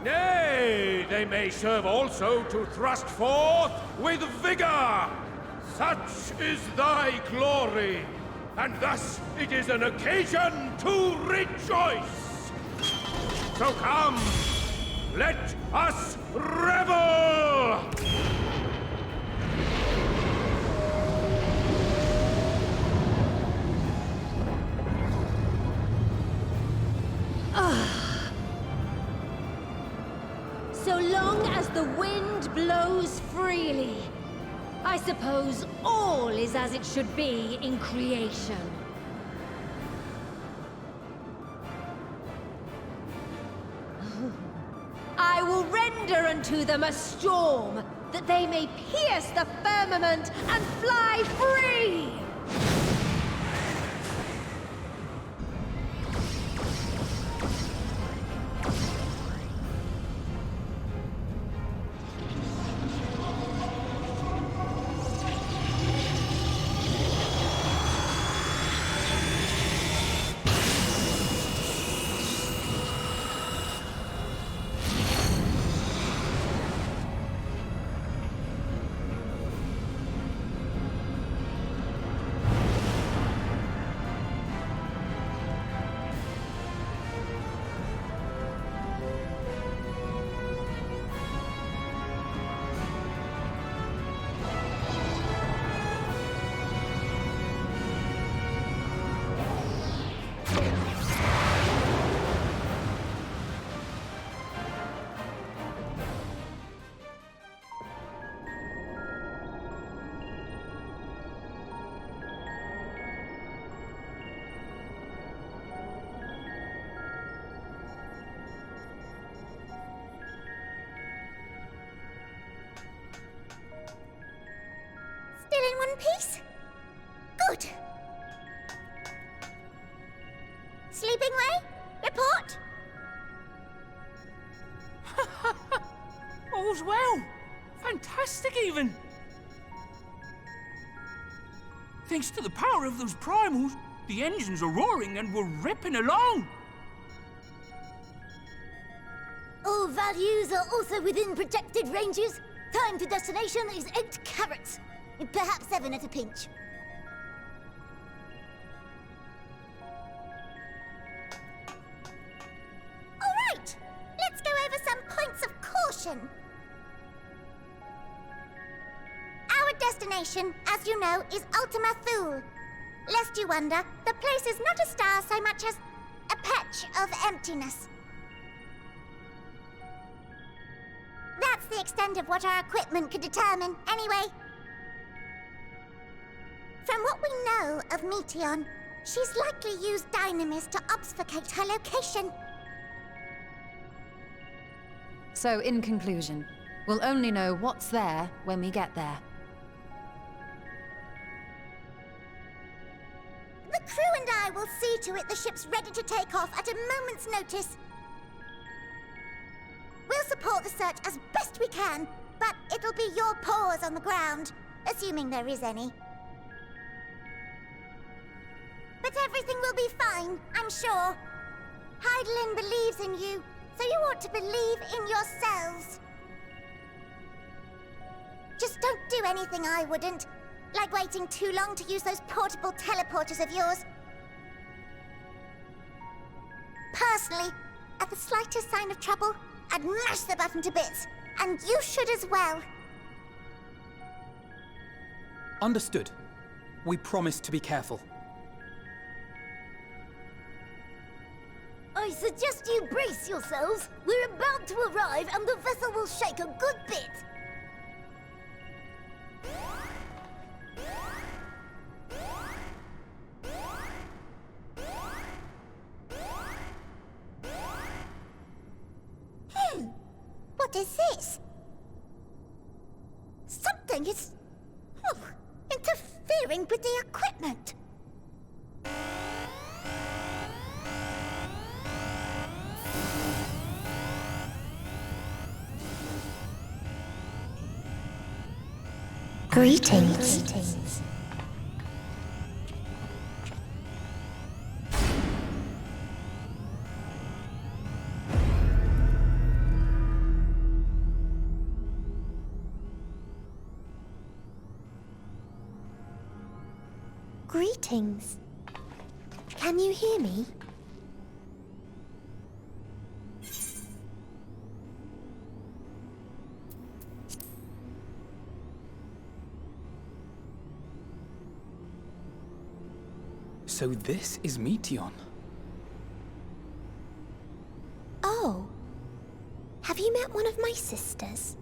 Nay, they may serve also to thrust forth with vigor. Such is thy glory, and thus it is an occasion to rejoice. So come, let us revel! So long as the wind blows freely, I suppose all is as it should be in creation. I will render unto them a storm, that they may pierce the firmament and fly free! Still in one piece? Good. Sleeping way? Report? All's well. Fantastic, even. Thanks to the power of those primals, the engines are roaring and we're ripping along. All values are also within projected ranges. Time to destination is 8 carats. Perhaps 7 at a pinch. All right, let's go over some points of caution. Our destination, as you know, is Ultima Thule. Lest you wonder, the place is not a star so much as a patch of emptiness. That's the extent of what our equipment could determine, anyway. From what we know of Meteon, she's likely used dynamis to obfuscate her location. So, in conclusion, we'll only know what's there when we get there. The crew and I will see to it the ship's ready to take off at a moment's notice. We'll support the search as best we can, but it'll be your paws on the ground, assuming there is any. But everything will be fine, I'm sure. Hydaelyn believes in you, so you ought to believe in yourselves. Just don't do anything I wouldn't, like waiting too long to use those portable teleporters of yours. Personally, at the slightest sign of trouble, I'd mash the button to bits, and you should as well. Understood. We promise to be careful. I suggest you brace yourselves. We're about to arrive and the vessel will shake a good bit. What is this? Something is... interfering with the equipment. Greetings. Greetings. Can you hear me? So this is Meteon. Oh. Have you met one of my sisters?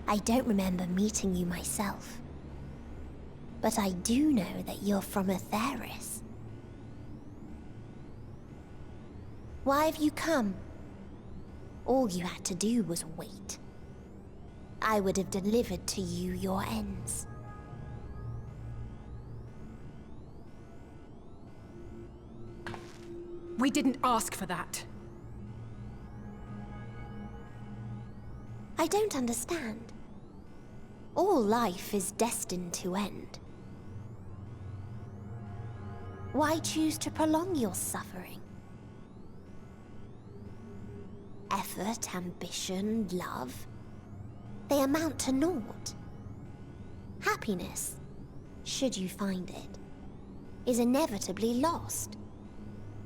I don't remember meeting you myself. But I do know that you're from Etheris. Why have you come? All you had to do was wait. I would have delivered to you your ends. We didn't ask for that. I don't understand. All life is destined to end. Why choose to prolong your suffering? Effort, ambition, love, they amount to naught. Happiness, should you find it, is inevitably lost,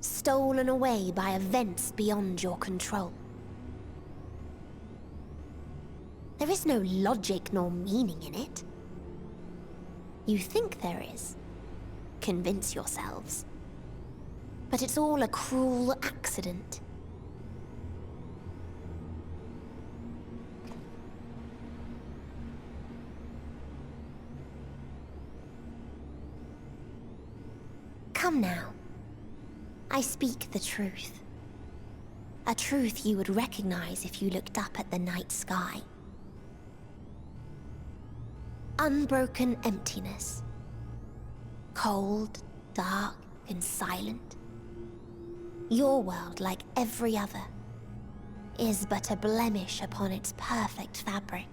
stolen away by events beyond your control. There is no logic nor meaning in it. You think there is. Convince yourselves. But it's all a cruel accident. Come now. I speak the truth. A truth you would recognize if you looked up at the night sky. Unbroken emptiness. Cold, dark, and silent. Your world, like every other, is but a blemish upon its perfect fabric.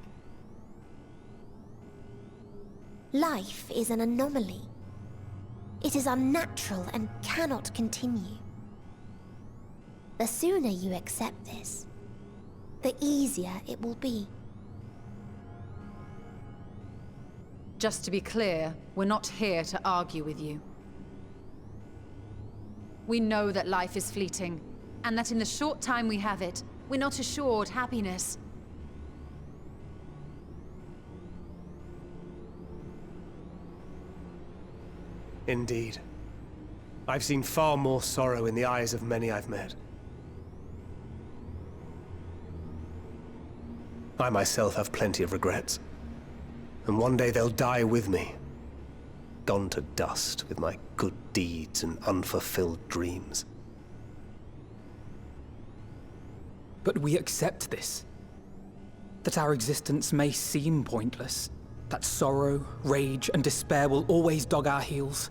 Life is an anomaly. It is unnatural and cannot continue. The sooner you accept this, the easier it will be. Just to be clear, we're not here to argue with you. We know that life is fleeting, and that in the short time we have it, we're not assured happiness. Indeed. I've seen far more sorrow in the eyes of many I've met. I myself have plenty of regrets. And one day they'll die with me. Gone to dust with my good deeds and unfulfilled dreams. But we accept this. That our existence may seem pointless. That sorrow, rage, and despair will always dog our heels.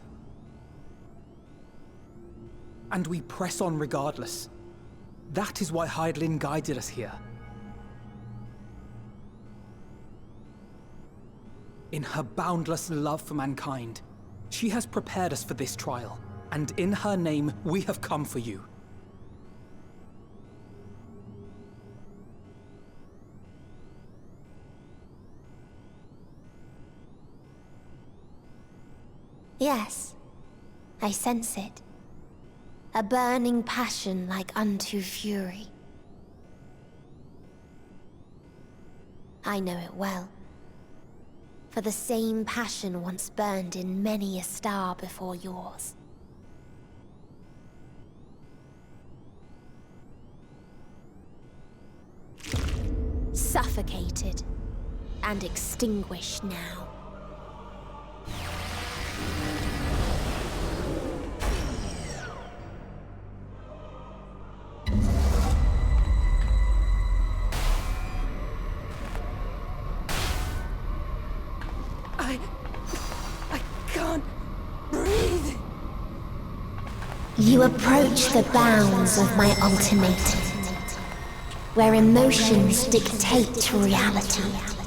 And we press on regardless. That is why Hydaelyn guided us here. In her boundless love for mankind, she has prepared us for this trial, and in her name, we have come for you. Yes, I sense it. A burning passion like unto fury. I know it well. For the same passion once burned in many a star before yours. Suffocated and extinguished now. I can't breathe. You approach the bounds of my ultimatum. where emotions dictate reality,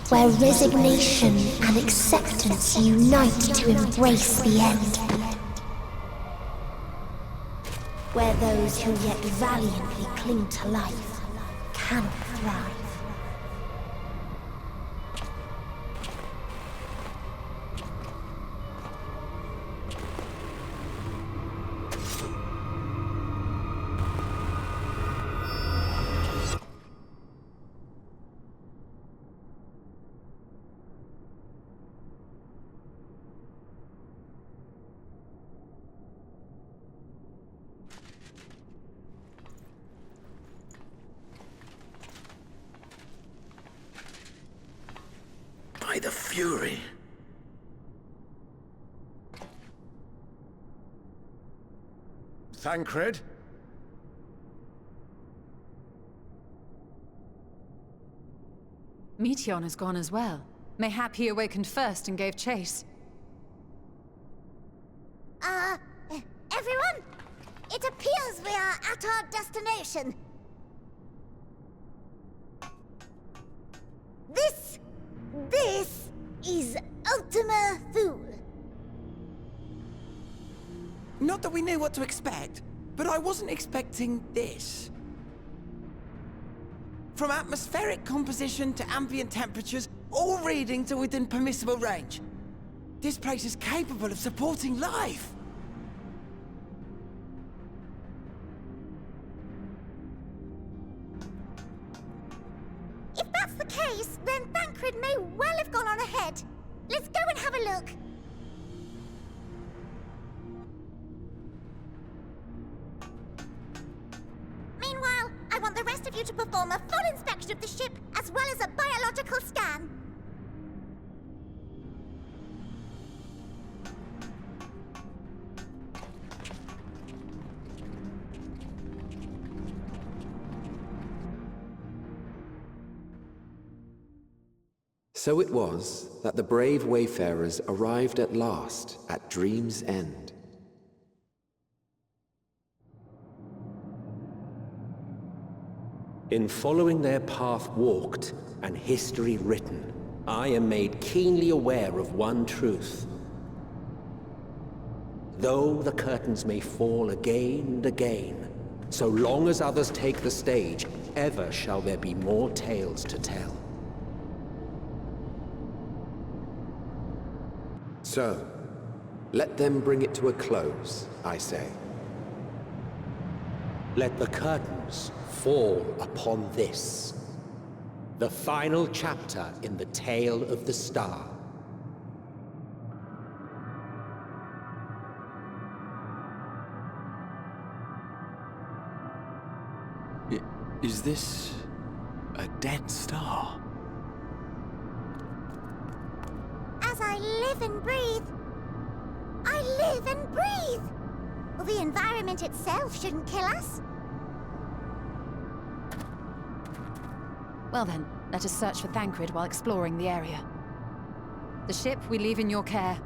where resignation and acceptance unite to embrace the end, where those who yet valiantly cling to life cannot thrive. By the Fury. Thancred? Meteon has gone as well. Mayhap he awakened first and gave chase. Everyone? It appears we are at our destination. This is Ultima Thule. Not that we knew what to expect, but I wasn't expecting this. From atmospheric composition to ambient temperatures, all reading to within permissible range. This place is capable of supporting life. If that's the case, then Thancred may well have gone on ahead. Let's go and have a look. Meanwhile, I want the rest of you to perform a full inspection of the ship, as well as a biological scan. So it was that the brave wayfarers arrived at last at Dream's End. In following their path walked and history written, I am made keenly aware of one truth. Though the curtains may fall again and again, so long as others take the stage, ever shall there be more tales to tell. So, let them bring it to a close, I say. Let the curtains fall upon this, the final chapter in the tale of the star. Is this a dead star? As I live and breathe, I live and breathe! Well, the environment itself shouldn't kill us. Well then, let us search for Thancred while exploring the area. The ship we leave in your care.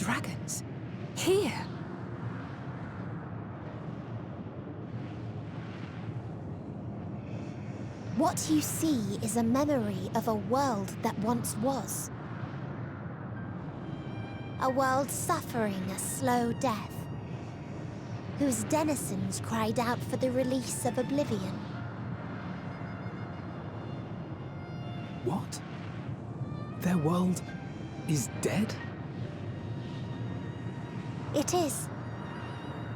dragons? Here? What you see is a memory of a world that once was. A world suffering a slow death, whose denizens cried out for the release of oblivion. What? Their world is dead? It is.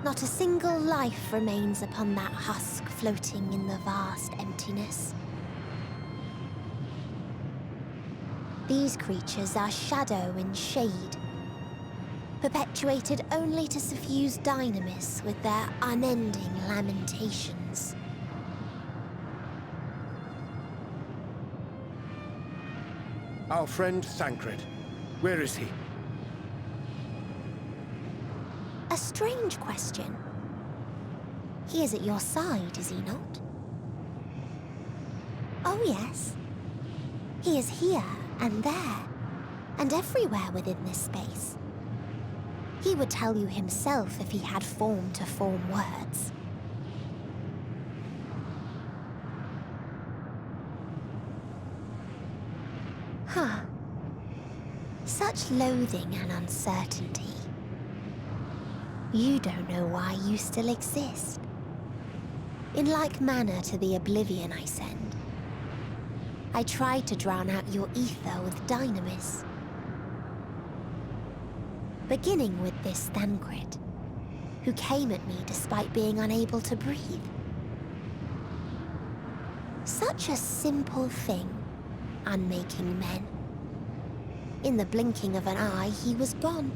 Not a single life remains upon that husk floating in the vast emptiness. These creatures are shadow and shade, perpetuated only to suffuse dynamis with their unending lamentations. Our friend Thancred, where is he? A strange question. He is at your side, is he not? Oh yes. He is here and there, and everywhere within this space. He would tell you himself if he had form to form words. Huh. Such loathing and uncertainty. You don't know why you still exist. In like manner to the oblivion I send, I tried to drown out your ether with dynamis. Beginning with this Thancred, who came at me despite being unable to breathe. Such a simple thing, unmaking men. In the blinking of an eye, he was gone.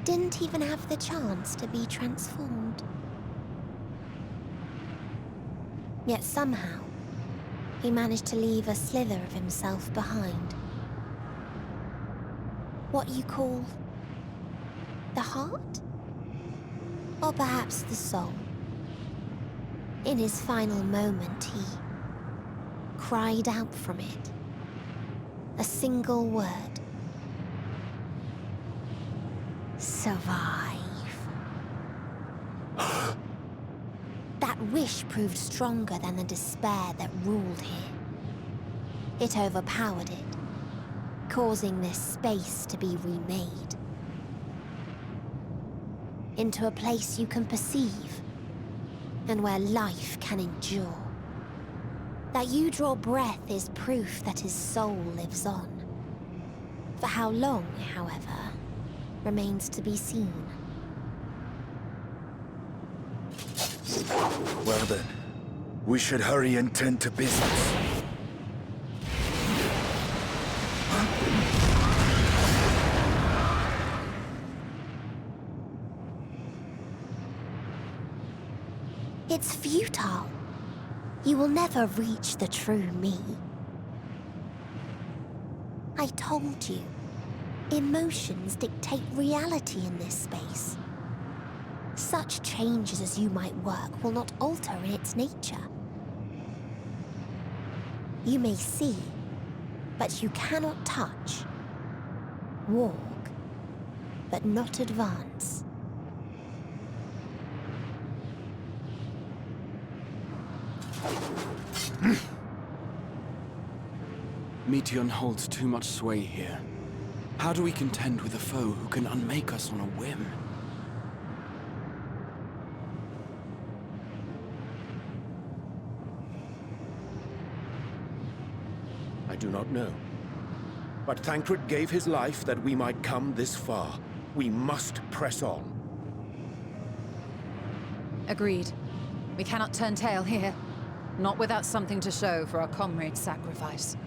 Didn't even have the chance to be transformed. Yet somehow, he managed to leave a slither of himself behind. What you call the heart? Or perhaps the soul. In his final moment, he cried out from it. A single word. Survive. That wish proved stronger than the despair that ruled here. It overpowered it, causing this space to be remade. Into a place you can perceive, and where life can endure. That you draw breath is proof that his soul lives on. For how long, however, remains to be seen. Well then, we should hurry and tend to business. It's futile. You will never reach the true me. I told you, emotions dictate reality in this space. Such changes as you might work will not alter in its nature. You may see, but you cannot touch. Walk, but not advance. Meteon holds too much sway here. How do we contend with a foe who can unmake us on a whim? I do not know. But Thancred gave his life that we might come this far. We must press on. Agreed. We cannot turn tail here. Not without something to show for our comrade's sacrifice.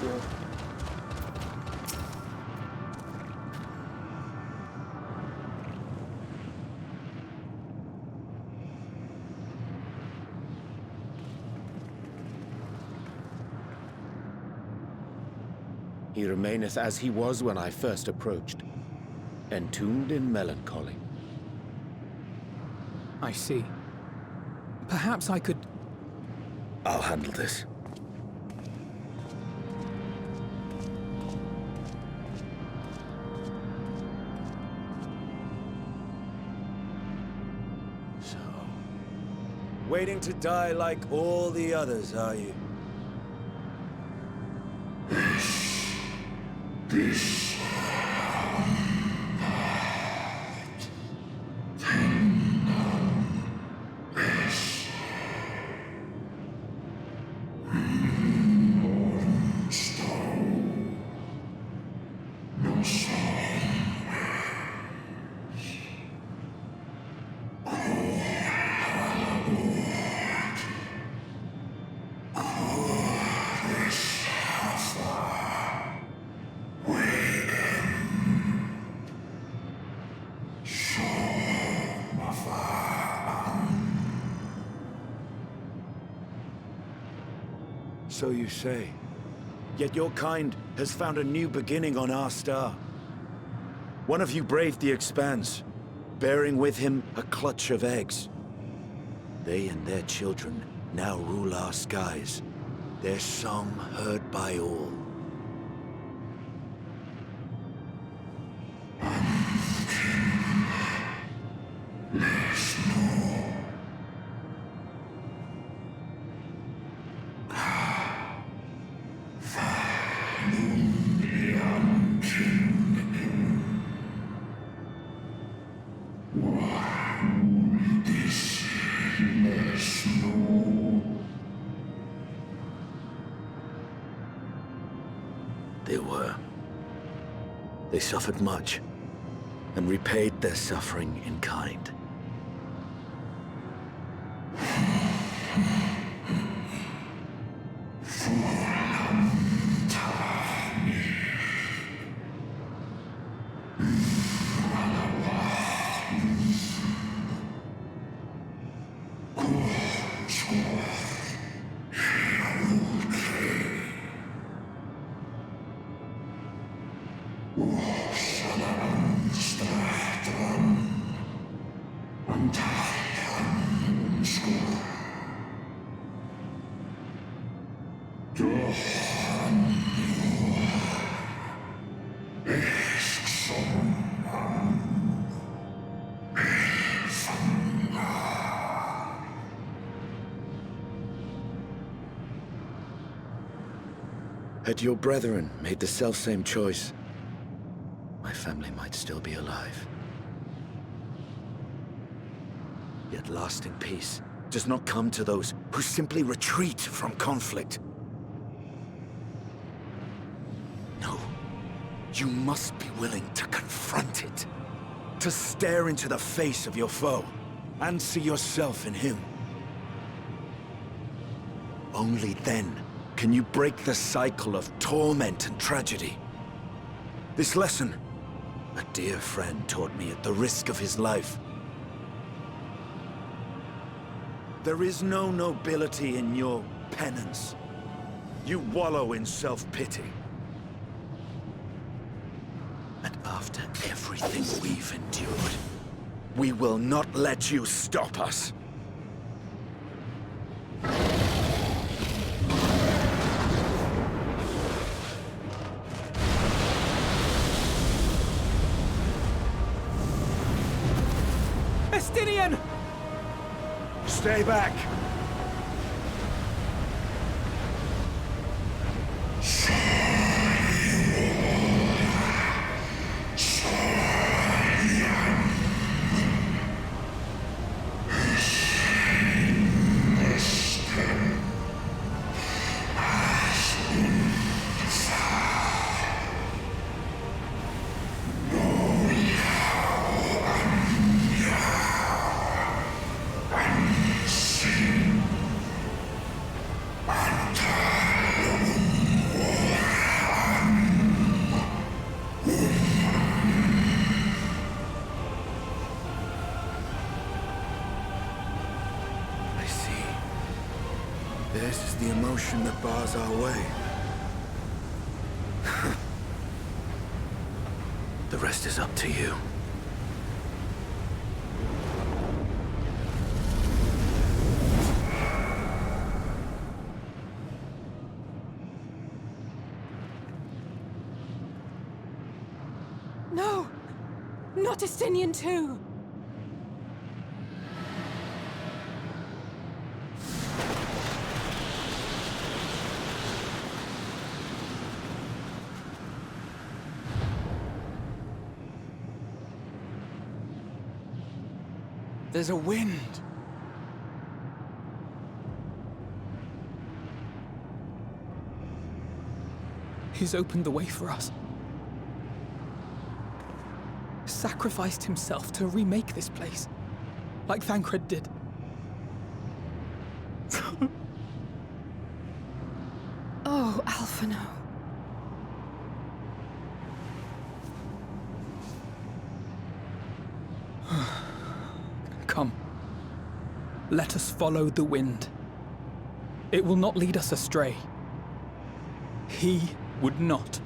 war. He remaineth as he was when I first approached, entombed in melancholy. I see. Perhaps I could... I'll handle this. So... waiting to die like all the others, are you? This... So you say. Yet your kind has found a new beginning on our star. One of you braved the Expanse, bearing with him a clutch of eggs. They and their children now rule our skies, their song heard by all. They suffered much, and repaid their suffering in kind. Had your brethren made the selfsame choice, my family might still be alive. Yet lasting peace does not come to those who simply retreat from conflict. No, you must be willing to confront it, to stare into the face of your foe, and see yourself in him. Only then can you break the cycle of torment and tragedy. This lesson, a dear friend taught me at the risk of his life. There is no nobility in your penance. You wallow in self-pity. And after everything we've endured, we will not let you stop us. Estinian! Stay back! See is the emotion that bars our way. The rest is up to you. No! Not Estinian too! There's a wind. He's opened the way for us. Sacrificed himself to remake this place, like Thancred did. Oh, Alphino. Come. Let us follow the wind. It will not lead us astray. He would not.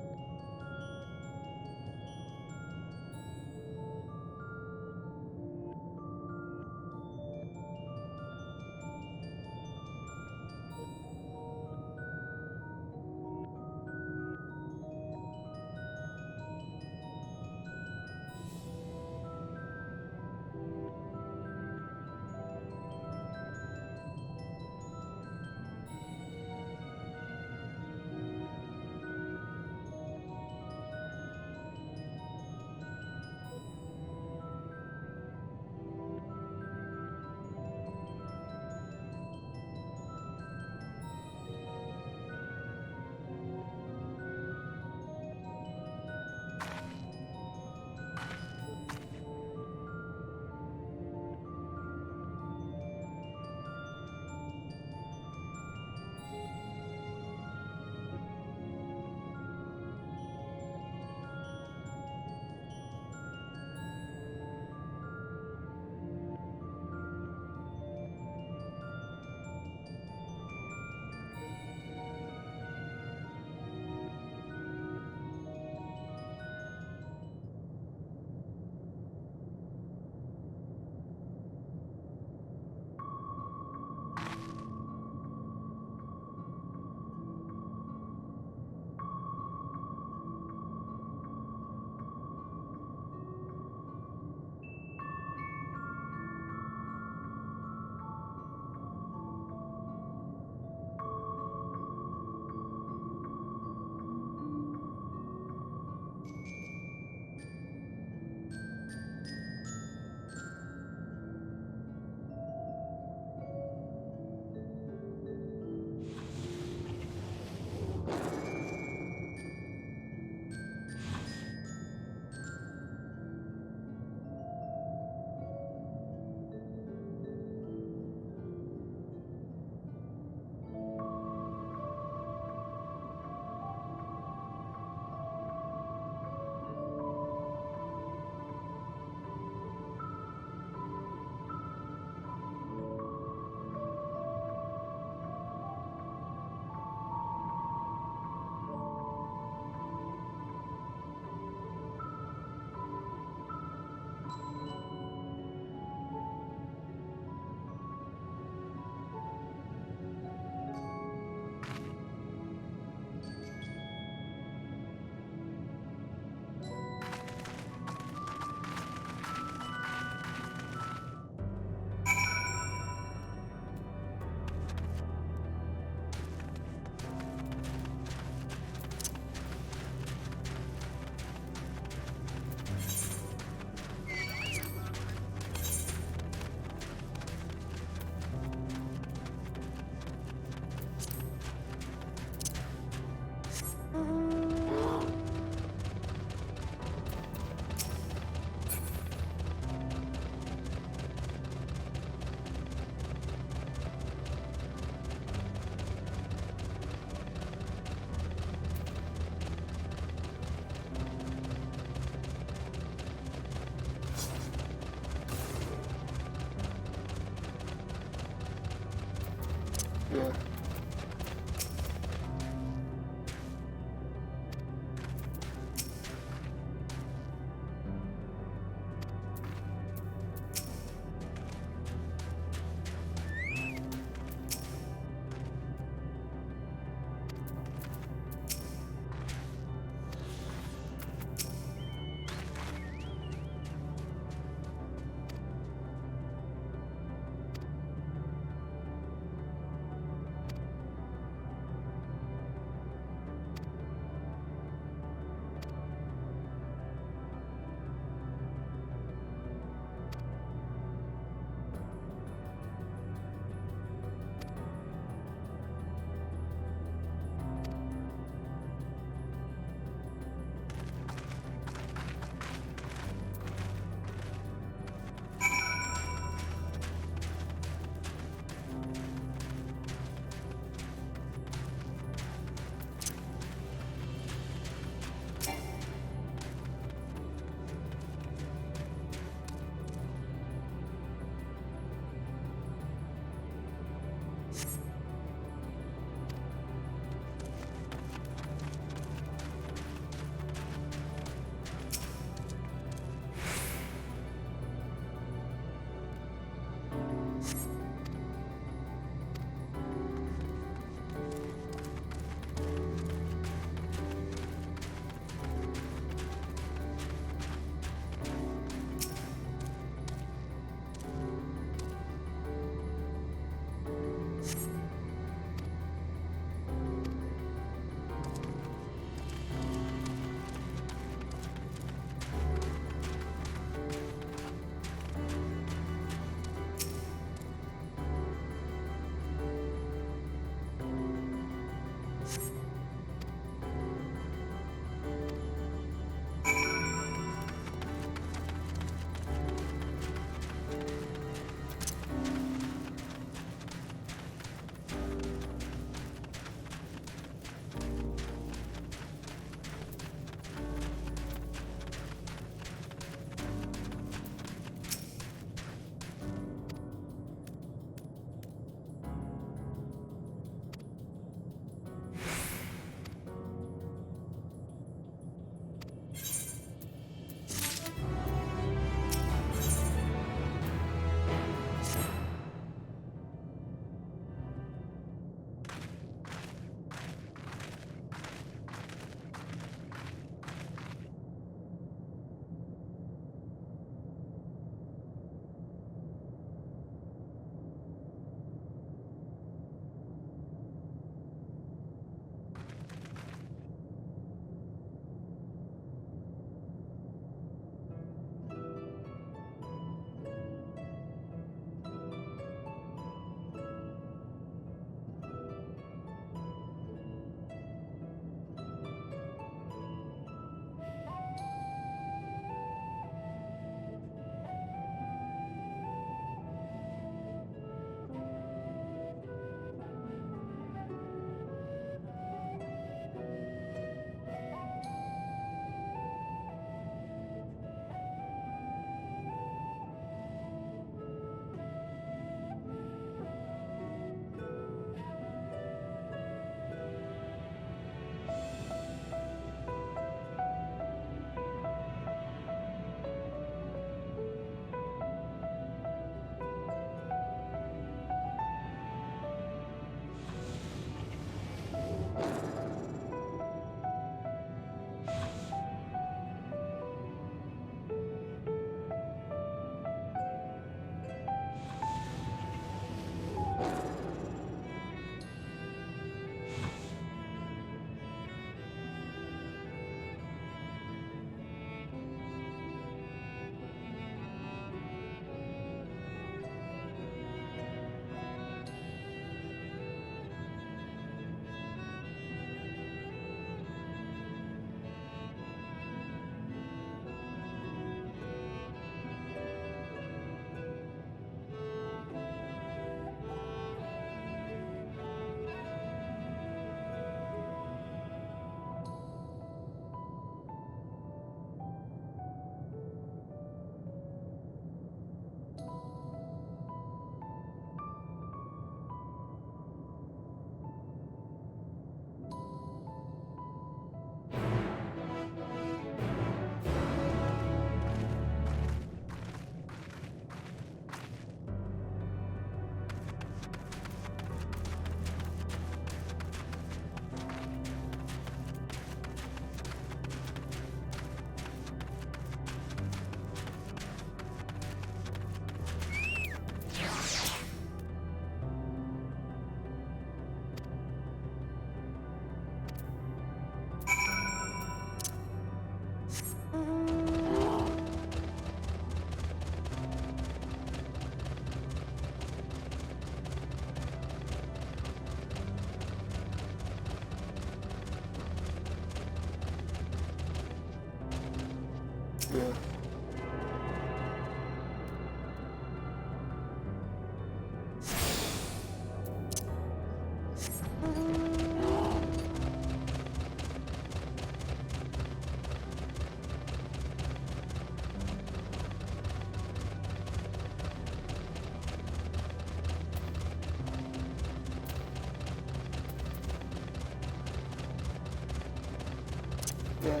Yeah.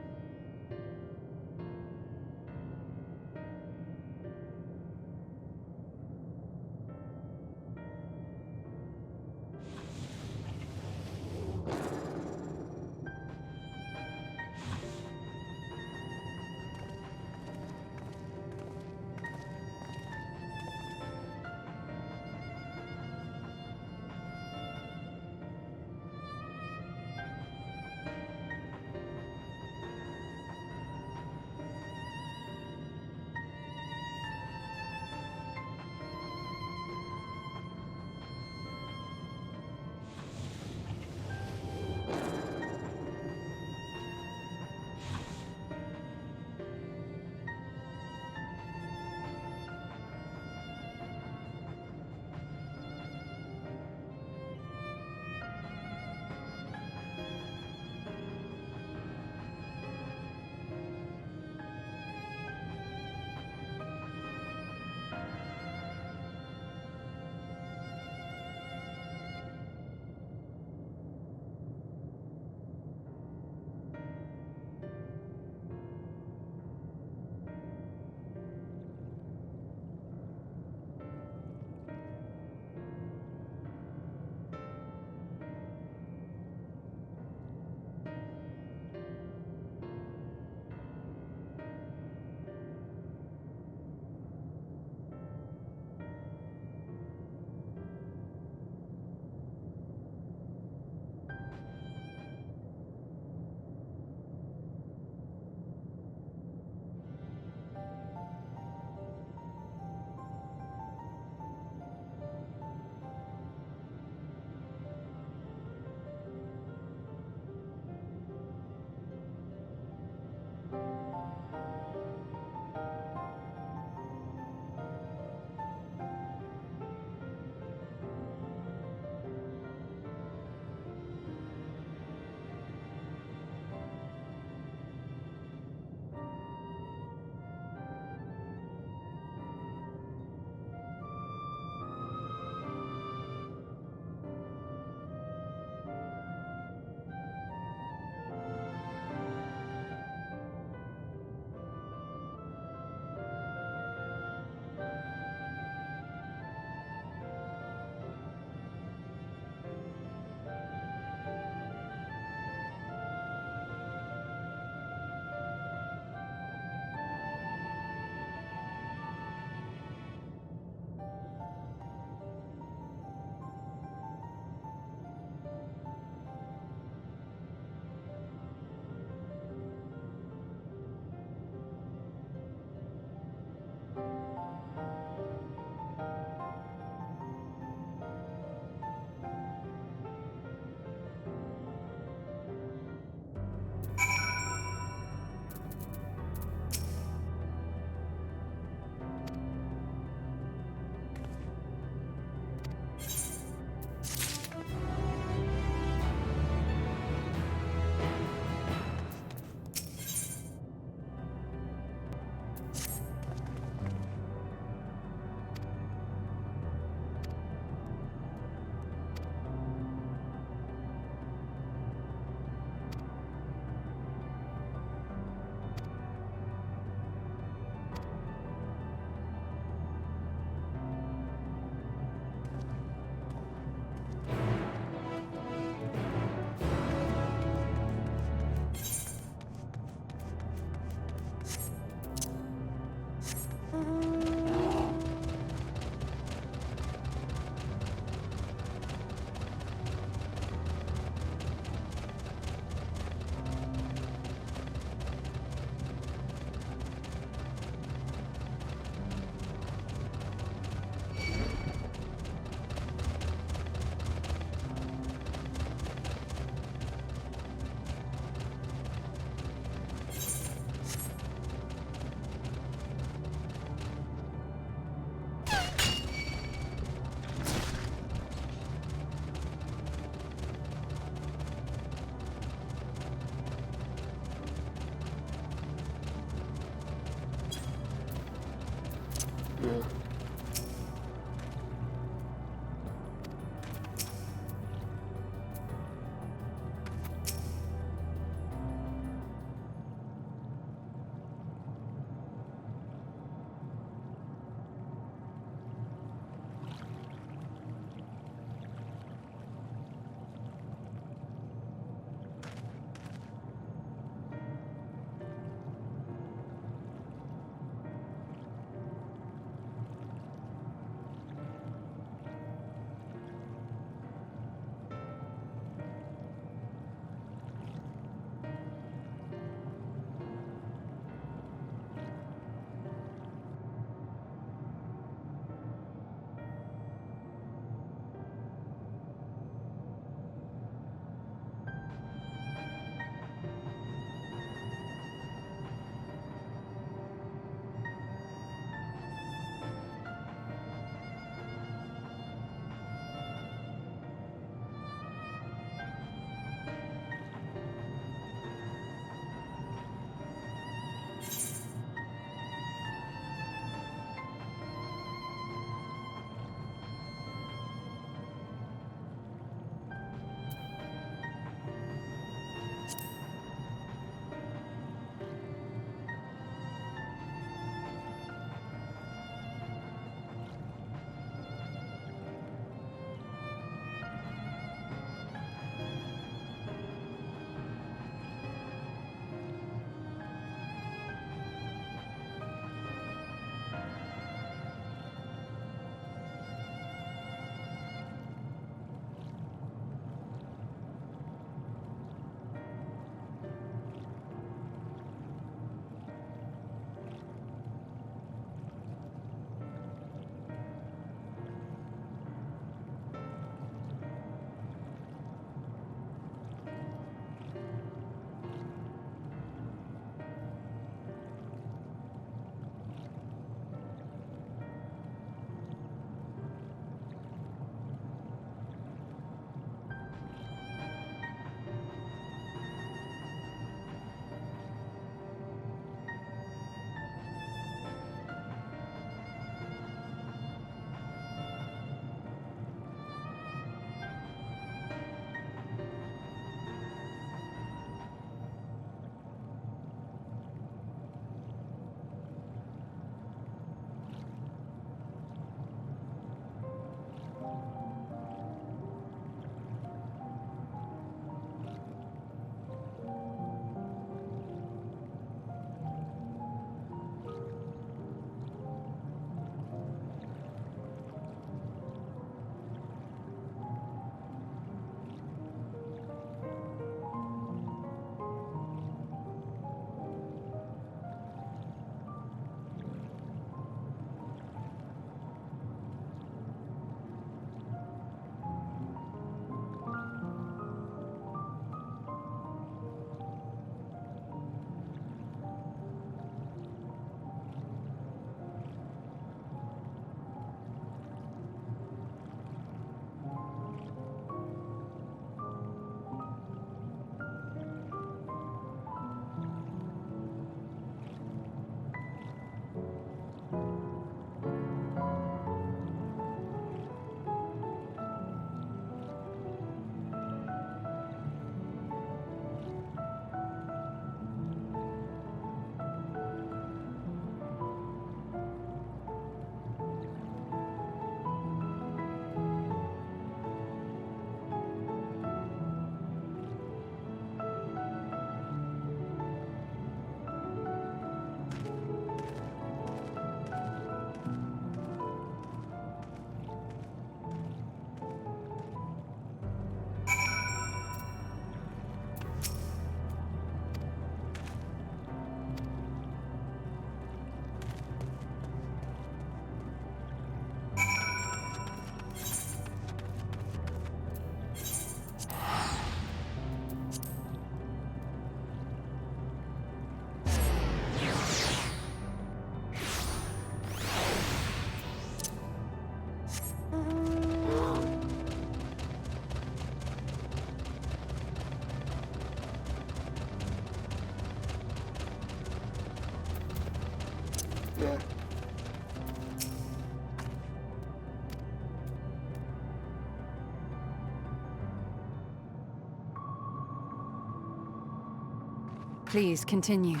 Please, continue.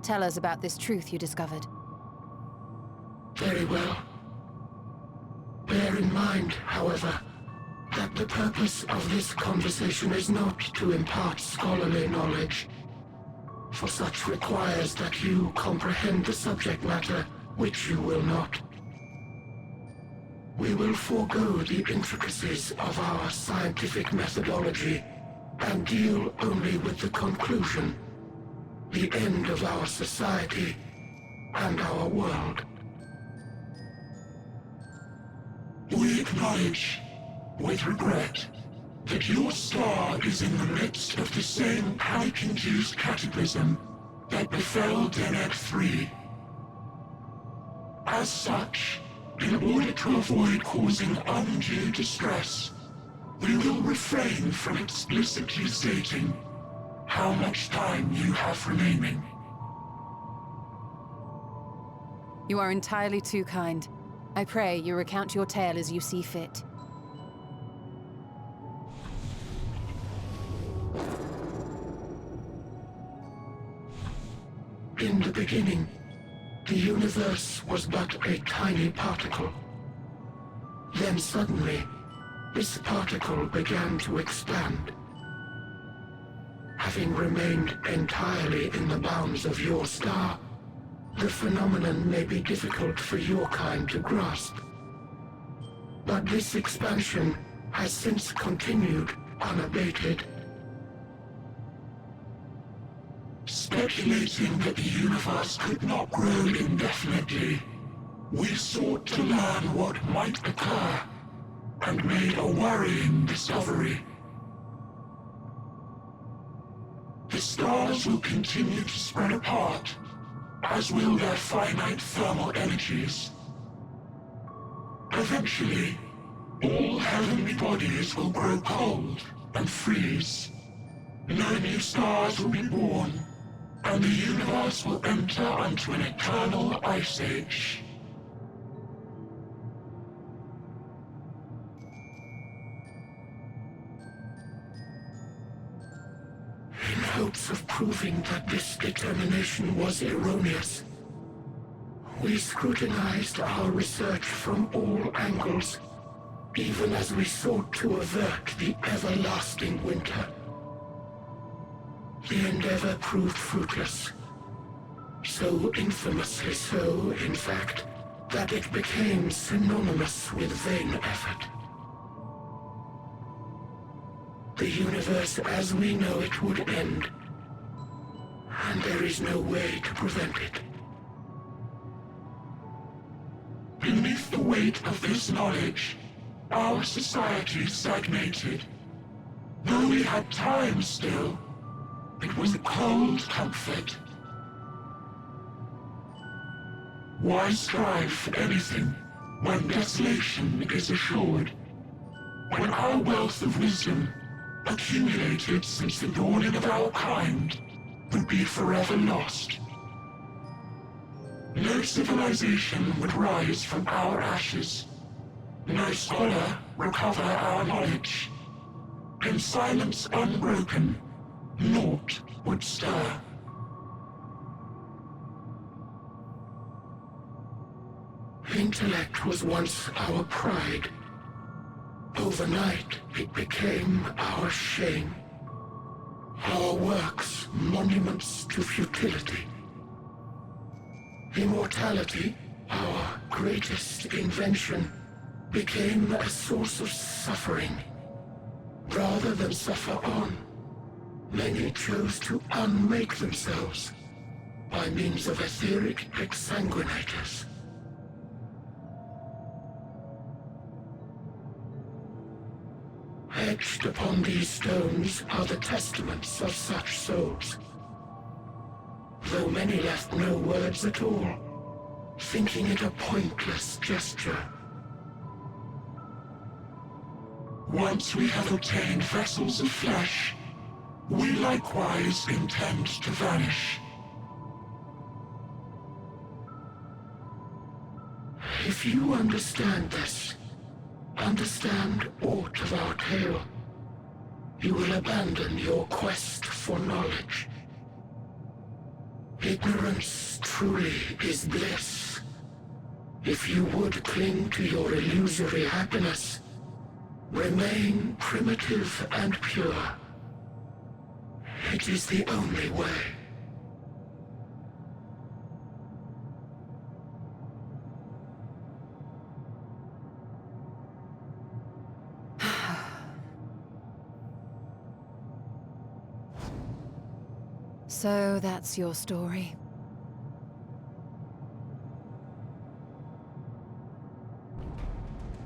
Tell us about this truth you discovered. Very well. Bear in mind, however, that the purpose of this conversation is not to impart scholarly knowledge, for such requires that you comprehend the subject matter, which you will not. We will forego the intricacies of our scientific methodology and deal only with the conclusion, the end of our society and our world. We acknowledge, with regret, that your star is in the midst of the same panic-induced cataclysm that befell Deneb III. As such, in order to avoid causing undue distress, we will refrain from explicitly stating how much time you have remaining. You are entirely too kind. I pray you recount your tale as you see fit. In the beginning, the universe was but a tiny particle. Then suddenly, this particle began to expand. Having remained entirely in the bounds of your star, the phenomenon may be difficult for your kind to grasp. But this expansion has since continued unabated. Speculating that the universe could not grow indefinitely, we sought to learn what might occur, and made a worrying discovery. The stars will continue to spread apart, as will their finite thermal energies. Eventually, all heavenly bodies will grow cold and freeze. No new stars will be born, and the universe will enter onto an eternal ice age. In hopes of proving that this determination was erroneous, we scrutinized our research from all angles, even as we sought to avert the everlasting winter. The endeavor proved fruitless. So infamously so, in fact, that it became synonymous with vain effort. The universe as we know it would end, and there is no way to prevent it. Beneath the weight of this knowledge, our society stagnated. Though we had time still, it was a cold comfort. Why strive for anything when desolation is assured? When our wealth of wisdom, accumulated since the dawning of our kind, would be forever lost. No civilization would rise from our ashes. No scholar recover our knowledge. In silence unbroken, naught would stir. Intellect was once our pride. Overnight, it became our shame. Our works, monuments to futility. Immortality, our greatest invention, became a source of suffering. Rather than suffer on, many chose to unmake themselves by means of etheric exsanguinators. Etched upon these stones are the testaments of such souls. Though many left no words at all, thinking it a pointless gesture. Once we have obtained vessels of flesh, we likewise intend to vanish. If you understand this, understand aught of our tale, you will abandon your quest for knowledge. Ignorance truly is bliss. If you would cling to your illusory happiness, remain primitive and pure. It is the only way. So that's your story.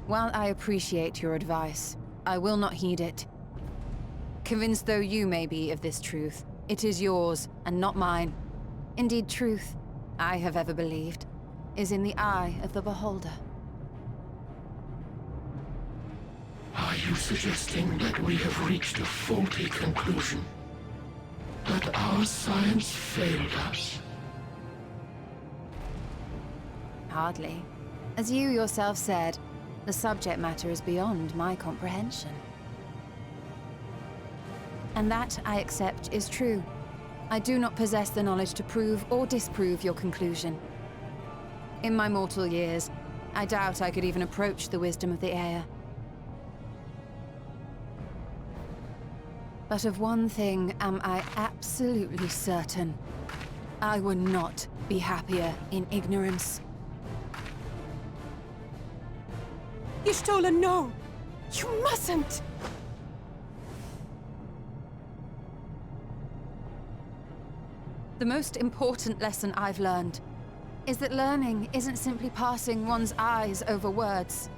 While I appreciate your advice, I will not heed it. Convinced though you may be of this truth, it is yours and not mine. Indeed, truth, I have ever believed, is in the eye of the beholder. Are you suggesting that we have reached a faulty conclusion? That our science failed us? Hardly. As you yourself said, the subject matter is beyond my comprehension. And that, I accept, is true. I do not possess the knowledge to prove or disprove your conclusion. In my mortal years, I doubt I could even approach the wisdom of the Air. But of one thing am I absolutely certain. I would not be happier in ignorance. Y'shtola, no! You mustn't! The most important lesson I've learned is that learning isn't simply passing one's eyes over words.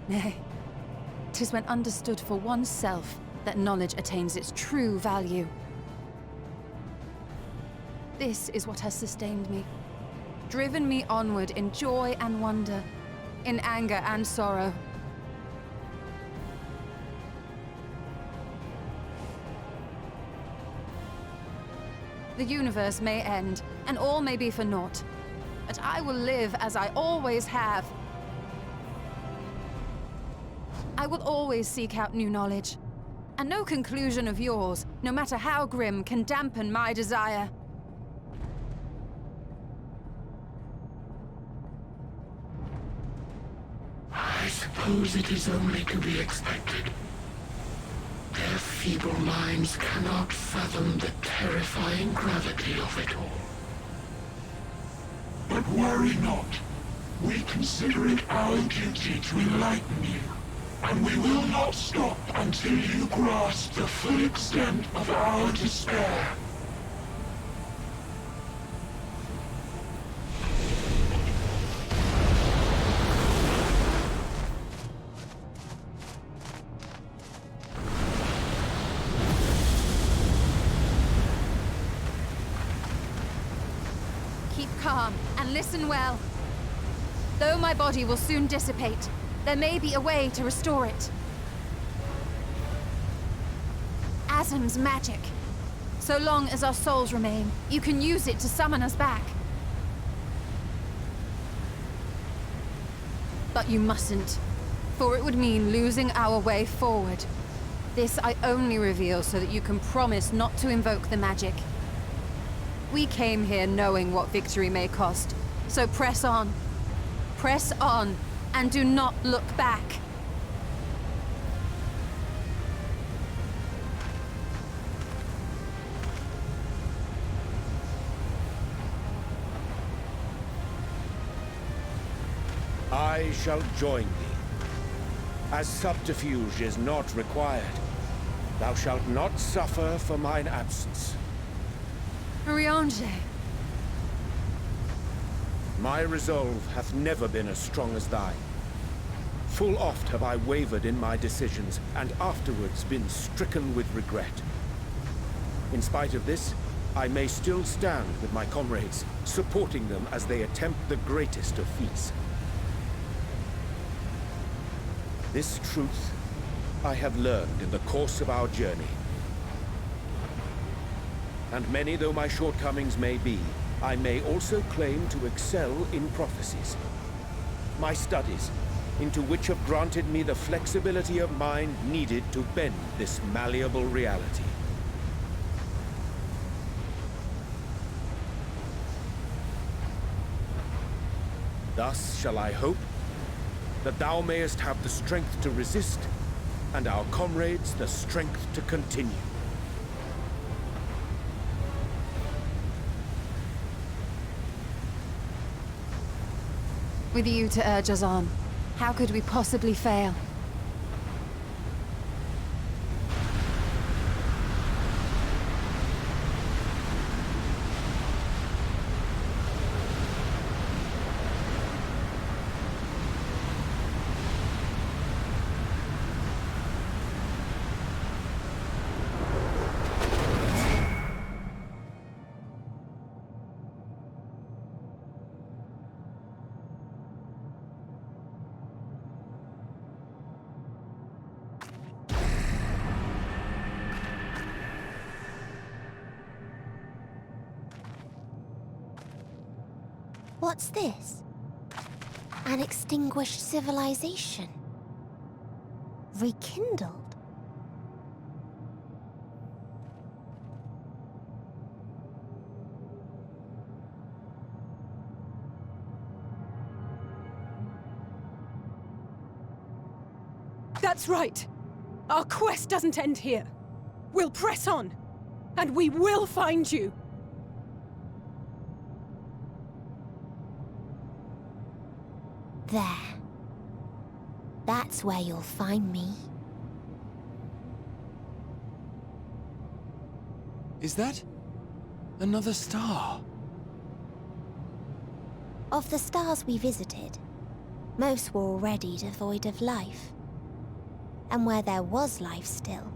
Nay, 'tis when understood for oneself that knowledge attains its true value. This is what has sustained me, driven me onward in joy and wonder, in anger and sorrow. The universe may end, and all may be for naught, but I will live as I always have. I will always seek out new knowledge, and no conclusion of yours, no matter how grim, can dampen my desire. I suppose it is only to be expected. Their feeble minds cannot fathom the terrifying gravity of it all. But worry not. We consider it our duty to enlighten you, and we will not stop until you grasp the full extent of our despair. Calm, and listen well. Though my body will soon dissipate, there may be a way to restore it. Azim's magic. So long as our souls remain, you can use it to summon us back. But you mustn't, for it would mean losing our way forward. This I only reveal so that you can promise not to invoke the magic. We came here knowing what victory may cost, so press on. Press on, and do not look back. I shall join thee. As subterfuge is not required, thou shalt not suffer for mine absence. Riange. My resolve hath never been as strong as thine. Full oft have I wavered in my decisions, and afterwards been stricken with regret. In spite of this, I may still stand with my comrades, supporting them as they attempt the greatest of feats. This truth I have learned in the course of our journey. And many though my shortcomings may be, I may also claim to excel in prophecies. My studies, into which have granted me the flexibility of mind needed to bend this malleable reality. Thus shall I hope that thou mayest have the strength to resist, and our comrades the strength to continue. With you to urge us on, how could we possibly fail? What's this? An extinguished civilization. Rekindled. That's right. Our quest doesn't end here. We'll press on, and we will find you. There. That's where you'll find me. Is that another star? Of the stars we visited, most were already devoid of life. And where there was life still,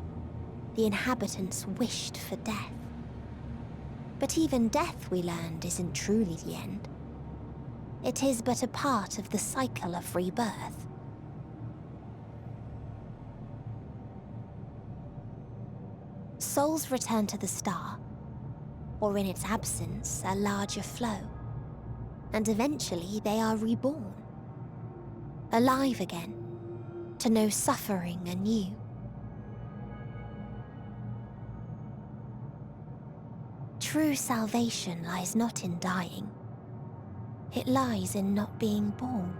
the inhabitants wished for death. But even death, we learned, isn't truly the end. It is but a part of the cycle of rebirth. Souls return to the star, or in its absence, a larger flow. And eventually they are reborn. Alive again, to know suffering anew. True salvation lies not in dying. It lies in not being born.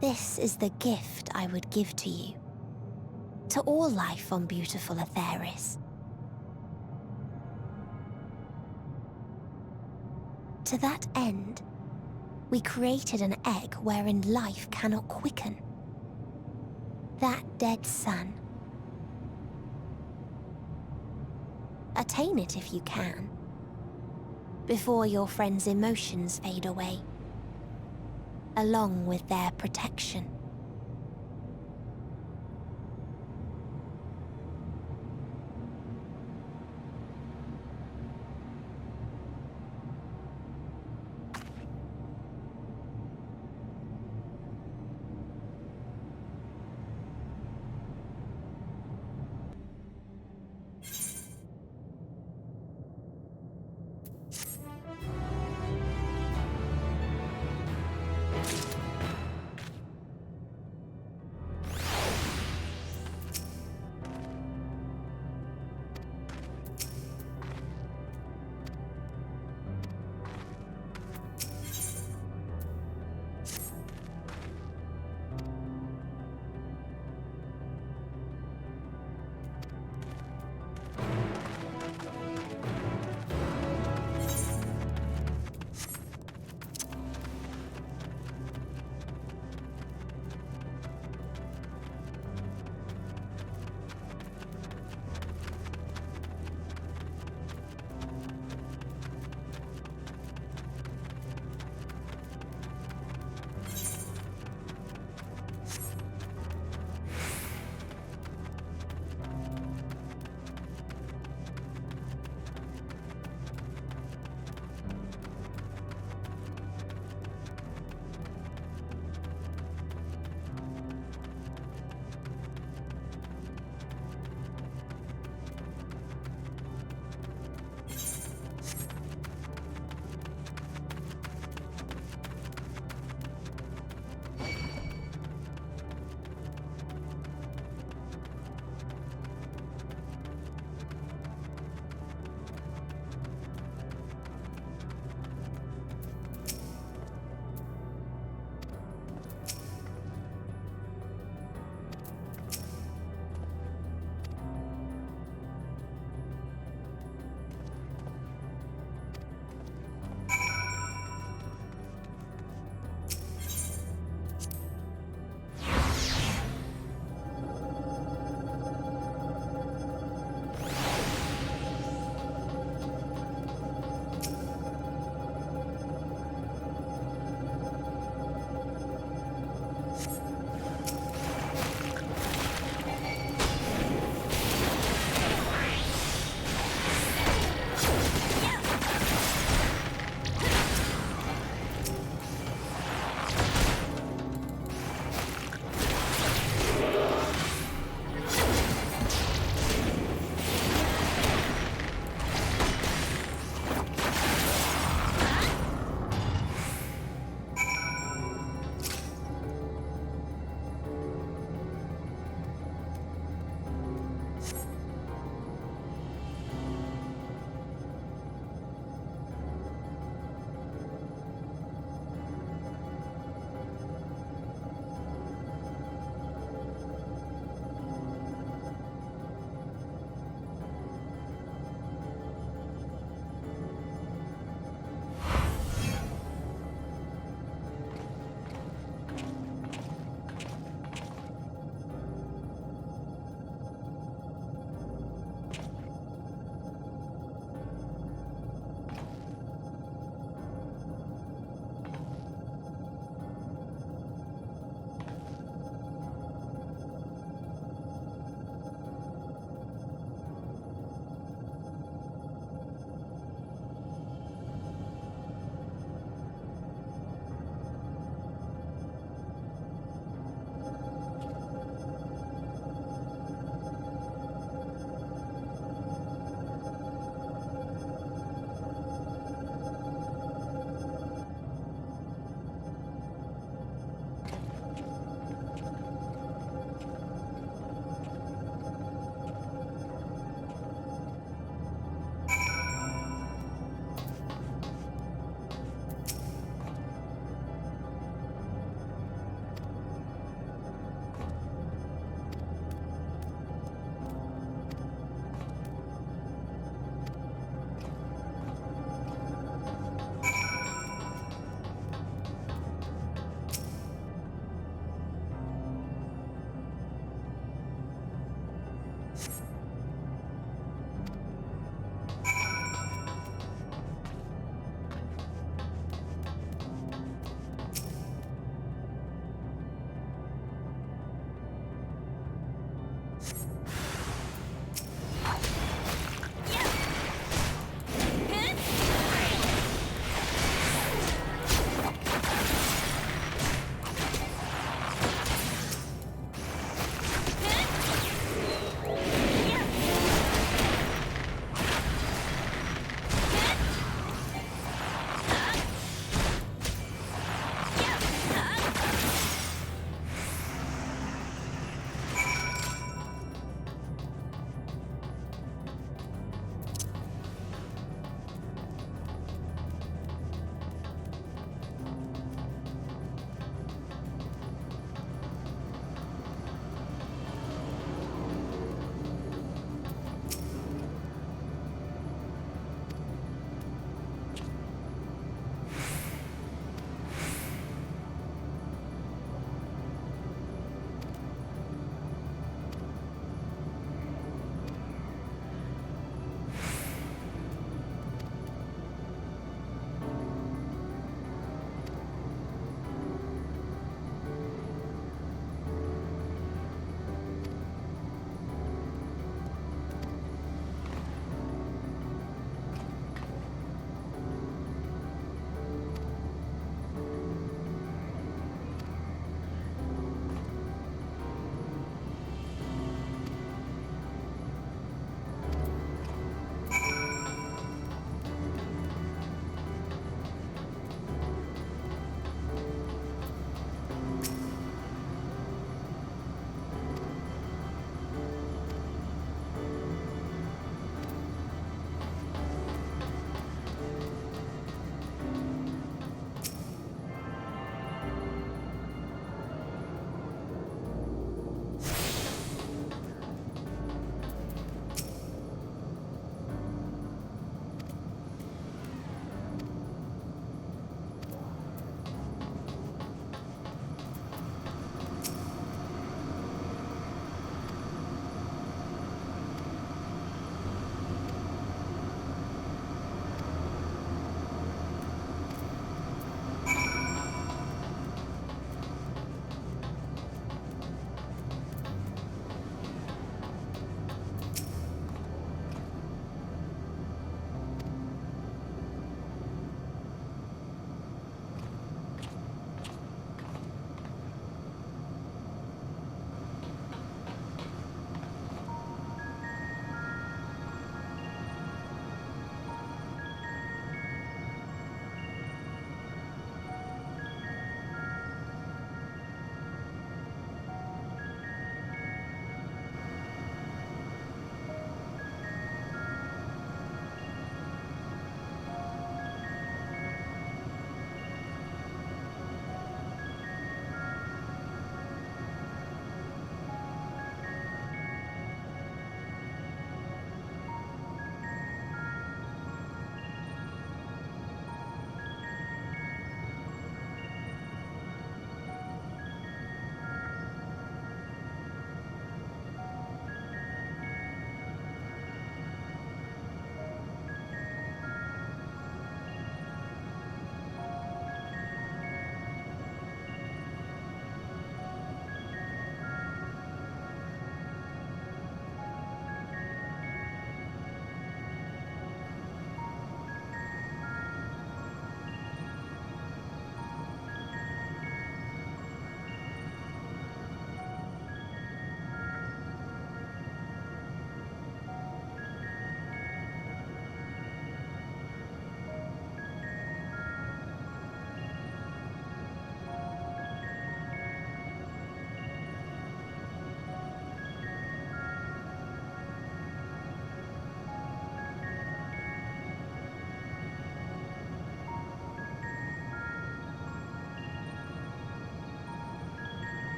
This is the gift I would give to you. To all life on beautiful Etheris. To that end, we created an egg wherein life cannot quicken. That dead sun. Attain it if you can. Before your friends' emotions fade away, along with their protection.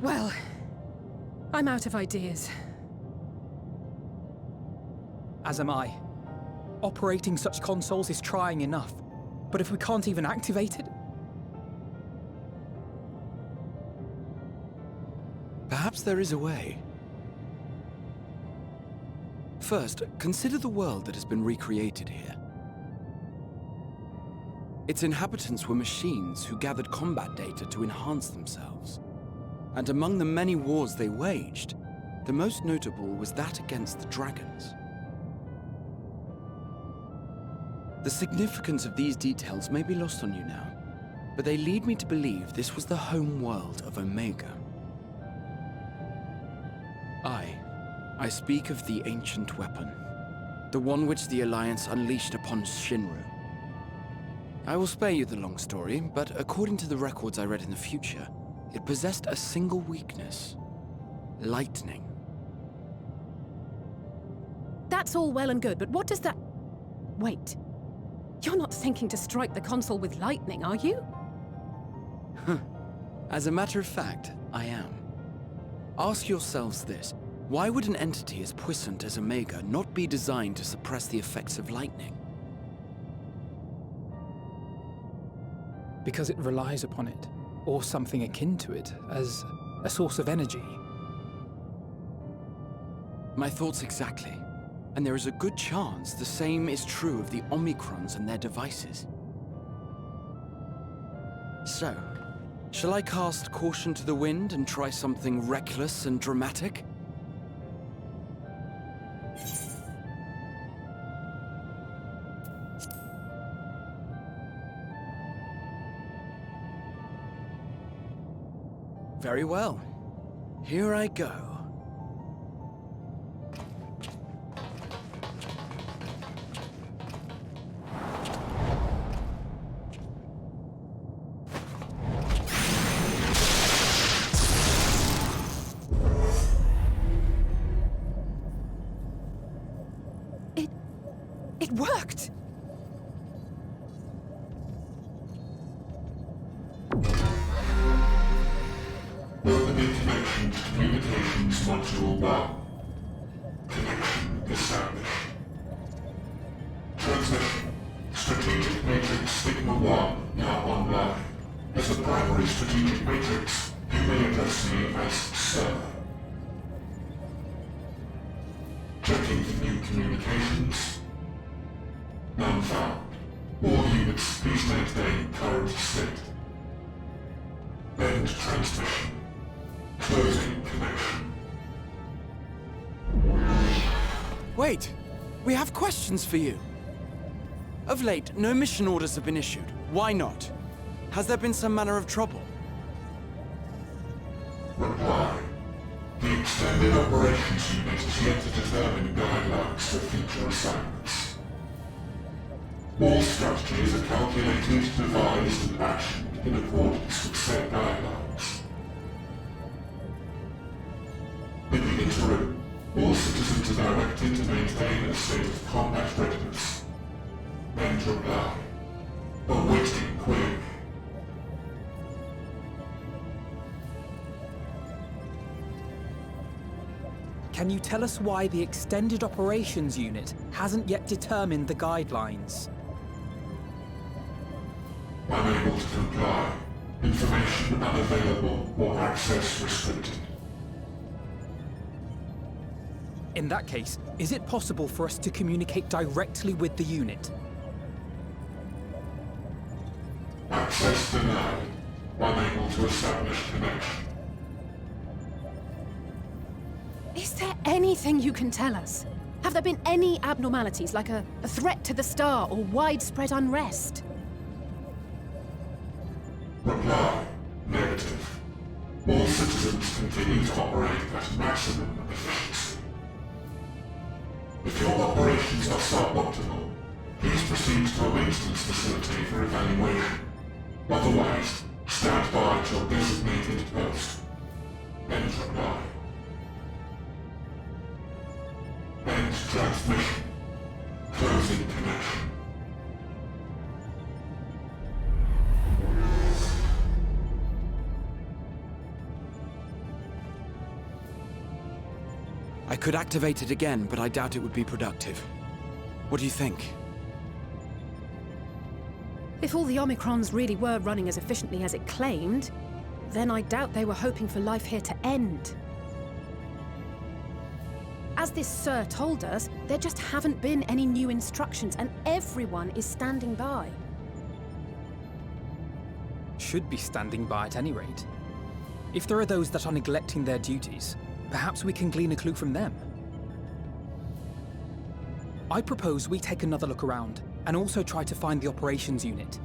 Well, I'm out of ideas. As am I. Operating such consoles is trying enough, but if we can't even activate it... Perhaps there is a way. First, consider the world that has been recreated here. Its inhabitants were machines who gathered combat data to enhance themselves. And among the many wars they waged, the most notable was that against the dragons. The significance of these details may be lost on you now, but they lead me to believe this was the home world of Omega. I speak of the ancient weapon, the one which the Alliance unleashed upon Shinru. I will spare you the long story, but according to the records I read in the future, it possessed a single weakness: lightning. That's all well and good, but what does that... Wait. You're not thinking to strike the console with lightning, are you? As a matter of fact, I am. Ask yourselves this. Why would an entity as puissant as Omega not be designed to suppress the effects of lightning? Because it relies upon it, or something akin to it, as a source of energy. My thoughts exactly. And there is a good chance the same is true of the Omicrons and their devices. So, shall I cast caution to the wind and try something reckless and dramatic? Very well. Here I go. It worked! Welcome information to Communications Module 1. Connection established. Transmission. Strategic Matrix Sigma 1 now online. As a primary strategic matrix, you may address me as Sir. Checking for new communications. None found. All units, please maintain current state. End transmission. Closing connection. Wait! We have questions for you! Of late, no mission orders have been issued. Why not? Has there been some manner of trouble? Reply. The Extended Operations Unit is yet to determine guidelines for future assignments. All strategies are calculated, devised, and actioned in accordance with said guidelines. In the interim, all citizens are directed to maintain a state of combat readiness. End reply. Awaiting query. Can you tell us why the Extended Operations Unit hasn't yet determined the guidelines? Unable to comply. Information unavailable or access restricted. In that case, is it possible for us to communicate directly with the unit? Access denied. Unable to establish connection. Is there anything you can tell us? Have there been any abnormalities, like a threat to the star or widespread unrest? Reply. Negative. All citizens continue to operate at maximum efficiency. If your operations are suboptimal, please proceed to a maintenance facility for evaluation. Otherwise, stand by at your designated post. End reply. End transmission. Closing connection. I could activate it again, but I doubt it would be productive. What do you think? If all the Omicrons really were running as efficiently as it claimed, then I doubt they were hoping for life here to end. As this Sir told us, there just haven't been any new instructions, and everyone is standing by. Should be standing by at any rate. If there are those that are neglecting their duties, perhaps we can glean a clue from them. I propose we take another look around, and also try to find the operations unit.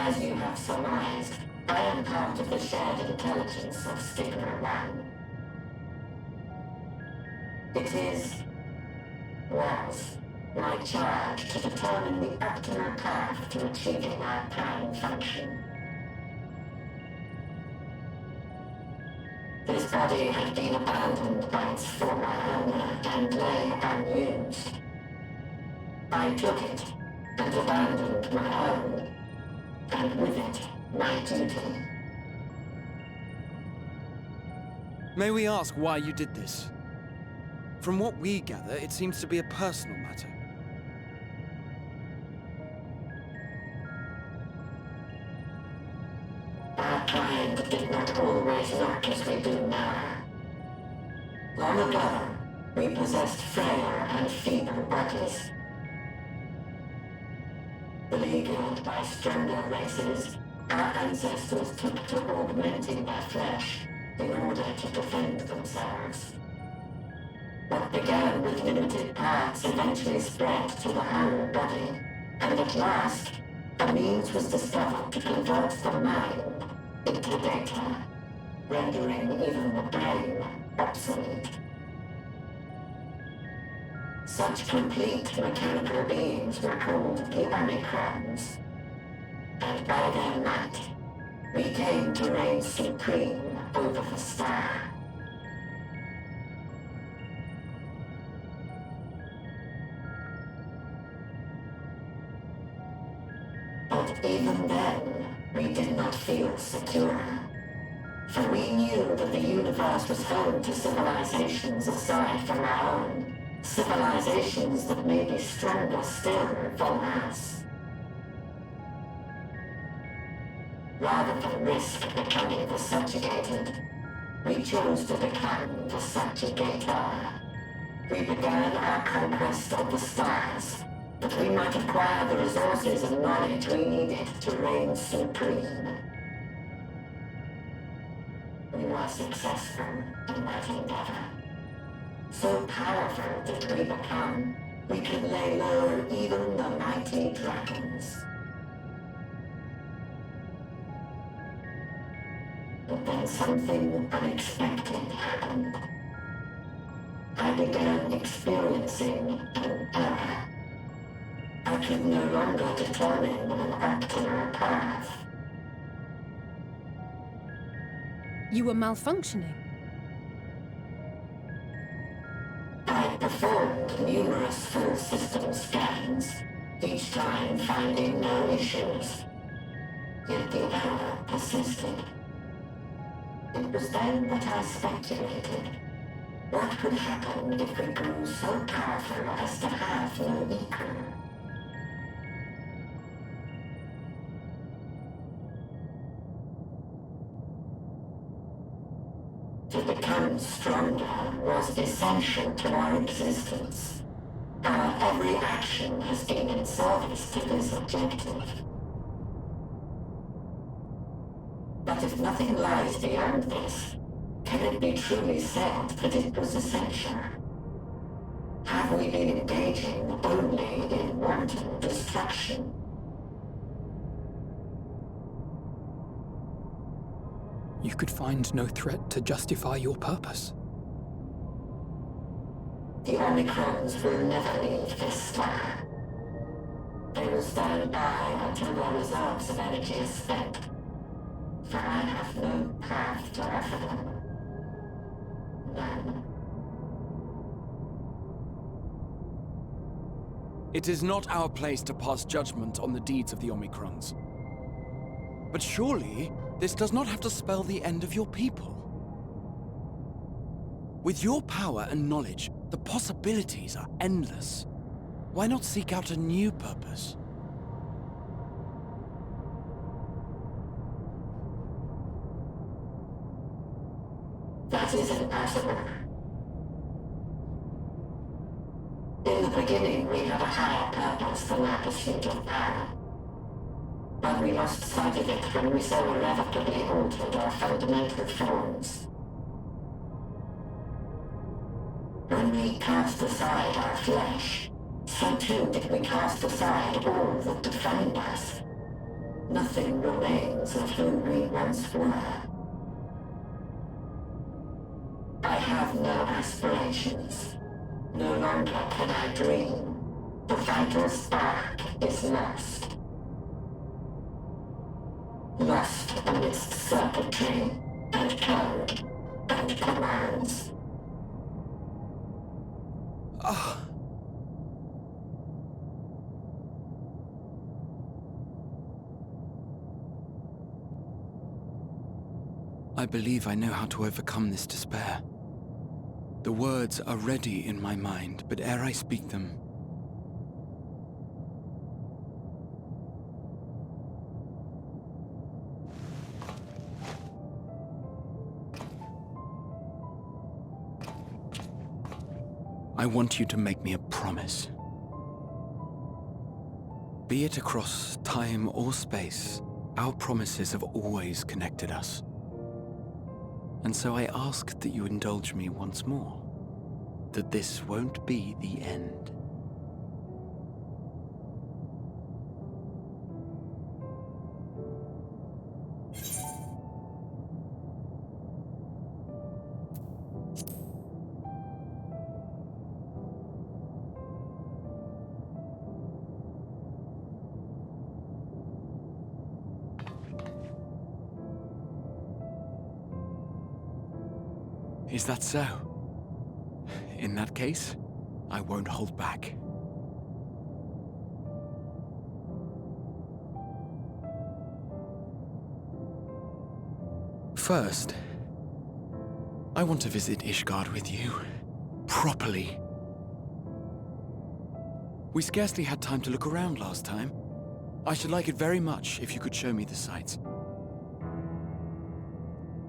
As you have surmised, I am part of the shared intelligence of Stigma 1. It was my charge to determine the optimal path to achieving our prime function. This body had been abandoned by its former owner and lay unused. I took it and abandoned my own, and with it, my duty. May we ask why you did this? From what we gather, it seems to be a personal matter. Our kind did not always look as we do now. Long ago, we possessed frail and feeble bodies. Beleaguered by stronger races, our ancestors took to augmenting their flesh in order to defend themselves. What began with limited parts eventually spread to the whole body, and at last, a means was discovered to convert the mind into data, rendering even the brain obsolete. Such complete mechanical beings were called the Omicrons, and by their might, we came to reign supreme over the star. But even then, we did not feel secure. For we knew that the universe was home to civilizations aside from our own. Civilizations that may be stronger still than us. Rather than risk becoming the subjugated, we chose to become the subjugator. We began our conquest of the stars, that we might acquire the resources and knowledge we needed to reign supreme. We were successful in that endeavor. So powerful did we become, we could lay low even the mighty dragons. But then something unexpected happened. I began experiencing an error. I could no longer determine an optimal path. You were malfunctioning. I performed numerous full system scans, each time finding no issues. Yet the error persisted. It was then that I speculated. What could happen if we grew so powerful as to have no equal? To become stronger was essential to our existence. Our every action has been in service to this objective. But if nothing lies beyond this, can it be truly said that it was essential? Have we been engaging only in wanton destruction? You could find no threat to justify your purpose. The Omicrons will never leave this star. They will stand by until their reserves of energy is spent. For I have no path to offer them. None. It is not our place to pass judgment on the deeds of the Omicrons. But surely, this does not have to spell the end of your people. With your power and knowledge, the possibilities are endless. Why not seek out a new purpose? That is impossible. In the beginning, we had a higher purpose than our pursuit of power. But we lost sight of it when we so irrevocably altered our fundamental forms. When we cast aside our flesh, so too did we cast aside all that defined us. Nothing remains of who we once were. I have no aspirations. No longer can I dream. The vital spark is lost. Lost amidst circuitry and code and commands. I believe I know how to overcome this despair. The words are ready in my mind, but ere I speak them, I want you to make me a promise. Be it across time or space, our promises have always connected us. And so I ask that you indulge me once more, that this won't be the end. Is that so? In that case, I won't hold back. First, I want to visit Ishgard with you. Properly. We scarcely had time to look around last time. I should like it very much if you could show me the sights.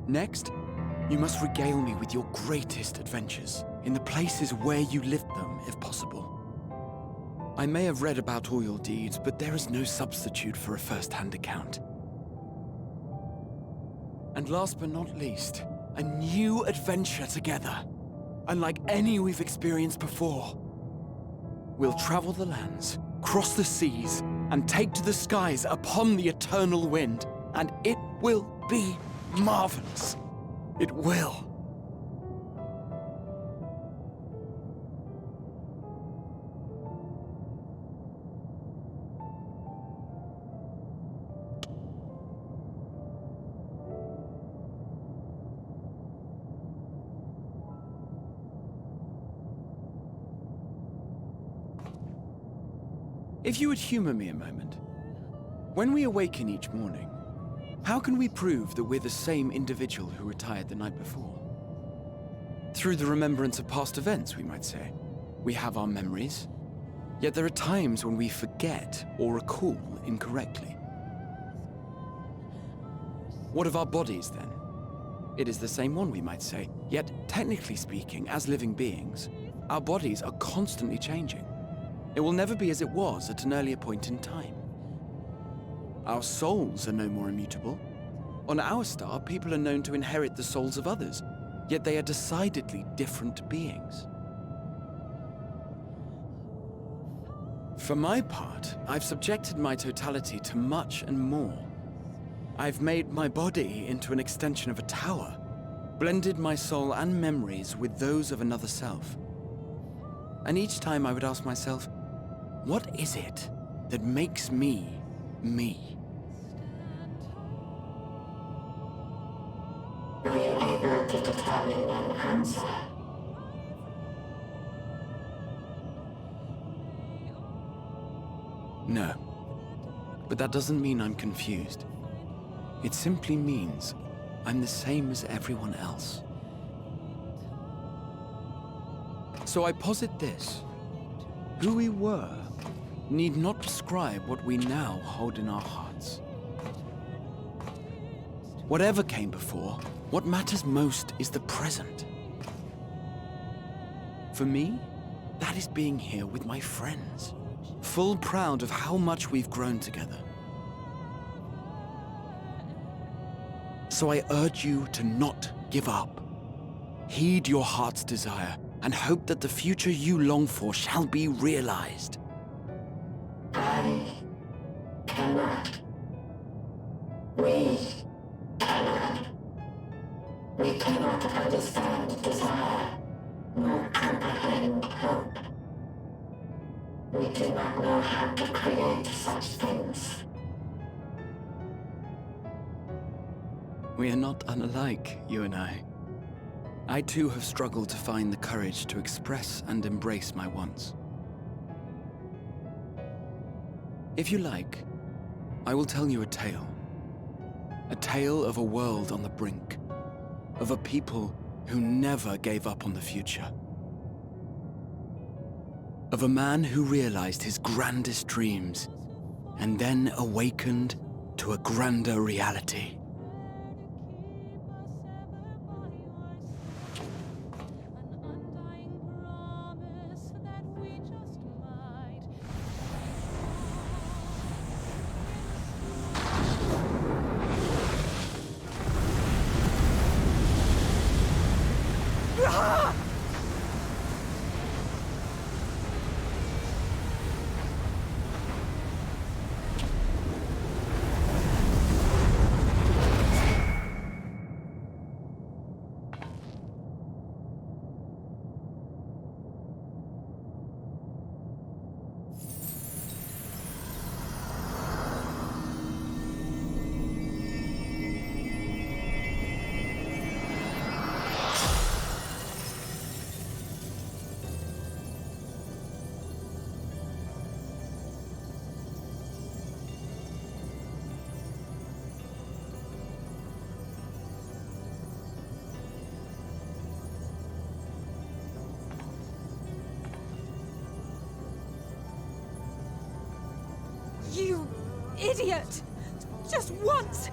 Next, you must regale me with your greatest adventures, in the places where you lived them, if possible. I may have read about all your deeds, but there is no substitute for a first-hand account. And last but not least, a new adventure together, unlike any we've experienced before. We'll travel the lands, cross the seas, and take to the skies upon the eternal wind, and it will be marvelous. It will. If you would humor me a moment. When we awaken each morning, how can we prove that we're the same individual who retired the night before? Through the remembrance of past events, we might say. We have our memories, yet there are times when we forget or recall incorrectly. What of our bodies, then? It is the same one, we might say, yet technically speaking, as living beings, our bodies are constantly changing. It will never be as it was at an earlier point in time. Our souls are no more immutable. On our star, people are known to inherit the souls of others, yet they are decidedly different beings. For my part, I've subjected my totality to much and more. I've made my body into an extension of a tower, blended my soul and memories with those of another self. And each time I would ask myself, what is it that makes me, me? Were you able to determine an answer? No. But that doesn't mean I'm confused. It simply means I'm the same as everyone else. So I posit this. Who we were need not describe what we now hold in our hearts. Whatever came before, what matters most is the present. For me, that is being here with my friends, full proud of how much we've grown together. So I urge you to not give up. Heed your heart's desire and hope that the future you long for shall be realized. I cannot. We cannot. We cannot understand desire, nor comprehend hope. We do not know how to create such things. We are not unalike, you and I. I too have struggled to find the courage to express and embrace my wants. If you like, I will tell you a tale. A tale of a world on the brink, of a people who never gave up on the future. Of a man who realized his grandest dreams and then awakened to a grander reality. You idiot! Just once,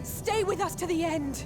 stay with us to the end!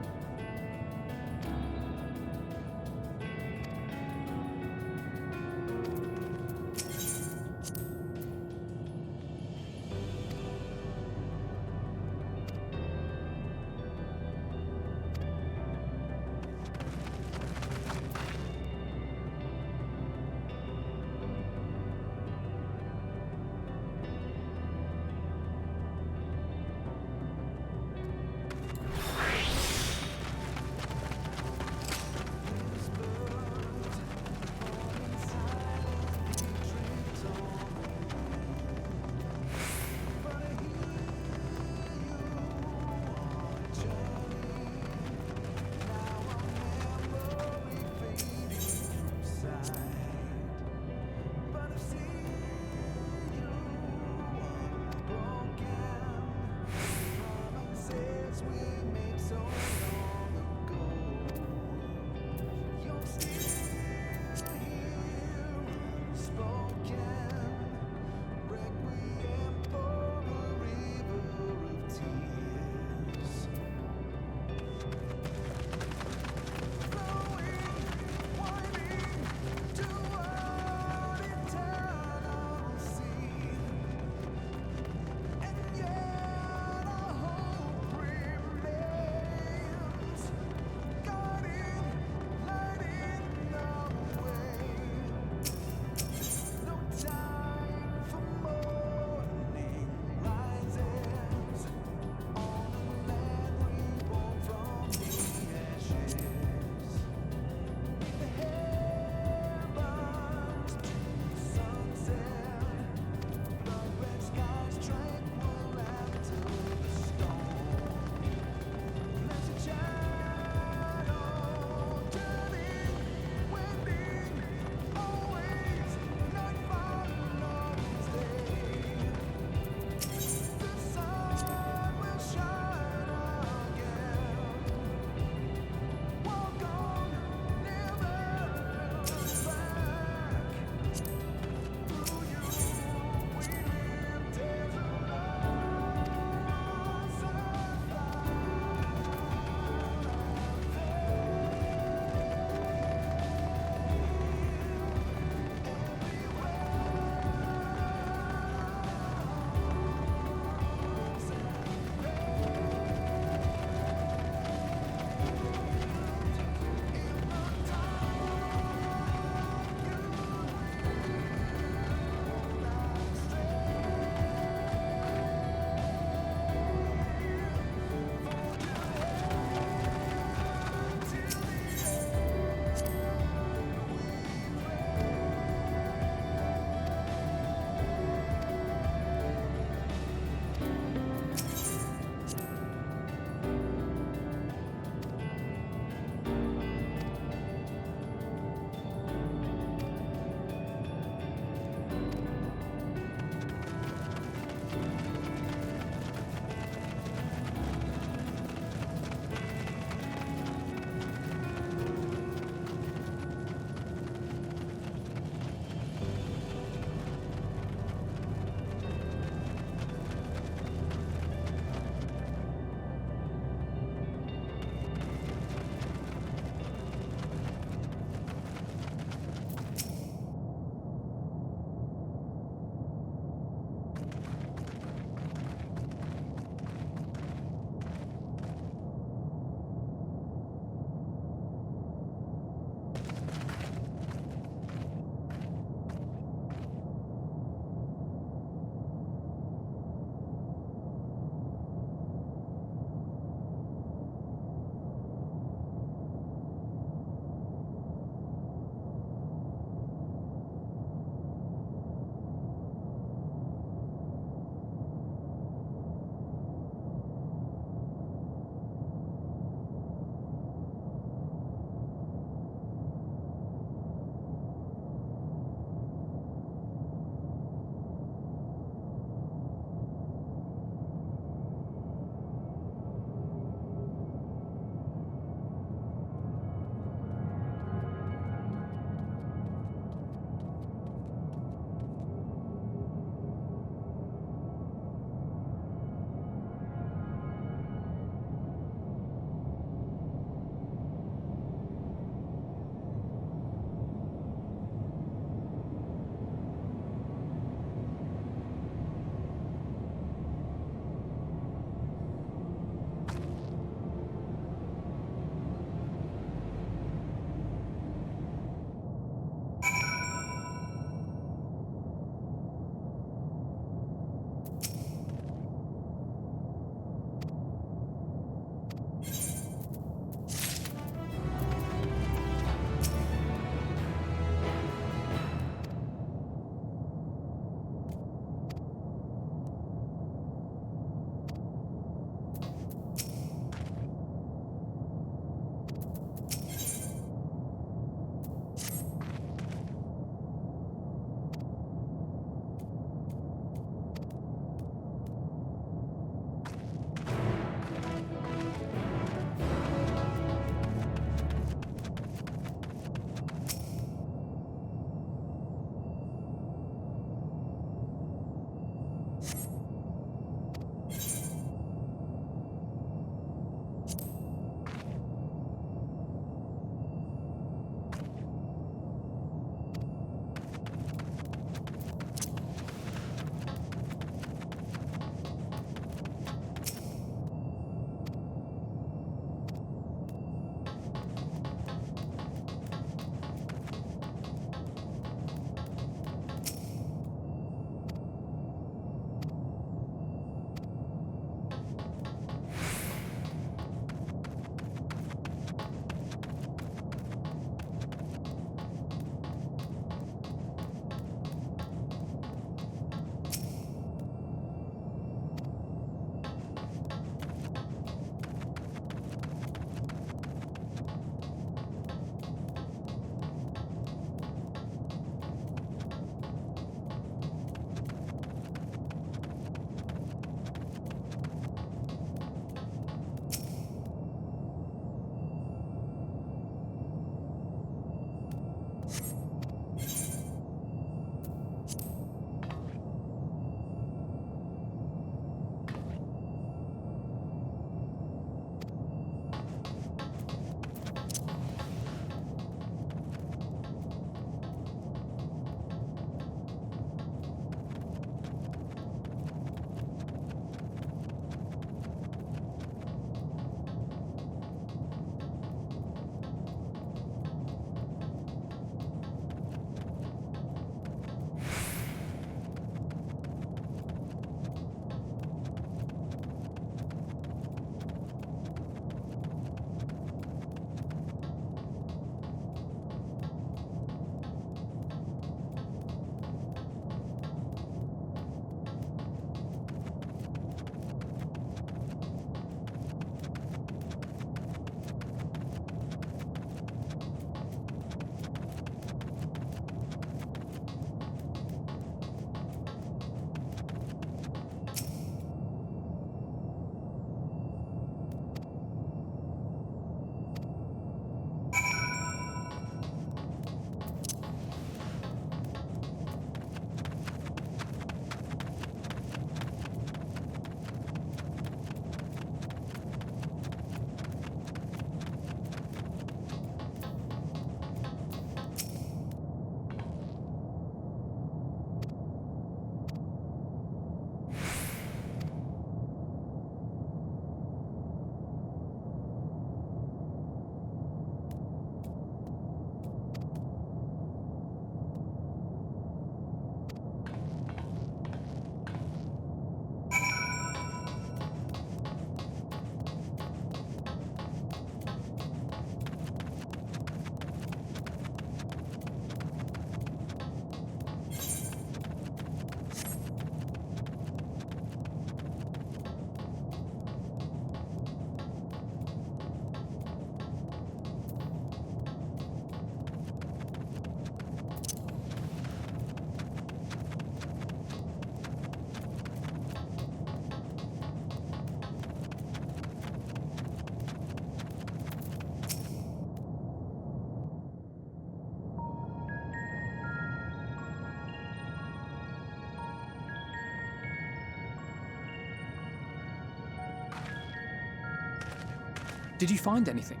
Did you find anything?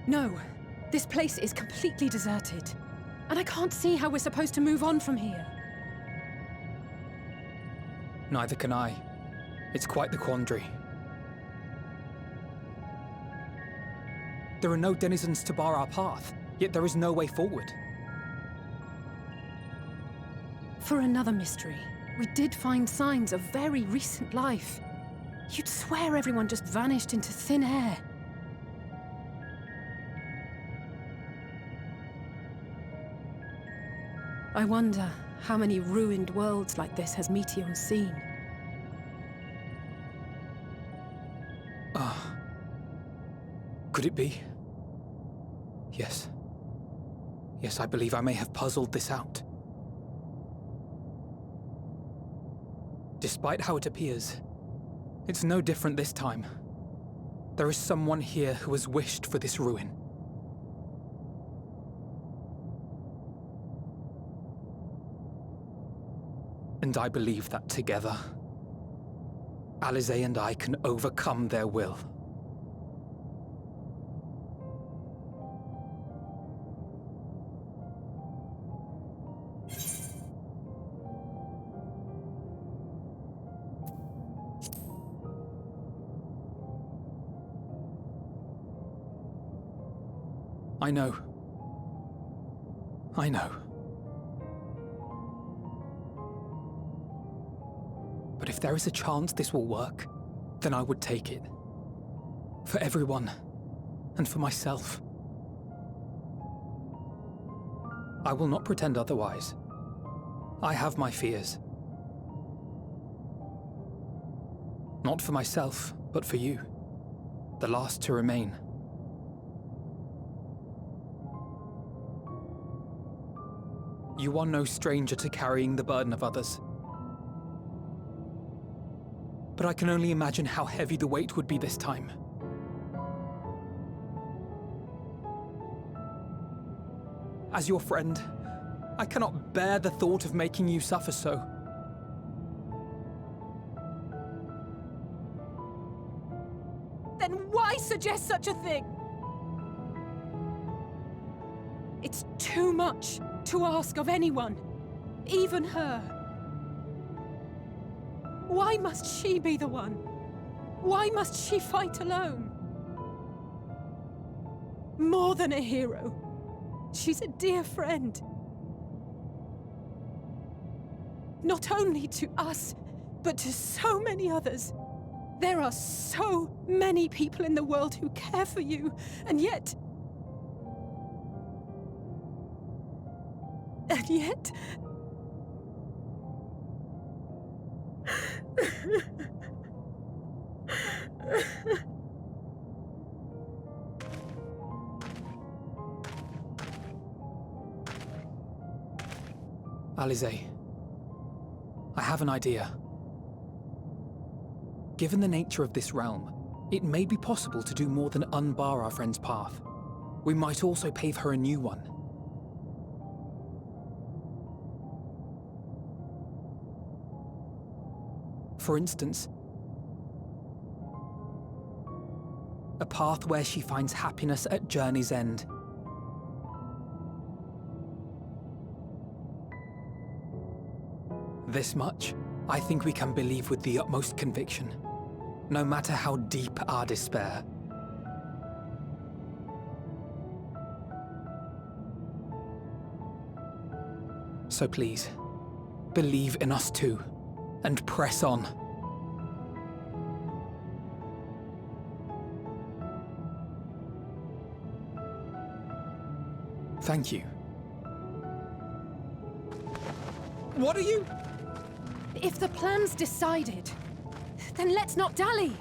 No. This place is completely deserted. And I can't see how we're supposed to move on from here. Neither can I. It's quite the quandary. There are no denizens to bar our path, yet there is no way forward. For another mystery, we did find signs of very recent life. You'd swear everyone just vanished into thin air. I wonder how many ruined worlds like this has Meteon seen. Could it be? Yes. Yes, I believe I may have puzzled this out. Despite how it appears, it's no different this time. There is someone here who has wished for this ruin. And I believe that together, Alize and I can overcome their will. I know. I know. But if there is a chance this will work, then I would take it. For everyone, and for myself. I will not pretend otherwise. I have my fears. Not for myself, but for you. The last to remain. You are no stranger to carrying the burden of others. But I can only imagine how heavy the weight would be this time. As your friend, I cannot bear the thought of making you suffer so. Then why suggest such a thing? It's too much to ask of anyone, even her. Why must she be the one? Why must she fight alone? More than a hero, she's a dear friend. Not only to us, but to so many others. There are so many people in the world who care for you, and yet... And yet... Alize, I have an idea. Given the nature of this realm, it may be possible to do more than unbar our friend's path. We might also pave her a new one. For instance, a path where she finds happiness at journey's end. This much, I think we can believe with the utmost conviction, no matter how deep our despair. So please, believe in us too, and press on. Thank you. What are you? If the plan's decided, then let's not dally.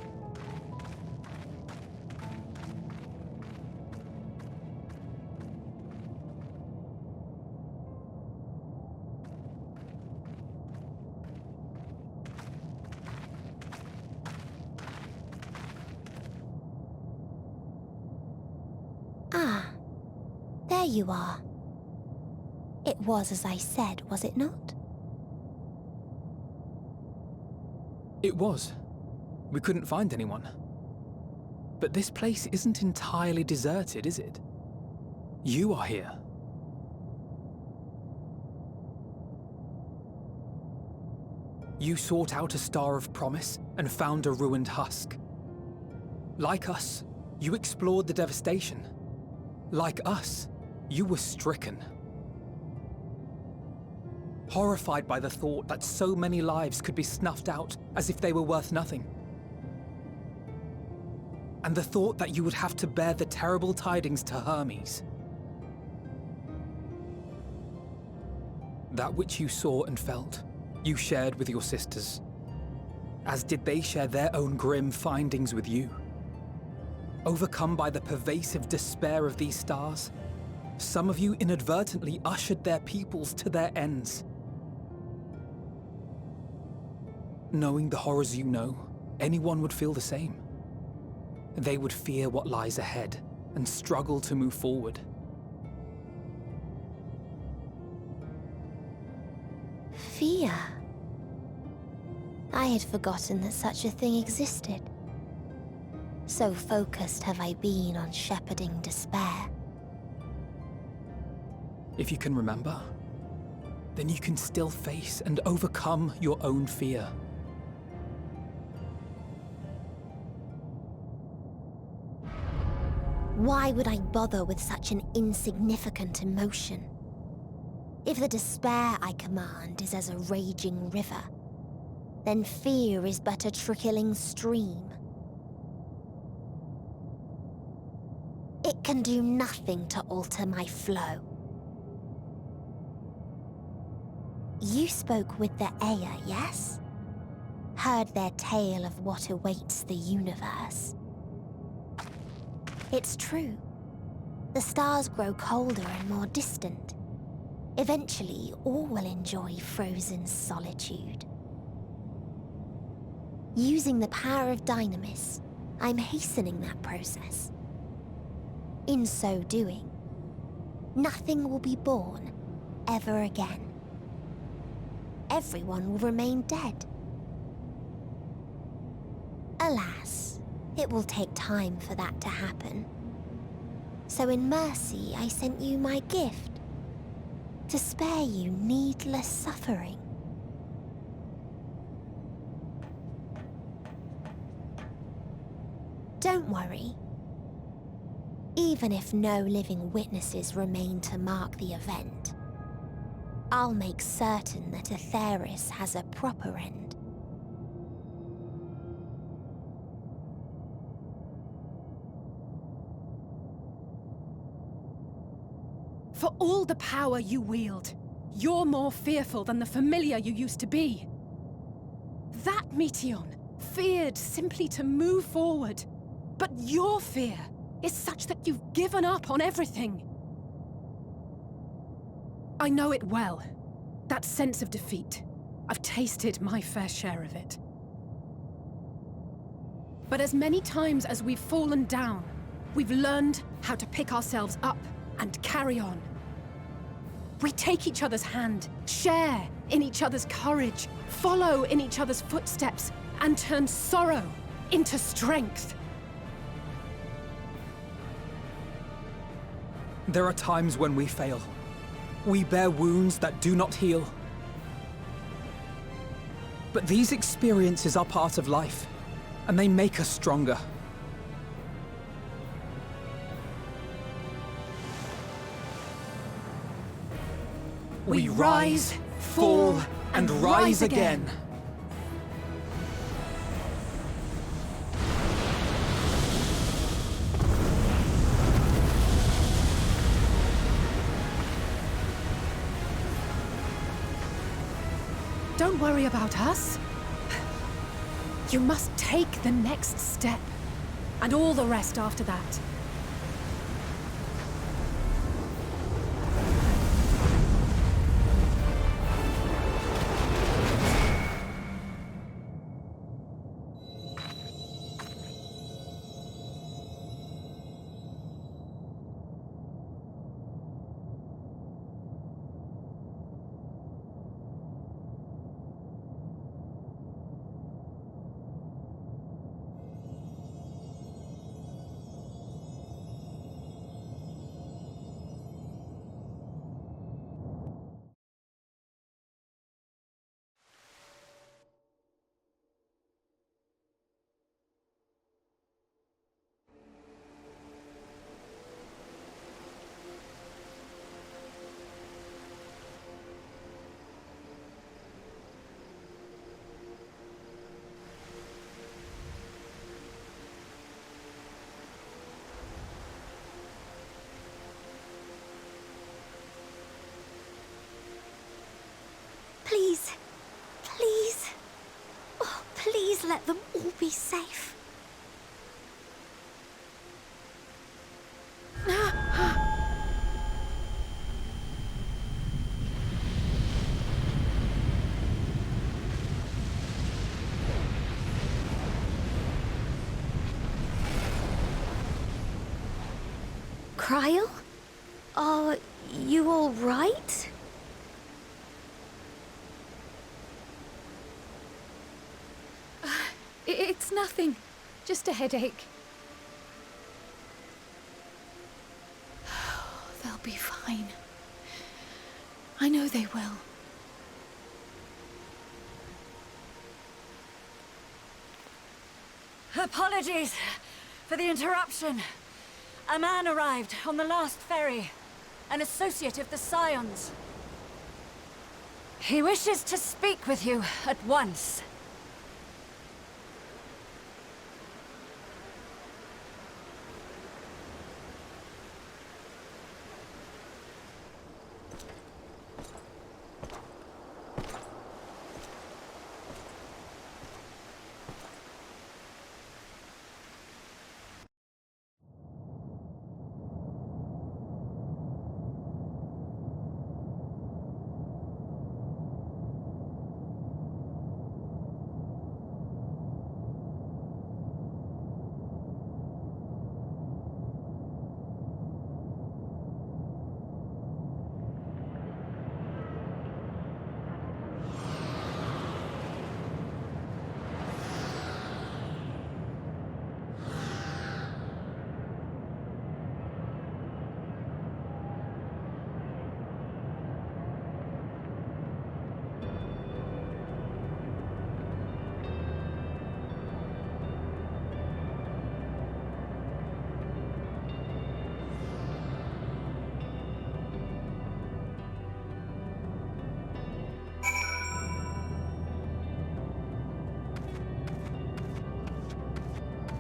Ah, there you are. It was as I said, was it not? It was. We couldn't find anyone. But this place isn't entirely deserted, is it? You are here. You sought out a star of promise and found a ruined husk. Like us, you explored the devastation. Like us, you were stricken. Horrified by the thought that so many lives could be snuffed out as if they were worth nothing. And the thought that you would have to bear the terrible tidings to Hermes. That which you saw and felt, you shared with your sisters, as did they share their own grim findings with you. Overcome by the pervasive despair of these stars, some of you inadvertently ushered their peoples to their ends. Knowing the horrors you know, anyone would feel the same. They would fear what lies ahead and struggle to move forward. Fear? I had forgotten that such a thing existed. So focused have I been on shepherding despair. If you can remember, then you can still face and overcome your own fear. Why would I bother with such an insignificant emotion? If the despair I command is as a raging river, then fear is but a trickling stream. It can do nothing to alter my flow. You spoke with the Aya, yes? Heard their tale of what awaits the universe. It's true. The stars grow colder and more distant. Eventually, all will enjoy frozen solitude. Using the power of Dynamis, I'm hastening that process. In so doing, nothing will be born ever again. Everyone will remain dead. Alas, it will take time for that to happen. So in mercy, I sent you my gift, to spare you needless suffering. Don't worry. Even if no living witnesses remain to mark the event, I'll make certain that Atheris has a proper end. For all the power you wield, you're more fearful than the familiar you used to be. That Meteon feared simply to move forward, but your fear is such that you've given up on everything. I know it well, that sense of defeat. I've tasted my fair share of it. But as many times as we've fallen down, we've learned how to pick ourselves up and carry on. We take each other's hand, share in each other's courage, follow in each other's footsteps, and turn sorrow into strength. There are times when we fail. We bear wounds that do not heal. But these experiences are part of life, and they make us stronger. We rise, fall, and rise again. Don't worry about us. You must take the next step, and all the rest after that. Please. Please. Oh, please let them all be safe. Cryle? Are you all right? It's nothing. Just a headache. They'll be fine. I know they will. Apologies for the interruption. A man arrived on the last ferry. An associate of the Scions. He wishes to speak with you at once.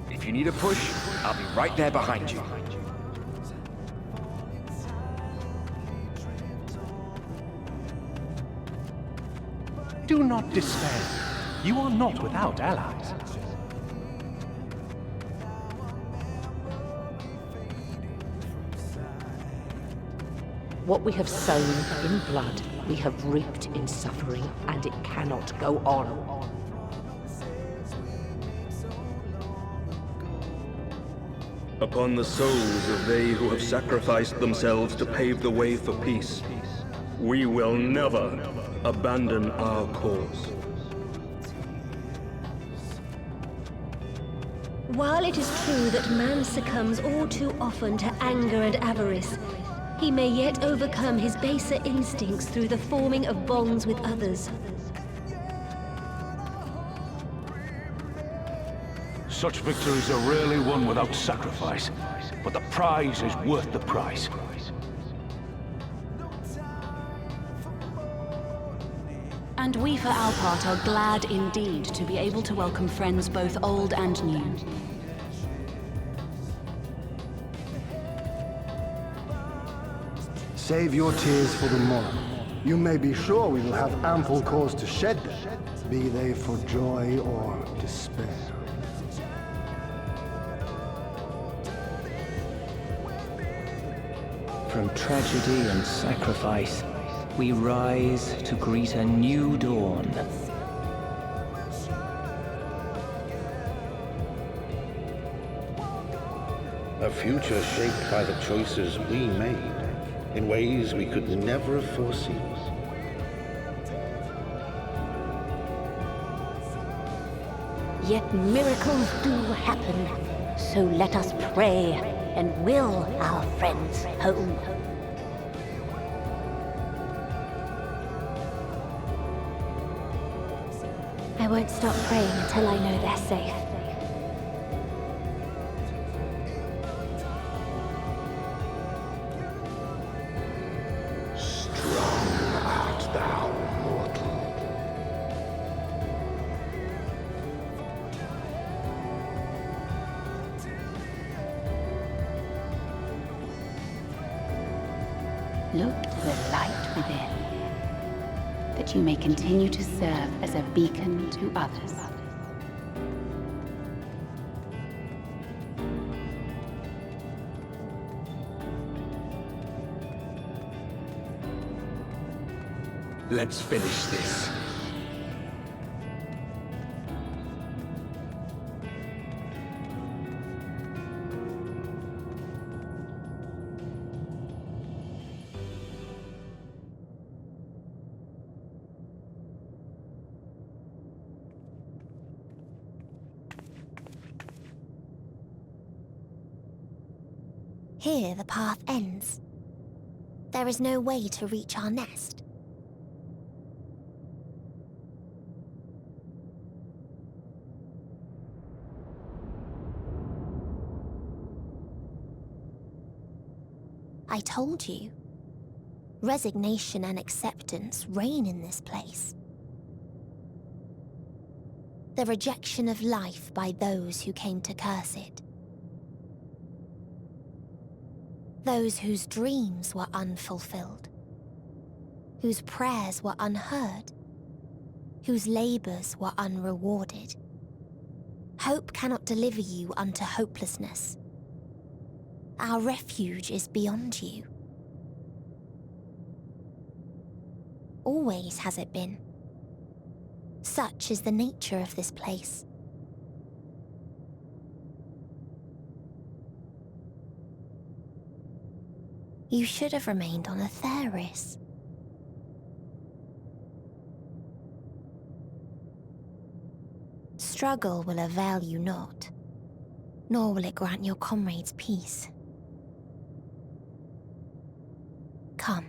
If you need a push, I'll be right there behind you. Do not despair. You are not without allies. What we have sown in blood, we have reaped in suffering, and it cannot go on. Upon the souls of they who have sacrificed themselves to pave the way for peace, we will never abandon our cause. While it is true that man succumbs all too often to anger and avarice, he may yet overcome his baser instincts through the forming of bonds with others. Such victories are rarely won without sacrifice, but the prize is worth the price. And we for our part are glad indeed to be able to welcome friends both old and new. Save your tears for the morrow. You may be sure we will have ample cause to shed them, be they for joy or despair. From tragedy and sacrifice, we rise to greet a new dawn. A future shaped by the choices we made, in ways we could never have foreseen. Yet miracles do happen, so let us pray and will our friends home. I won't stop praying until I know they're safe. Strong art thou, mortal. Look to the light within. that you may continue to serve as a beacon to others. Let's finish this. Here the path ends. There is no way to reach our nest. I told you. Resignation and acceptance reign in this place. The rejection of life by those who came to curse it. Those whose dreams were unfulfilled, whose prayers were unheard, whose labors were unrewarded. Hope cannot deliver you unto hopelessness. Our refuge is beyond you. Always has it been. Such is the nature of this place. You should have remained on Atheris. Struggle will avail you not, nor will it grant your comrades peace. Come,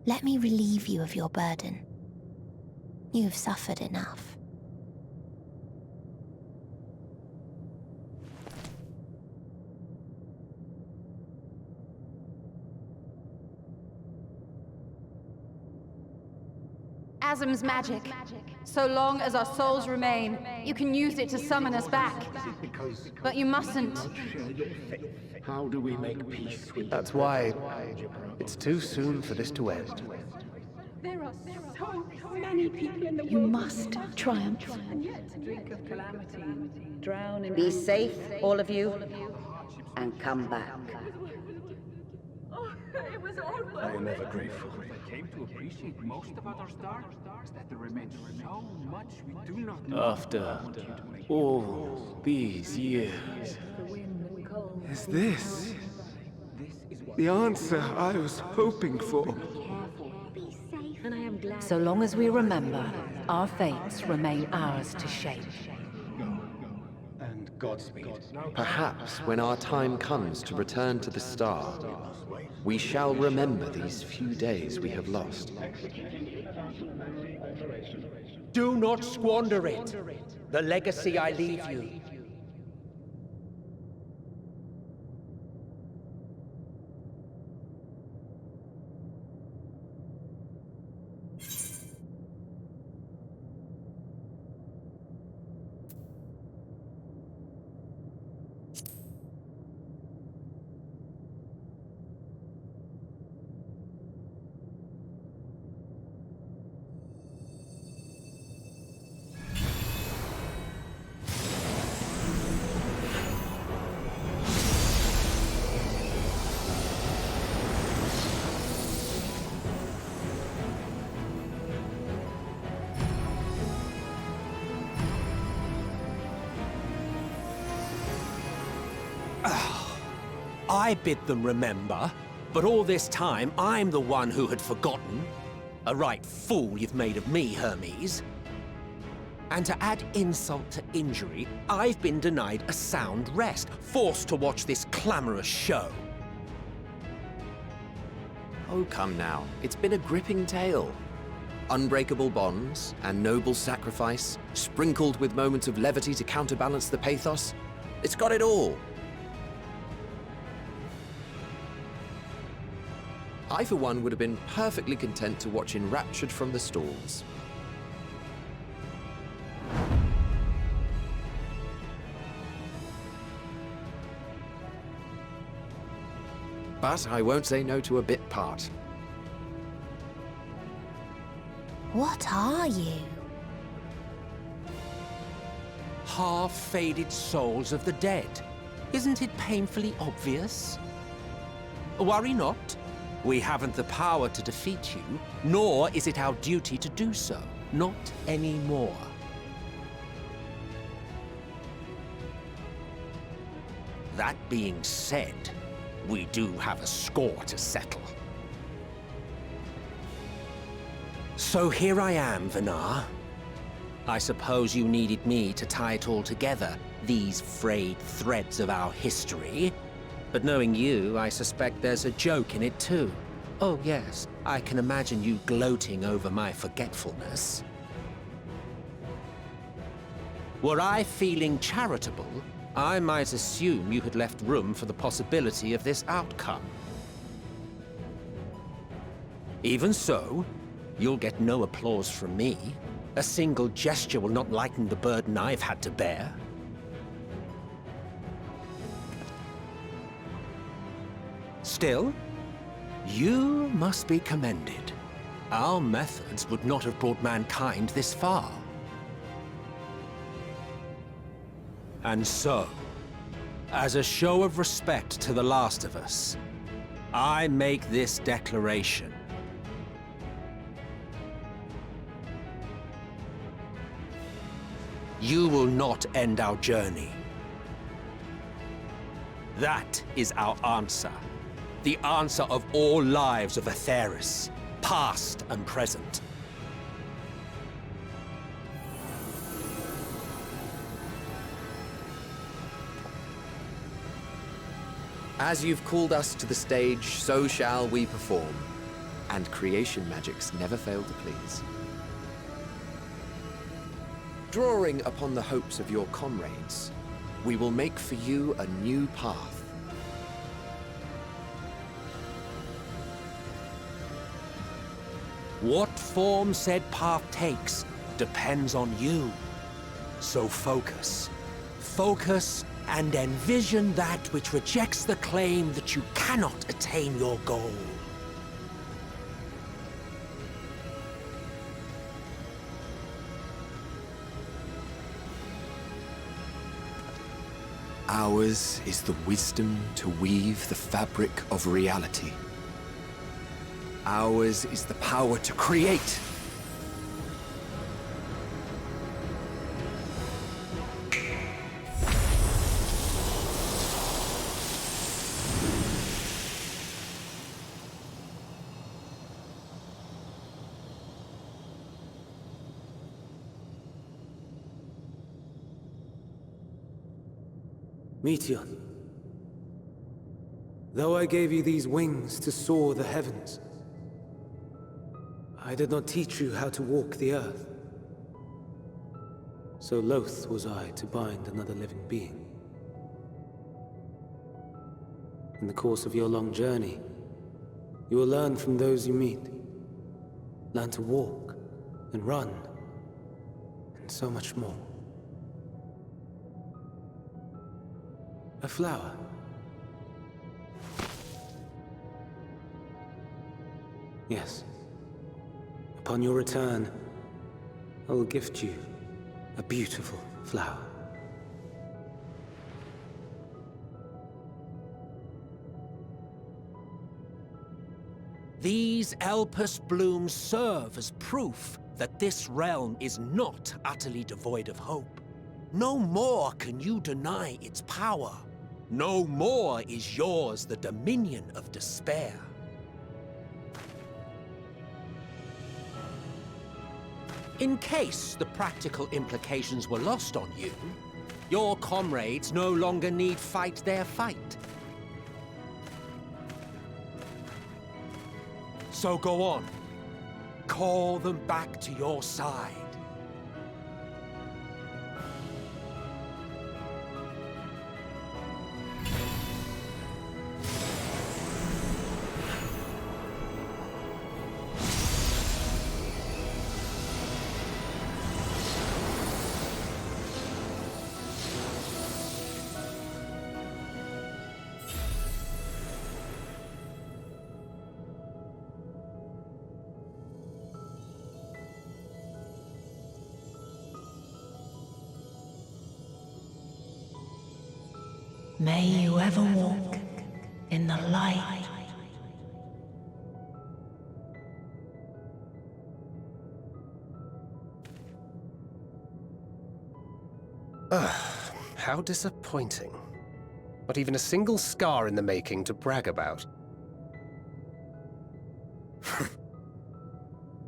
let me relieve you of your burden. You've suffered enough. Azim's magic. So long as our souls remain, you can use it to summon us back. But you mustn't. How do we make peace with That's why it's too soon for this to end. There are so many people in the You world. must triumph. Drink of calamity and drown in... Be safe, all of you, and come back. Oh, it was all worth I am ever grateful. I came to appreciate most about our star is that there remains so much we do not know. After all these years, is this the answer I was hoping for? So long as we remember, our fates remain ours to shape. And Godspeed. Perhaps when our time comes to return to the star, we shall remember these few days we have lost. Do not squander it. The legacy I leave you. I bid them remember, but all this time I'm the one who had forgotten. A right fool you've made of me, Hermes. And to add insult to injury, I've been denied a sound rest, forced to watch this clamorous show. Oh, come now. It's been a gripping tale. Unbreakable bonds and noble sacrifice, sprinkled with moments of levity to counterbalance the pathos. It's got it all. I, for one, would have been perfectly content to watch enraptured from the stalls. But I won't say no to a bit part. What are you? Half-faded souls of the dead. Isn't it painfully obvious? Worry not. We haven't the power to defeat you, nor is it our duty to do so. Not anymore. That being said, we do have a score to settle. So here I am, Vinar. I suppose you needed me to tie it all together, these frayed threads of our history. But knowing you, I suspect there's a joke in it too. Oh yes, I can imagine you gloating over my forgetfulness. Were I feeling charitable, I might assume you had left room for the possibility of this outcome. Even so, you'll get no applause from me. A single gesture will not lighten the burden I've had to bear. Still, you must be commended. Our methods would not have brought mankind this far. And so, as a show of respect to the last of us, I make this declaration. You will not end our journey. That is our answer. The answer of all lives of Atheris, past and present. As you've called us to the stage, so shall we perform. And creation magics never fail to please. Drawing upon the hopes of your comrades, we will make for you a new path. What form said path takes depends on you. So focus. Focus and envision that which rejects the claim that you cannot attain your goal. Ours is the wisdom to weave the fabric of reality. Ours is the power to create. Meteon, though I gave you these wings to soar the heavens, I did not teach you how to walk the earth. So loath was I to bind another living being. In the course of your long journey, you will learn from those you meet. Learn to walk and run, and so much more. A flower. Yes. Upon your return, I will gift you a beautiful flower. These Elpis blooms serve as proof that this realm is not utterly devoid of hope. No more can you deny its power. No more is yours the dominion of despair. In case the practical implications were lost on you, your comrades no longer need fight their fight. So go on. Call them back to your side. May you ever walk in the light. How disappointing. Not even a single scar in the making to brag about.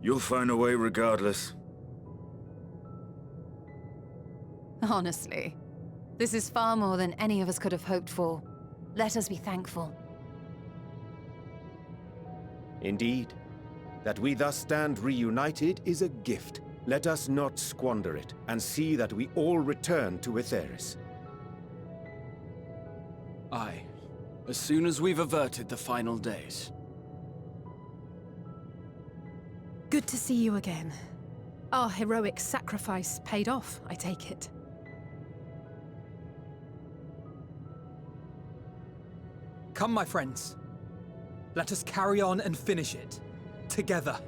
You'll find a way regardless. Honestly, this is far more than any of us could have hoped for. Let us be thankful. Indeed. That we thus stand reunited is a gift. Let us not squander it, and see that we all return to Etheris. Aye. As soon as we've averted the final days. Good to see you again. Our heroic sacrifice paid off, I take it. Come, my friends. Let us carry on and finish it. Together.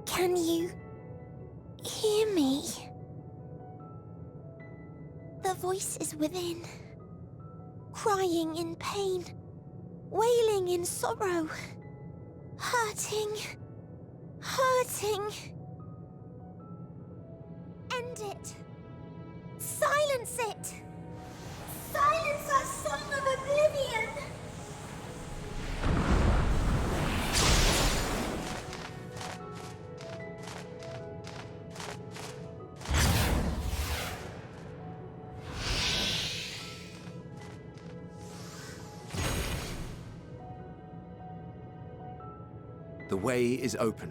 Can you hear me? The voice is within, crying in pain, wailing in sorrow, hurting, hurting. End it. Silence it. Silence our song of oblivion. The way is open.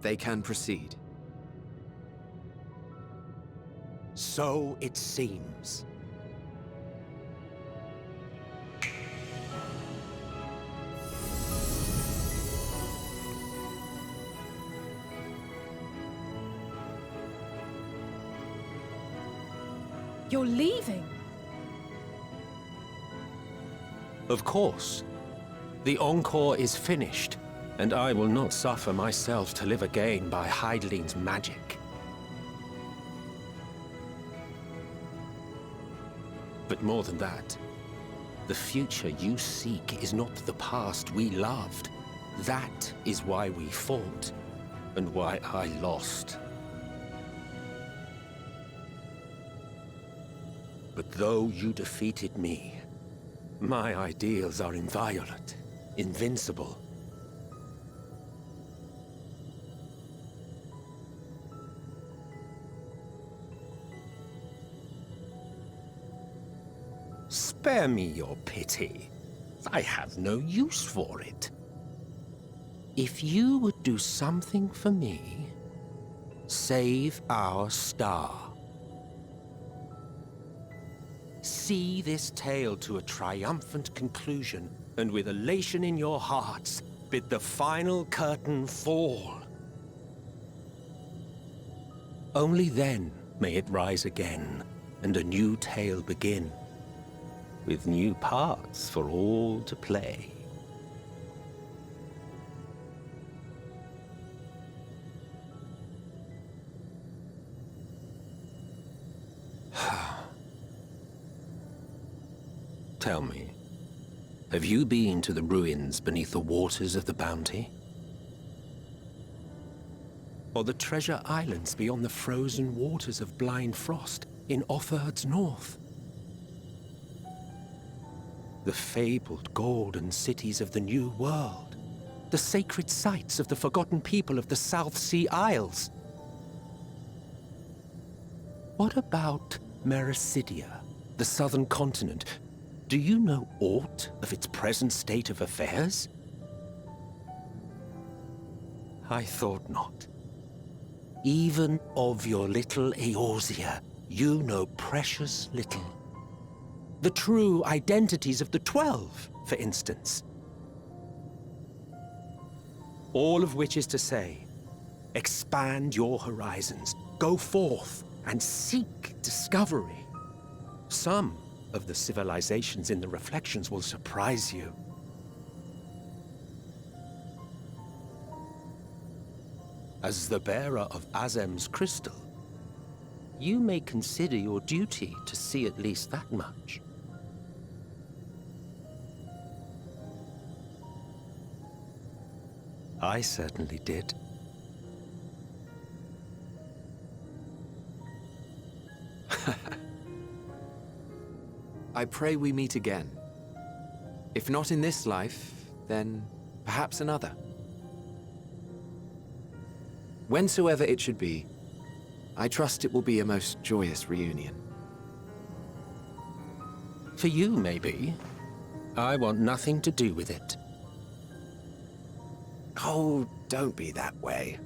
They can proceed. So it seems. You're leaving? Of course. The encore is finished, and I will not suffer myself to live again by Heideling's magic. But more than that, the future you seek is not the past we loved. That is why we fought, and why I lost. But though you defeated me, my ideals are inviolate, invincible. Spare me your pity. I have no use for it. If you would do something for me, save our star. See this tale to a triumphant conclusion, and with elation in your hearts, bid the final curtain fall. Only then may it rise again, and a new tale begin, with new parts for all to play. Tell me, have you been to the ruins beneath the waters of the Bounty? Or the treasure islands beyond the frozen waters of blind frost in Offerd's north? The fabled golden cities of the New World, the sacred sites of the forgotten people of the South Sea Isles. What about Mericidia, the southern continent? Do you know aught of its present state of affairs? I thought not. Even of your little Eorzea, you know precious little. The true identities of the 12, for instance. All of which is to say, expand your horizons, go forth and seek discovery. Some of the civilizations in the reflections will surprise you. As the bearer of Azem's crystal, you may consider your duty to see at least that much. I certainly did. I pray we meet again. If not in this life, then perhaps another. Whensoever it should be, I trust it will be a most joyous reunion. For you, maybe. I want nothing to do with it. Oh, don't be that way.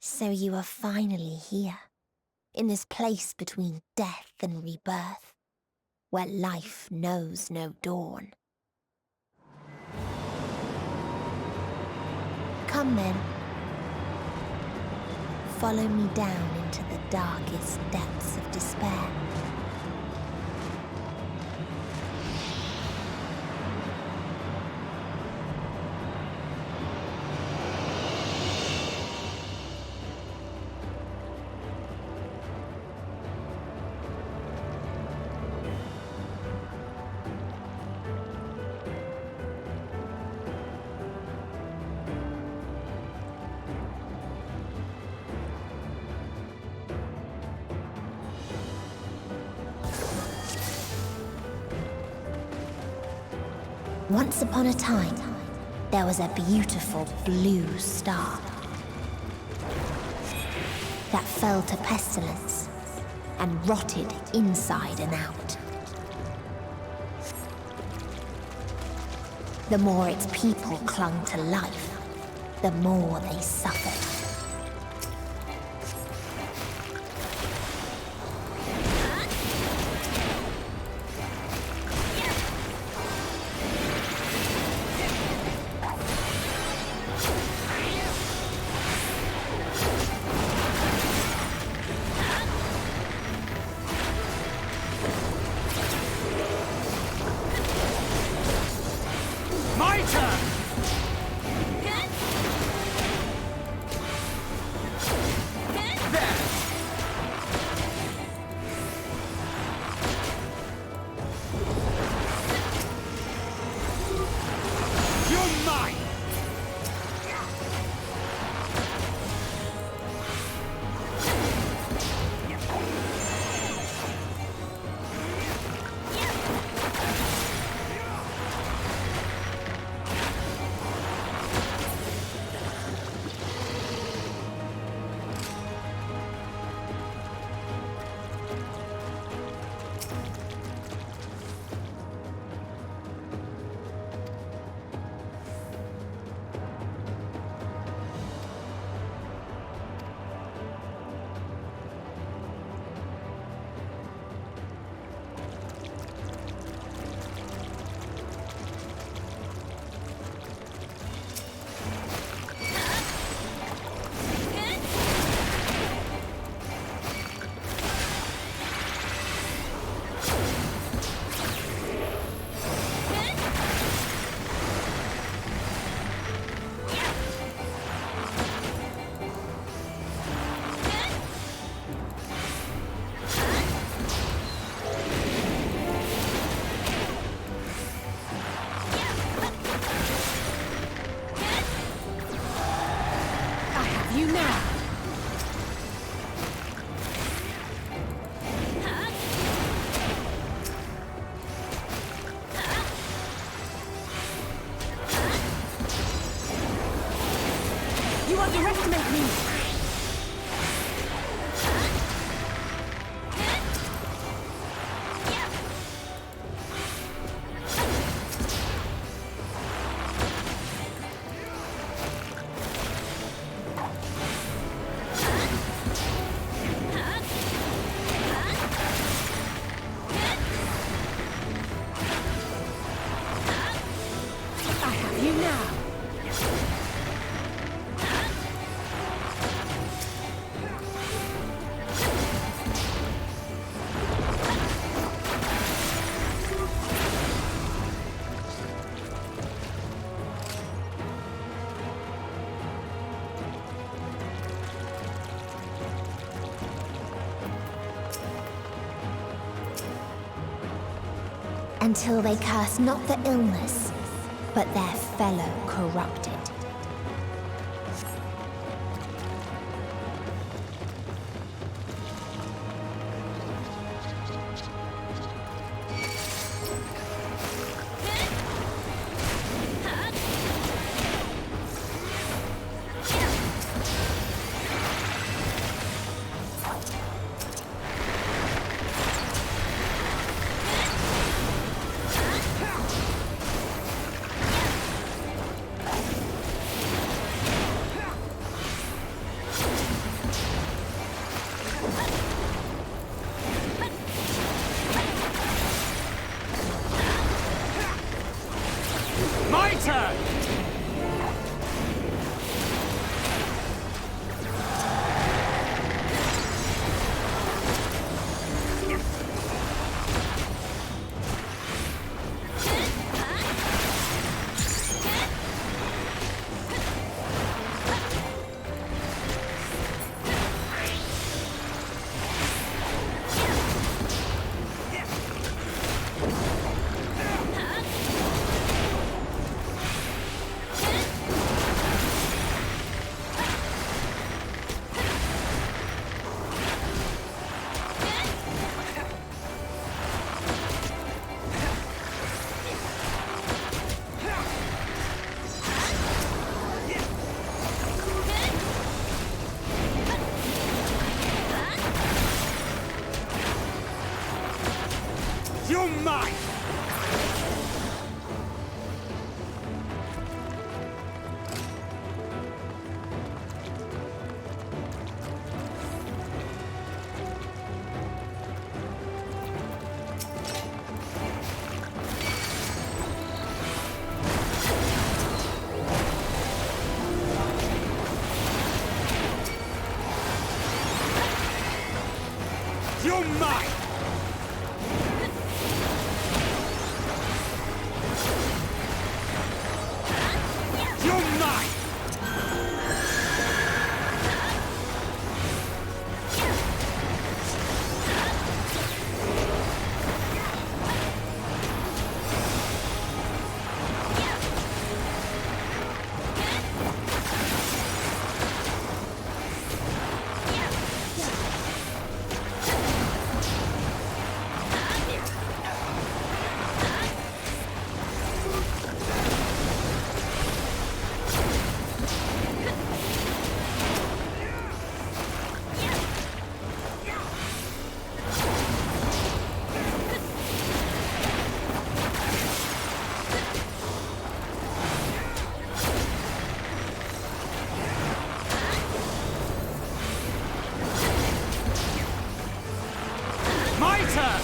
So you are finally here, in this place between death and rebirth, where life knows no dawn. Come then. Follow me down into the darkest depths of despair. Once upon a time, there was a beautiful blue star that fell to pestilence and rotted inside and out. The more its people clung to life, the more they suffered. Until they curse not the illness, but their fellow corrupted. You're mine! You're mine! You're mine! My turn!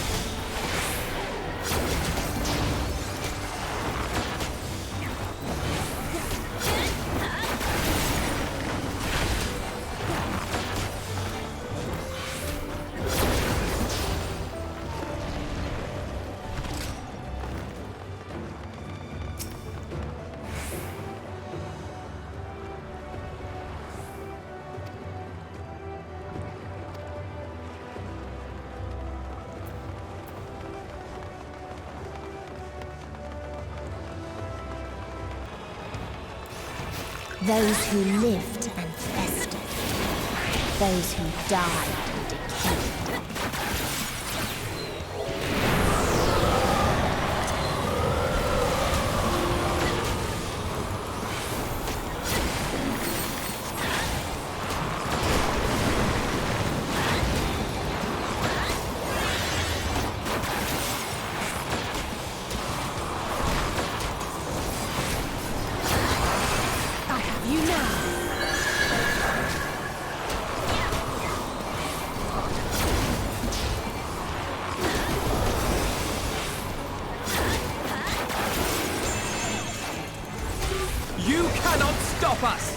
Those who lived and festered. Those who died and decayed. You cannot stop us!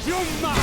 You're mine!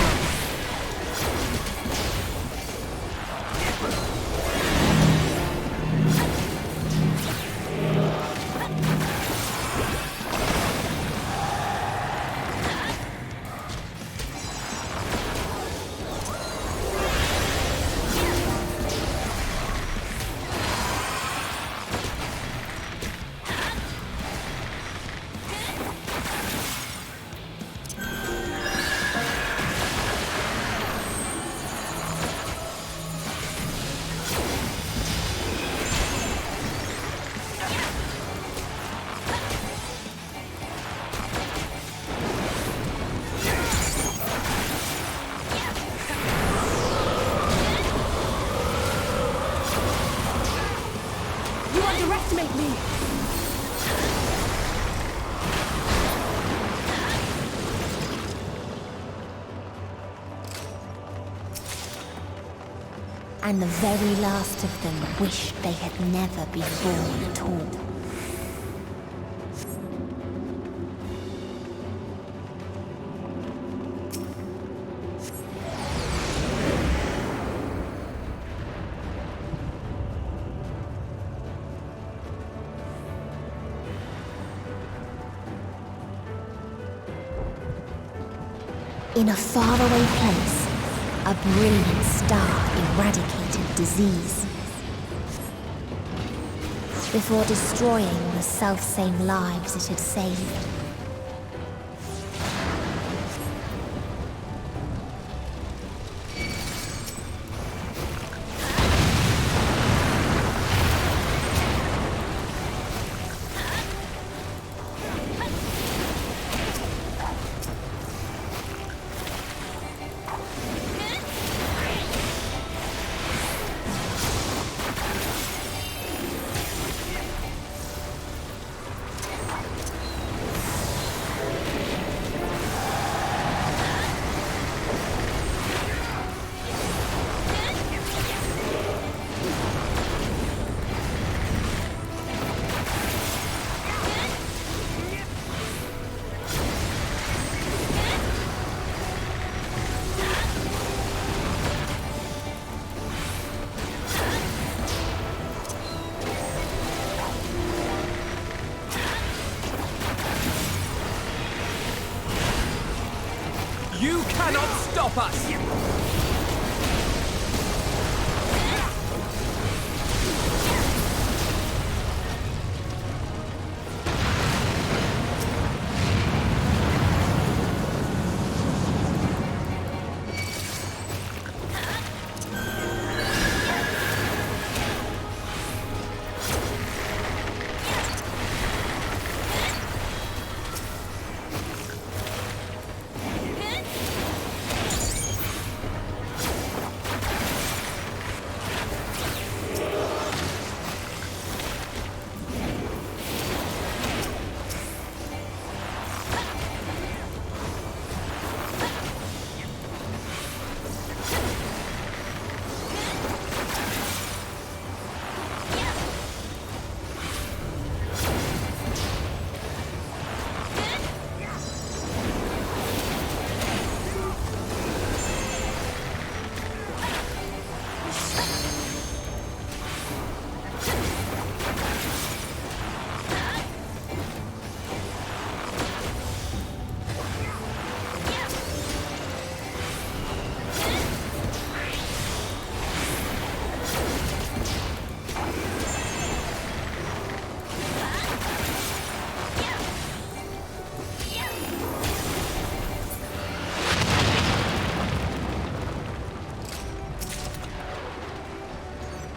And the very last of them wished they had never been born at all. In a faraway place, a brilliant star eradicated disease before destroying the selfsame lives it had saved. You cannot stop us!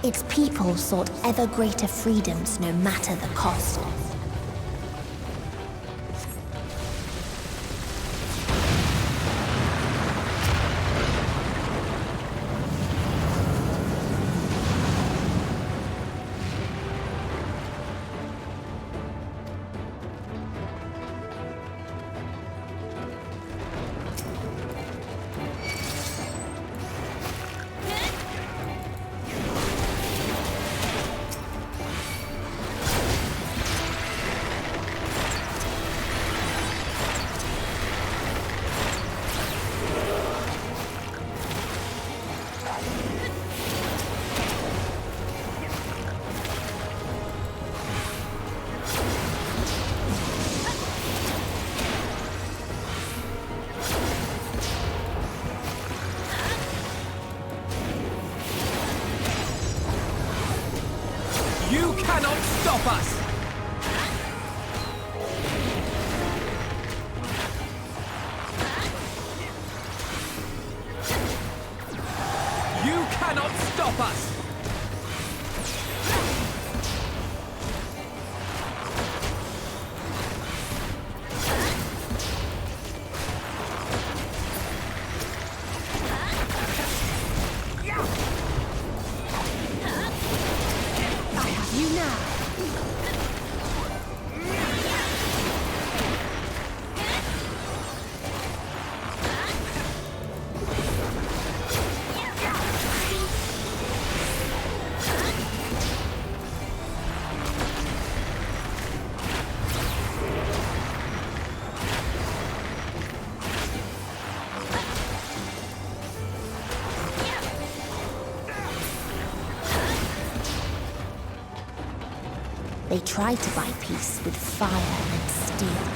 Its people sought ever greater freedoms no matter the cost. You cannot stop us! You cannot stop us! You now. They tried to buy peace with fire and steel.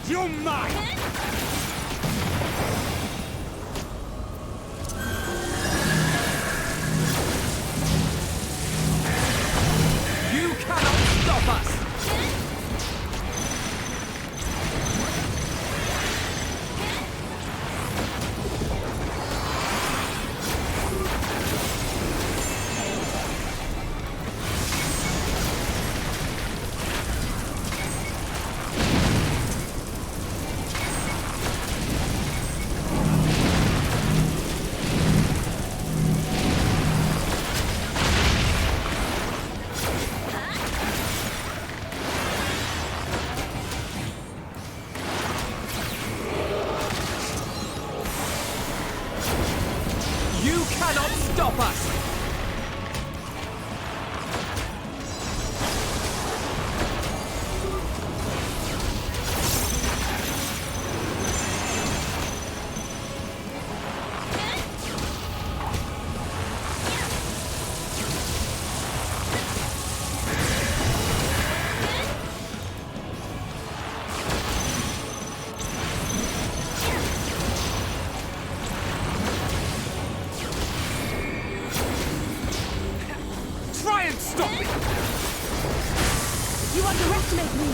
You're mine! You cannot stop us! Stop us! You underestimate me!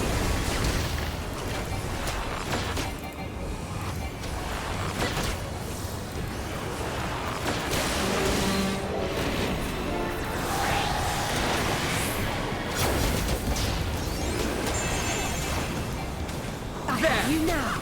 I have you now!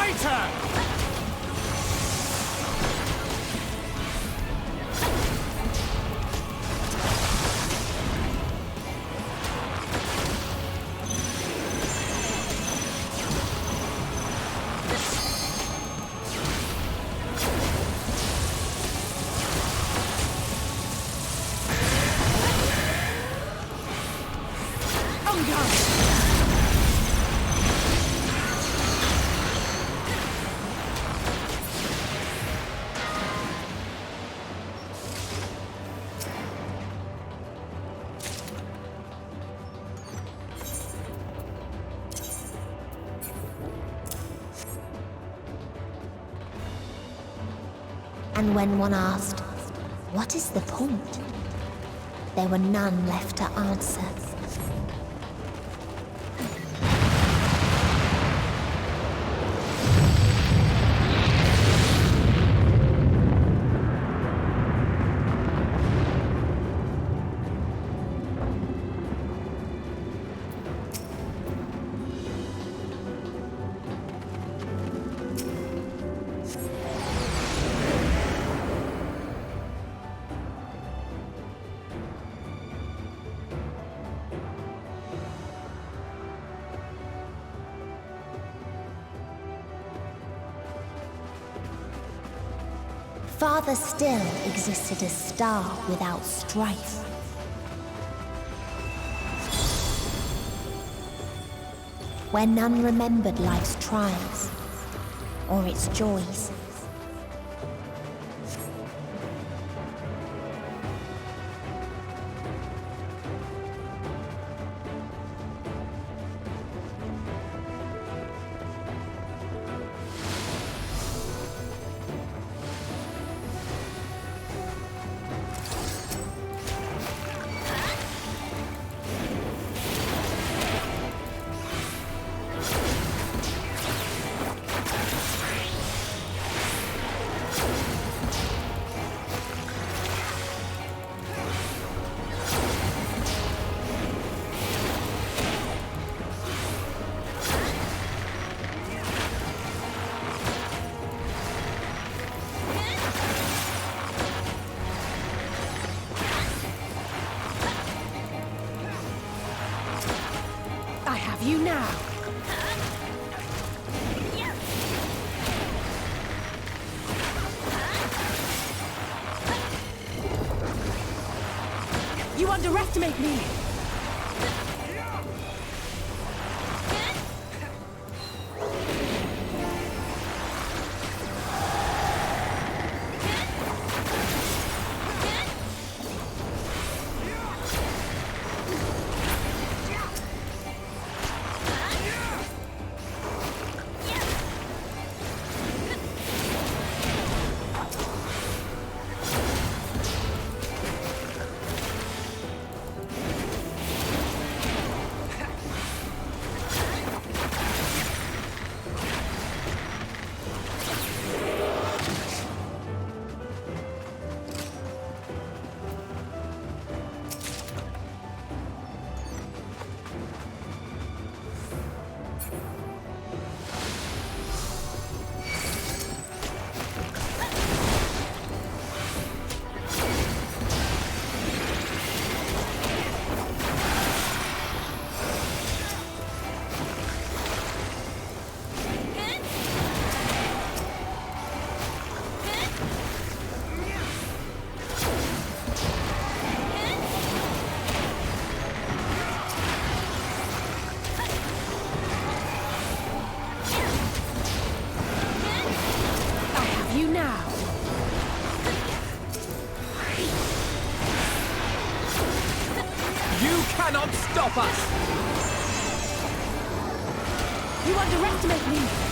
Traitor! And when one asked, what is the point? There were none left to answer. Farther still existed a star without strife. Where none remembered life's trials or its joys. You now. You underestimate me. Cannot stop us! You underestimate me!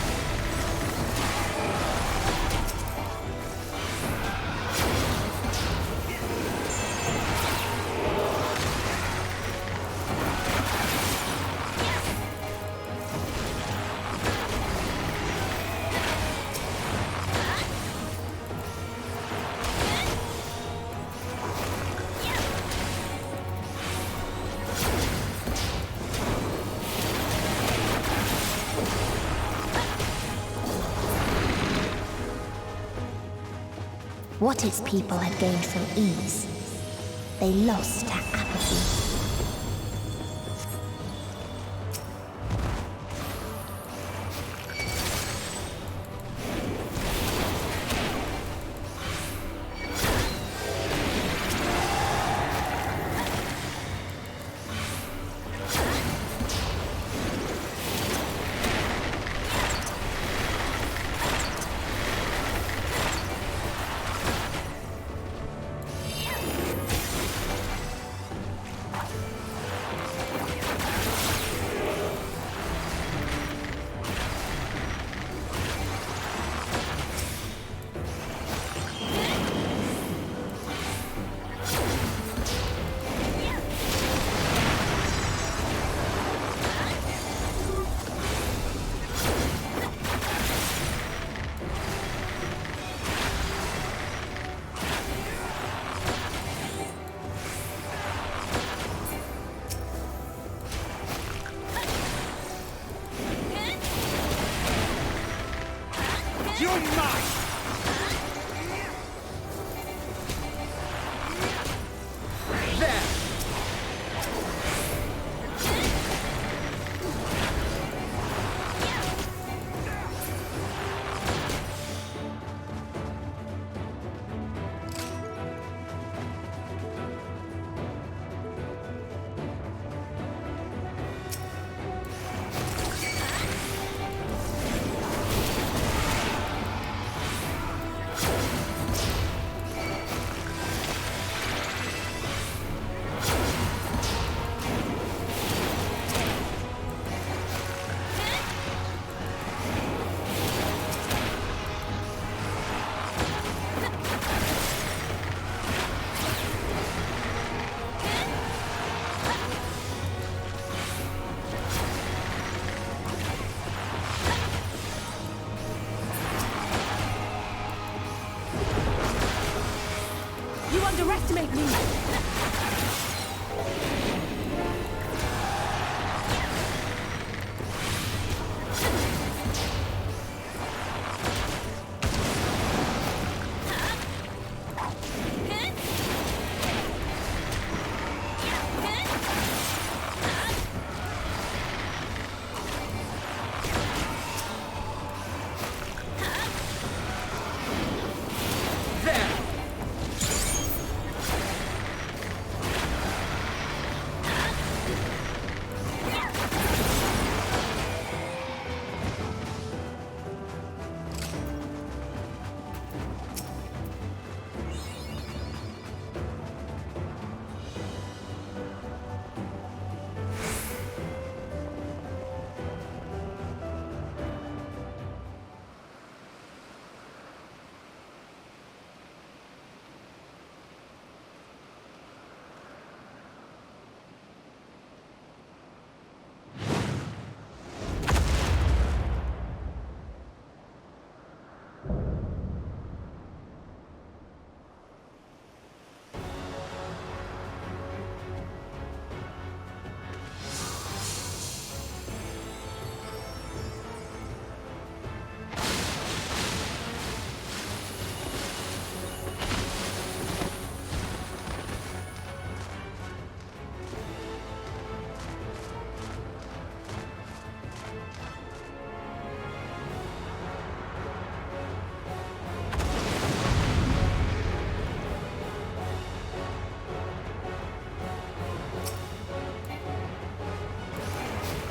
What its people had gained from ease, they lost to apathy. Underestimate me!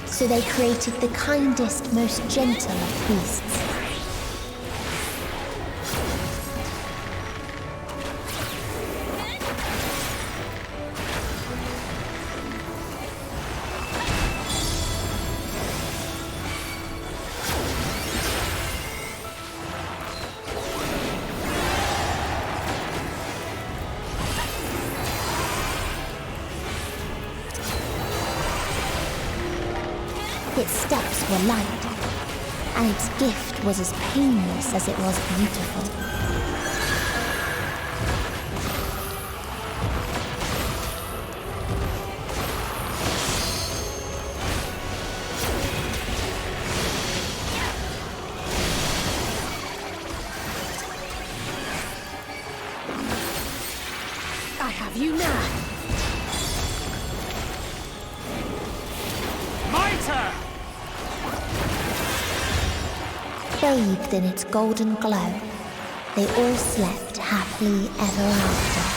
So they created the kindest, most gentle of beasts. Its steps were light, and its gift was as painless as it was beautiful. have you now. My turn! Bathed in its golden glow, they all slept happily ever after.